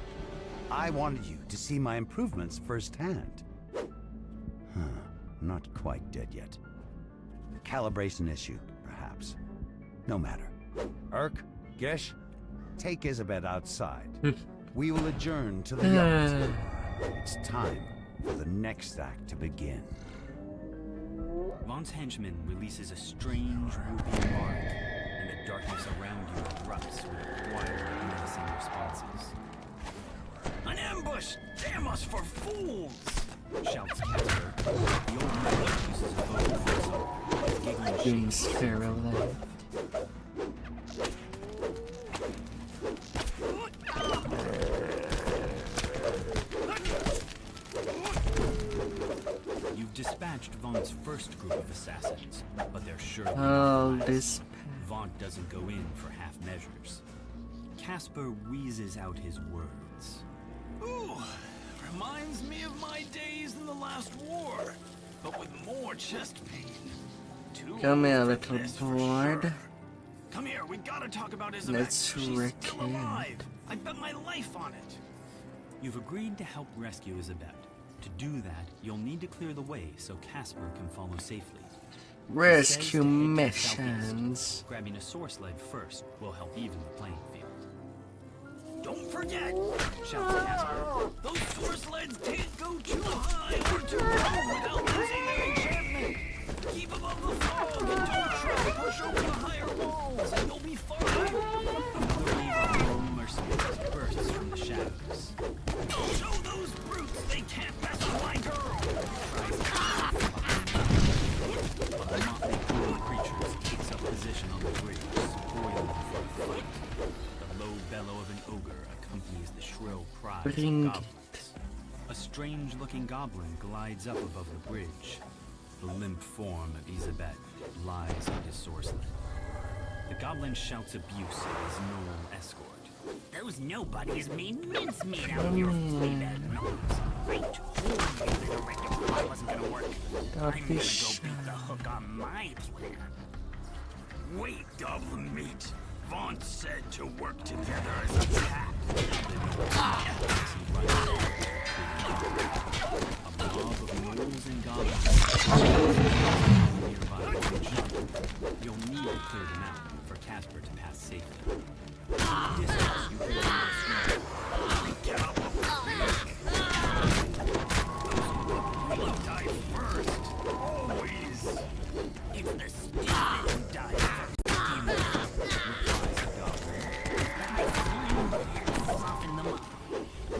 I wanted you to see my improvements firsthand. Not quite dead yet. Calibration issue, perhaps. No matter. Urk, Gesh, take Isabet outside. We will adjourn to the yacht. It's time for the next act to begin. Vaught's henchman releases a strange whooping bark, and the darkness around you erupts with wild, menacing responses. An ambush! Damn us for fools! Shouts Casper. The old man uses a vocal whistle, giggling James Farrell. You've dispatched Vaunt's first group of assassins, but they're surely Oh, not this. Vaunt doesn't go in for half measures. Casper wheezes out his words. Ooh, reminds me of my days in the last war, but with more chest pain. Come here, little board. Come here, we gotta talk about Isabel. Let's She's wreck still him. alive. I bet my life on it. You've agreed to help rescue Isabel. To do that, you'll need to clear the way so Casper can follow safely. Rescue He says to head to the missions. southeast. Grabbing a source lead first will help even the playing field. Don't forget, Shouts Casper. those source leads can't go too high or too low without losing their enchantment. Keep above the fog and don't try to push over the higher walls and you'll be fine. Another wave of lone mercenaries bursts from the shadows. Show those brutes they can't mess with my girl. A motley crew of creatures takes up position on the bridge, spoiling for a fight. The low bellow of an ogre accompanies the shrill cries of Bring goblins. A strange-looking goblin glides up above the bridge. The limp form of Isabel lies on his source lead. The goblin shouts abuse at his Knoll escort. Those nobodies mean mincemeat out of your fleabag nose. I told you the directive plot wasn't gonna work. Don't I'm be gonna shy. go beat the hook on my plan. Wait, goblin meat. Vaunt said to work together as a pack. A mob of gnolls and goblins nearby village. You'll need to clear them out for Casper to pass safely. From a distance, you hear the Get up! We'll die first. Always. It's the stupid who die first. replies the goblin. Soften them up.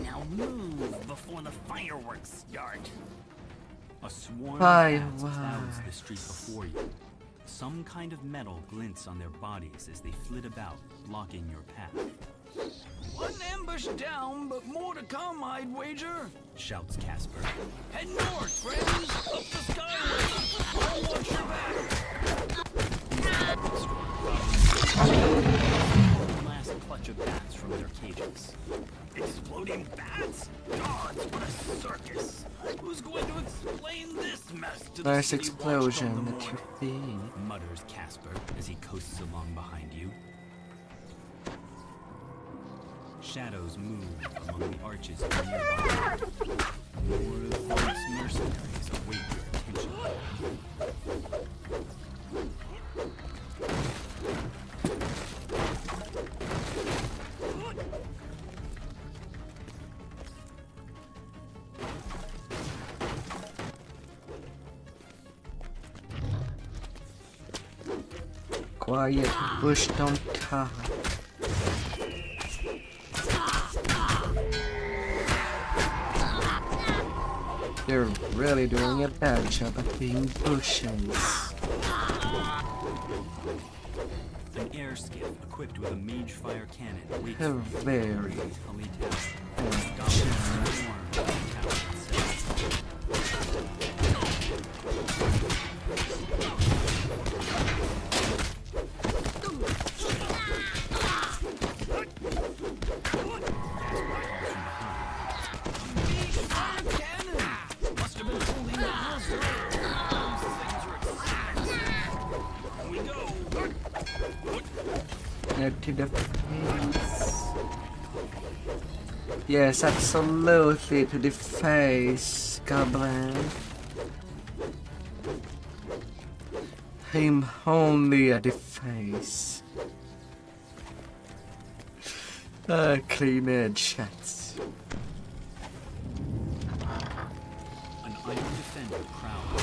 Now move before the fireworks start. A swarm of Fireworks. bats clouds the street before you. Some kind of metal glints on their bodies as they flit about, blocking your path. One ambush down, but more to come, I'd wager. Shouts Casper. Head north, friends. Up the skyway. I'll watch your back. One last clutch of bats from their cages. Exploding bats? Gods, what a circus! Who's going to explain this mess to the Nice city explosion watch from the at your feet. Mutters Casper as he coasts along behind you. Shadows move among the arches of nearby. More of Vaunt's mercenaries await your attention. Quiet, bush don't talk. They're really doing a bad job of being bushes. An air skiff equipped with a mage fire cannon waits How for you very at Tully Tower. bad Goblins job. swarm on the tower itself. Must have been holding the muzzle. Those things are expensive. We go. Not to the face. Yes, absolutely to the face, Goblin. Him only at the face. Clean edge shots. An iron defender prowls.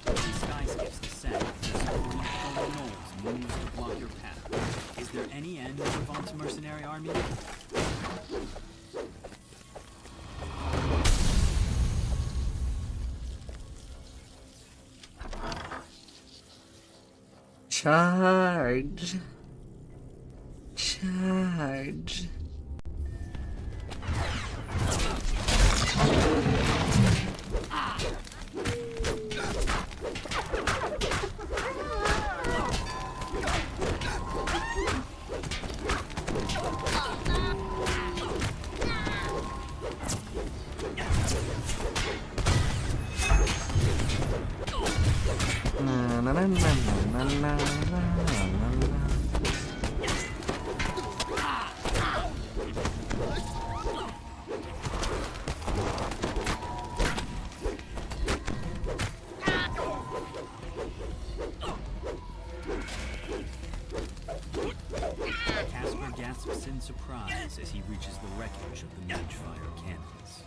These sky skiffs descend as supporting fellow gnolls moves to block your path. Is there any end to Vaunt's mercenary army? Charge. Charge. gasps in surprise as he reaches the wreckage of the Magefire cannons.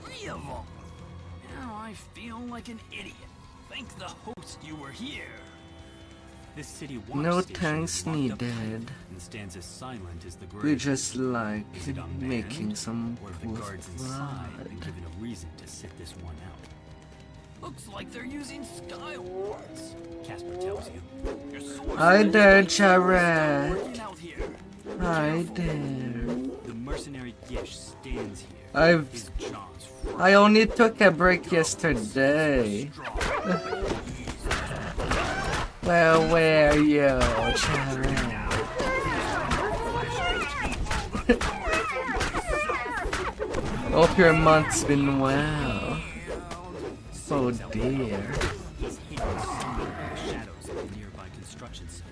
3 of them! Now I feel like an idiot. Thank the host you were here. This city No watch station tanks is locked up tight needed. and stands as silent as the grave. We just like Is it unmanned, making some or have the proof guards inside blood. been given a reason to sit this one out? Looks like they're using sky wards. Casper tells you. Your source Hi is there, still Jared. working out here. Hi there. The mercenary Gish stands here. I've I only took a break yesterday. Well, where are you, Jared? Hope your month's been well. Oh dear. He's hidden somewhere in the shadows of the nearby construction site.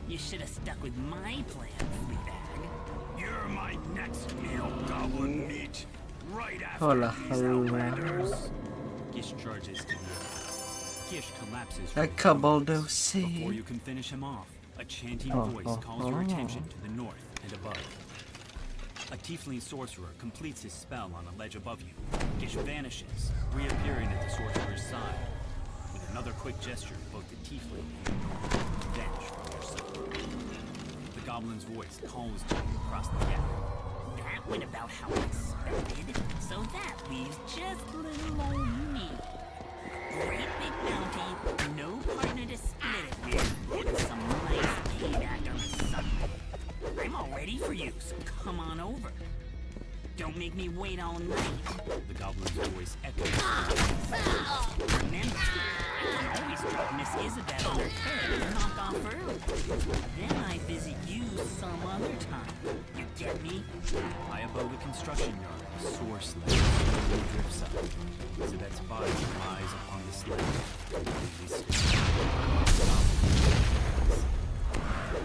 You should have stuck with my plan, Fleabag. You're my next meal, goblin meat. Right after Hola, these outlanders. hola. Gish charges to the Gish collapses A from the Cobaldo C. Before you can finish him off, a chanting Oh, voice oh, calls your oh. attention to the north and above. A tiefling sorcerer completes his spell on a ledge above you. Gish vanishes, reappearing at the sorcerer's side. With another quick gesture, both the tiefling and the gnome vanish from your sight. The goblin's voice calls to you across the gap. That went about how I expected. So that leaves just little old me. Great big bounty, no partner to split it with, and some nice payback on the side. I'm all ready for you, so come on over. Don't make me wait all night. The goblin's voice echoes. Remember, I can always drop Miss Isabel on her head and knock off early. Then I visit you some other time. You get me? High above the construction yard, a soar sled slowly drifts up. Isabet's body lies upon the sled, completely still.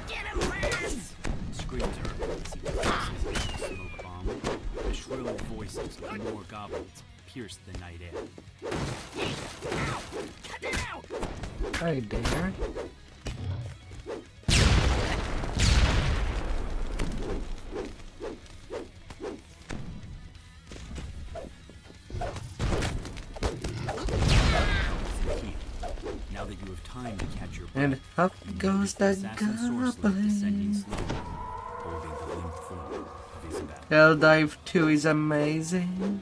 Get him, lads! Screams her as he collapses into the smoke bomb. The shrill voices of more goblins pierce the night air. Cut it out! Hi there. Now that you have time to catch your And breath, up goes the assassin sorcerer descending goblin. slowly, holding the limp form of Isabel. Helldive 2 is amazing.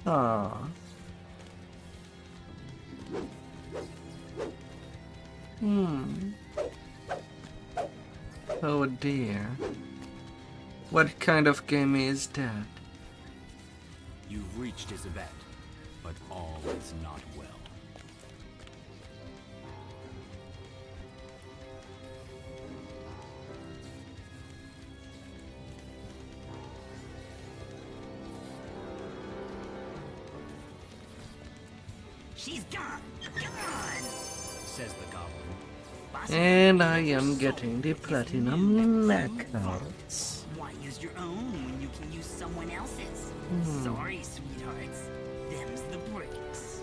Aww. Oh dear. What kind of game is that? You've reached Isabet, but all is not well. She's gone! Gone! Says the goblin. And I am getting the platinum necklace. Why use your own when you can use someone else's? Sorry, sweethearts. Them's the breaks.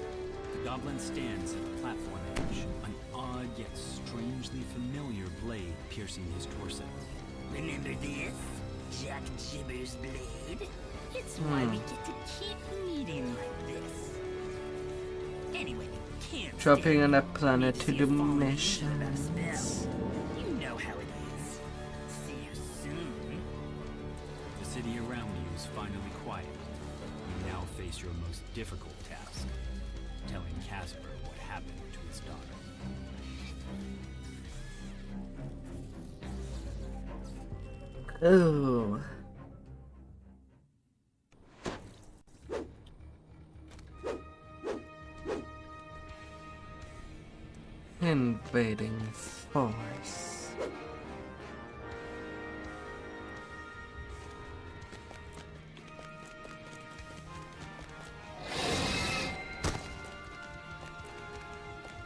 The goblin stands at the platform edge, an odd yet strangely familiar blade piercing his torso. Remember this? Jack Jibber's blade? It's why we get to keep meeting like this. Anyway, can't Dropping stand on a it. planet to See do you falling into that missions. spell. You know how it is. See you soon. The city around you is finally quiet. You now face your most difficult task, telling Casper what happened to his daughter. Oh. Invading force.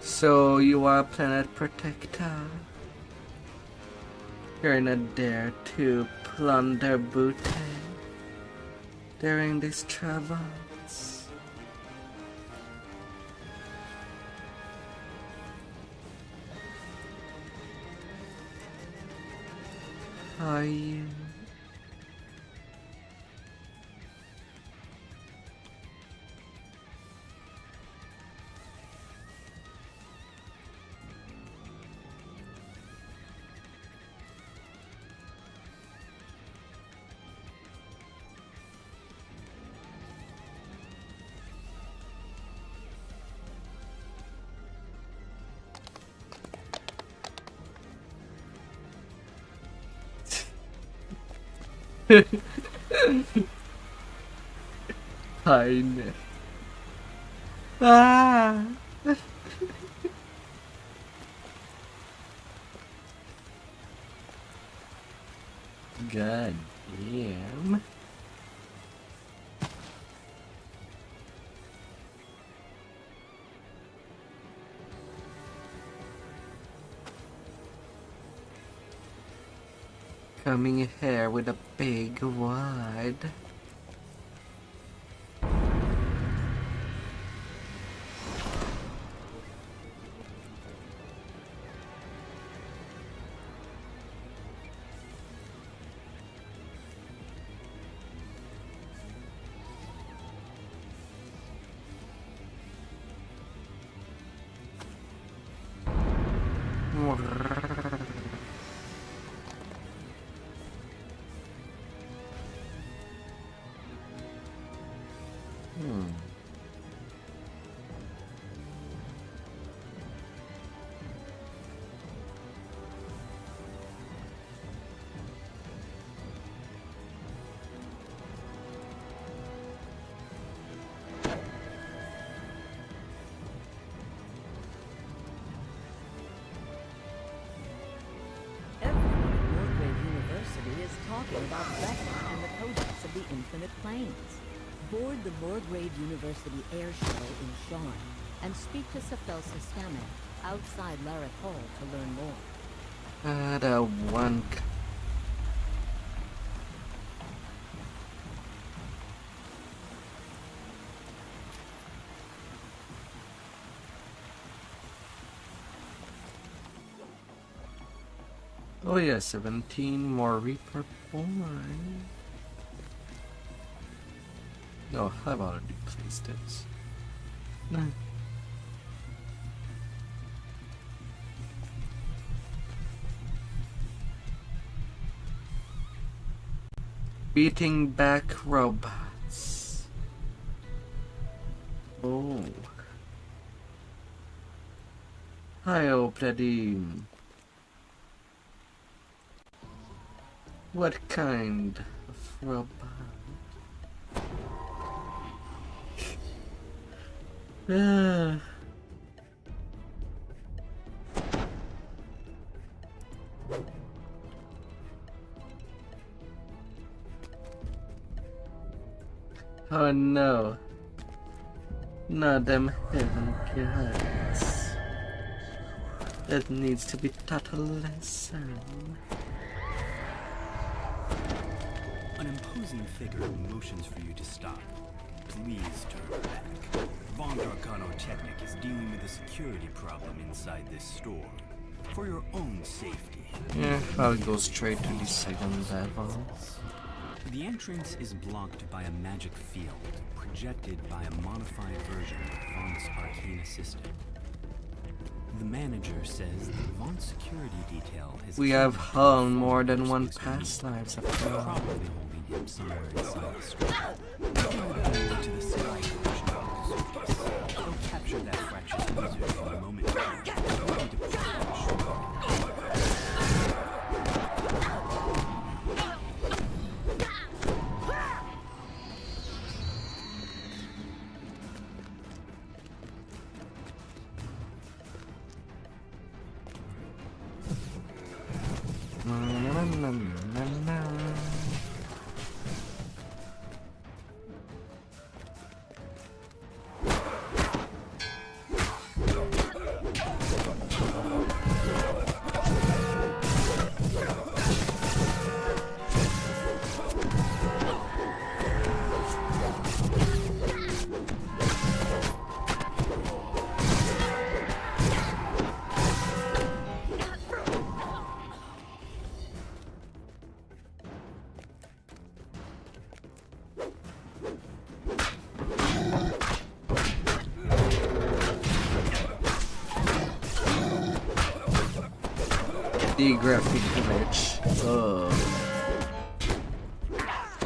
So you are a planet protector. You're not there to plunder booty during these travels. are you? Highness. Ah. God damn. Coming here with a big wad. Talking about Vecna and the Codex of the Infinite Planes. Board the Morgrave University air shuttle in Sharn and speak to Safel Sistame outside Lareth Hall to learn more. The one. Oh yeah, 17 more Reaper Born. No, I've already placed this. No. Beating back robots. Oh. I hope that what kind of robot? Oh no. Not them heaven gods. That needs to be taught a lesson. An imposing figure motions for you to stop. Please turn back. Von Darkano Technic is dealing with a security problem inside this store. For your own safety. Yeah, I'll go straight to the second level. The entrance is blocked by a magic field, projected by a modified version of Von's arcane assistant. The manager says the Von security detail has... We have hung more than one past lives after all. Probably holding him somewhere inside the store. Go to the sky portion of the suitcase. They'll capture that fractious wizard in a moment. The graphic glitch. Oh.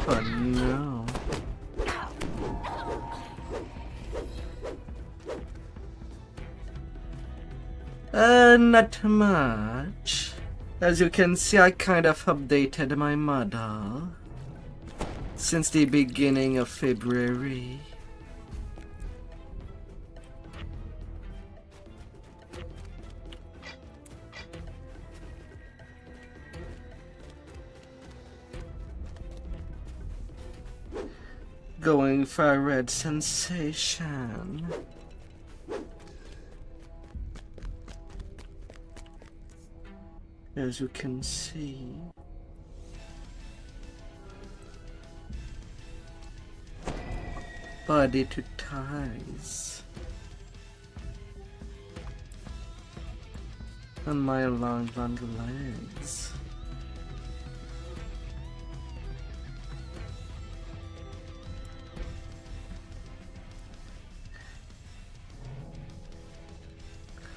Oh no. Not much. As you can see, I kind of updated my model since the beginning of February. Going for a red sensation. As you can see. Body to thighs. And my long legs.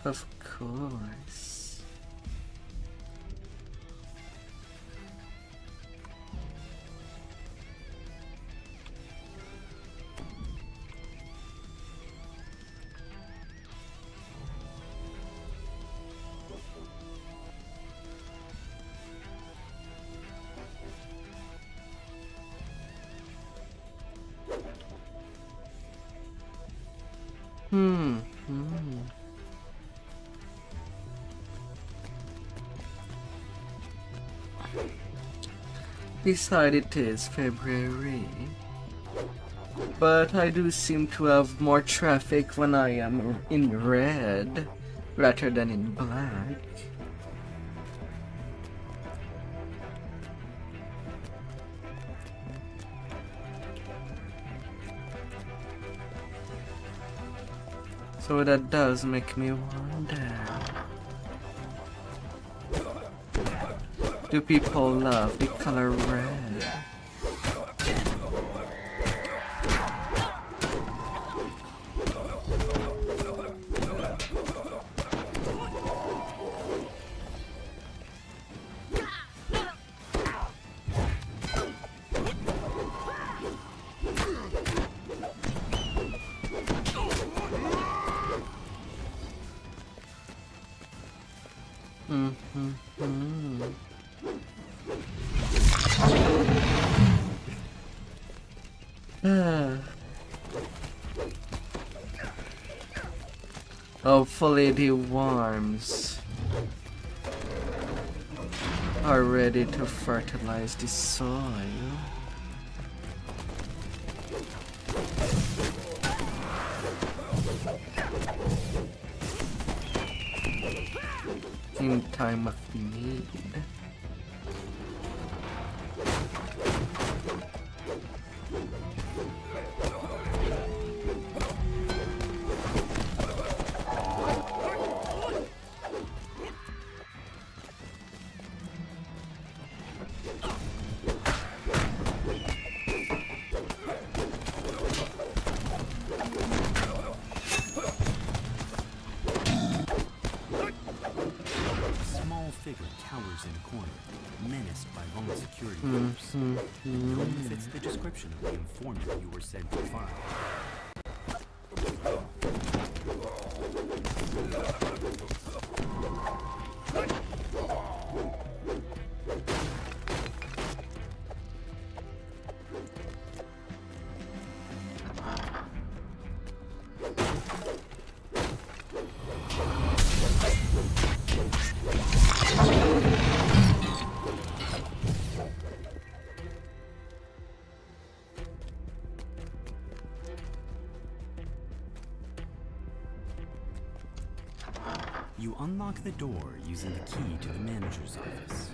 Of course. Besides, it is February, but I do seem to have more traffic when I am in red rather than in black. So that does make me wonder. Do people love the color red? Hopefully the worms are ready to fertilize the soil. In time of need. Fits the description of the informant you were sent to find. You unlock the door using the key to the manager's office.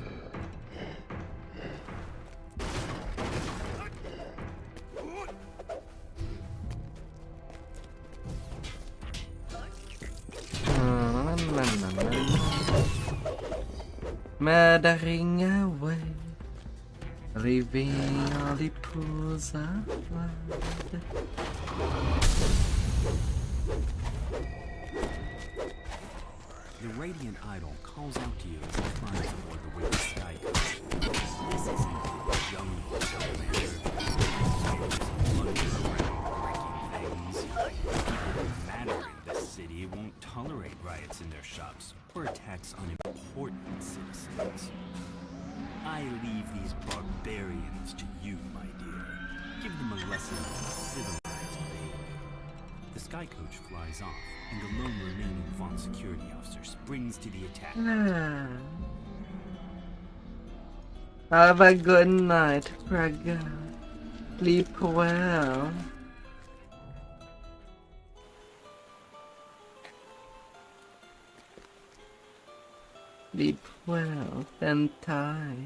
Murdering away, leaving all the pools of blood. The radiant idol calls out to you as it climbs aboard the wicked sky coach. This isn't a jungle, Commander. Wander around breaking things. People who matter in this city won't tolerate riots in their shops or attacks on important citizens. I leave these barbarians to you, my dear. Give them a lesson in civilized behavior. The sky coach flies off, and the lone remaining Vaughn security officer springs to the attack. Have a good night, Praga. Sleep well. Sleep well and tight.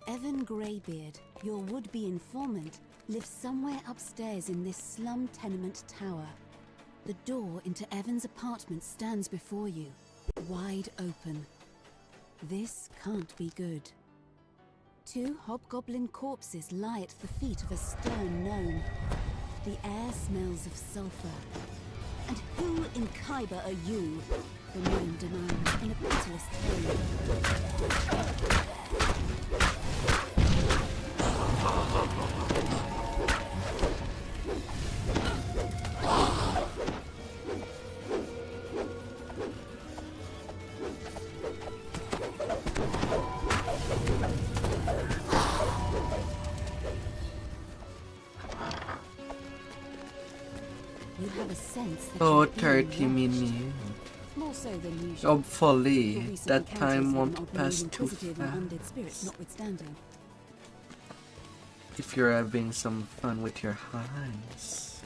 Evan Greybeard, your would-be informant, lives somewhere upstairs in this slum tenement tower. The door into Evan's apartment stands before you, wide open. This can't be good. 2 hobgoblin corpses lie at the feet of a stern gnome. The air smells of sulfur. And who in Khyber are you? The gnome demands in a pitiless tone. Oh, 30 minutes. More so than usual. Hopefully, that time won't pass too fast. If you're having some fun with your highs.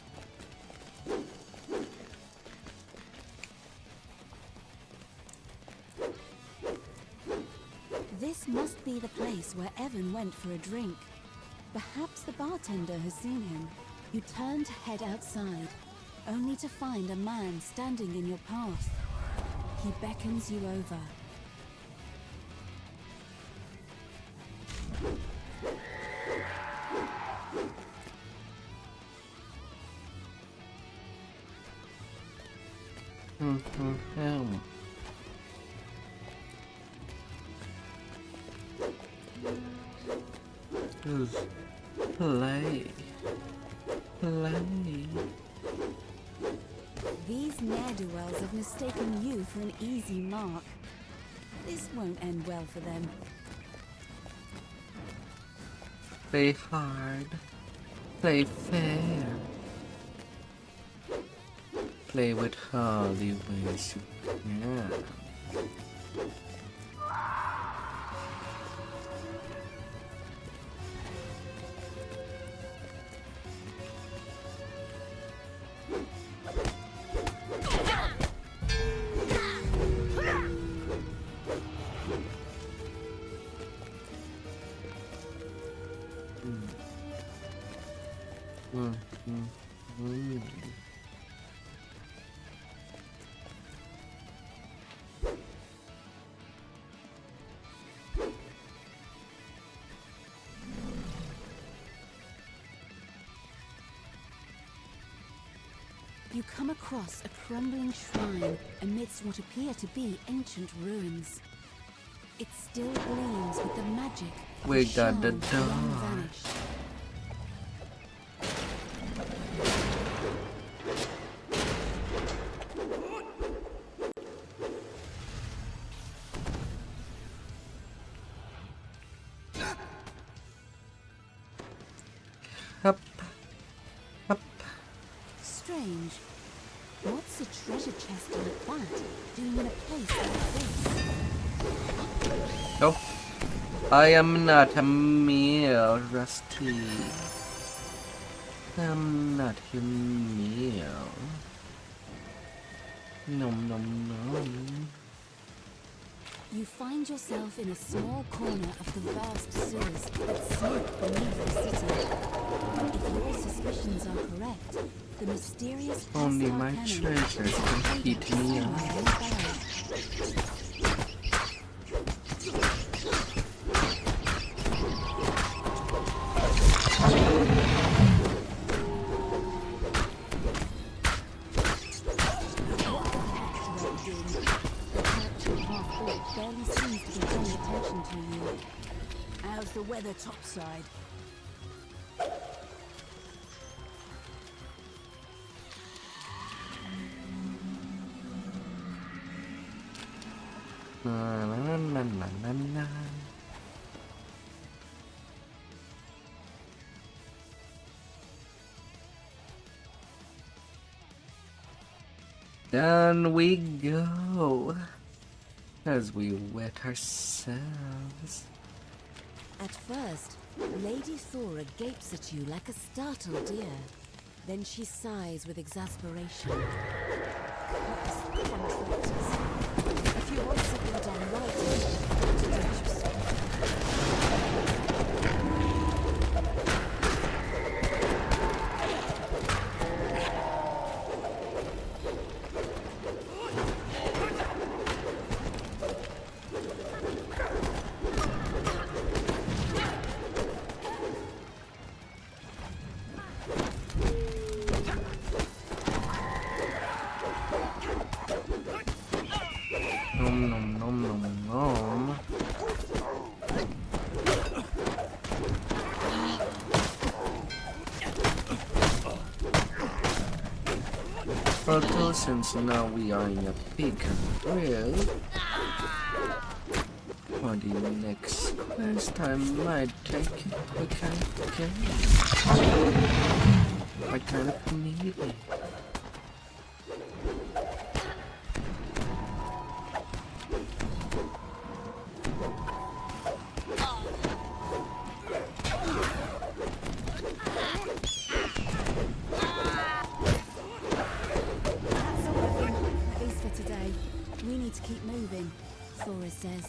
This must be the place where Evan went for a drink. Perhaps the bartender has seen him. You turn to head outside, only to find a man standing in your path. He beckons you over. Play. These ne'er-do-wells have mistaken you for an easy mark. This won't end well for them. Play hard. Play fair. Play with all the ways you can. You come across a crumbling shrine amidst what appear to be ancient ruins. It still gleams with the magic of We a got the shrine long door. vanished. Up. Up. Strange. What's a treasure chest like that doing in a place like this? Oh. I am not a meal, Rusty. I'm not your meal. Nom nom nom. You find yourself in a small corner of the vast sewers that slip beneath the city. If your suspicions are correct, the mysterious Only my cannon treasures can heat me up. Barely seems to be paying attention to you. How's the weather topside? Na, na, na, na, na, na. Down we go as we wet ourselves. At first, Lady Thora gapes at you like a startled deer. Then she sighs with exasperation. Curse contractors. If you want something done right, don't yourself. Nom nom nom nom nom. Although since now we are in a big grill, for the next quest I might take a kind of game. I kind of need it. Says,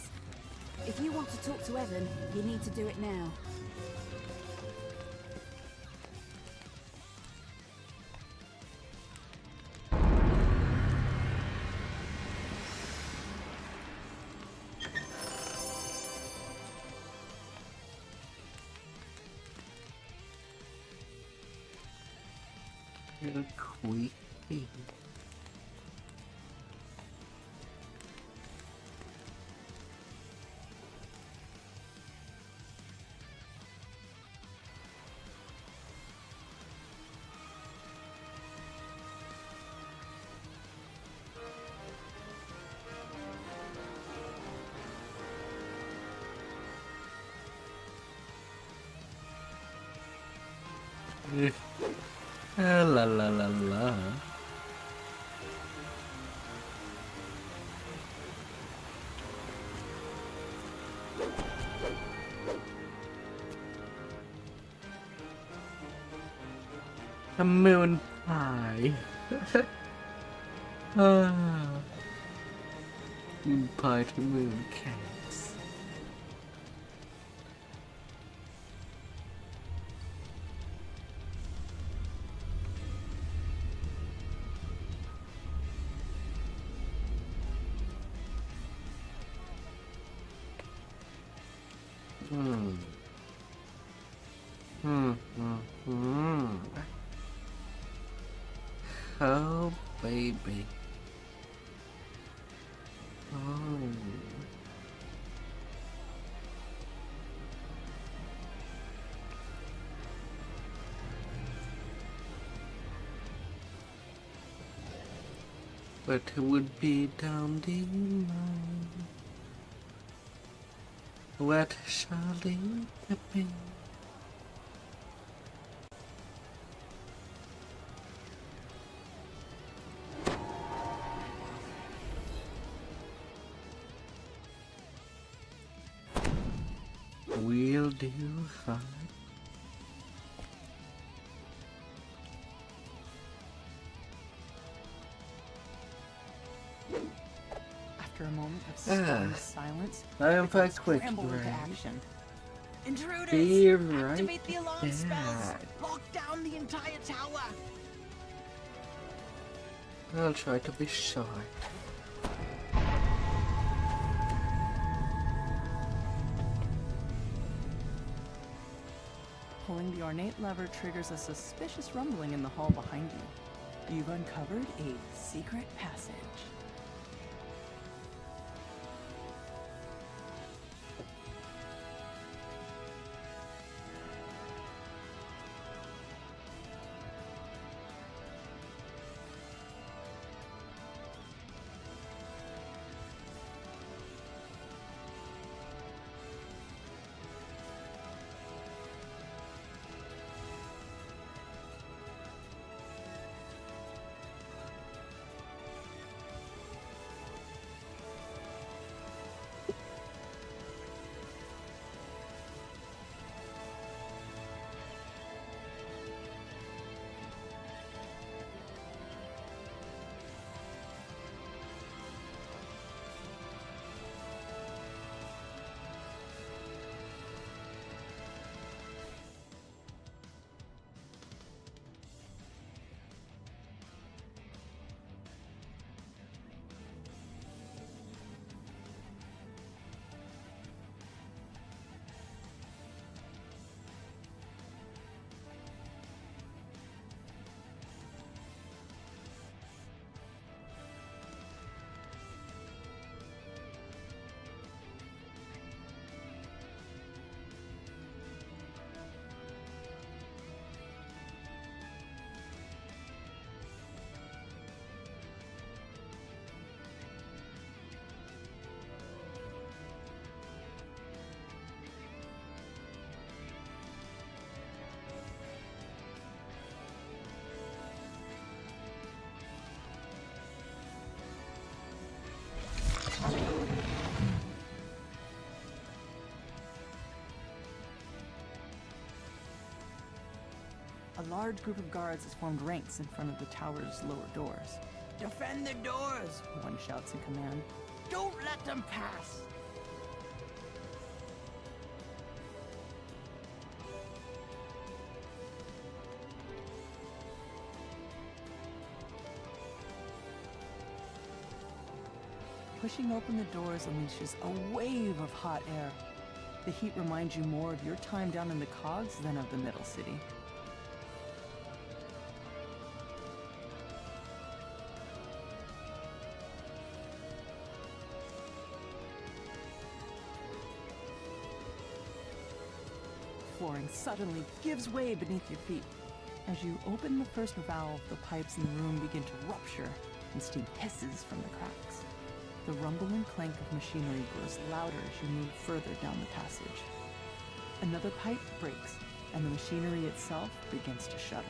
if you want to talk to Evan, you need to do it now. Little creepy. La la la la. A moon pie. Moon pie to moon cakes. Oh, baby. Oh. But it would be down the line. What shall it be? Will do fine. After a moment of stunned silence, I am the fast quick. scramble into action. Intruders! Be right Activate the alarm spells! back. Lock down the entire tower! I'll try to be shy. Pulling the ornate lever triggers a suspicious rumbling in the hall behind you. You've uncovered a secret passage. A large group of guards has formed ranks in front of the tower's lower doors. Defend the doors! One shouts in command. Don't let them pass! Pushing open the doors unleashes a wave of hot air. The heat reminds you more of your time down in the cogs than of the Middle City. Flooring suddenly gives way beneath your feet. As you open the first valve, the pipes in the room begin to rupture, and steam hisses from the cracks. The rumble and clank of machinery grows louder as you move further down the passage. Another pipe breaks, and the machinery itself begins to shudder.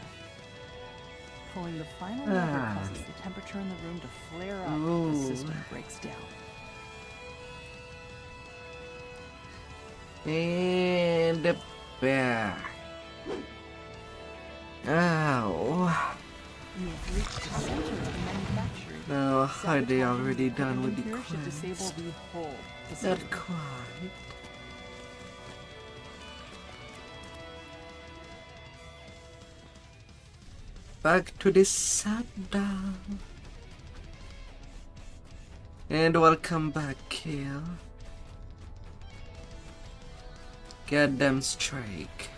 Pulling the final lever causes the temperature in the room to flare up as the system breaks down. And back. Ow. You have reached the center of the manufacturing. No, are they already done with the Here should quest? disable the whole Not facility. quite. Back to the saddle. And welcome back, Kill. Get them strike.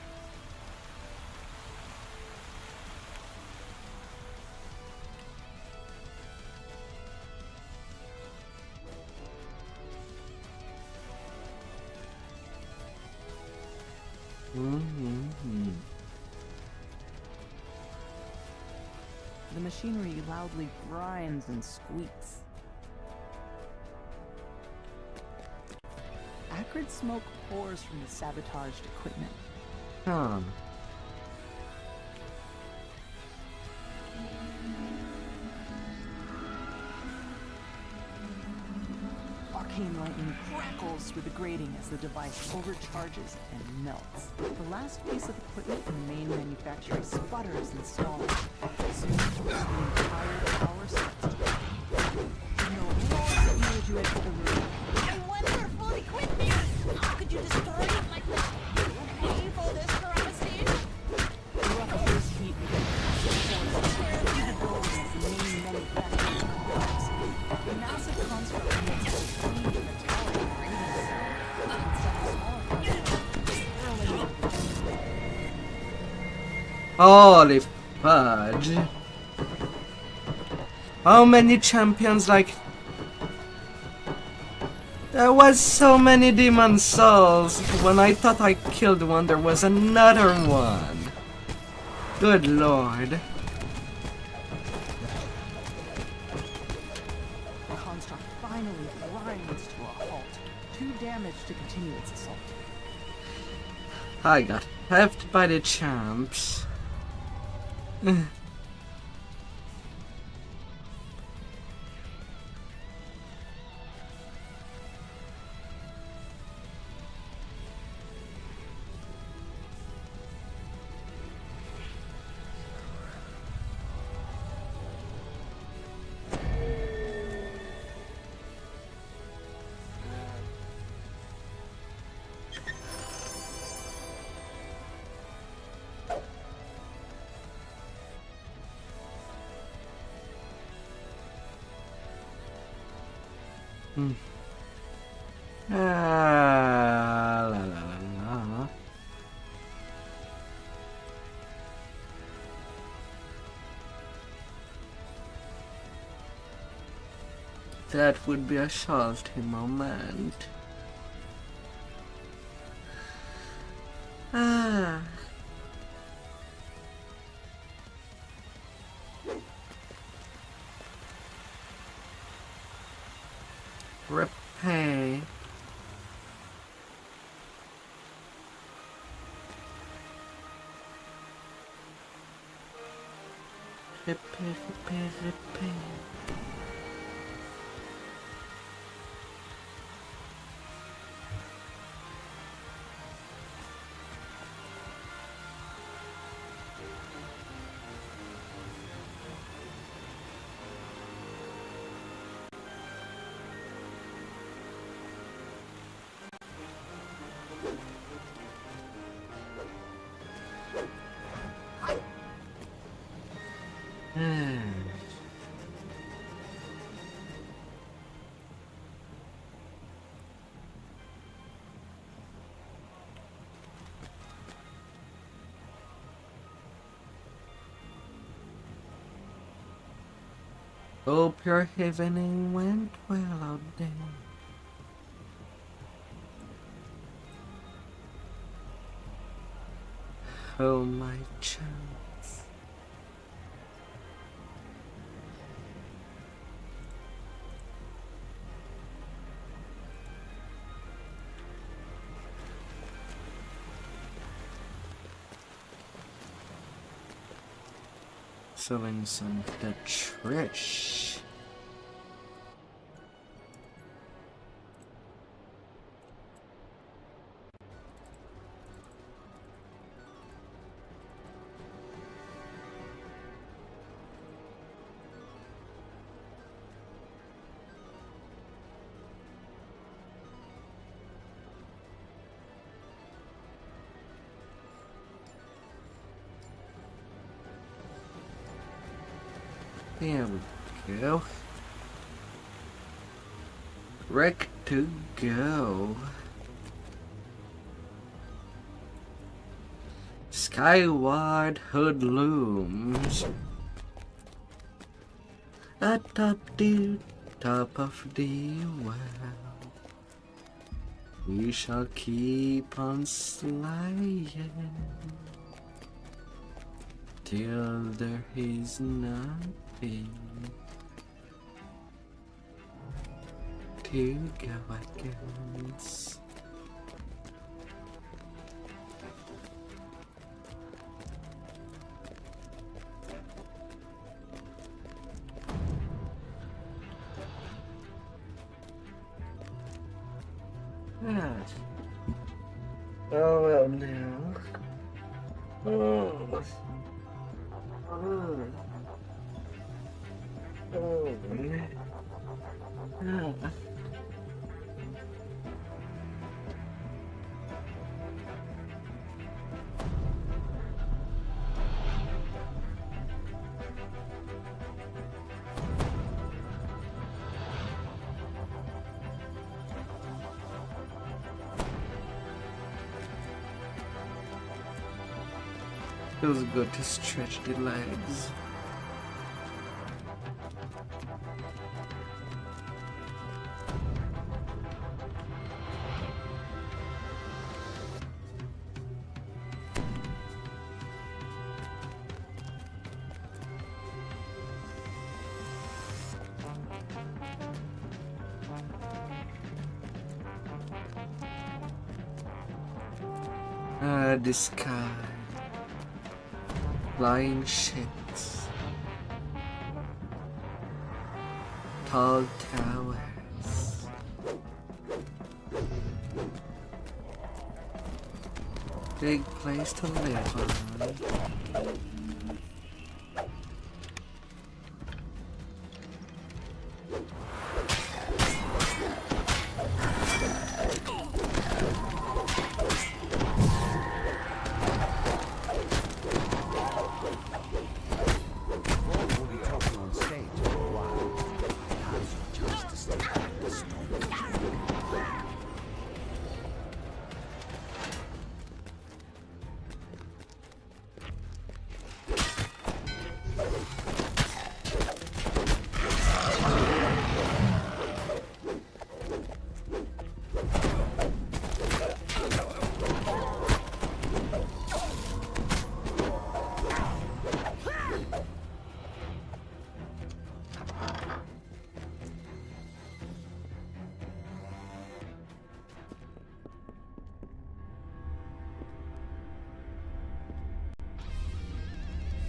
The machinery loudly grinds and squeaks. Acrid smoke pours from the sabotaged equipment. Huh. chain lightning crackles through the grating as the device overcharges and melts. The last piece of equipment in the main manufacturing sputters and stalls. Soon, the entire tower starts to crack. No longer as you enter the room. My wonderful equipment! How could you destroy it like this? You pay for this travesty? Ruthless heat begins to force through the doors of the main manufacturing complex. The massive construct emits a scream in the tower grating sound, and several smaller particles swirling over the chamber. Holy fudge. How many champions, like... There was so many demon souls. When I thought I killed one, there was another one. Good lord. The construct finally grinds to a halt, too damaged to continue its assault. I got heft by the champs. La, la, la. That would be a salty moment. Ah. Repay. Repay. Hope your evening went well out there. Oh my chance. Selling some to Trish. There we go. Wreck to go. Skyward hoodlums. Atop the top of the well. We shall keep on sliding till there is nothing to go against. Oh well now. Feels good to stretch the legs. The sky. Flying ships. Tall towers. Big place to live on.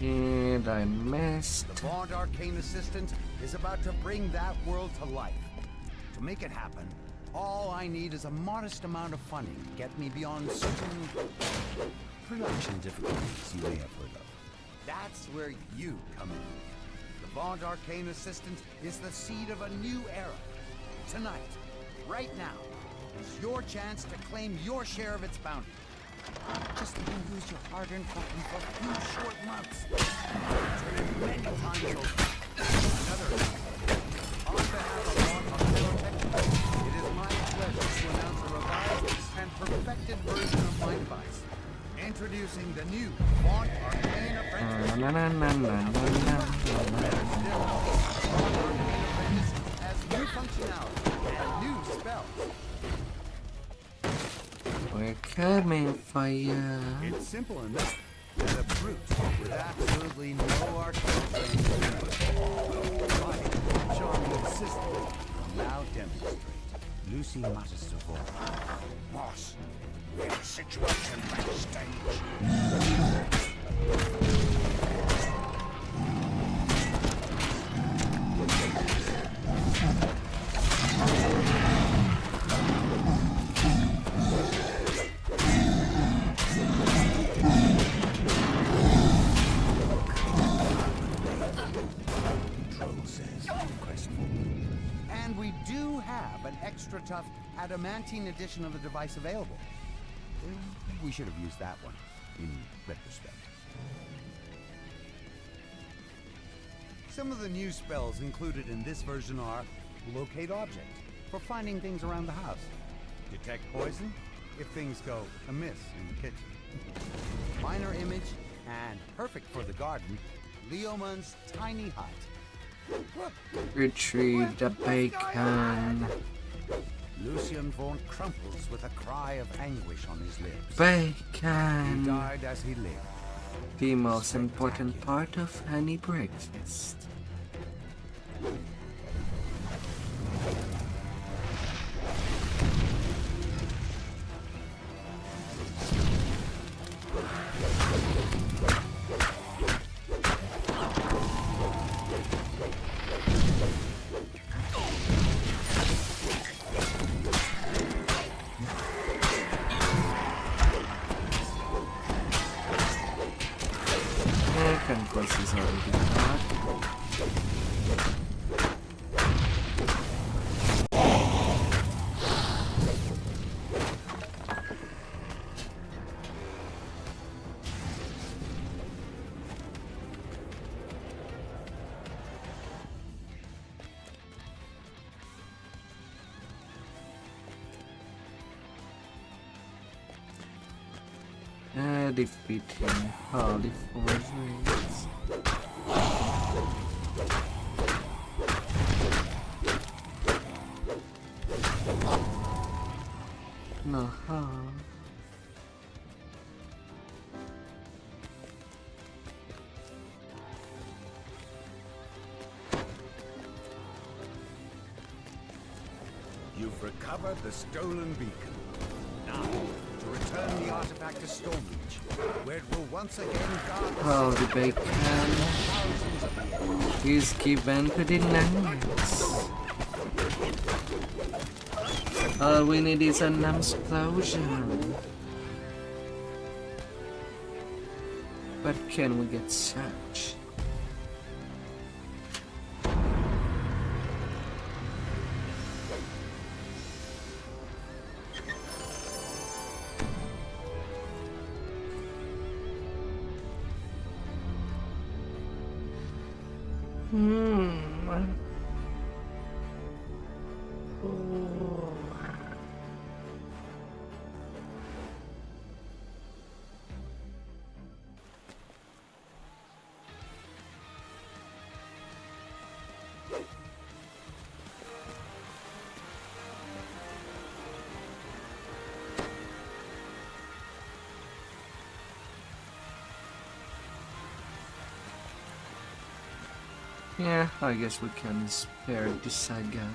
And I missed. The Vaunt Arcane Assistant is about to bring that world to life. To make it happen, all I need is a modest amount of funding to get me beyond certain production difficulties you may have heard of. That's where you come in. The Vaunt Arcane Assistant is the seed of a new era. Tonight, right now, is your chance to claim your share of its bounty. Just let me use your hard-earned funds for a few short months. Turn it many times over. Another. On behalf of Vaunt Arcane, it is my pleasure to announce a revised and perfected version of my device. Introducing the new Vaunt Arcane Apprentice. Vaunt Arcane Apprentice has new functionality and new spells. We're coming for you. It's simple enough. And a brute with absolutely no arcane training. My charming assistant will now demonstrate. Lucy matters to Vaunt. Boss, we have a situation backstage. And we do have an extra tough adamantine edition of the device available. We should have used that one, in retrospect. Some of the new spells included in this version are Locate Object, for finding things around the house. Detect Poison, if things go amiss in the kitchen. Minor Image, and perfect for the garden, Leoman's Tiny Hut. Retrieve the bacon. Lucian Vaunt crumples with a cry of anguish on his lips. Bacon. He died as he lived. The most important part of any breakfast. conquest is already hot. Defeating Holy Forces. Uh-huh. You've recovered the stolen beacon. Now, to return the artifact to Stormreach, where it will once again guard the Holy bacon is given to the knights. All we need is an explosion. But can we get such? Yeah, I guess we can spare the saga.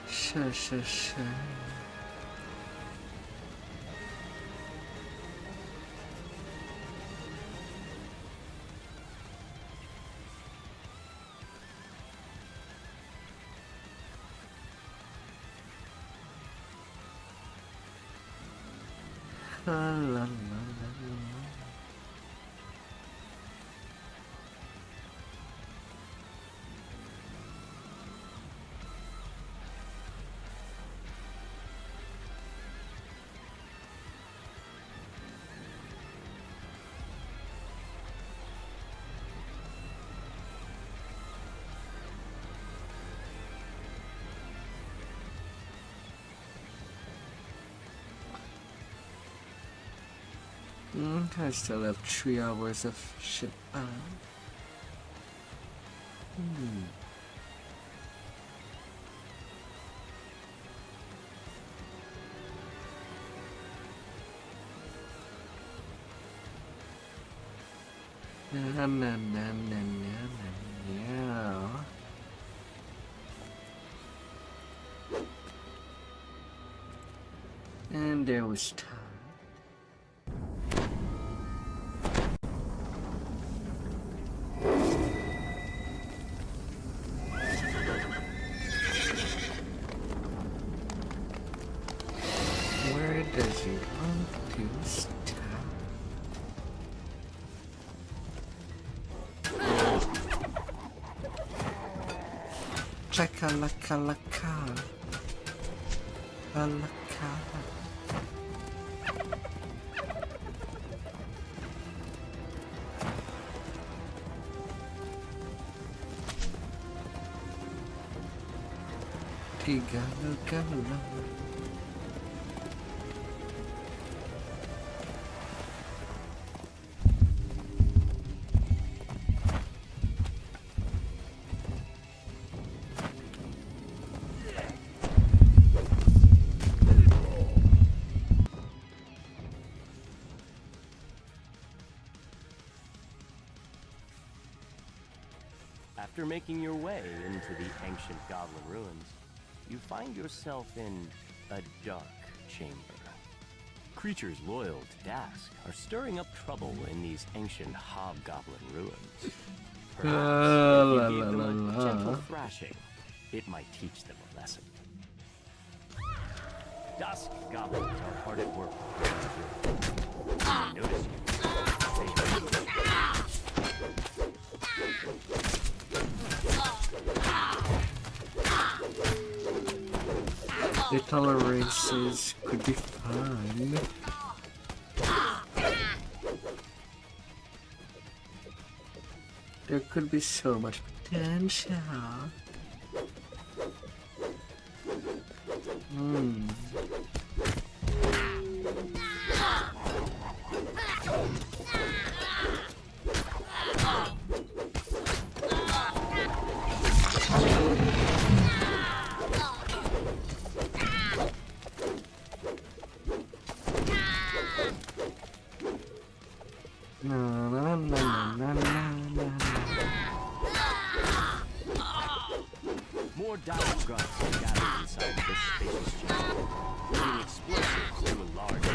Sure. La. I still have 3 hours of shit on. Yeah. And there was time. Where does he want to stop? Chakalaka-laka. Alaka. Tigalo-galo. After making your way into the ancient goblin ruins, you find yourself in a dark chamber. Creatures loyal to Dask are stirring up trouble in these ancient hobgoblin ruins. Perhaps if you gave them a gentle thrashing, It might teach them a lesson. Dusk goblins are hard at work. When they notice you, Little races could be fun. There could be so much potential. More dire grunts are gathered inside this spacious chamber, leading explosives to a large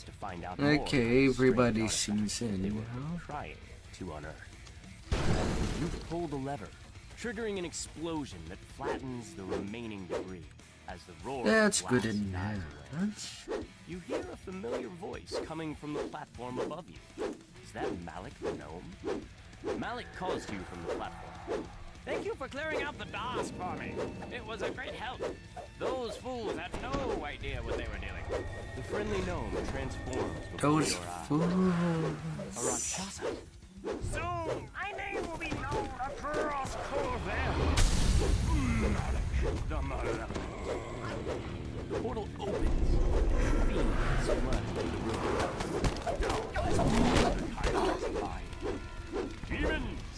to find out more. Okay, everybody seems in. They were trying to unearth. You pull the lever, triggering an explosion that flattens the remaining debris as the roar. That's good enough. You hear a familiar voice coming from the platform above you. Is that Malik the gnome? Malik calls to you from the platform. Thank you for clearing out the DOS for me. It was a great help. Those fools had no idea what they were doing. The friendly gnome transforms before Those your eyes. fools. A Rakshasa. Soon, my name will be known across Corvette. The portal opens. Fiends flood the room. Demons,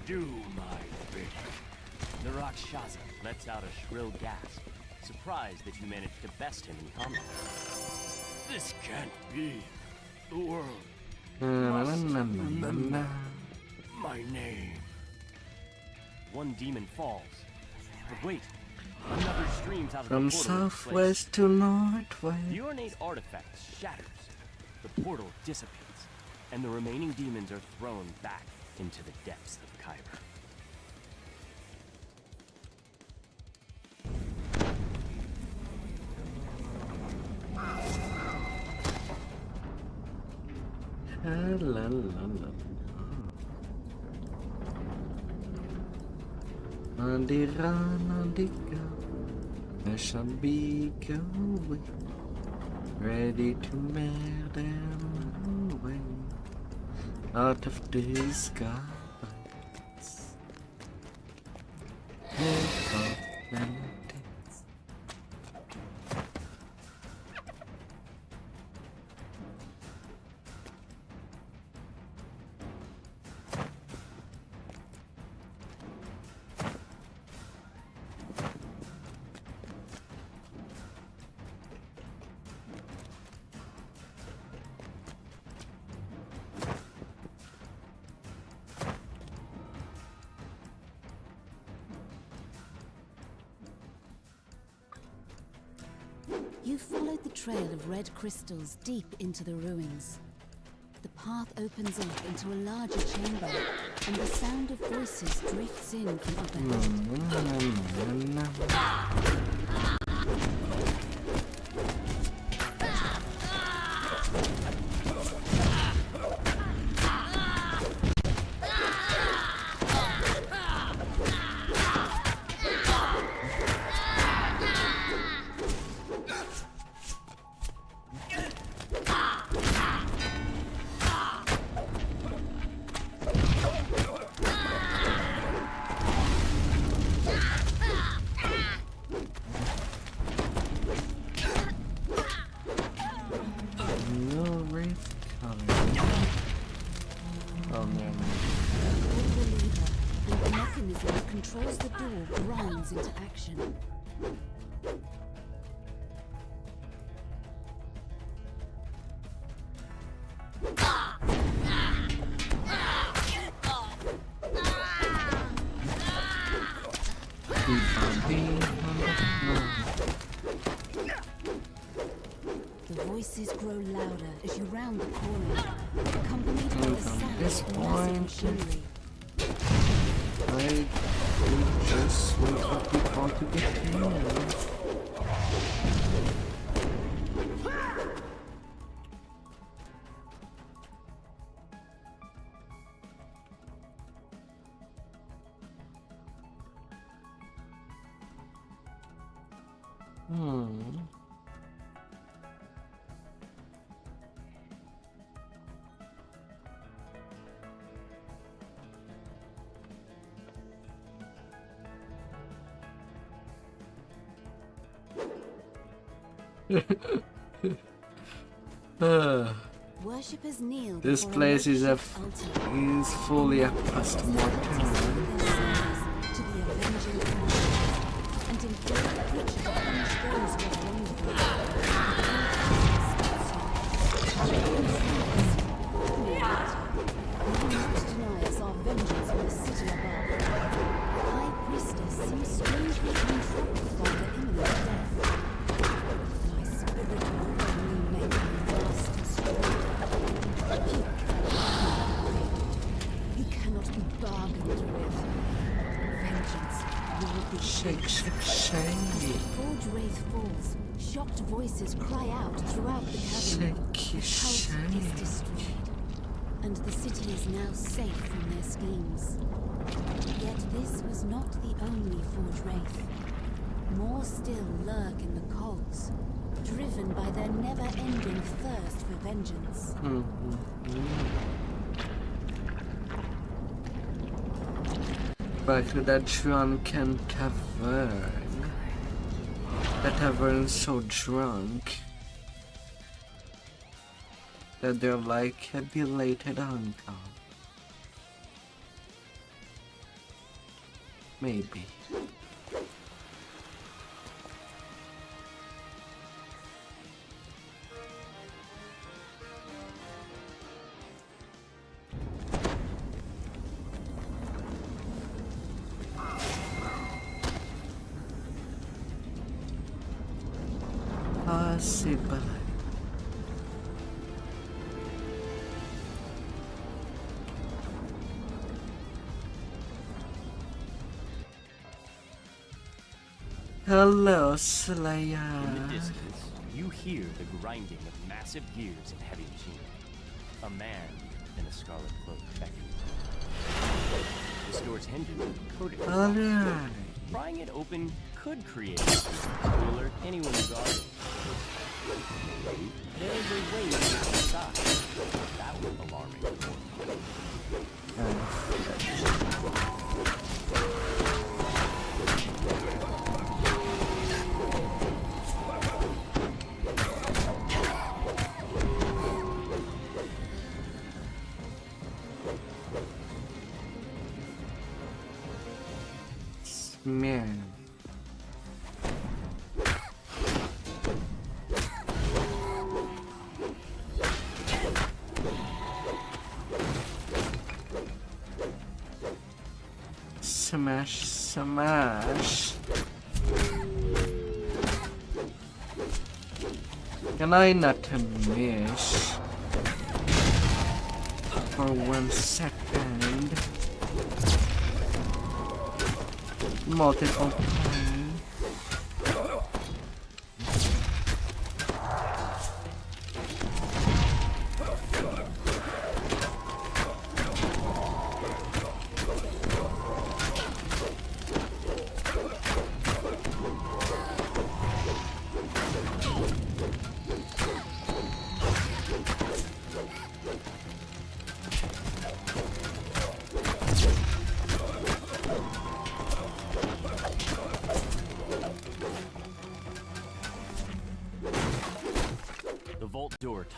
do my bidding. The Rakshasa lets out a shrill gasp, surprised that you managed to best him in combat. This can't be. The world must remember my name. One demon falls. But wait, another streams out of From the portal. southwest to northwest. The ornate artifact shatters. The portal dissipates, and the remaining demons are thrown back into the depths of Kyber. La la la. On the run, on the go, I shall be going, ready to bear them away, out of these gardens. Take off them. You followed the trail of red crystals deep into the ruins. The path opens up into a larger chamber, and the sound of voices drifts in from up controls the door grinds into action. voices grow louder as you round the corner, accompanied by the sound this of massive machinery. I will just wait for people to get here. Worshippers kneel This before place is altar. fully a post-mortem. To the avenging Lord, and implore the creature to punish those who have wronged them. You must deny us our vengeance in the city above. The High Priestess seems strangely untroubled by the imminent death. My spirit will only make me last and stronger. You cannot be bargained with. Vengeance will be shake. As the Forge Wraith falls, shocked voices cry out throughout the cavern. The cult is destroyed, and the city is now safe from their schemes. Yet this was not the only Forge Wraith. More still lurk in the cogs, driven by their never-ending thirst for vengeance. Back to that drunken tavern. That tavern's so drunk that they're like a belated uncle. Maybe. Possible. Hello, Slayer. In the distance, you hear the grinding of massive gears and heavy machinery. A man in a scarlet cloak beckons. The store's hinges are coated with Alright. prying it open could create to alert anyone guarding. There's a way to get inside. That was alarming. Man. Smash. Can I not miss for 1 second? Multiple time.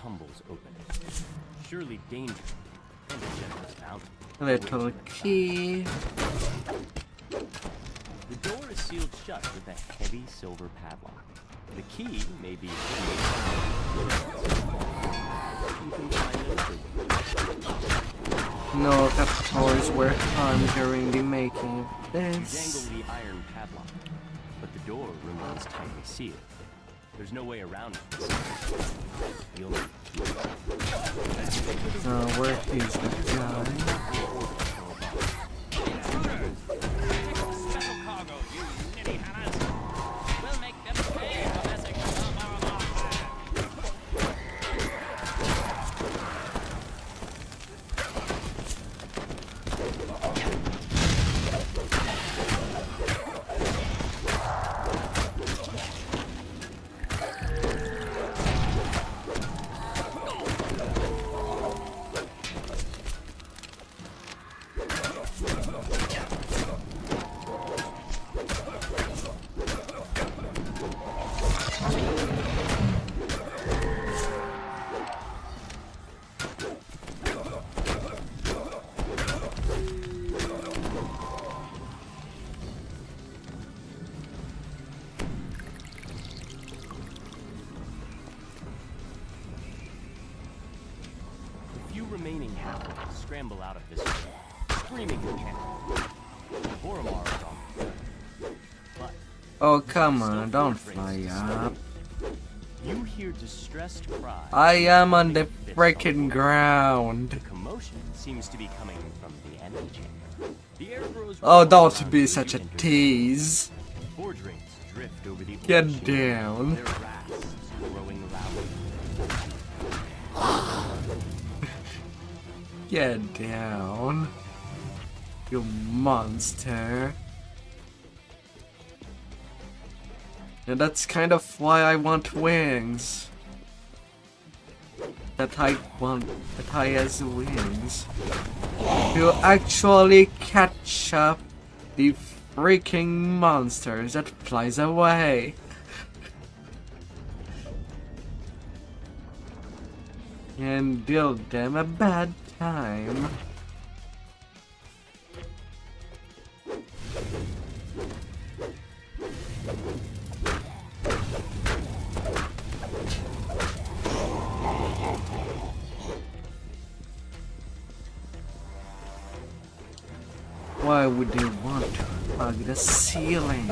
tumbles open. Surely danger and a generous bounty. Little key. The door is sealed shut with a heavy silver padlock. The key may be hidden. You can find another one. No captors were harmed during the making of You this. jangle the iron padlock, but the door remains tightly sealed. There's no way around it. You'll where is the guy? Special cargo, you nitty hammers. We'll make them pay for messing with our plan. remaining hounds scramble out of this screaming for panic. Boromar is on the way. But oh, come on, don't fly up. you hear distressed cries. I am on the freaking ground. The commotion seems to be coming from the antechamber. The air grows Oh, don't be such a tease. Forge rings drift over the Get old down. Their rasps growing louder. Get down. You monster. And that's kind of why I want wings. That I has wings. To actually catch up the freaking monsters that flies away. And deal them a bad time. Why would they want to hug the ceiling?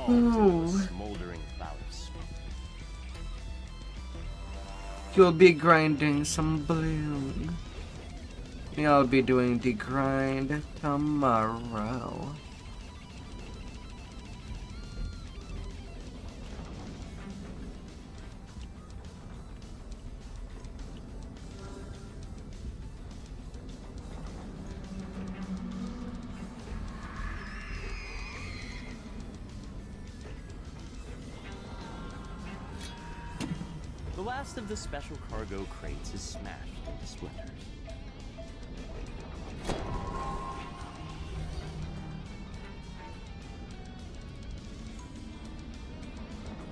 Smoldering cloud of smoke. You'll be grinding some balloon. I'll be doing the grind tomorrow. The last of the special cargo crates is smashed into splinters.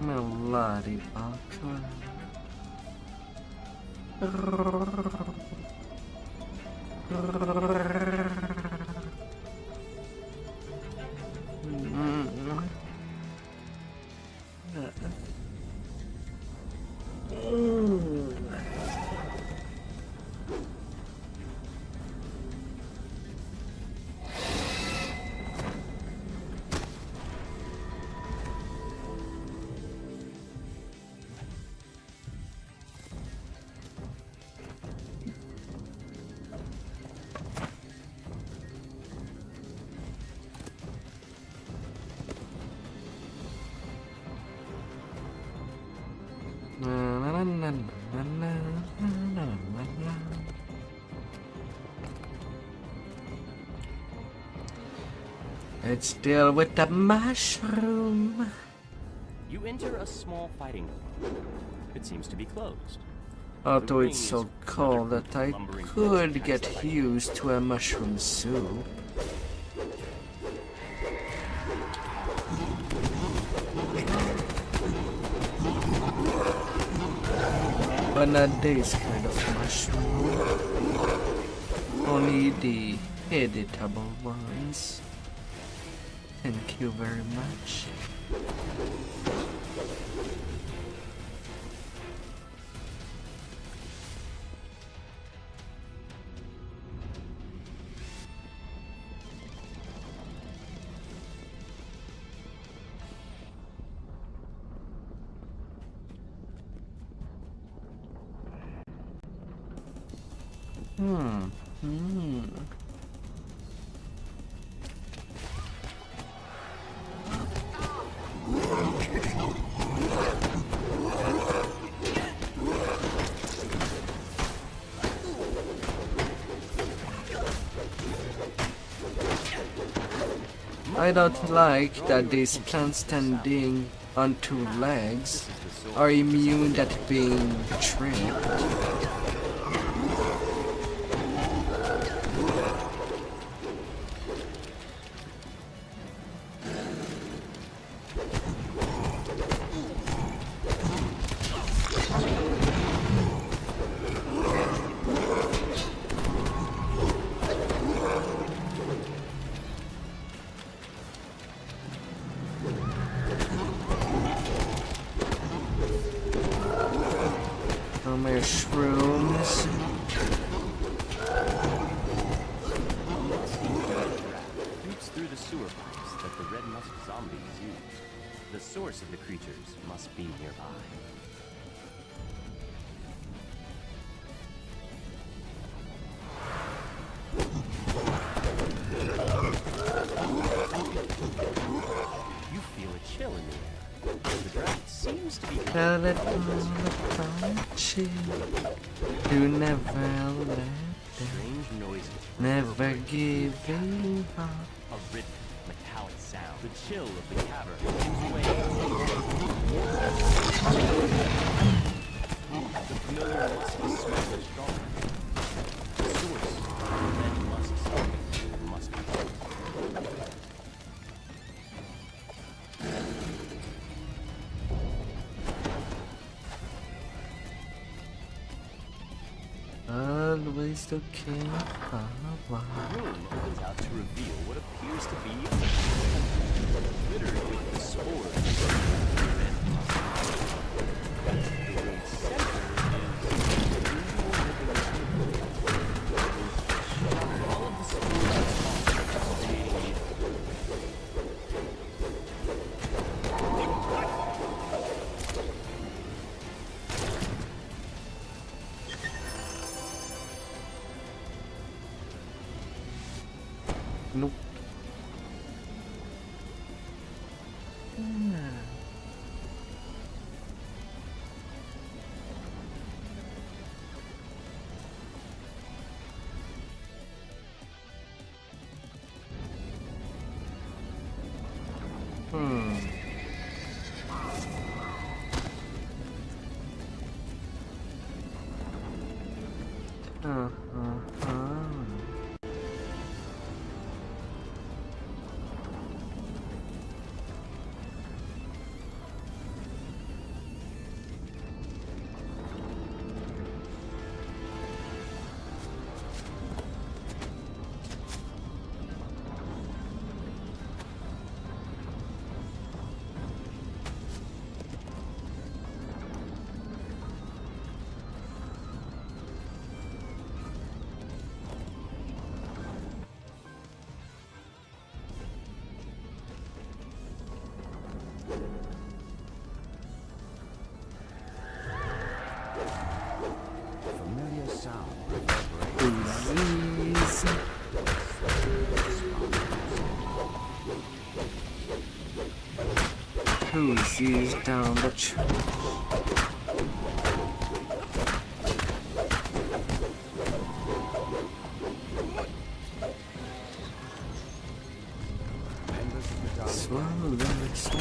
Melody Aqua. Let's deal with the mushroom. You enter a small fighting room. It seems to be closed. Although it's so cold that I could get used to a mushroom soup. But not this kind of mushroom. Only the editable ones. Thank you very much. I don't like that these plants standing on two legs are immune at being tripped. Mushrooms. Creeps through the sewer pipes that the red musk zombies use. The source of the creatures must be nearby. You feel a chill in the air. The draft seems to be... Tell it all about you. You never let strange noises. Never giving up. A rhythmic, metallic sound. The chill of the cavern gives way. The familiar musky smell is strong. The source of the red musk smell must be close. Always looking for The room opens out to reveal what appears to be littered with the spores of the red musk. The room's center is all of the spores are creating a Nope. Familiar sound. Please. Who's down the track? Little sun.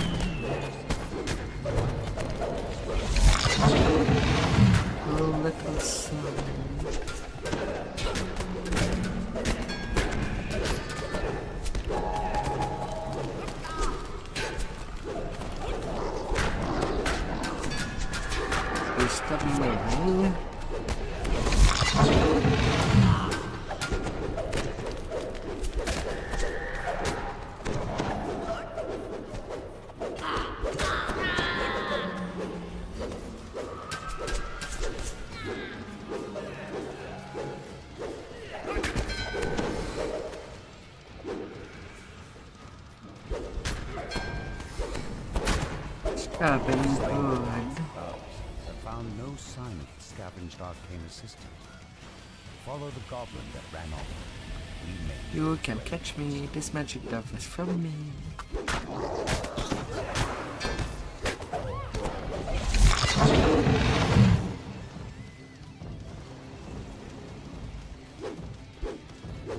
Stop moving. Found no sign of the scavenged arcane assistant. Follow the goblin that ran off. We may. You can catch me. This magic dove is from me.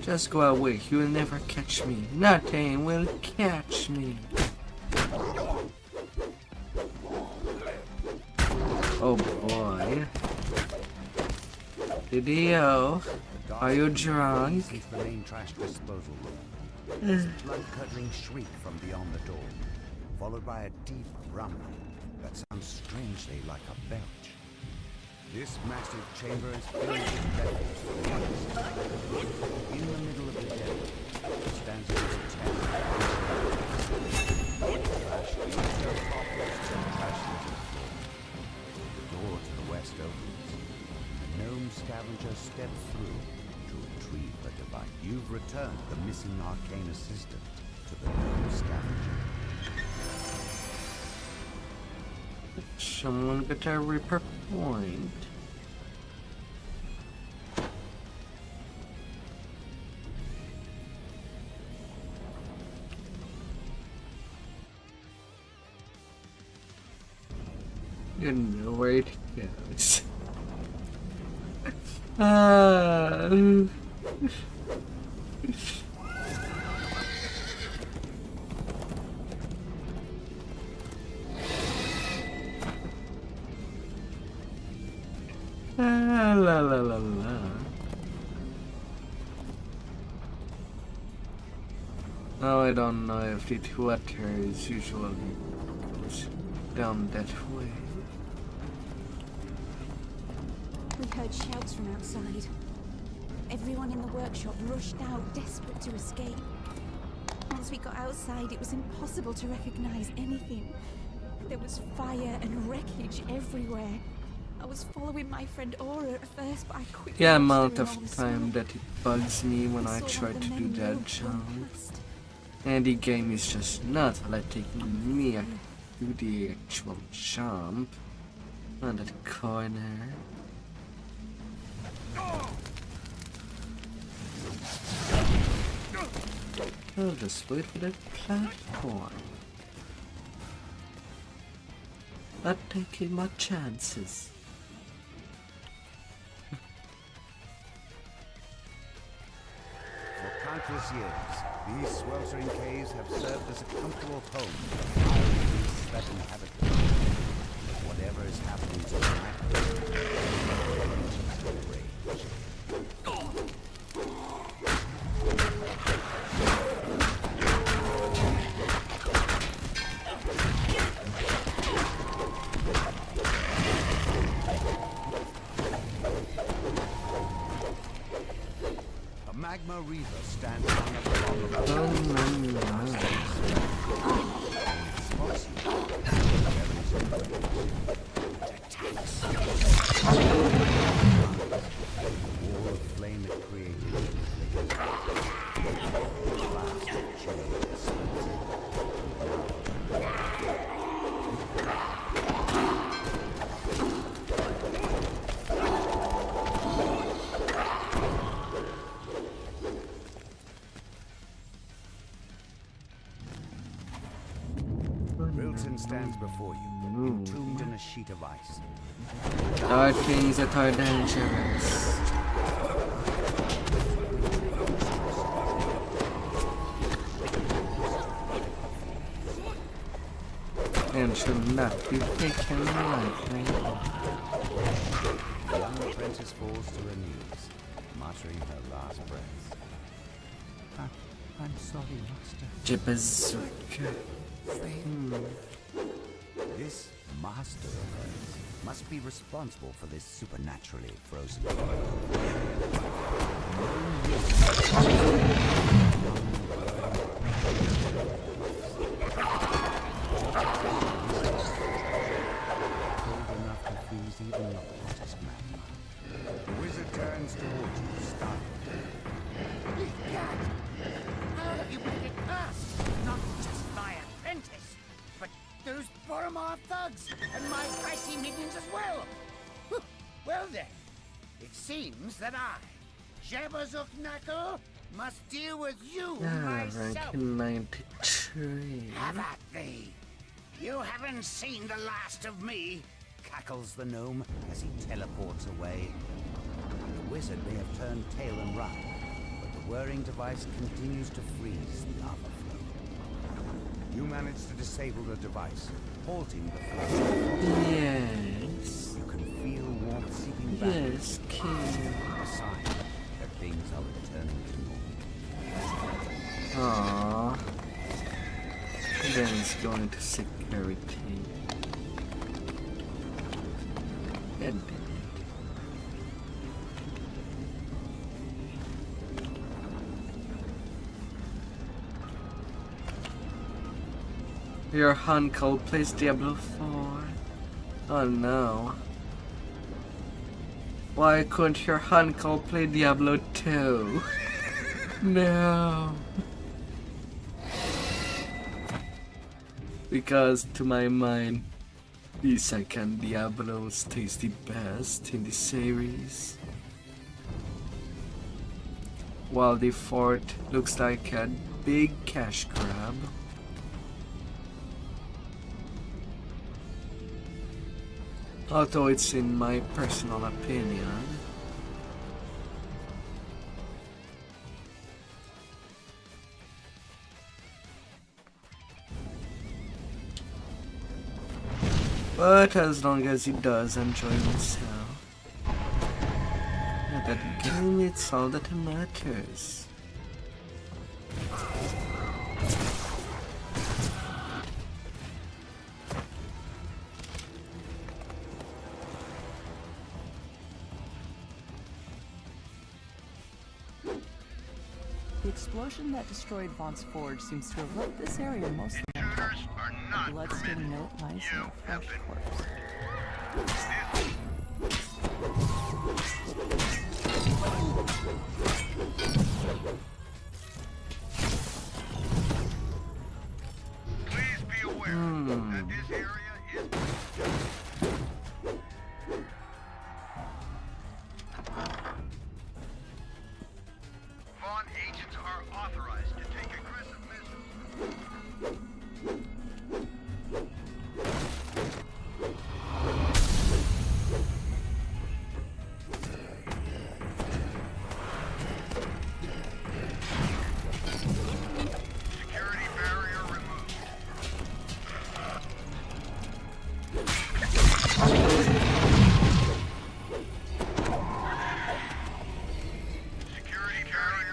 Just go away. You will never catch me. Nothing will catch me. Oh boy. DDO, are you drunk? Is the main trash disposal room. Blood-curdling shriek from beyond the door, followed by a deep rumble that sounds strangely like a belch. This massive chamber is filled with levels from the others. In the middle of the den stands a little tent. The door to the west opens. The gnome scavenger steps through to retrieve her device. You've returned the missing arcane assistant to the gnome scavenger. Someone got a Reaper point. You know where it goes. La la la la. Now I don't know if the water is usually goes down that way. We heard shouts from outside. Everyone in the workshop rushed out, desperate to escape. Once we got outside, it was impossible to recognize anything. There was fire and wreckage everywhere. I was following my friend Aura at first, but I quickly The lost amount her in all of the time smoke. that it bugs me when I try to do that jump. And the game is just not letting me do the actual jump on that corner. I'll just wait for that platform. Not taking my chances. For countless years, these sweltering caves have served as a comfortable home for the wild beasts that inhabit them. Whatever is happening to them, rage. A magma reaver stands on the bottom of the wall of flame it created. Wilton stands before you, entombed in a sheet of ice. There are things that are dangerous. and should not be taken lightly. The young apprentice falls to her knees, muttering her last breaths. I'm sorry, Master. Jibazooka. This Master of hers must be responsible for this supernaturally frozen even the hottest magma. The wizard turns towards you, stunned. Egad! How have you made it past? Not just my apprentice, but those Boromar thugs and my pricey minions as well. Whew. Well then, it seems that I, Jabazuk Knuckle, must deal with you myself. Rank 93. Have at thee. You haven't seen the last of me. Cackles the gnome as he teleports away. The wizard may have turned tail and run, but the whirring device continues to freeze the lava flow. You manage to disable the device, halting the flow. Yes. You can feel warmth seeping back. Yes, King. A sign that things are returning to normal. Aww. Then it's going to security. Your uncle plays Diablo 4. Oh no. Why couldn't your uncle play Diablo 2? No. Because to my mind, the second Diablo stays the best in the series, while the fourth looks like a big cash grab. Although it's in my personal opinion. But as long as he does enjoy himself, at that game, it's all that matters. The explosion that destroyed Vaughn's Forge seems to have left this area mostly untouched. A blood-stained note lies in a fresh corpse. Please be aware that this area is... Vaughn agents are authorized to take aggressive measures. Security barrier removed. Security barrier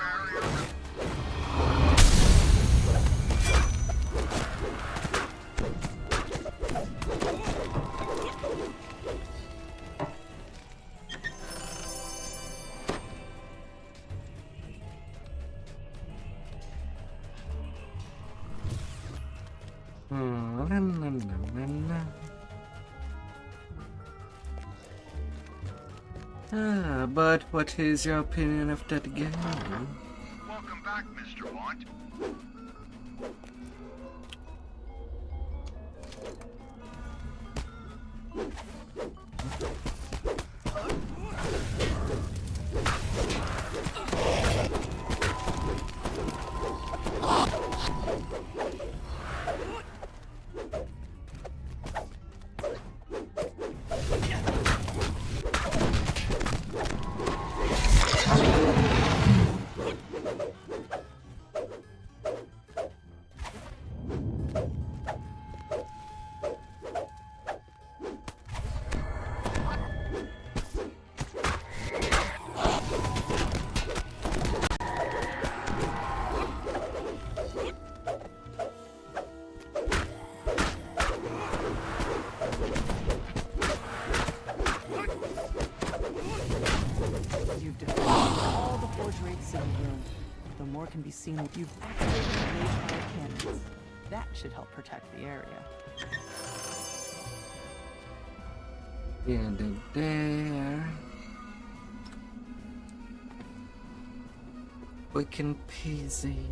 removed. But what is your opinion of that game? Welcome back, Mr. Vaughn. door can be seen. You've activated the rage fire cannons. That should help protect the area. And there. Quick and peasy.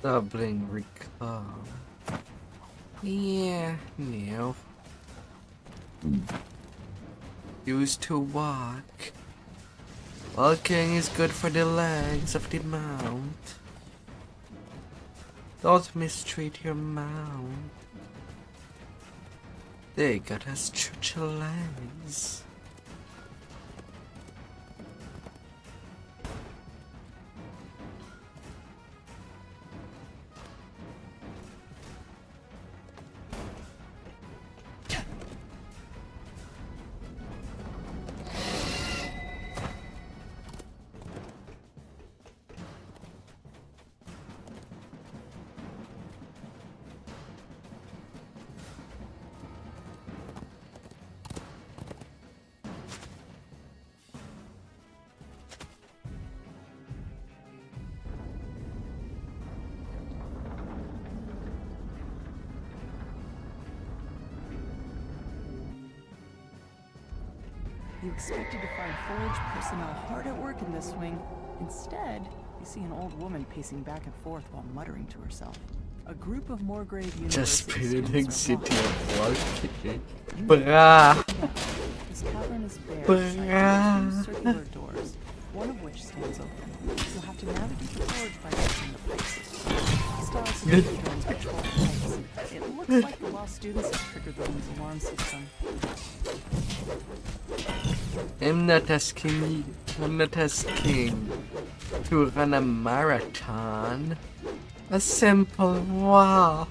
Doubling recall. Yeah, no. Used to walk. Walking is good for the legs of the mount. Don't mistreat your mount. They got us church legs. You expected to find Forge personnel hard at work in this wing. Instead, you see an old woman pacing back and forth while muttering to herself. A group of Moorgrave Just University painting students city are of walking. Austrakear. Brah. This cavern is bare, Brah. two circular doors, one of which stands open. You'll have to navigate the forge by using the pipes. Style security drones patrol the pipes. It looks like the lost students have triggered the wing's alarm system. I'm not asking to run a marathon. A simple walk.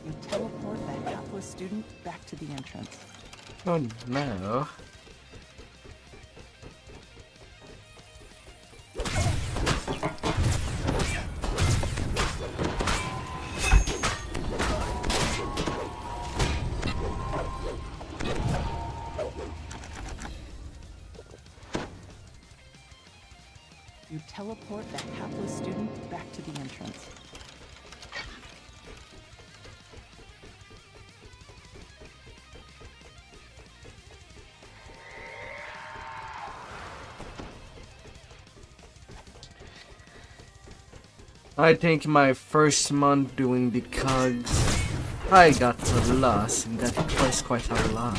You teleport that hapless student back to the entrance. Oh no. You teleport that hapless student back to the entrance. I think my first month doing the cogs, I got lost and that was quite a lot.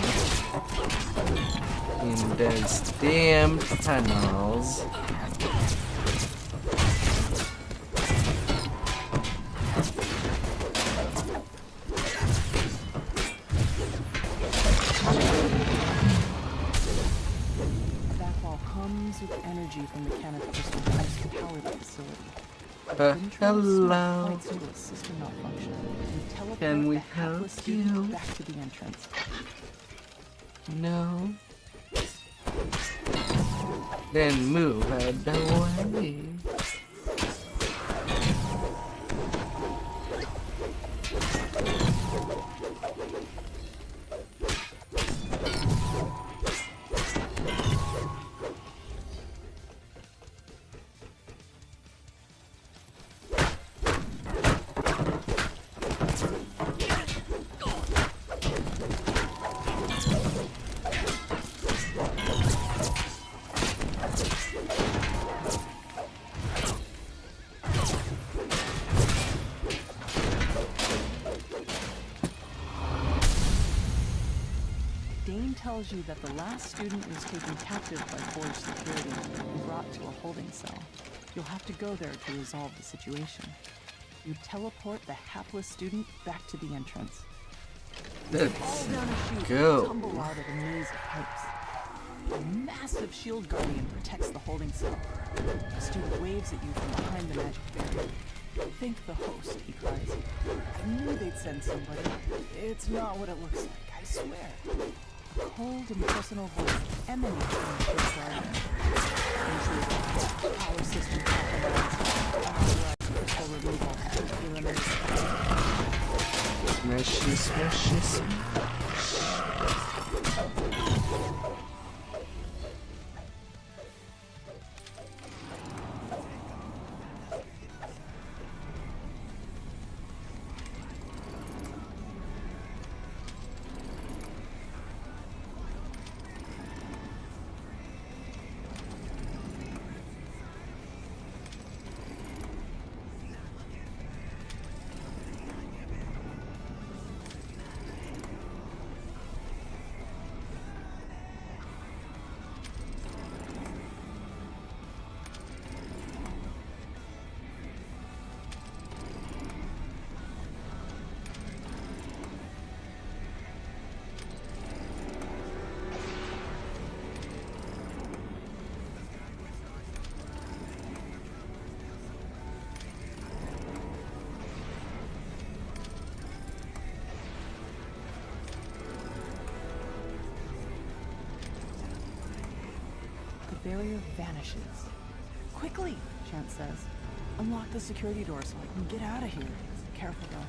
In those damn tunnels. That wall hums with energy from the canisters used to power the facility. Hello. Points to a system malfunction. You teleport Can we the hapless help student you? back to the entrance. No. Then move out the way. tells you that the last student was taken captive by Forge security and brought to a holding cell. You'll have to go there to resolve the situation. You teleport the hapless student back to the entrance. Let's Fall down a chute go. and tumble out of a maze of pipes. A massive shield guardian protects the holding cell. The student waves at you from behind the magic barrier. Thank the host, he cries. I knew they'd send somebody. It's not what it looks like, I swear. A cold and personal voice emanates from the shield guardian. In truth, power system compromised. Unauthorized crystal removal. Eliminate. Smashy, smashy, smash. The barrier vanishes. Quickly, Chance says. Unlock the security door so I can get out of here. Careful though.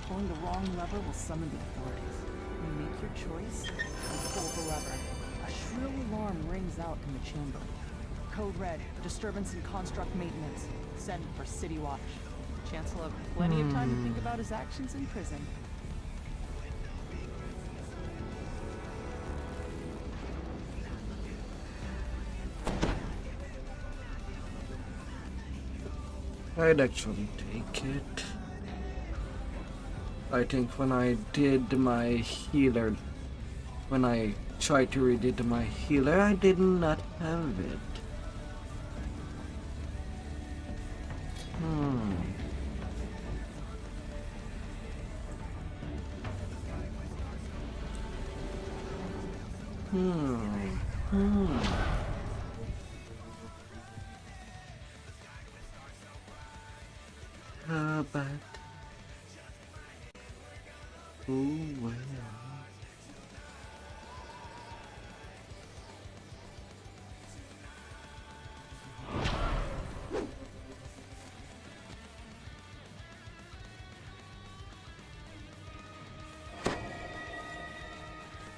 Pulling the wrong lever will summon the authorities. When you make your choice, and pull the lever. A shrill alarm rings out in the chamber. Code red, disturbance in construct maintenance. Send for City Watch. Chance will have plenty of time to think about his actions in prison. I'd actually take it. I think when I did my healer, when I tried to read my healer, I did not have it. But oh well.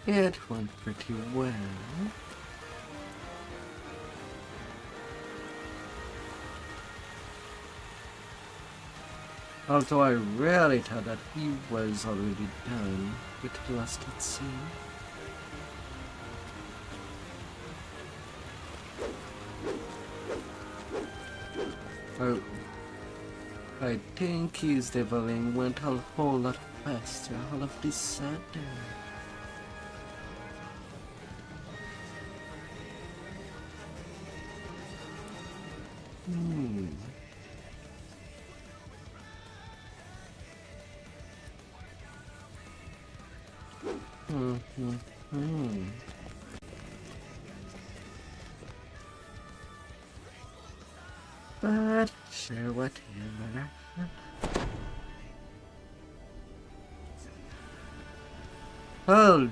It went pretty well. Although I really thought that he was already done with the last scene. Oh, I think his leveling went a whole lot faster all of this sudden. But sure, whatever. I'll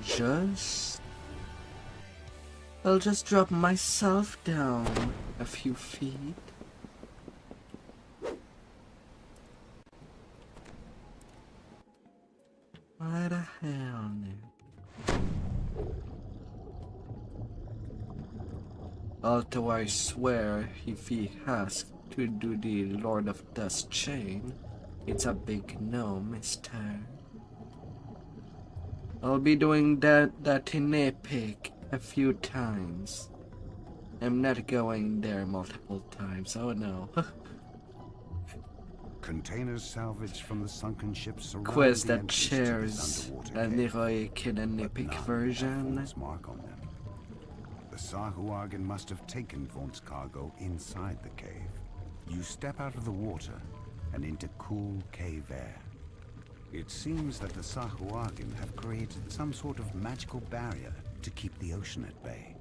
just drop myself down a few feet. Why the hell now? Although I swear if he has to do the Lord of Dust chain, it's a big no, mister. I'll be doing that in Epic a few times. I'm not going there multiple times, oh no. Containers salvaged from the sunken ships surround quest the that entrance to shares this underwater an cave, heroic and an but epic none have version. Vaughn's mark on them. The Sahuagin must have taken Vaughn's cargo inside the cave. You step out of the water and into cool cave air. It seems that the Sahuagin have created some sort of magical barrier to keep the ocean at bay.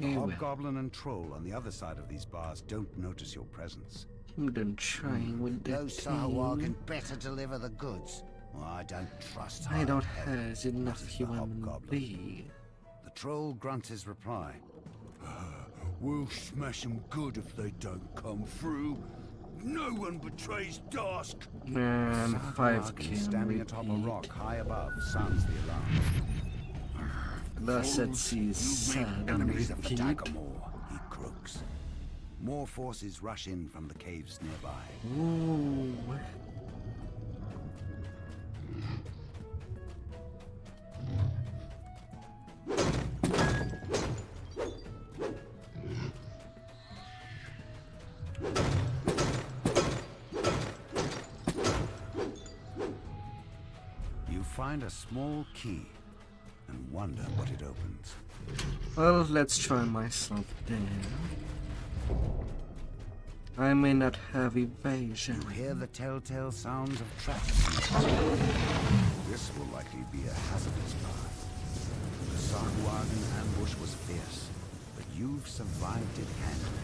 The hobgoblin and troll on the other side of these bars don't notice your presence. I'm done trying with that Those Sahuagin better deliver the goods. Well, I don't trust I don't hard-headed, have enough not as the human hobgoblin. being. The troll grunts his reply. We'll smash them good if they don't come through. No one betrays Dusk. Man, 5 Sahuagin can standing atop a repeat. rock high above sounds the alarm. Thus at sea, sad on Enemies of repeat. Dagamore, he croaks. More forces rush in from the caves nearby. Ooh. You find a small key and wonder what it opens. Well, let's try myself there. I may not have evasion. You hear the telltale sounds of traffic. This will likely be a hazardous path. The Sahuagin ambush was fierce, but you've survived it handily.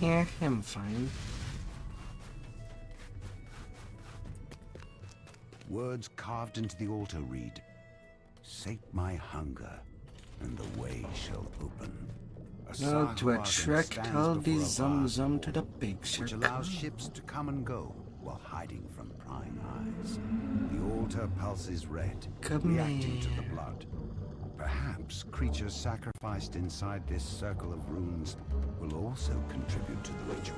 Yeah, I'm fine. Words carved into the altar read, "Sate my hunger, and the way shall open." A Well, to Sahuagin attract stands all before the a zum vast zum to the portal, picture. which allows ships to come and go while hiding from prying eyes. The altar pulses red, Come reacting to here. the blood. Perhaps creatures sacrificed inside this circle of runes will also contribute to the ritual.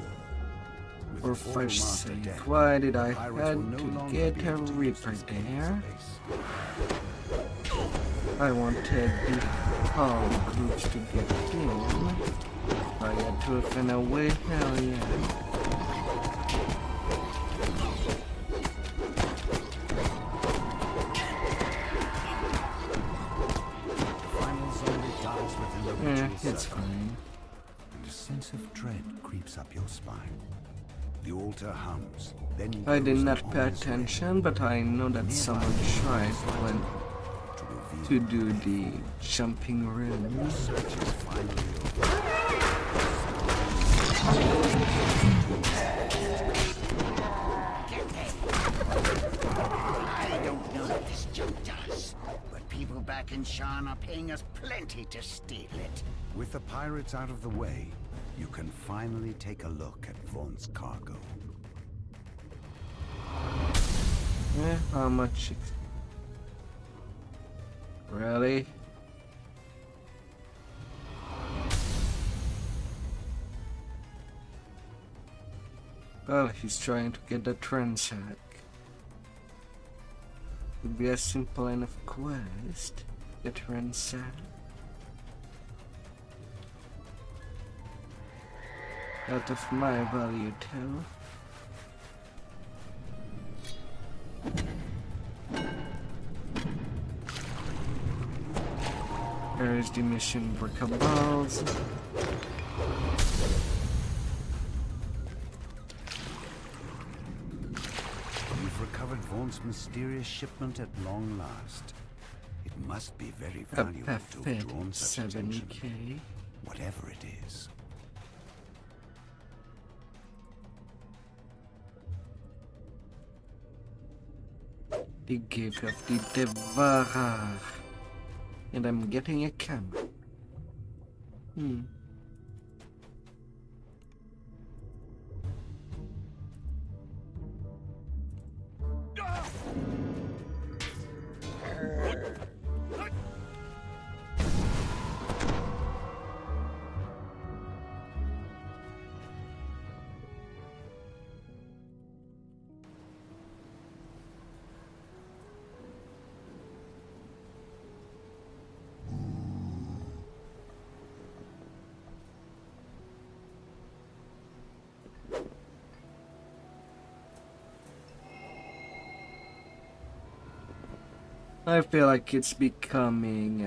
With For the portal fuck's master sake, dead, why did I pirates had will no to longer get be a able to use Reaper this cave as a there? base. I wanted the all groups to get in. I had to run away, hell yeah. Final zombie dies within the ritual It's circle, fine. and a sense of dread creeps up your spine. The altar hums, then I did goes not an pay ominous attention, but I know that someone tried to do the jumping room. search is finally over. I don't know what this junk does, but people back in Shan are paying us plenty to steal it. With the pirates out of the way, you can finally take a look at Vaughn's cargo. How much? Really? Well, he's trying to get the transact. Would be a simple enough quest. The transact. Out of my value too. There is the mission for cabals. You've recovered Vaughn's mysterious shipment at long last. It must be very A valuable to have perfect drawn such attention, 7K. whatever it is. The gift of the Devourer. And I'm getting a camera. I feel like it's becoming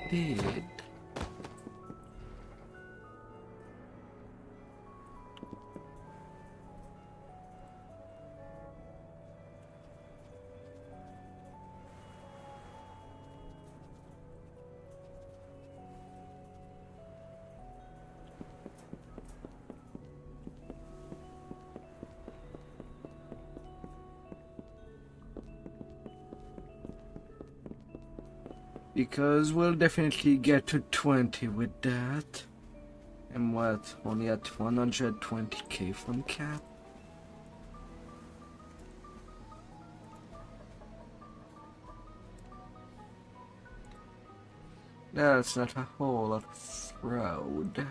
did. Because we'll definitely get to 20 with that. And what? Only at 120k from cap? That's not a whole lot of fraud.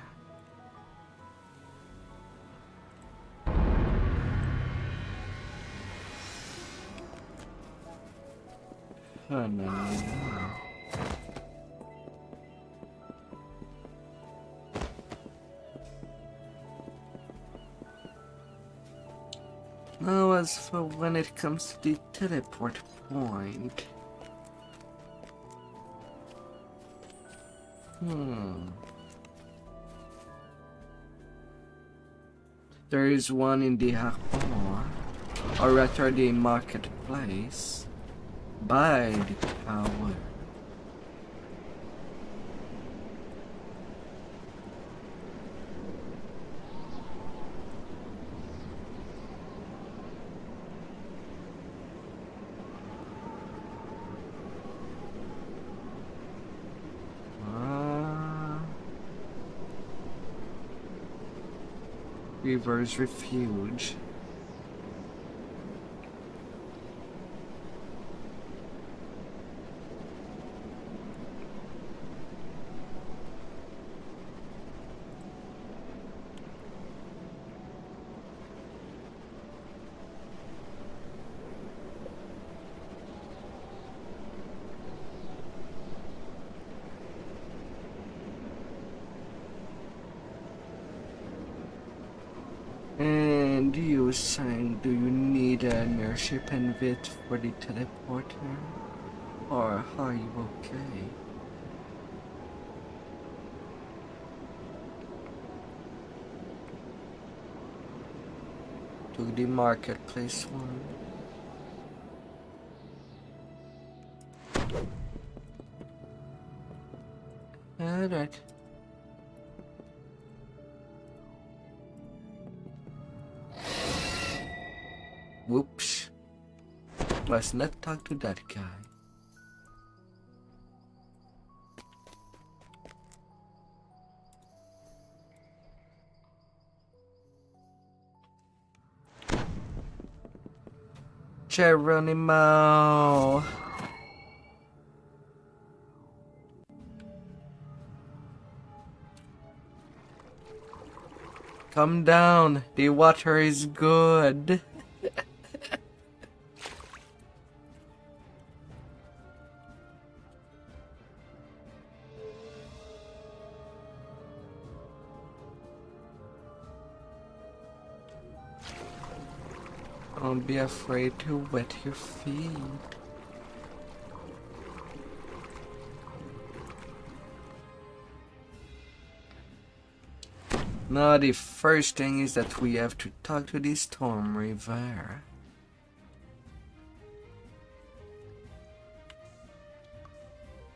Oh no. Now, as for when it comes to the teleport point, there is one in the harbor, or rather the marketplace, by the tower. River's Refuge. And you saying, do you need an airship and Vit for the teleporter? Or are you okay? To the marketplace one. Alright. Whoops. Let's not talk to that guy. Geronimo. Come down. The water is good. Don't be afraid to wet your feet. Now the first thing is that we have to talk to the Storm River.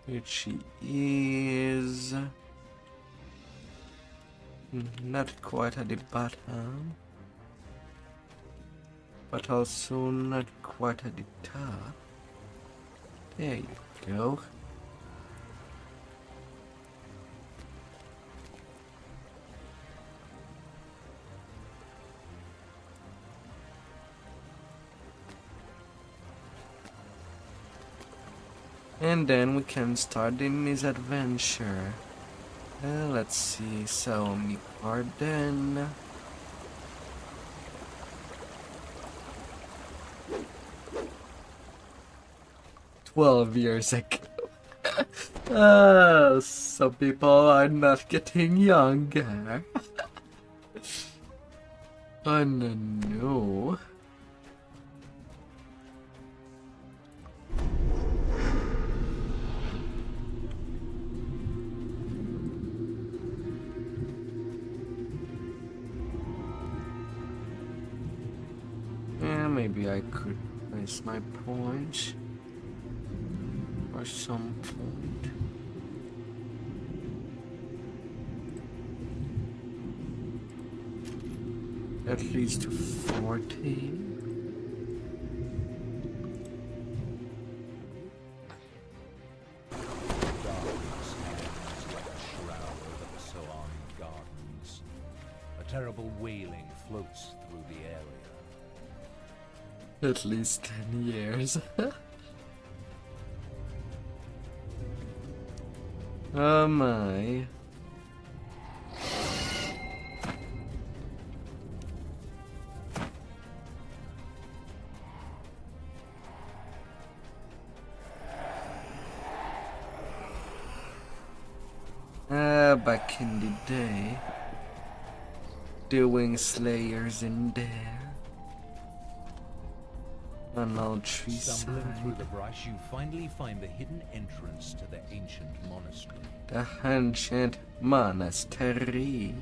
Which is not quite at the bottom. but also not quite at the top. There you go. And then we can start in this adventure. Let's see, so me garden. $12 ago. Some people are not getting younger. Oh no. Yeah, maybe I could place my points or some point. At least 40. A terrible wailing floats through the area. At least 10 years. Oh my. Back in the day, doing slayers in there. On all tree Stumbling side. through the brush, you finally find the hidden entrance to the ancient monastery. The ancient monastery.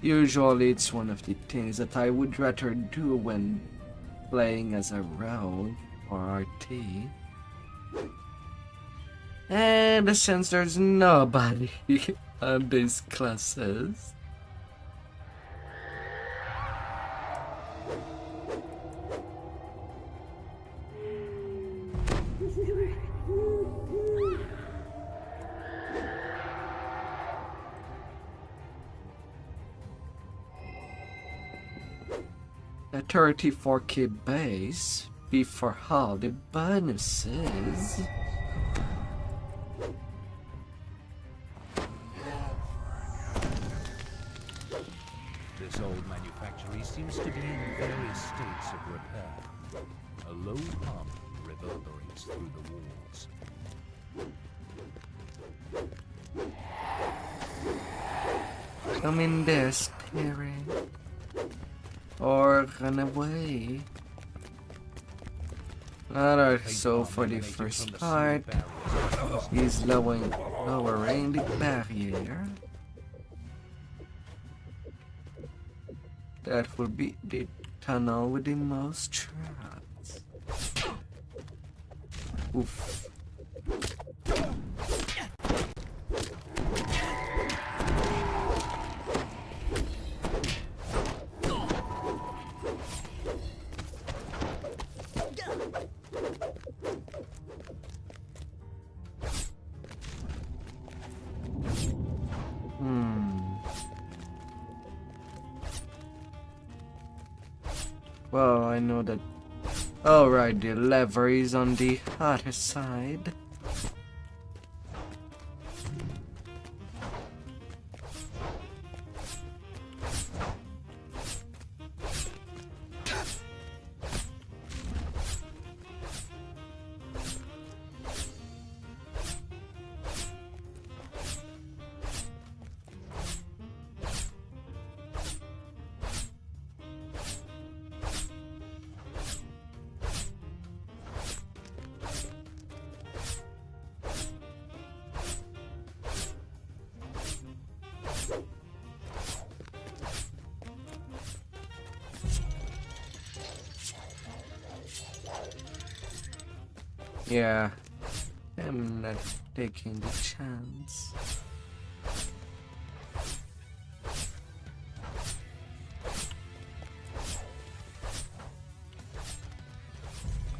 Usually it's one of the things that I would rather do when playing as a rogue or RT. And since there's nobody on these classes, a 34k base before all the bonuses. This old manufactory seems to be in various states of repair. A low hum reverberates through the walls. Come in there, spirit. Or run away. Alright, so for the first part, he's lowering the barrier. That will be the tunnel with the most traps. Oof. Well, I know that. Oh, right, the lever is on the other side. Yeah, I'm not taking the chance.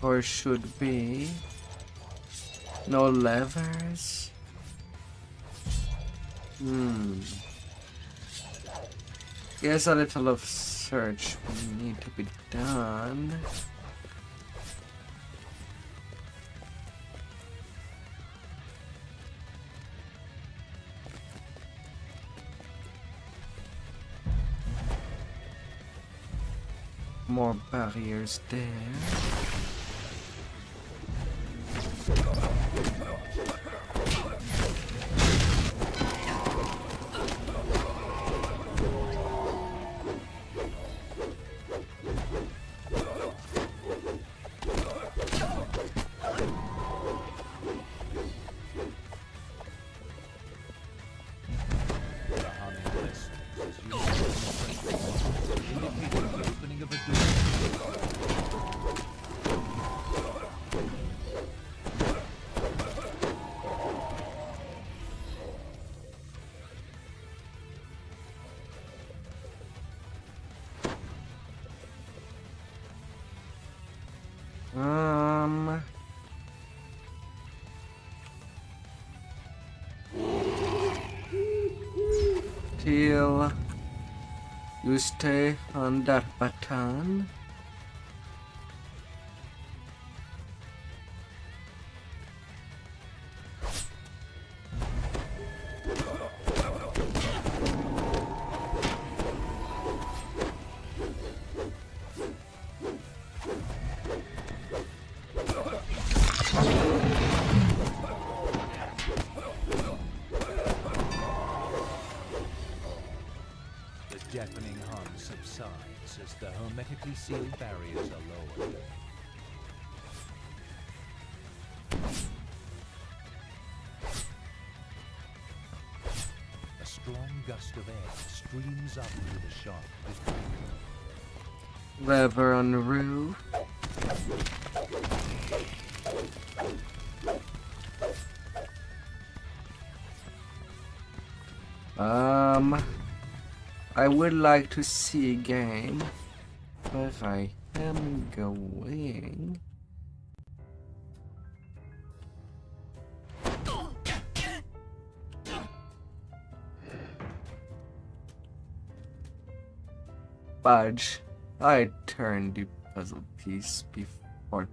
Or should be no levers? Yes, a little of search will need to be done. More barriers there. Till you stay on that button. Deafening hum subsides as the hermetically sealed barriers are lowered. A strong gust of air streams up through the shaft. Lever on the roof. I would like to see a game where I am going. Budge, I turned the puzzle piece before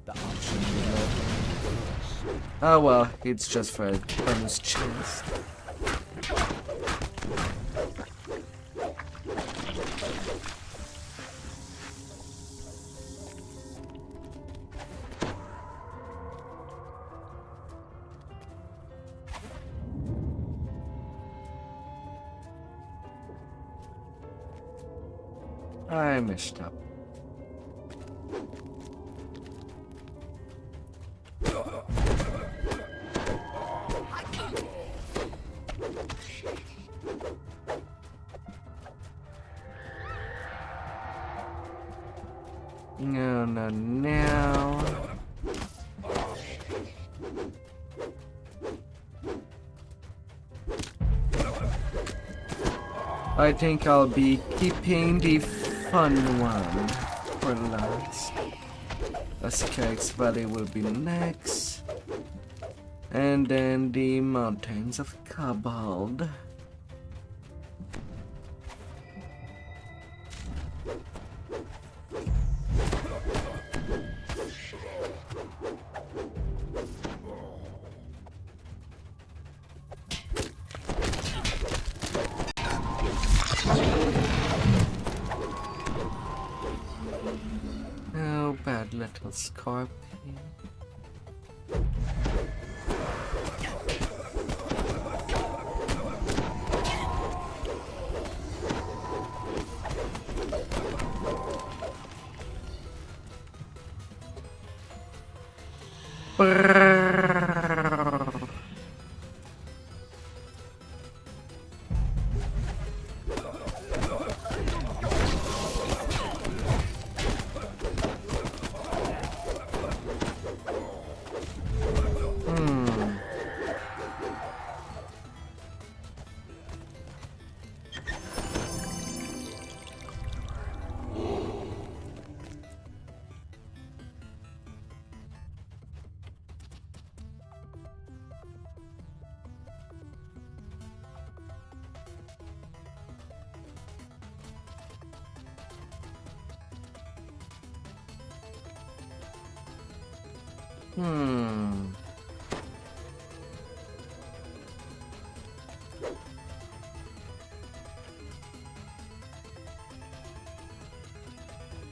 the option below. Oh well, it's just for a bonus chance. I messed up. No. I think I'll be keeping the fun one for last. Austrakear's Valley will be next. And then the Mountains of Kobold. Oh, bad little scorpion.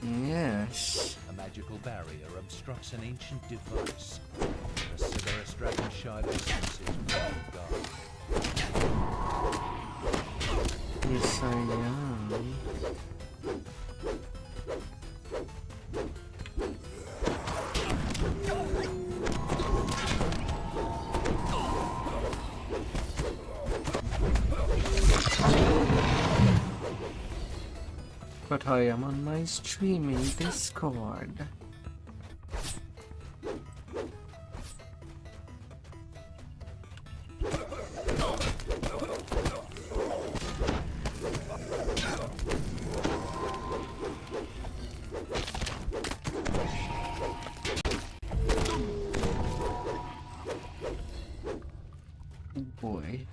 Yes. A magical barrier obstructs an ancient device. The Siberus dragon shard senses from God. Yes, I am. But I am on my streaming Discord. Boy.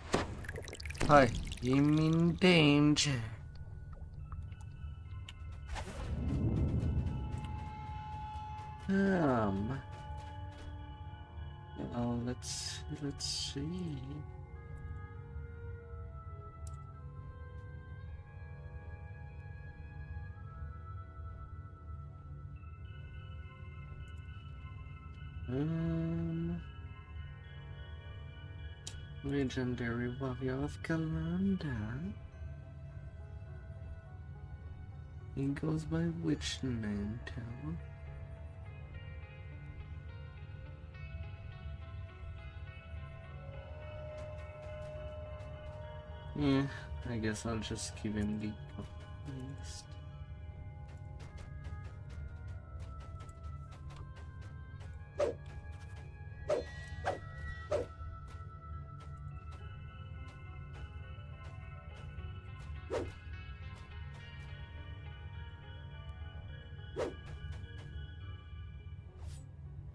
Hi, I'm in danger. Well, let's see. Legendary Warrior of Galanda. He goes by which name, tell? Yeah, I guess I'll just give him the list.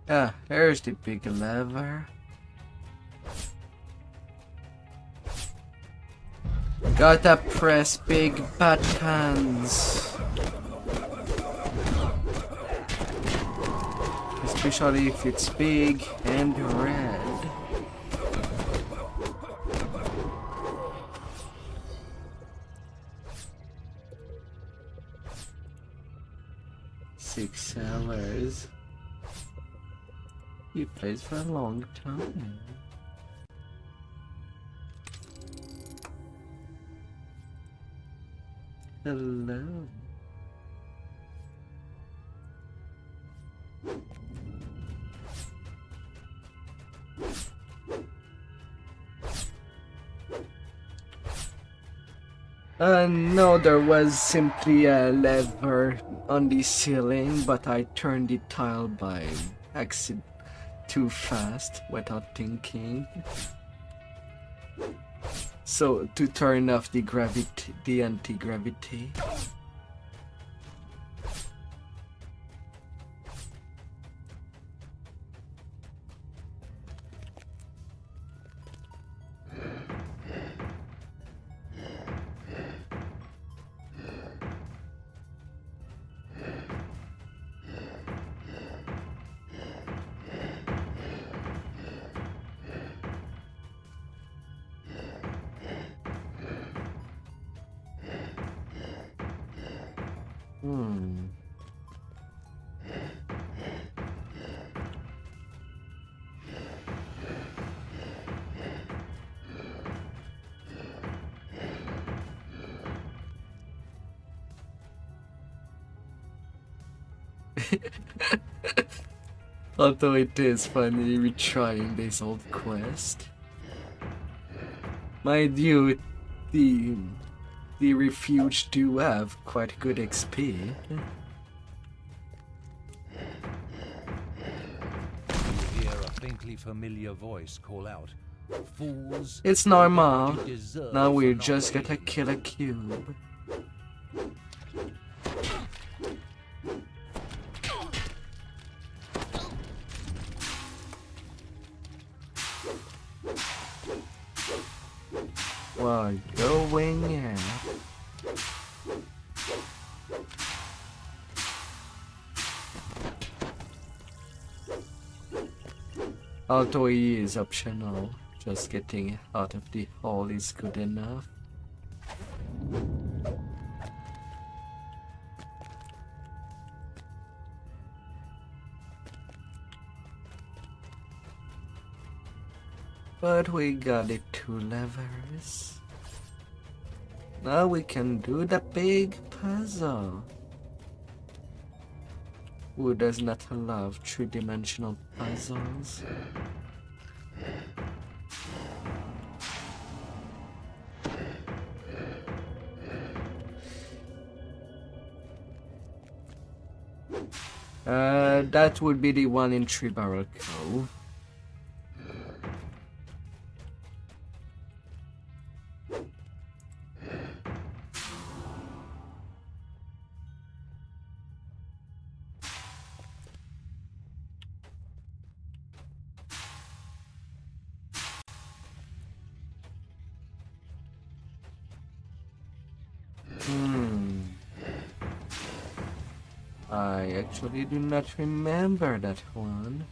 Ah, here's the big lever. Gotta press big buttons. Especially if it's big and red. $6. He plays for a long time. Hello. No, there was simply a lever on the ceiling, but I turned the tile by accident too fast without thinking. So to turn off the gravity, the anti-gravity. Although it is funny retrying this old quest. Mind you, the refuge do have quite good XP. You hear a faintly familiar voice call out, "Fools!" It's normal. Now we just gotta kill a cube. While going out. Although he is optional, just getting out of the hole is good enough. But we got the 2 levers. Now we can do the big puzzle. Who does not love 3-dimensional puzzles? That would be the one in Tree Barrel Cove. I actually do not remember that one.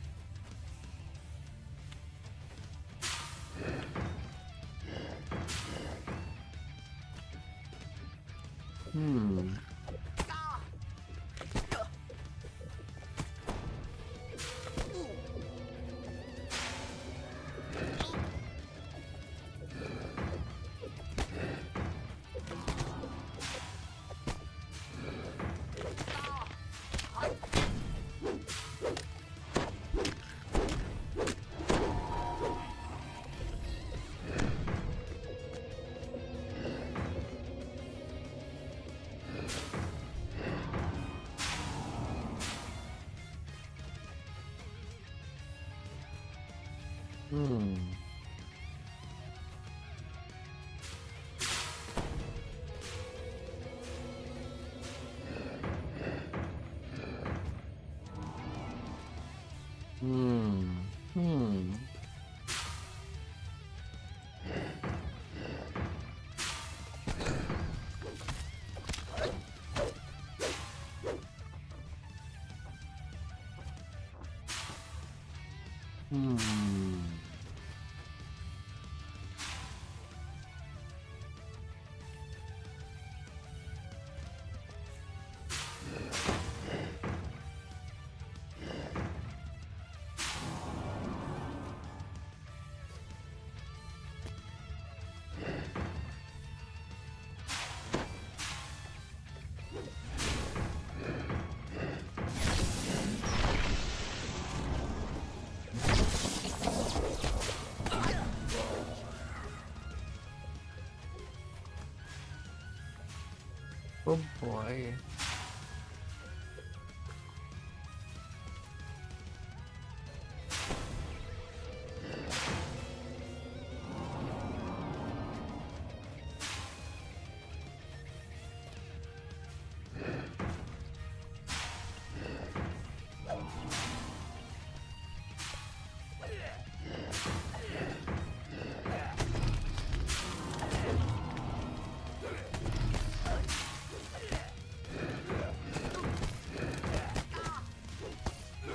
Oh boy.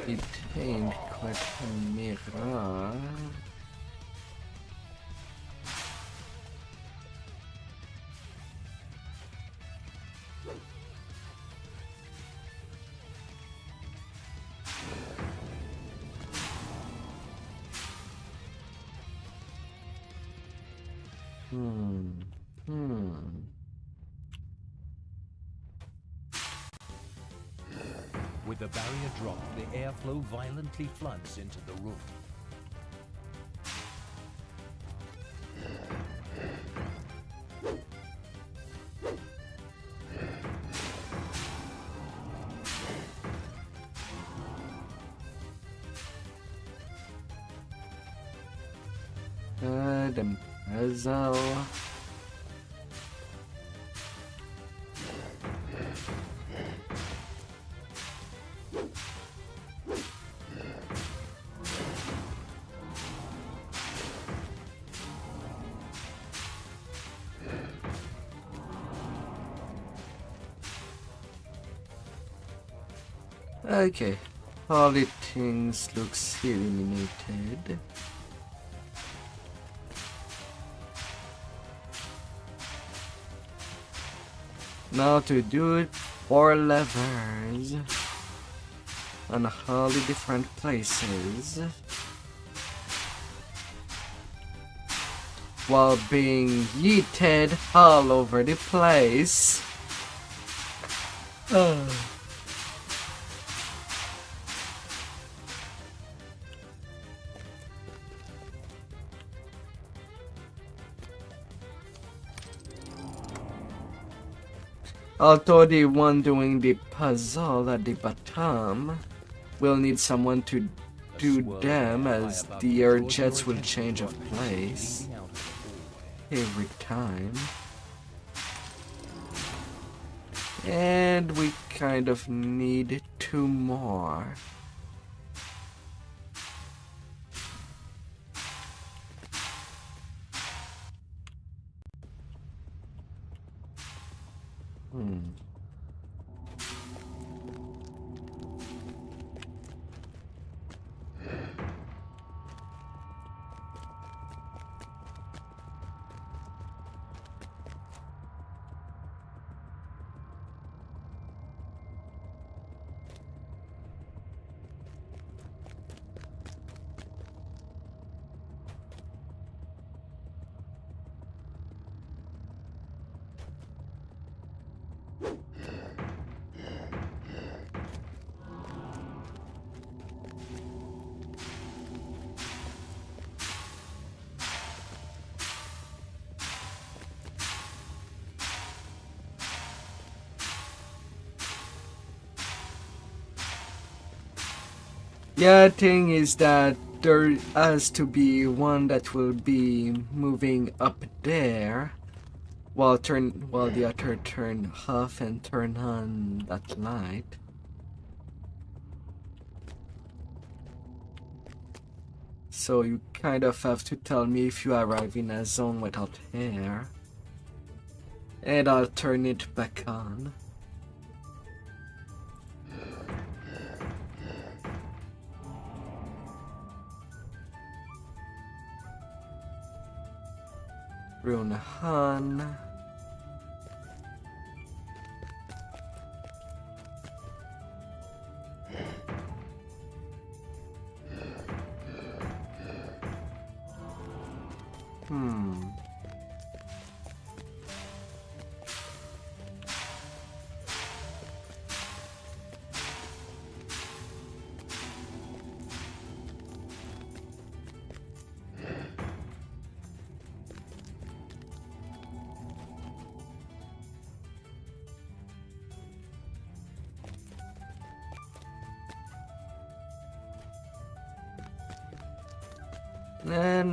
It ain't quite a mirror. With the barrier dropped, the airflow violently floods into the room. The puzzle. Okay, all it things looks eliminated. Now to do it, 4 levers on wholly different places while being yeeted all over the place. Although the one doing the puzzle at the bottom will need someone to do them, as the air jets will change of place every time. And we kind of need 2 more. Yeah, thing is that there has to be one that will be moving up there while the other turn off and turn on that light. So you kind of have to tell me if you arrive in a zone without air, and I'll turn it back on. Runahan.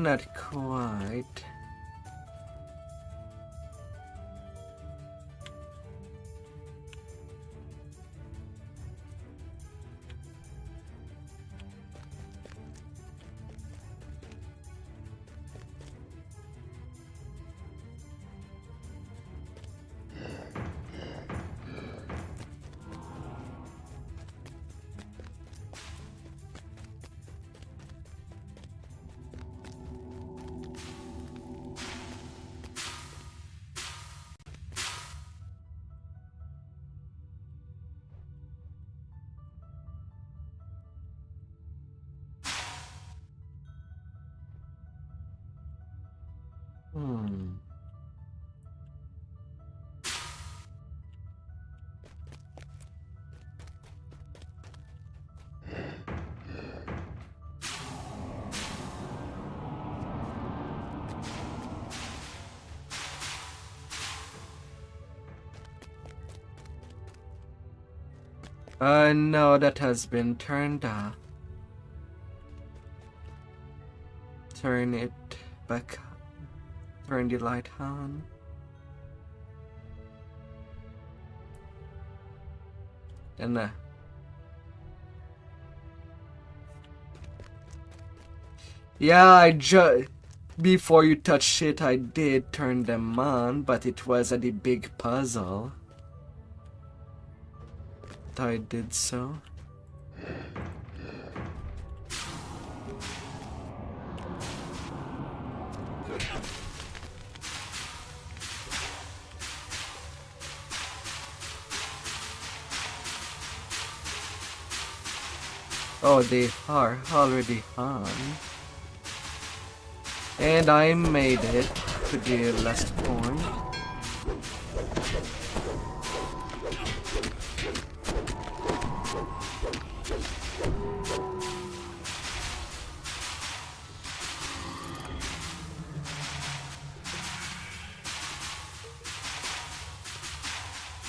Not quite. No, that has been turned off. Turn it back. Turn the light on. And yeah, before you touched it, I did turn them on, but it was a big puzzle. I did so. Oh, they are already on. And I made it to the last point.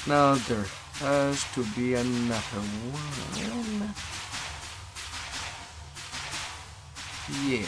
Now there has to be another one. Yeah.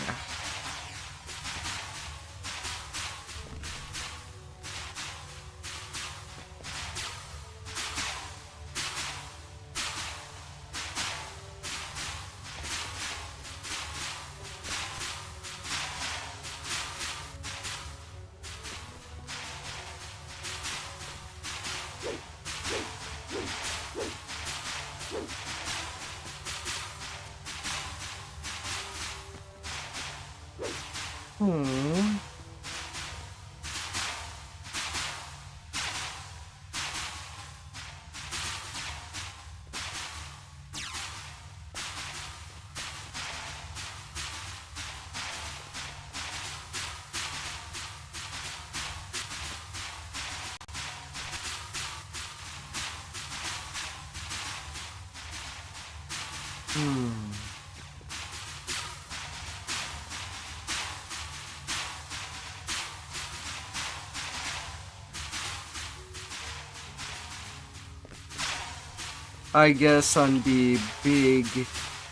I guess on the big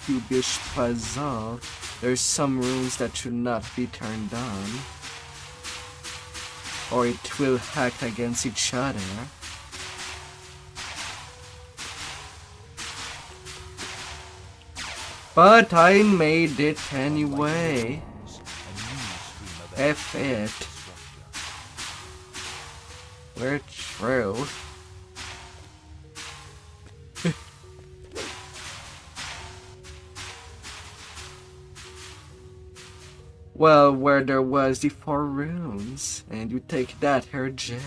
cubish puzzle, there's some runes that should not be turned on, or it will hack against each other. But I made it anyway. F it. We're true. Well, where there was the 4 runes, and you take that her jet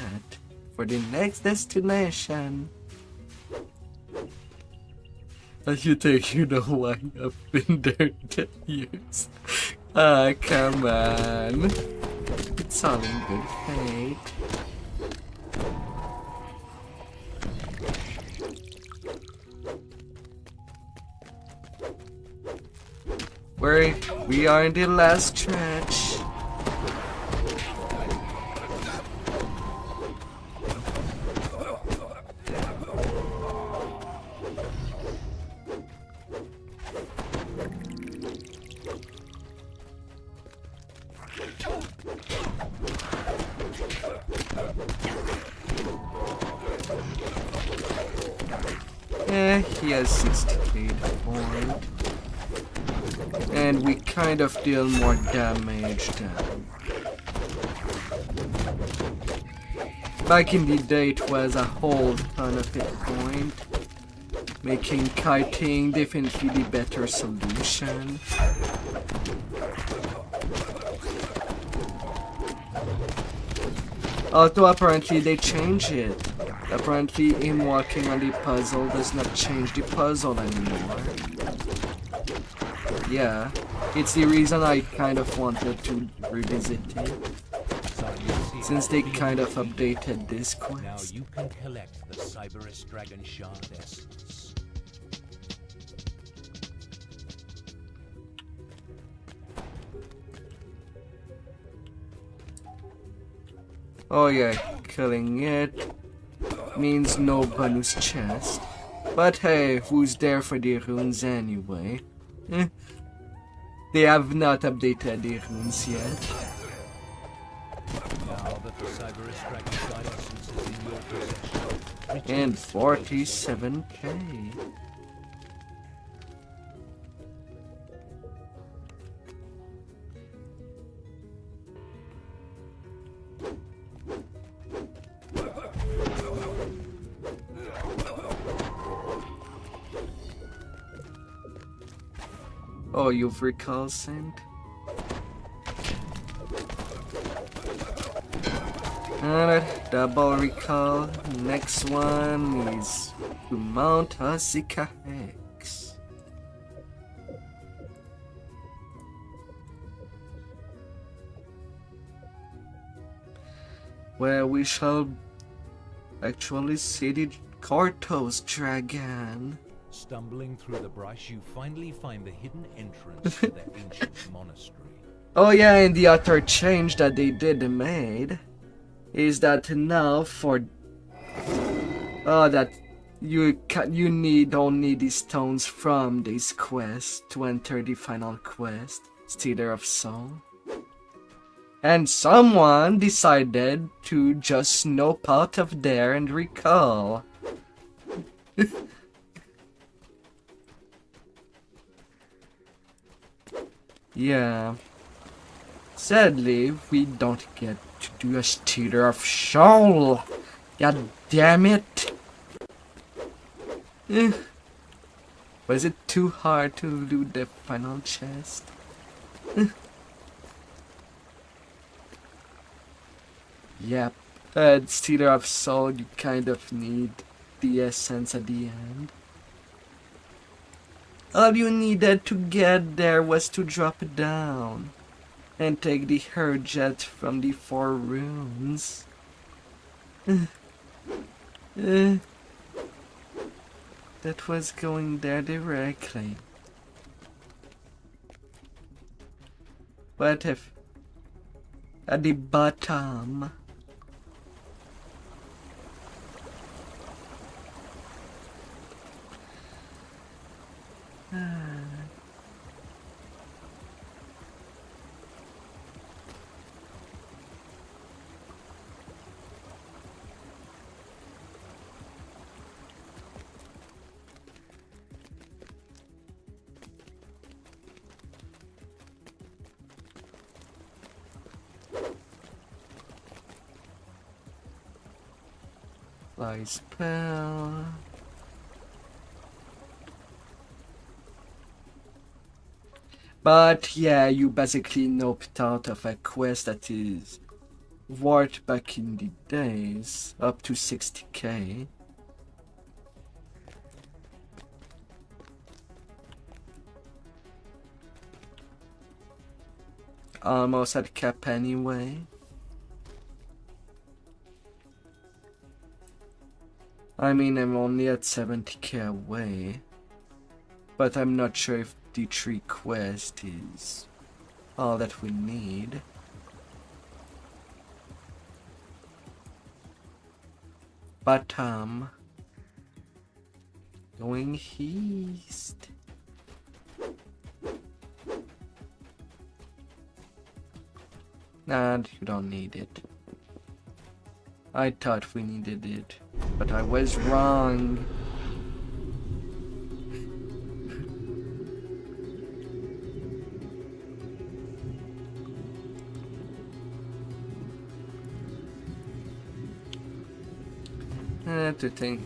for the next destination. As you think you know why I've been there 10 years. Ah, come on. It's all in good faith. We are in the last stretch. He has 68 points. And we kind of deal more damage than. Back in the day it was a whole ton of hit point, making kiting definitely the better solution. Although apparently they changed it. Apparently him walking on the puzzle does not change the puzzle anymore. Yeah, it's the reason I kind of wanted to revisit it, since they kind of updated this quest. Now you can collect the Cyberus Dragon Shard essence. Oh yeah, killing it means no bonus chest. But hey, who's there for the runes anyway? They have not updated the runes yet. Now that the Cyberus Dragon Shard essence is in your possession. And 47k. Oh, you've recall sent? Alright, double recall. Next one is to mount a Zika Hex. where we shall actually see the Cortos dragon. Stumbling through the brush, you finally find the hidden entrance to the ancient monastery. Oh yeah, and the other change that they did made is that now for that you don't need the stones from this quest to enter the final quest, Stealer of Soul. And someone decided to just snoop out of there and recall. Yeah. Sadly, we don't get to do a Stealer of Soul. God damn it. Was it too hard to loot the final chest? Yep. Stealer of Soul, you kind of need the essence at the end. All you needed to get there was to drop down and take the Herjet from the 4 runes. That was going there directly. What if at the bottom? Fly spell. But yeah, you basically noped out of a quest that is worth back in the days, up to 60k. Almost at cap anyway. I mean, I'm only at 70k away, but I'm not sure if the 3 quest is all that we need. But going east. Nah, you don't need it. I thought we needed it, but I was wrong. To think.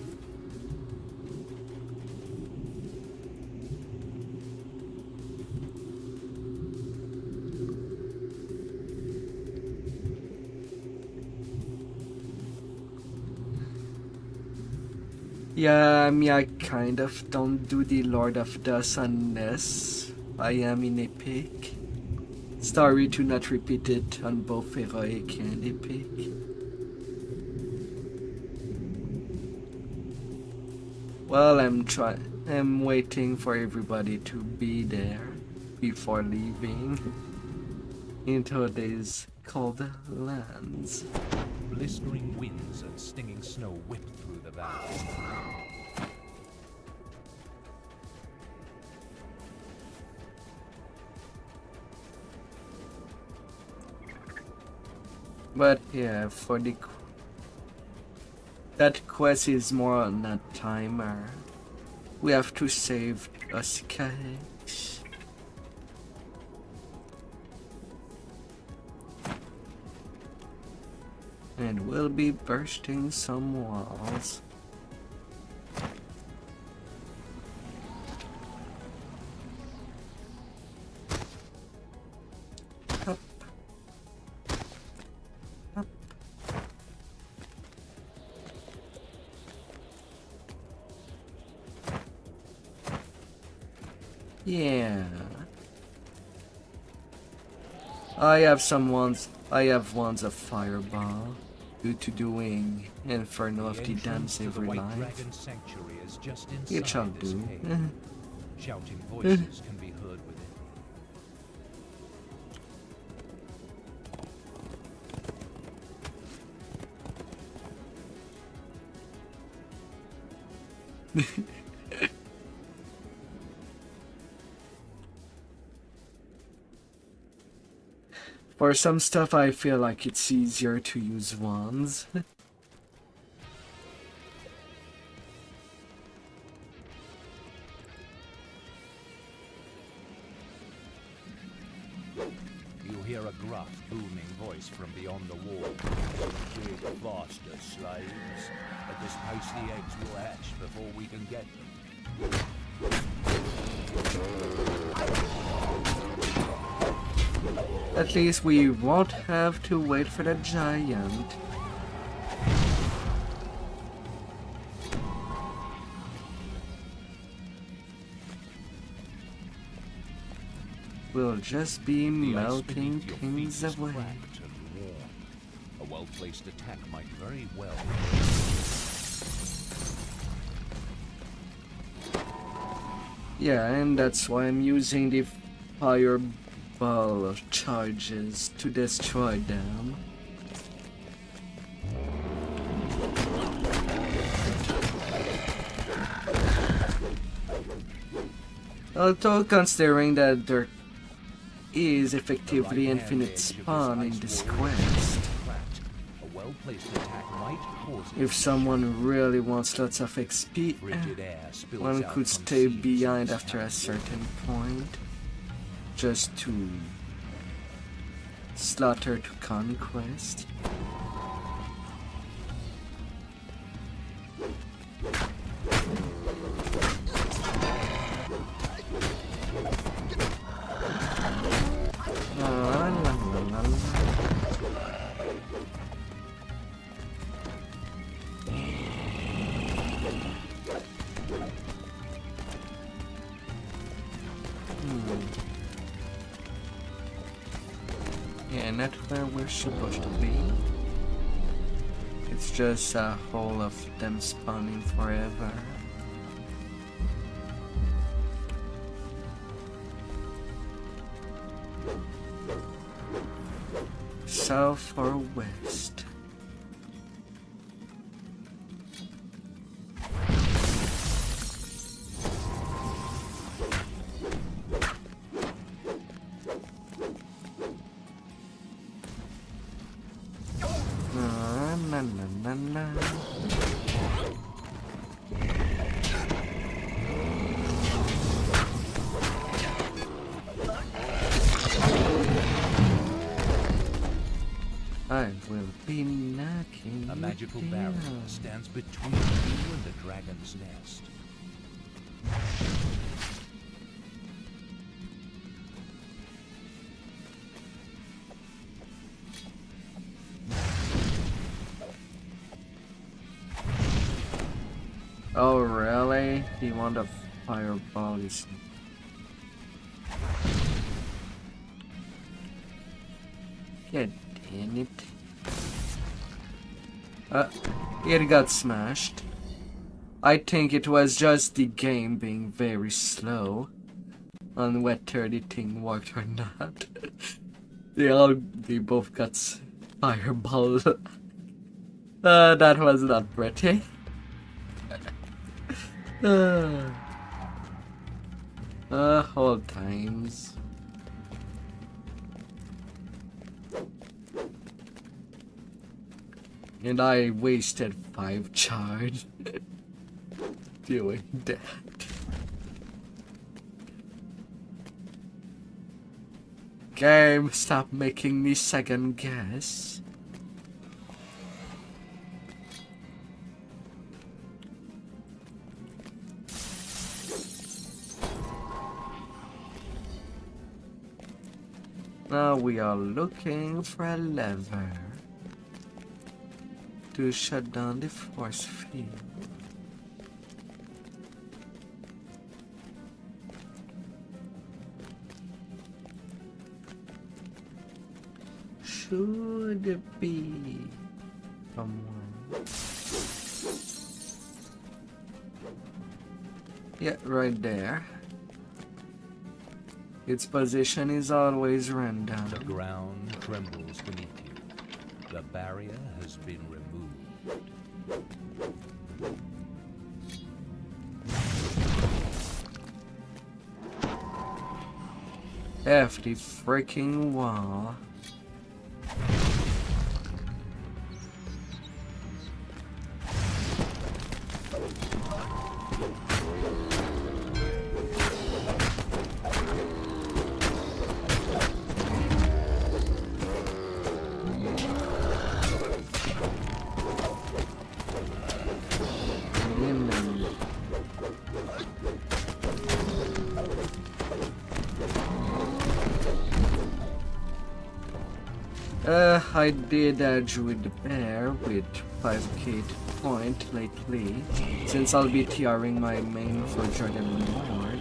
Yeah, I kind of don't do the Lord of Dust unless I am in Epic. Sorry to not repeat it on both Heroic and Epic. Well, I'm waiting for everybody to be there before leaving into these cold lands. Blistering winds and stinging snow whip through the valley. But yeah, for that quest is more on a timer. We have to save a sketch. And we'll be bursting some walls. Up. Up. Yeah. I have ones of fireball. due to doing Inferno of the Dance every life. Dragon Sanctuary is just It shall inside this do. cave. Shouting voices can be heard within. For some stuff I feel like it's easier to use wands. You hear a gruff, booming voice from beyond the wall. Dig faster, slaves. At this pace the eggs will hatch before we can get them. At least we won't have to wait for the giant. We'll just be melting things away. A well-placed attack might very well. Yeah, and that's why I'm using the fireball charges to destroy them. Although considering that there is effectively infinite spawn in this quest, if someone really wants lots of XP, one could stay behind after a certain point, just to slaughter to conquest. Yeah, not where we're supposed to be. It's just a hole of them spawning forever. South or west? I will be knocking. A magical you barrier down. stands between you and the dragon's nest. Oh really? He want a fireball, you see. God damn it. It got smashed. I think it was just the game being very slow on whether the thing worked or not. They both got fireball. That was not pretty. Whole times. And I wasted 5 charge doing that. Game, stop making me second guess. Now we are looking for a lever to shut down the force field. Should it be Someone. Yeah, right there. Its position is always random. The ground trembles beneath you. The barrier has been removed. Hefty freaking wall. I did edge with the bear with 5k point lately, since I'll be TRing my main for Dragon Lord.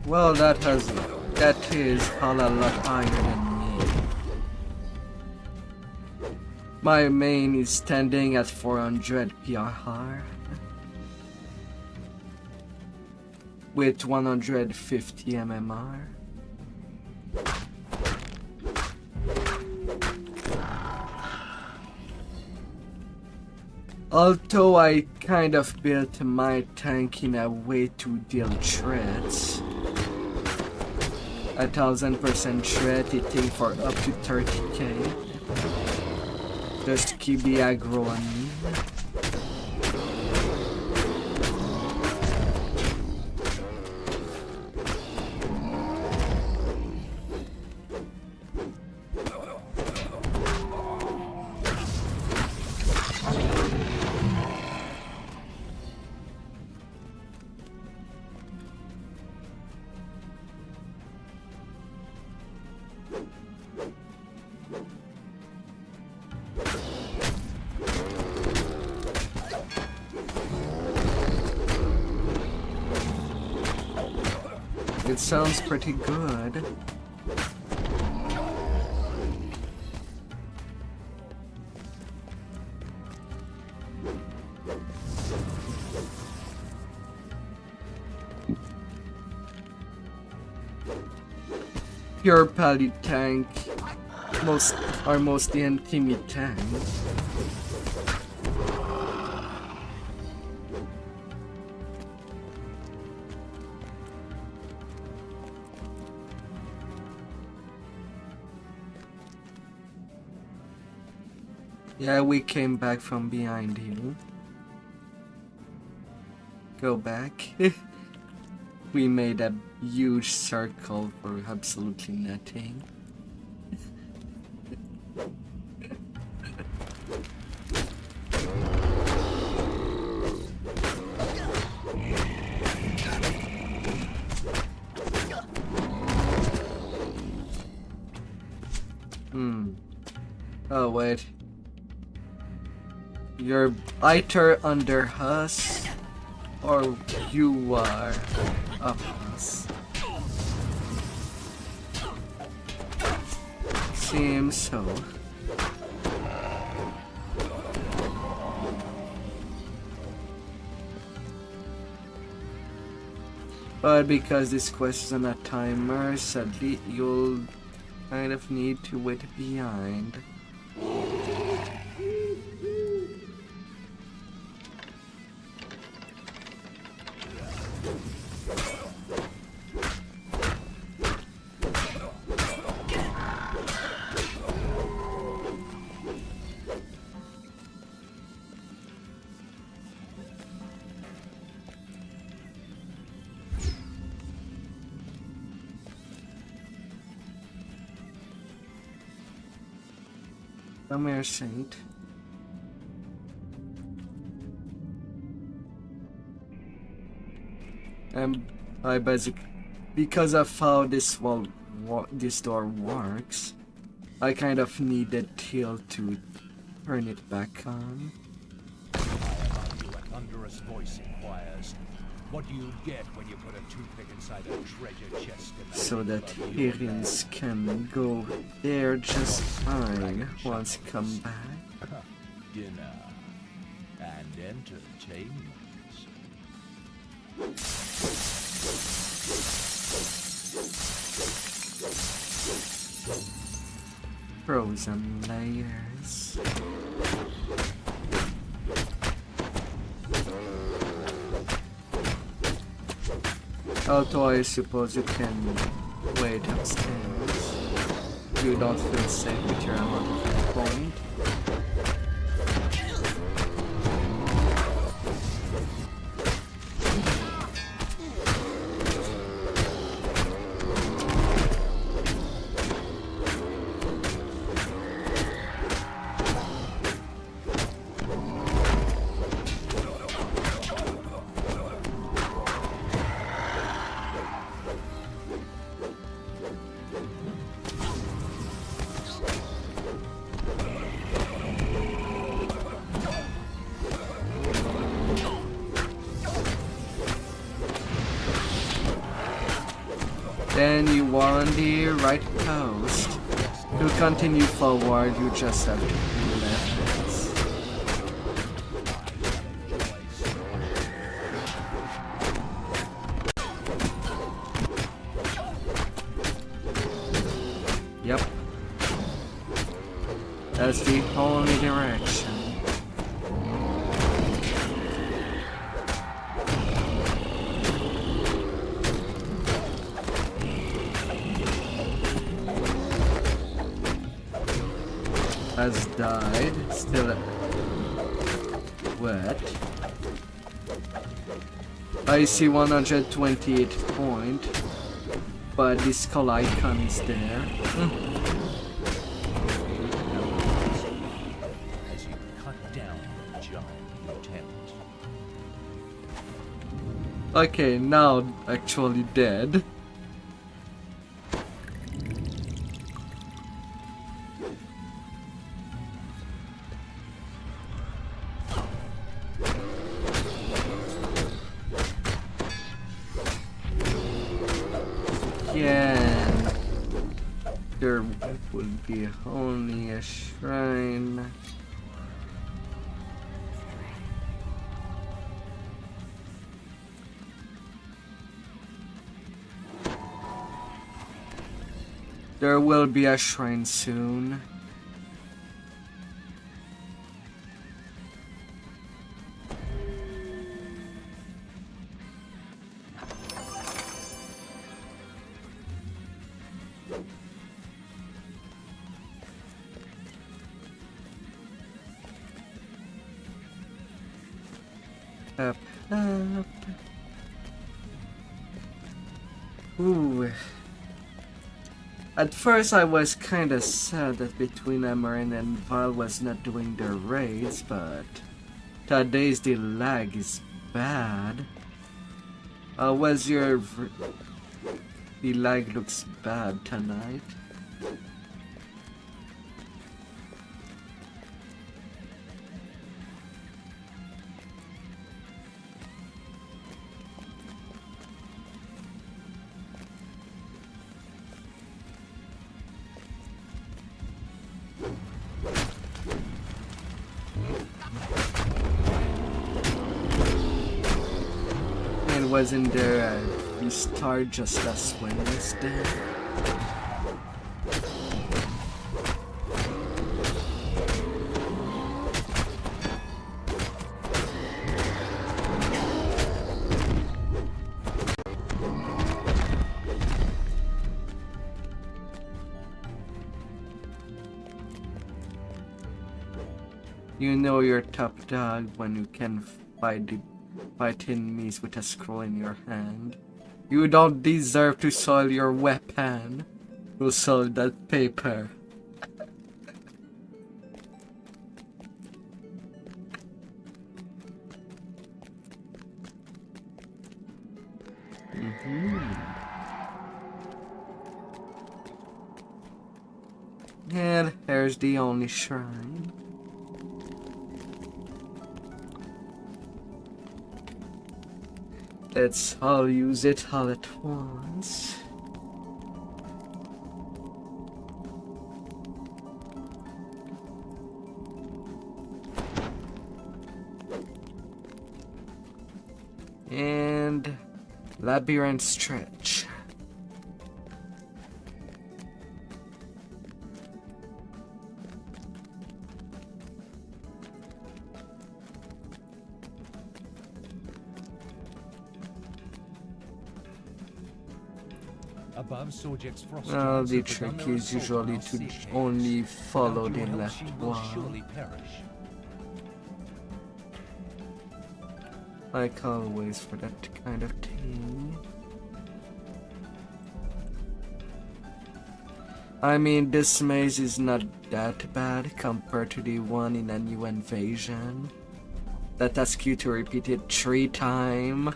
Well, that is a lot higher than me. My main is standing at 400 PRR with 150 MMR. Although I kind of built my tank in a way to deal threats. 1000% threat hitting for up to 30k. Just to keep the aggro on me. It sounds pretty good. Pure pally tank are mostly anti-me tank. Yeah, we came back from behind you. Go back. We made a huge circle for absolutely nothing. Oh wait. You're either under us or you are up us. Seems so. But because this quest is on a timer, sadly you'll kind of need to wait behind. Come here, Saint. I basically, because of how this this door works, I kind of need the tilt to turn it back on. A thunderous voice inquires, what do you get when you put a toothpick inside a treasure chest in the So that aliens can go there just fine once you come back. Dinner and entertainment. Frozen layers. Although I suppose you can wait upstairs. You don't feel safe with your amount of point. Then you are on the right coast. To continue forward, you just have to do left. Yep. That's the only direction. Has died, still wet. I see 128 point, but the skull icon is there. As you cut down the giant lieutenant. Okay, now actually dead. Again, there would be only a shrine. There will be a shrine soon. Up, up. Ooh. At first I was kinda sad that between Amarin and Val was not doing their raids, but today's the lag is bad. Was your... The lag looks bad tonight. Wasn't there a restart just as when it's dead? You know you're top dog when you can fight enemies with a scroll in your hand. You don't deserve to soil your weapon. You soiled that paper. There's the only shrine. Let's all use it all at once. And labyrinth stretch. Above Sorjek's frost Well, giants the have begun trick their is assault on usually our to sea caves. only follow Without the your help, left she will one. surely perish. Like always for that kind of thing. I mean, this maze is not that bad compared to the one in a new invasion that asks you to repeat it 3 times.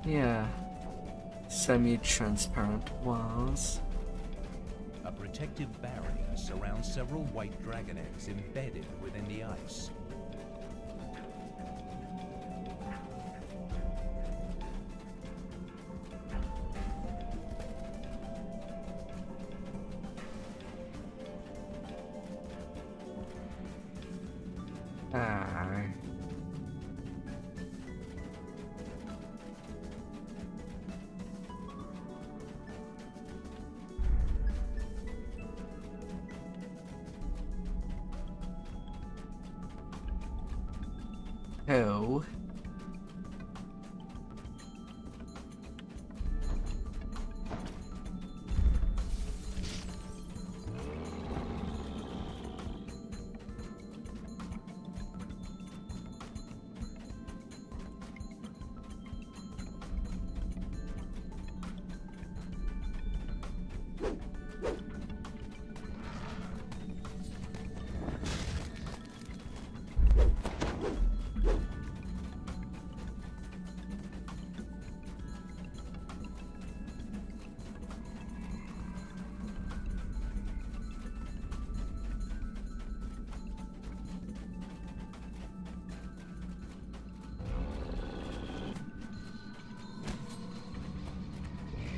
Yeah, semi-transparent walls. A protective barrier surrounds several white dragon eggs embedded within the ice. Ah. Oh.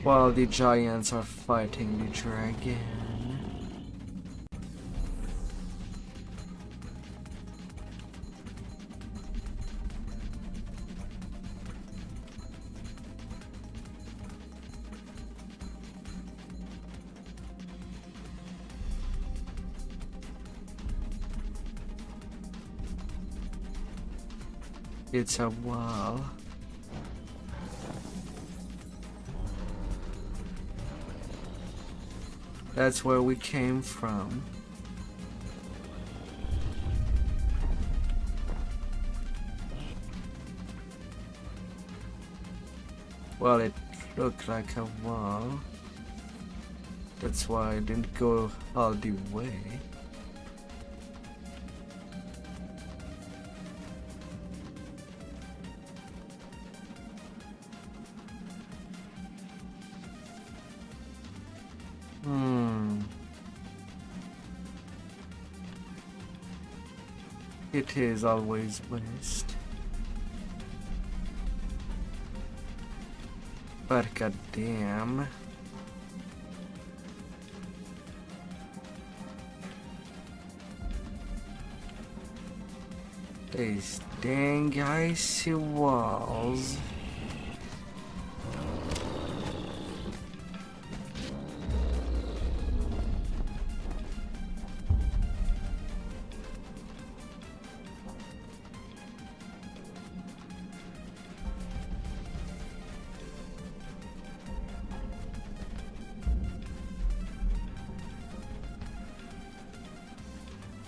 While the giants are fighting the dragon. It's a wall. That's where we came from. Well, it looked like a wall. That's why I didn't go all the way. It is always west. But goddamn. These dang icy walls.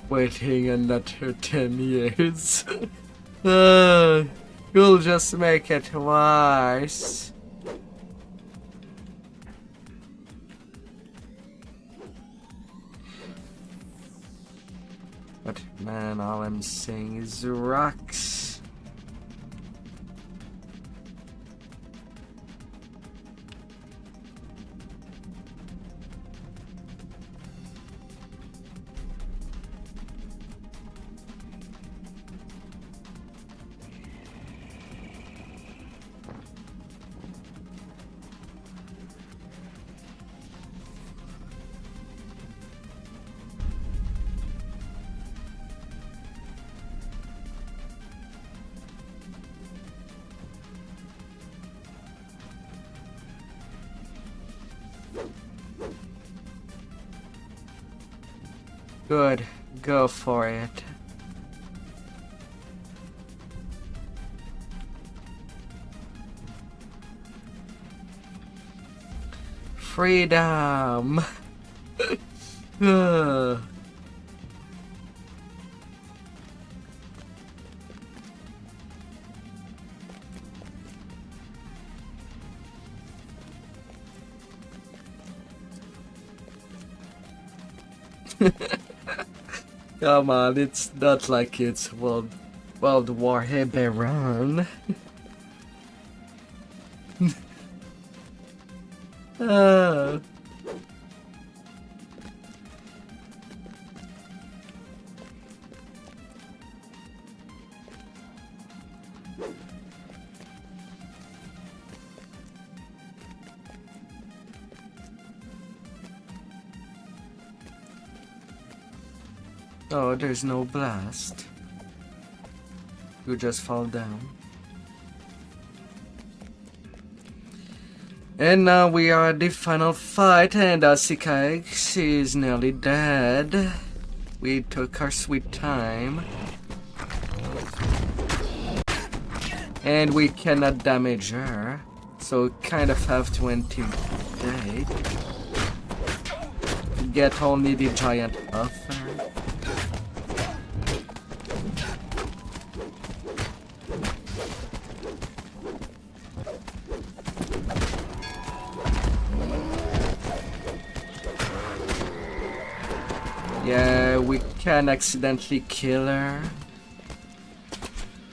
Waiting another 10 years. You'll just make it worse. But man, all I'm seeing is rocks. Good, go for it. Freedom! Come on, it's not like it's World War Heberon. Oh, there's no blast. You just fall down. And now we are at the final fight, and Austrakear is nearly dead. We took our sweet time. And we cannot damage her, so kind of have to intimidate. Get only the giant offer. Yeah, we can accidentally kill her.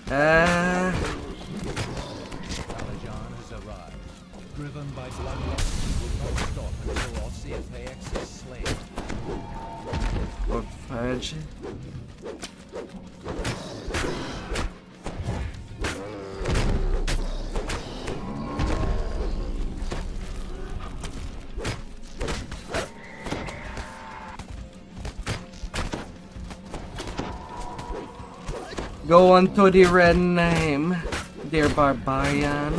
Kalajan has arrived. Driven by bloodlust, he will not stop until Austrakear is slain. Or fudge. Go on to the red name, dear barbarian,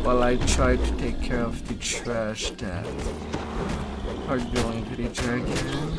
while I try to take care of the trash that are going to the dragon.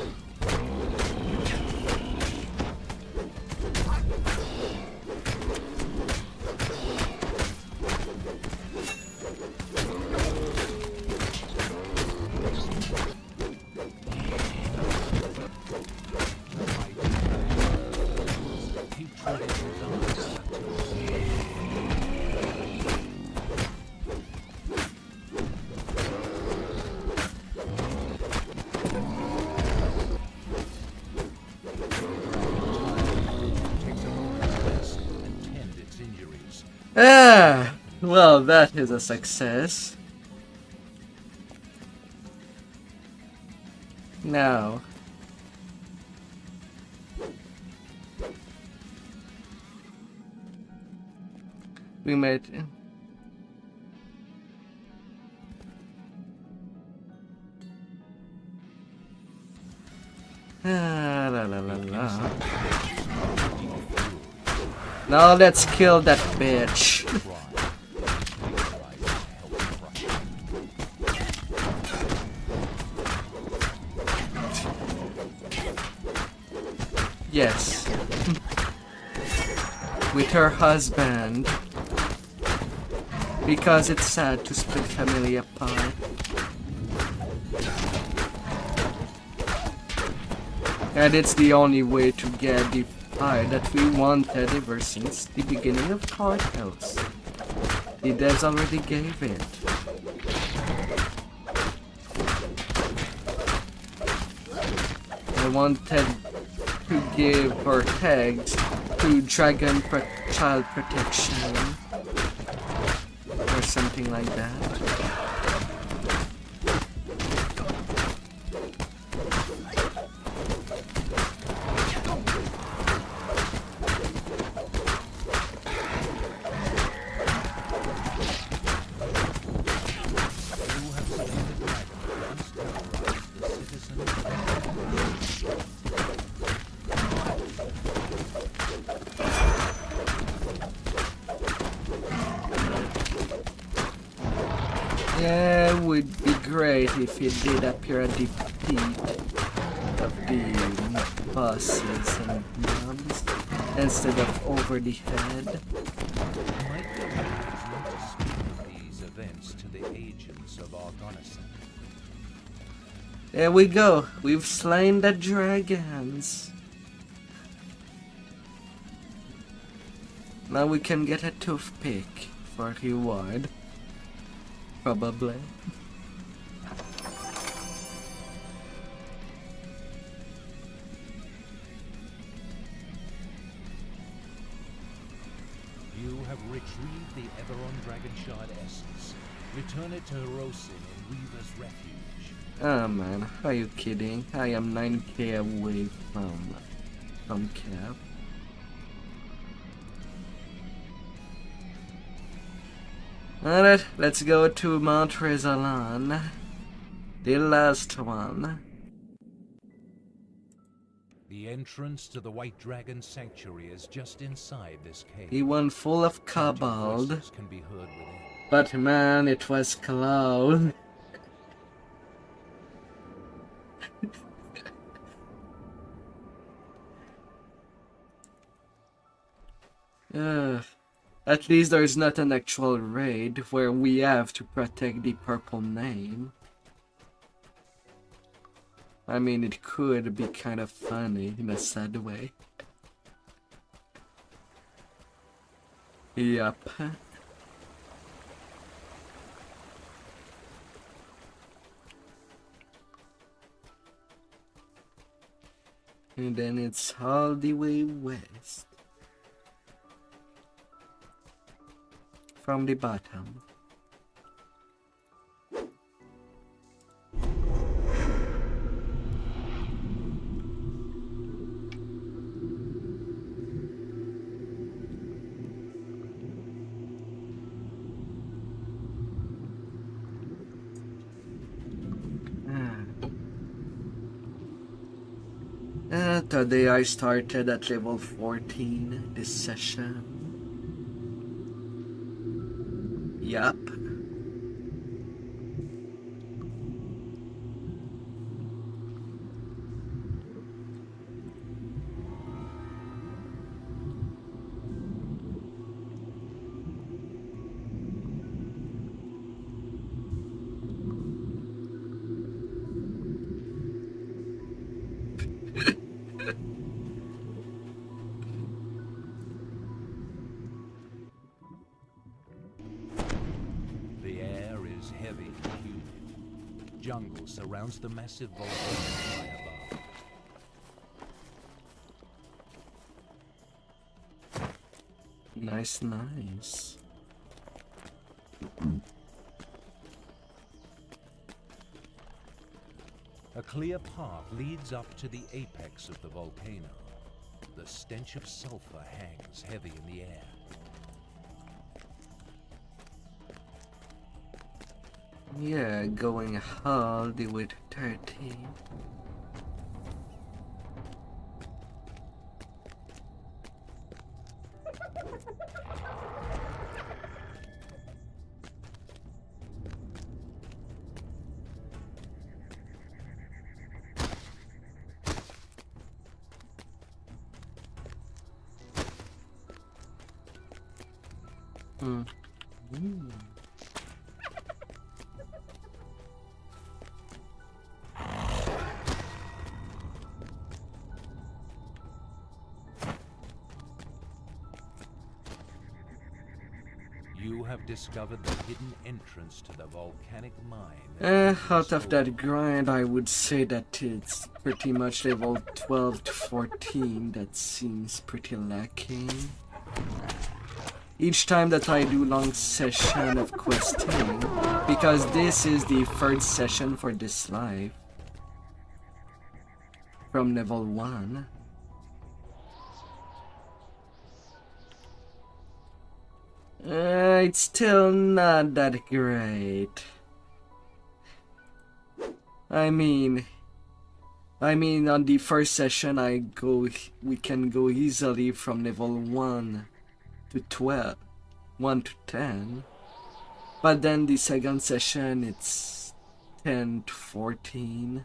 Ah, well, that is a success. Now, we made. La la la la. Now let's kill that bitch. Yes. With her husband. Because it's sad to split family apart. And it's the only way to get the pie that we wanted ever since the beginning of Cartels. The devs already gave it. I wanted to give or tags to dragon child protection or something like that. Yeah, it would be great if it did appear at the peak of the bosses and mobs instead of over the head. Might be able to speak of these events to the agents of Argonison. There we go. We've slain the dragons. Now we can get a toothpick for reward. Probably. You have retrieved the Everon Dragon Shard essence. Return it to Hirosin in Weaver's Refuge. Oh man, are you kidding? I am 9k away from cap. Alright, let's go to Mount Rezalan. The last one. The entrance to the White Dragon Sanctuary is just inside this cave. The one full of kobold. Can be heard within. But man, it was closed. At least there is not an actual raid where we have to protect the purple name. I mean, it could be kind of funny in a sad way. Yup. And then it's all the way west. From the bottom. Today I started at level 14 this session. Yup. Jungle surrounds the massive volcano high above. Nice, nice. A clear path leads up to the apex of the volcano. The stench of sulfur hangs heavy in the air. Yeah, going hardy with 13. have discovered the hidden entrance to the volcanic mine. Out of that grind, I would say that it's pretty much level 12 to 14. That seems pretty lacking. Each time that I do long session of questing, because this is the third session for this life, from level 1. It's still not that great. I mean on the first session we can go easily from level 1 to 12, 1 to 10. But then the second session it's 10 to 14.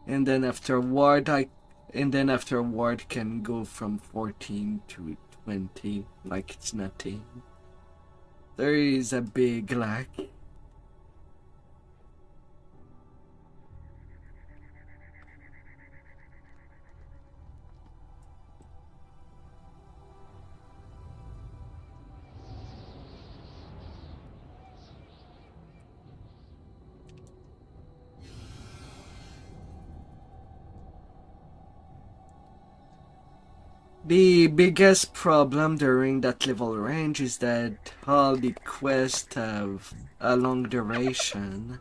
And then afterward can go from 14 to 20 like it's nothing. There is a big lack. The biggest problem during that level range is that all the quests have a long duration.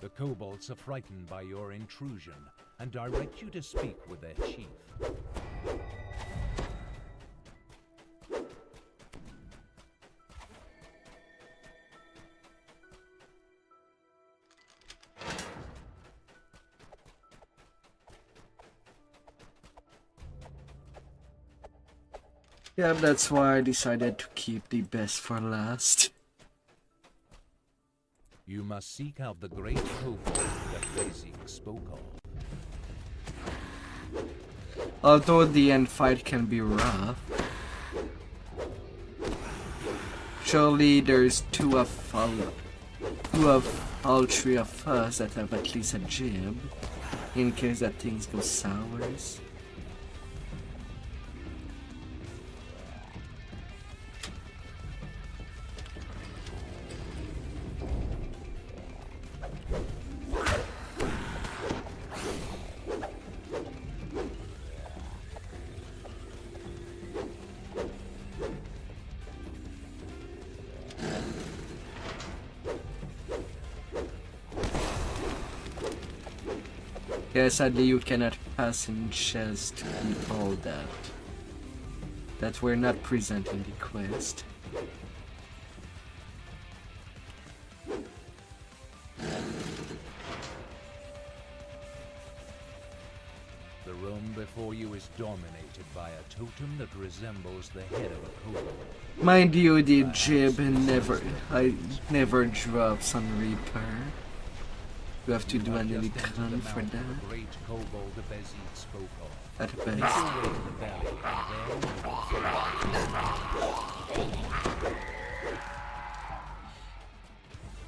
The kobolds are frightened by your intrusion and direct you to speak with their chief. Yeah, that's why I decided to keep the best for last. You must seek out the great kobold that Basic spoke of. Although the end fight can be rough, surely there's two of all three of us that have at least a jib, in case that things go sours. Yeah, sadly you cannot pass in chest people that were not present in the quest. The room before you is dominated by a totem that resembles the head of a kobold. Mind you, the jib never drops on Reaper. You have to do an elite run for that. At best.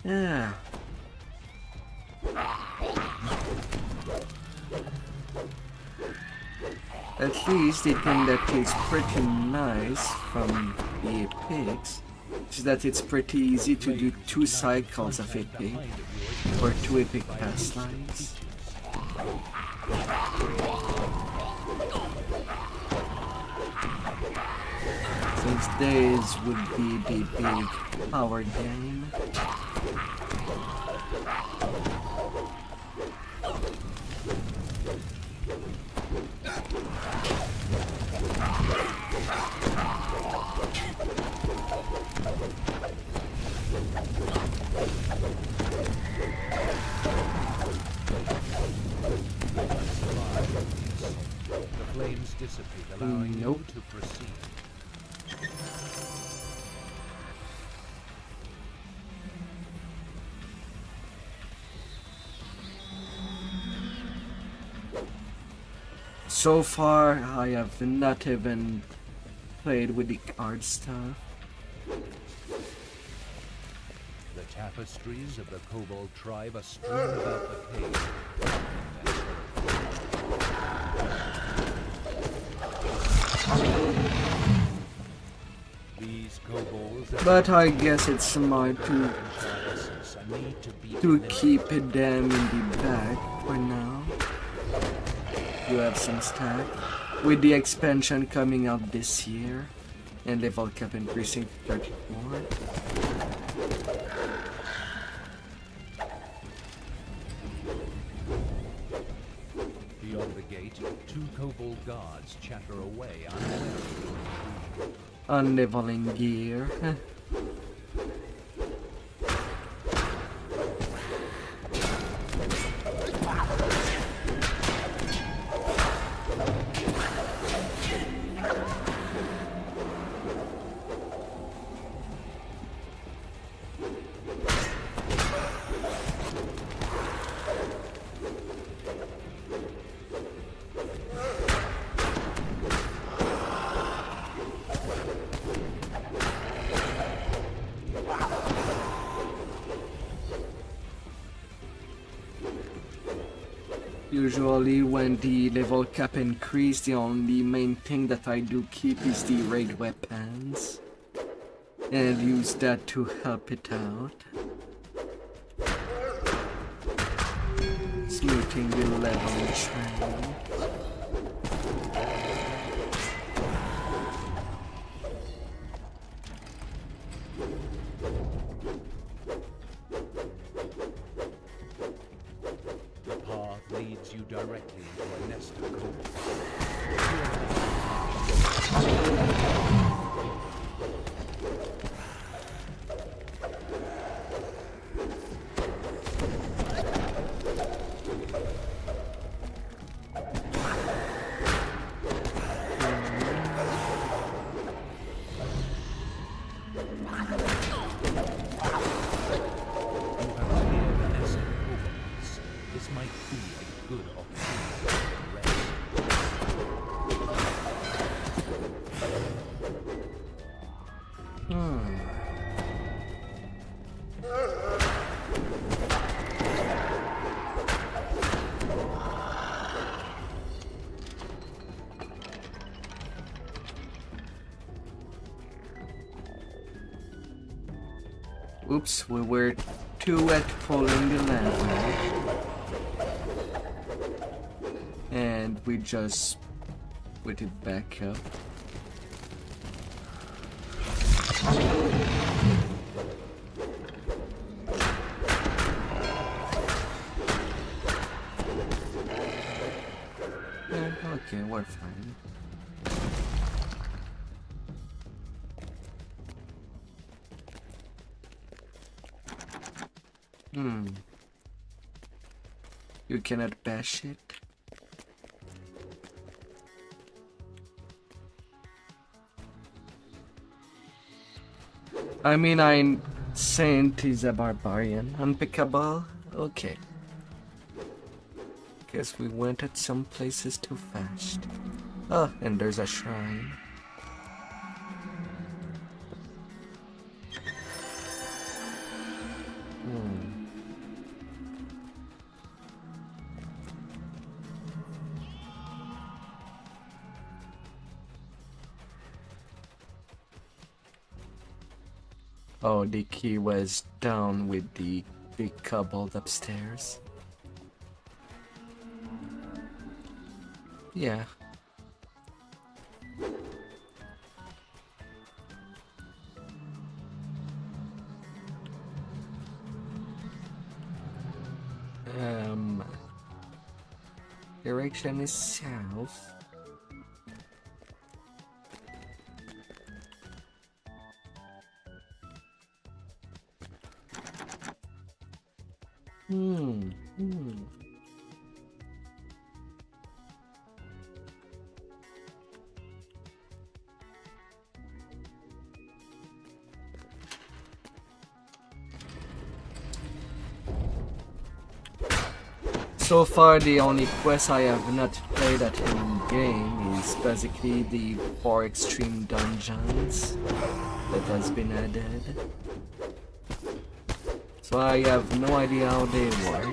Yeah. At least the thing that is pretty nice from the epics is that it's pretty easy to do 2 cycles of epic or 2 epic pass lines. Since these would be the big power gain. The flames dissipate, allowing you to proceed. So far, I have not even played with the card stuff. The tapestries of the kobold tribe are strewn about the cave. These kobolds, but I guess it's smart to keep them in the back for now. You have some stack. With the expansion coming out this year, and level cap increasing to 34. Beyond the gate, 2 kobold guards chatter away on leveling gear. Usually when the level cap increase, the only main thing that I do keep is the raid weapons and use that to help it out. Smoothing the level train. leads you directly into a nest of kobolds. Oops, we were too wet pulling the lever. And we just put it back up. Okay, we're fine. You cannot bash it. I mean, I'm Saint is a barbarian. Unpickable? Okay. Guess we went at some places too fast. Oh, and there's a shrine. Oh, the key was down with the big kobold upstairs. Yeah. Direction is south. So far, the only quest I have not played at in game is basically the 4 extreme dungeons that has been added. So I have no idea how they work.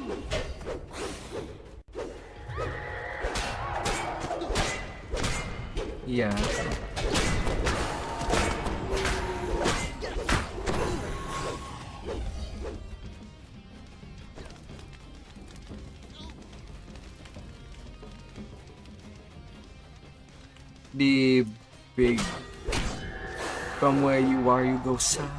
Yeah. The big... From where you are, you go south.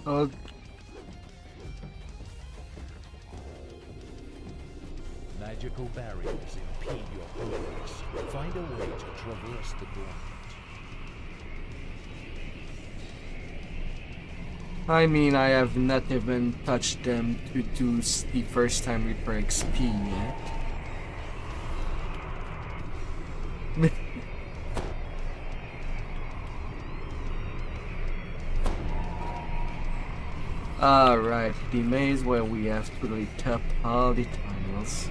Oh. Magical barriers impede your progress. Find a way to traverse the gauntlet. I mean, I have not even touched them to do the first time Reaper XP yet. Alright, the maze where we have to light up all the tiles.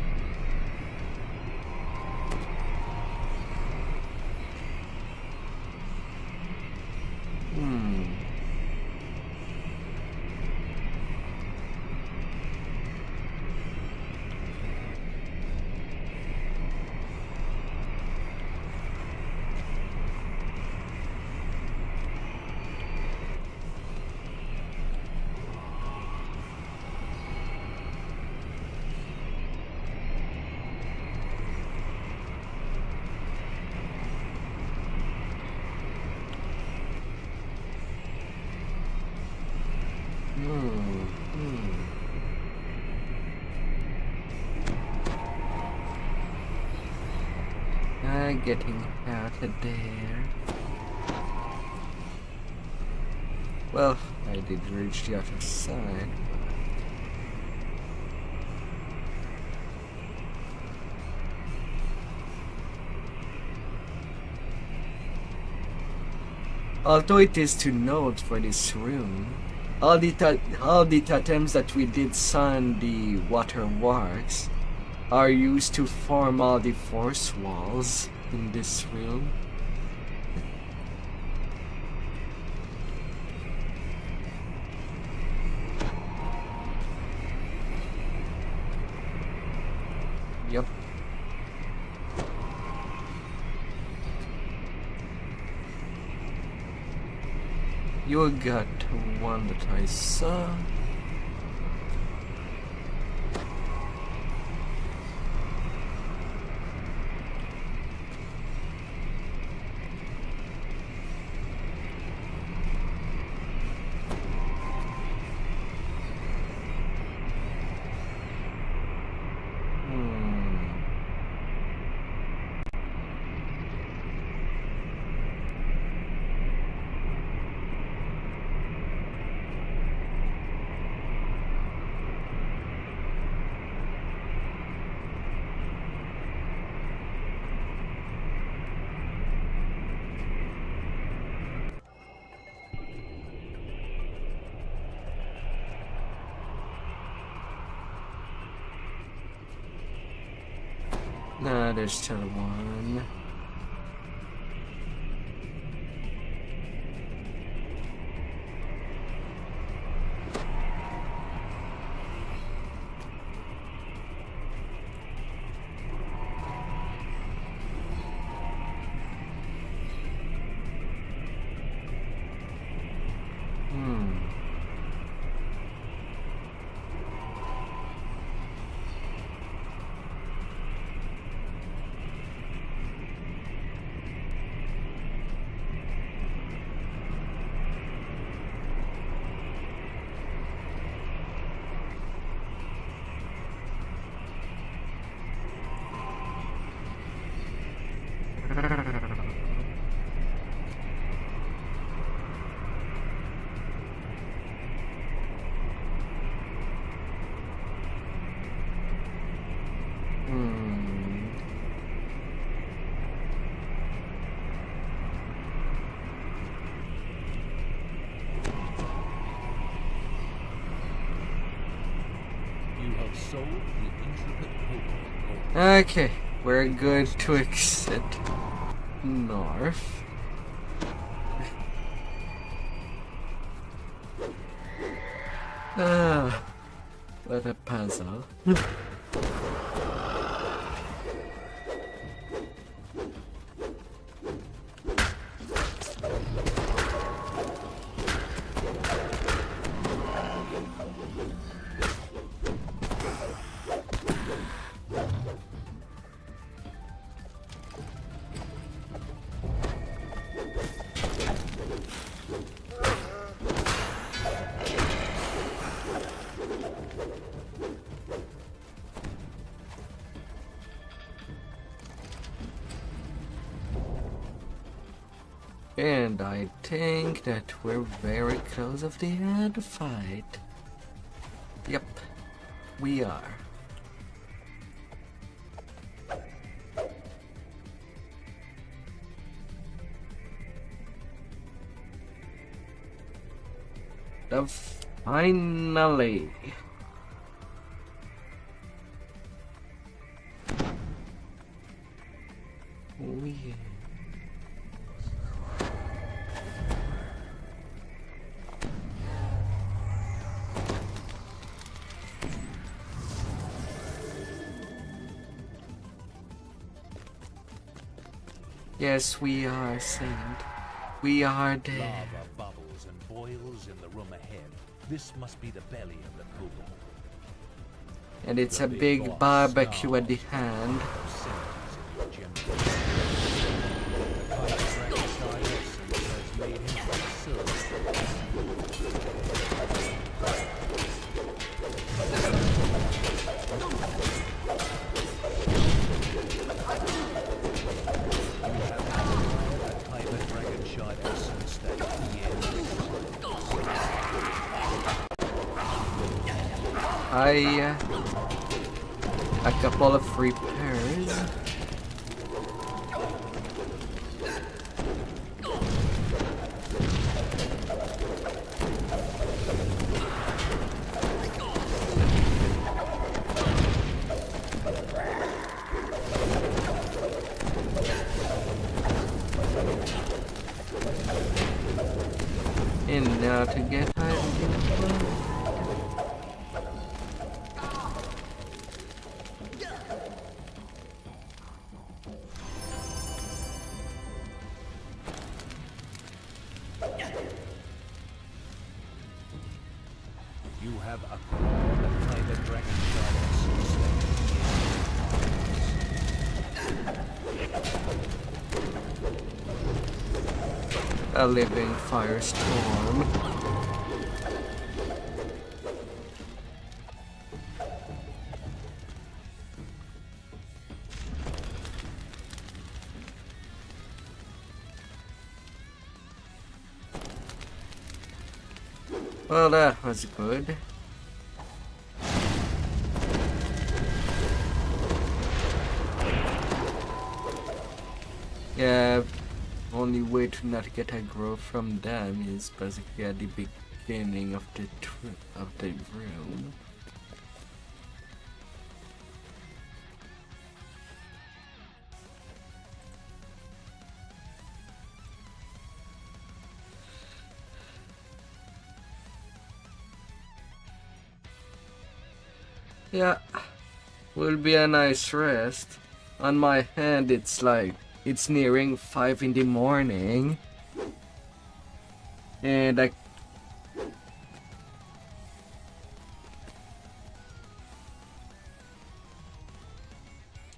Getting out of there. Well, I did reach the other side. Although it is to note for this room, all the totems that we did on the waterworks are used to form all the force walls in this room. Yep. You got one that I saw. Nah, there's still one. solve the intricate puzzle. Okay, we're good to exit north. What a puzzle. And I think that we're very close of the end fight. Yep, we are. Finally. We. Yes, we are saint. We are dead. Lava bubbles and boils in the room ahead. This must be the belly of the kobold. And it's a big barbecue at the hand. A couple of repairs. And now to get hydrogen. You have acquired a private dragon shard. A living firestorm. Well, that was good. Yeah, only way to not get aggro from them is basically at the beginning of the room. Yeah, will be a nice rest. On my hand, it's like, it's nearing 5 in the morning. And I...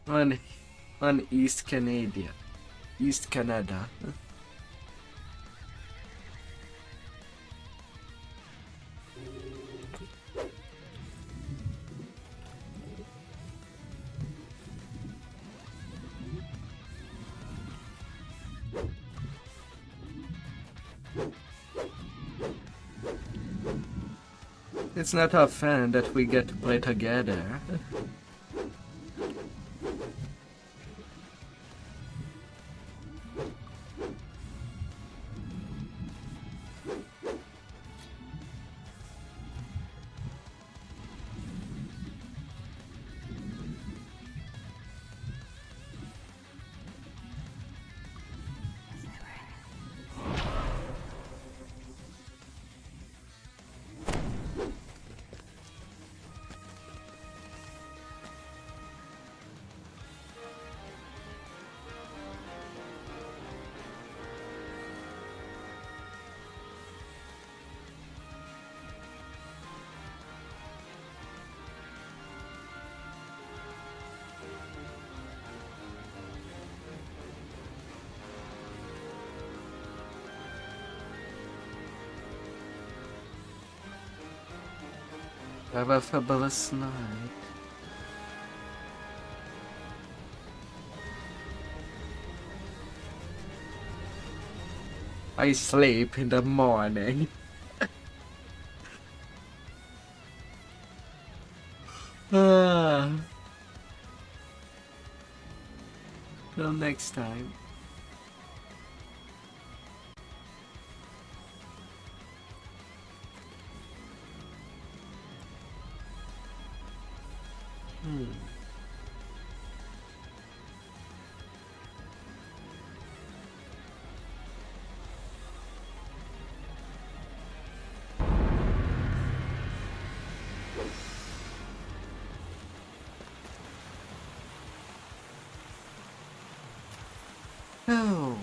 On East Canada. It's not often that we get to play together. Have a fabulous night. I sleep in the morning. Till next time. Oh.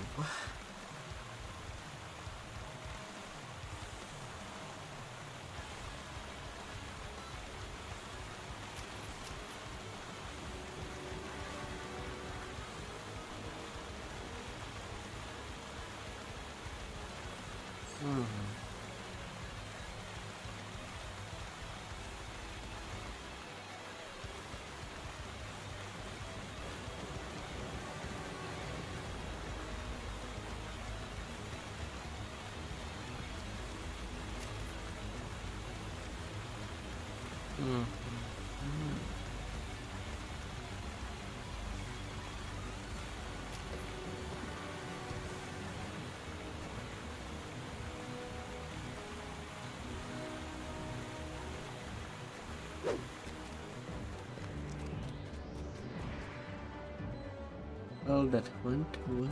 Well, that went well.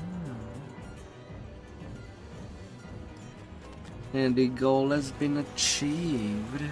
And the goal has been achieved.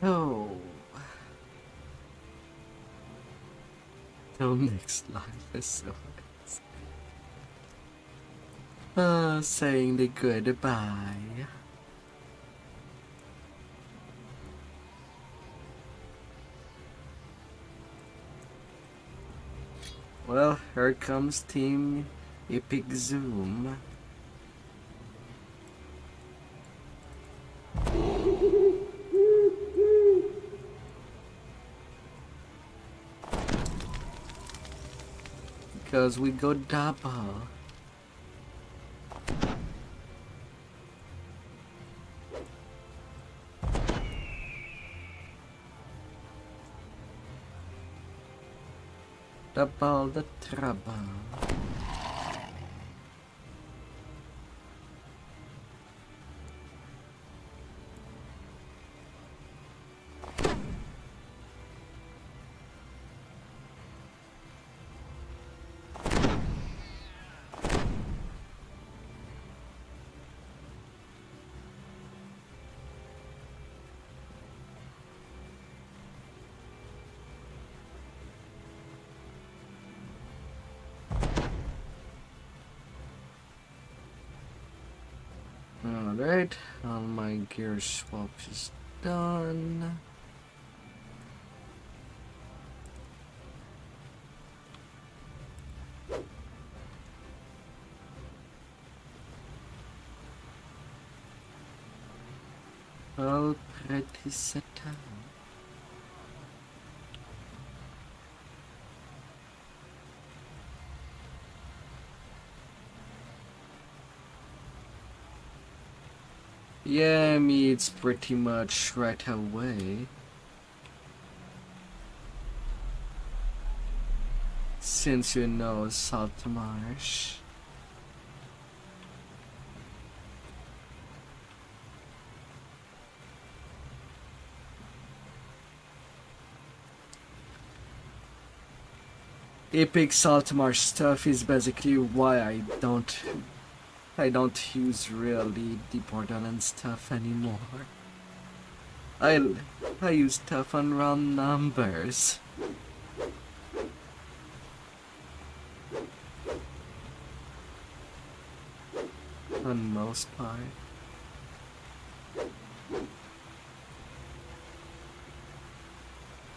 Oh. Till next life is so saying the goodbye. Well, here comes Team Epic Zoom. Because we go double. Double the trouble. Alright, all my gear swap is done. Well, pretty Satan. Yeah, me, it's pretty much right away. Since you know Saltmarsh. Epic Saltmarsh stuff is basically why I don't use really the Borderlands stuff anymore. I use stuff on round numbers. On most part.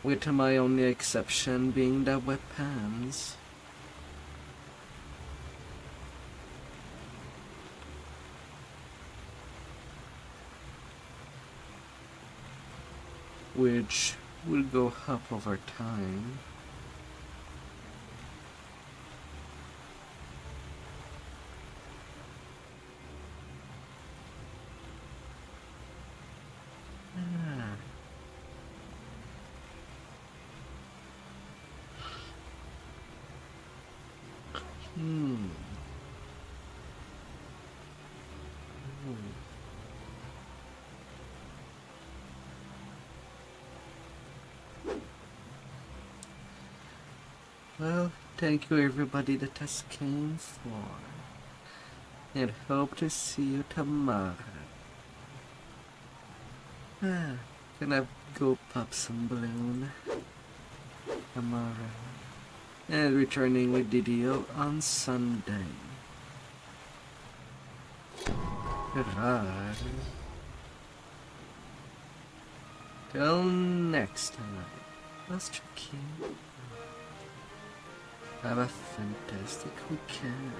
With my only exception being the weapons. Which will go up over time. Well, thank you everybody that has came for, and hope to see you tomorrow. Gonna go pop some balloon tomorrow, and returning with DDO on Sunday. Goodbye. Till next time, Austrakear. Have a fantastic weekend.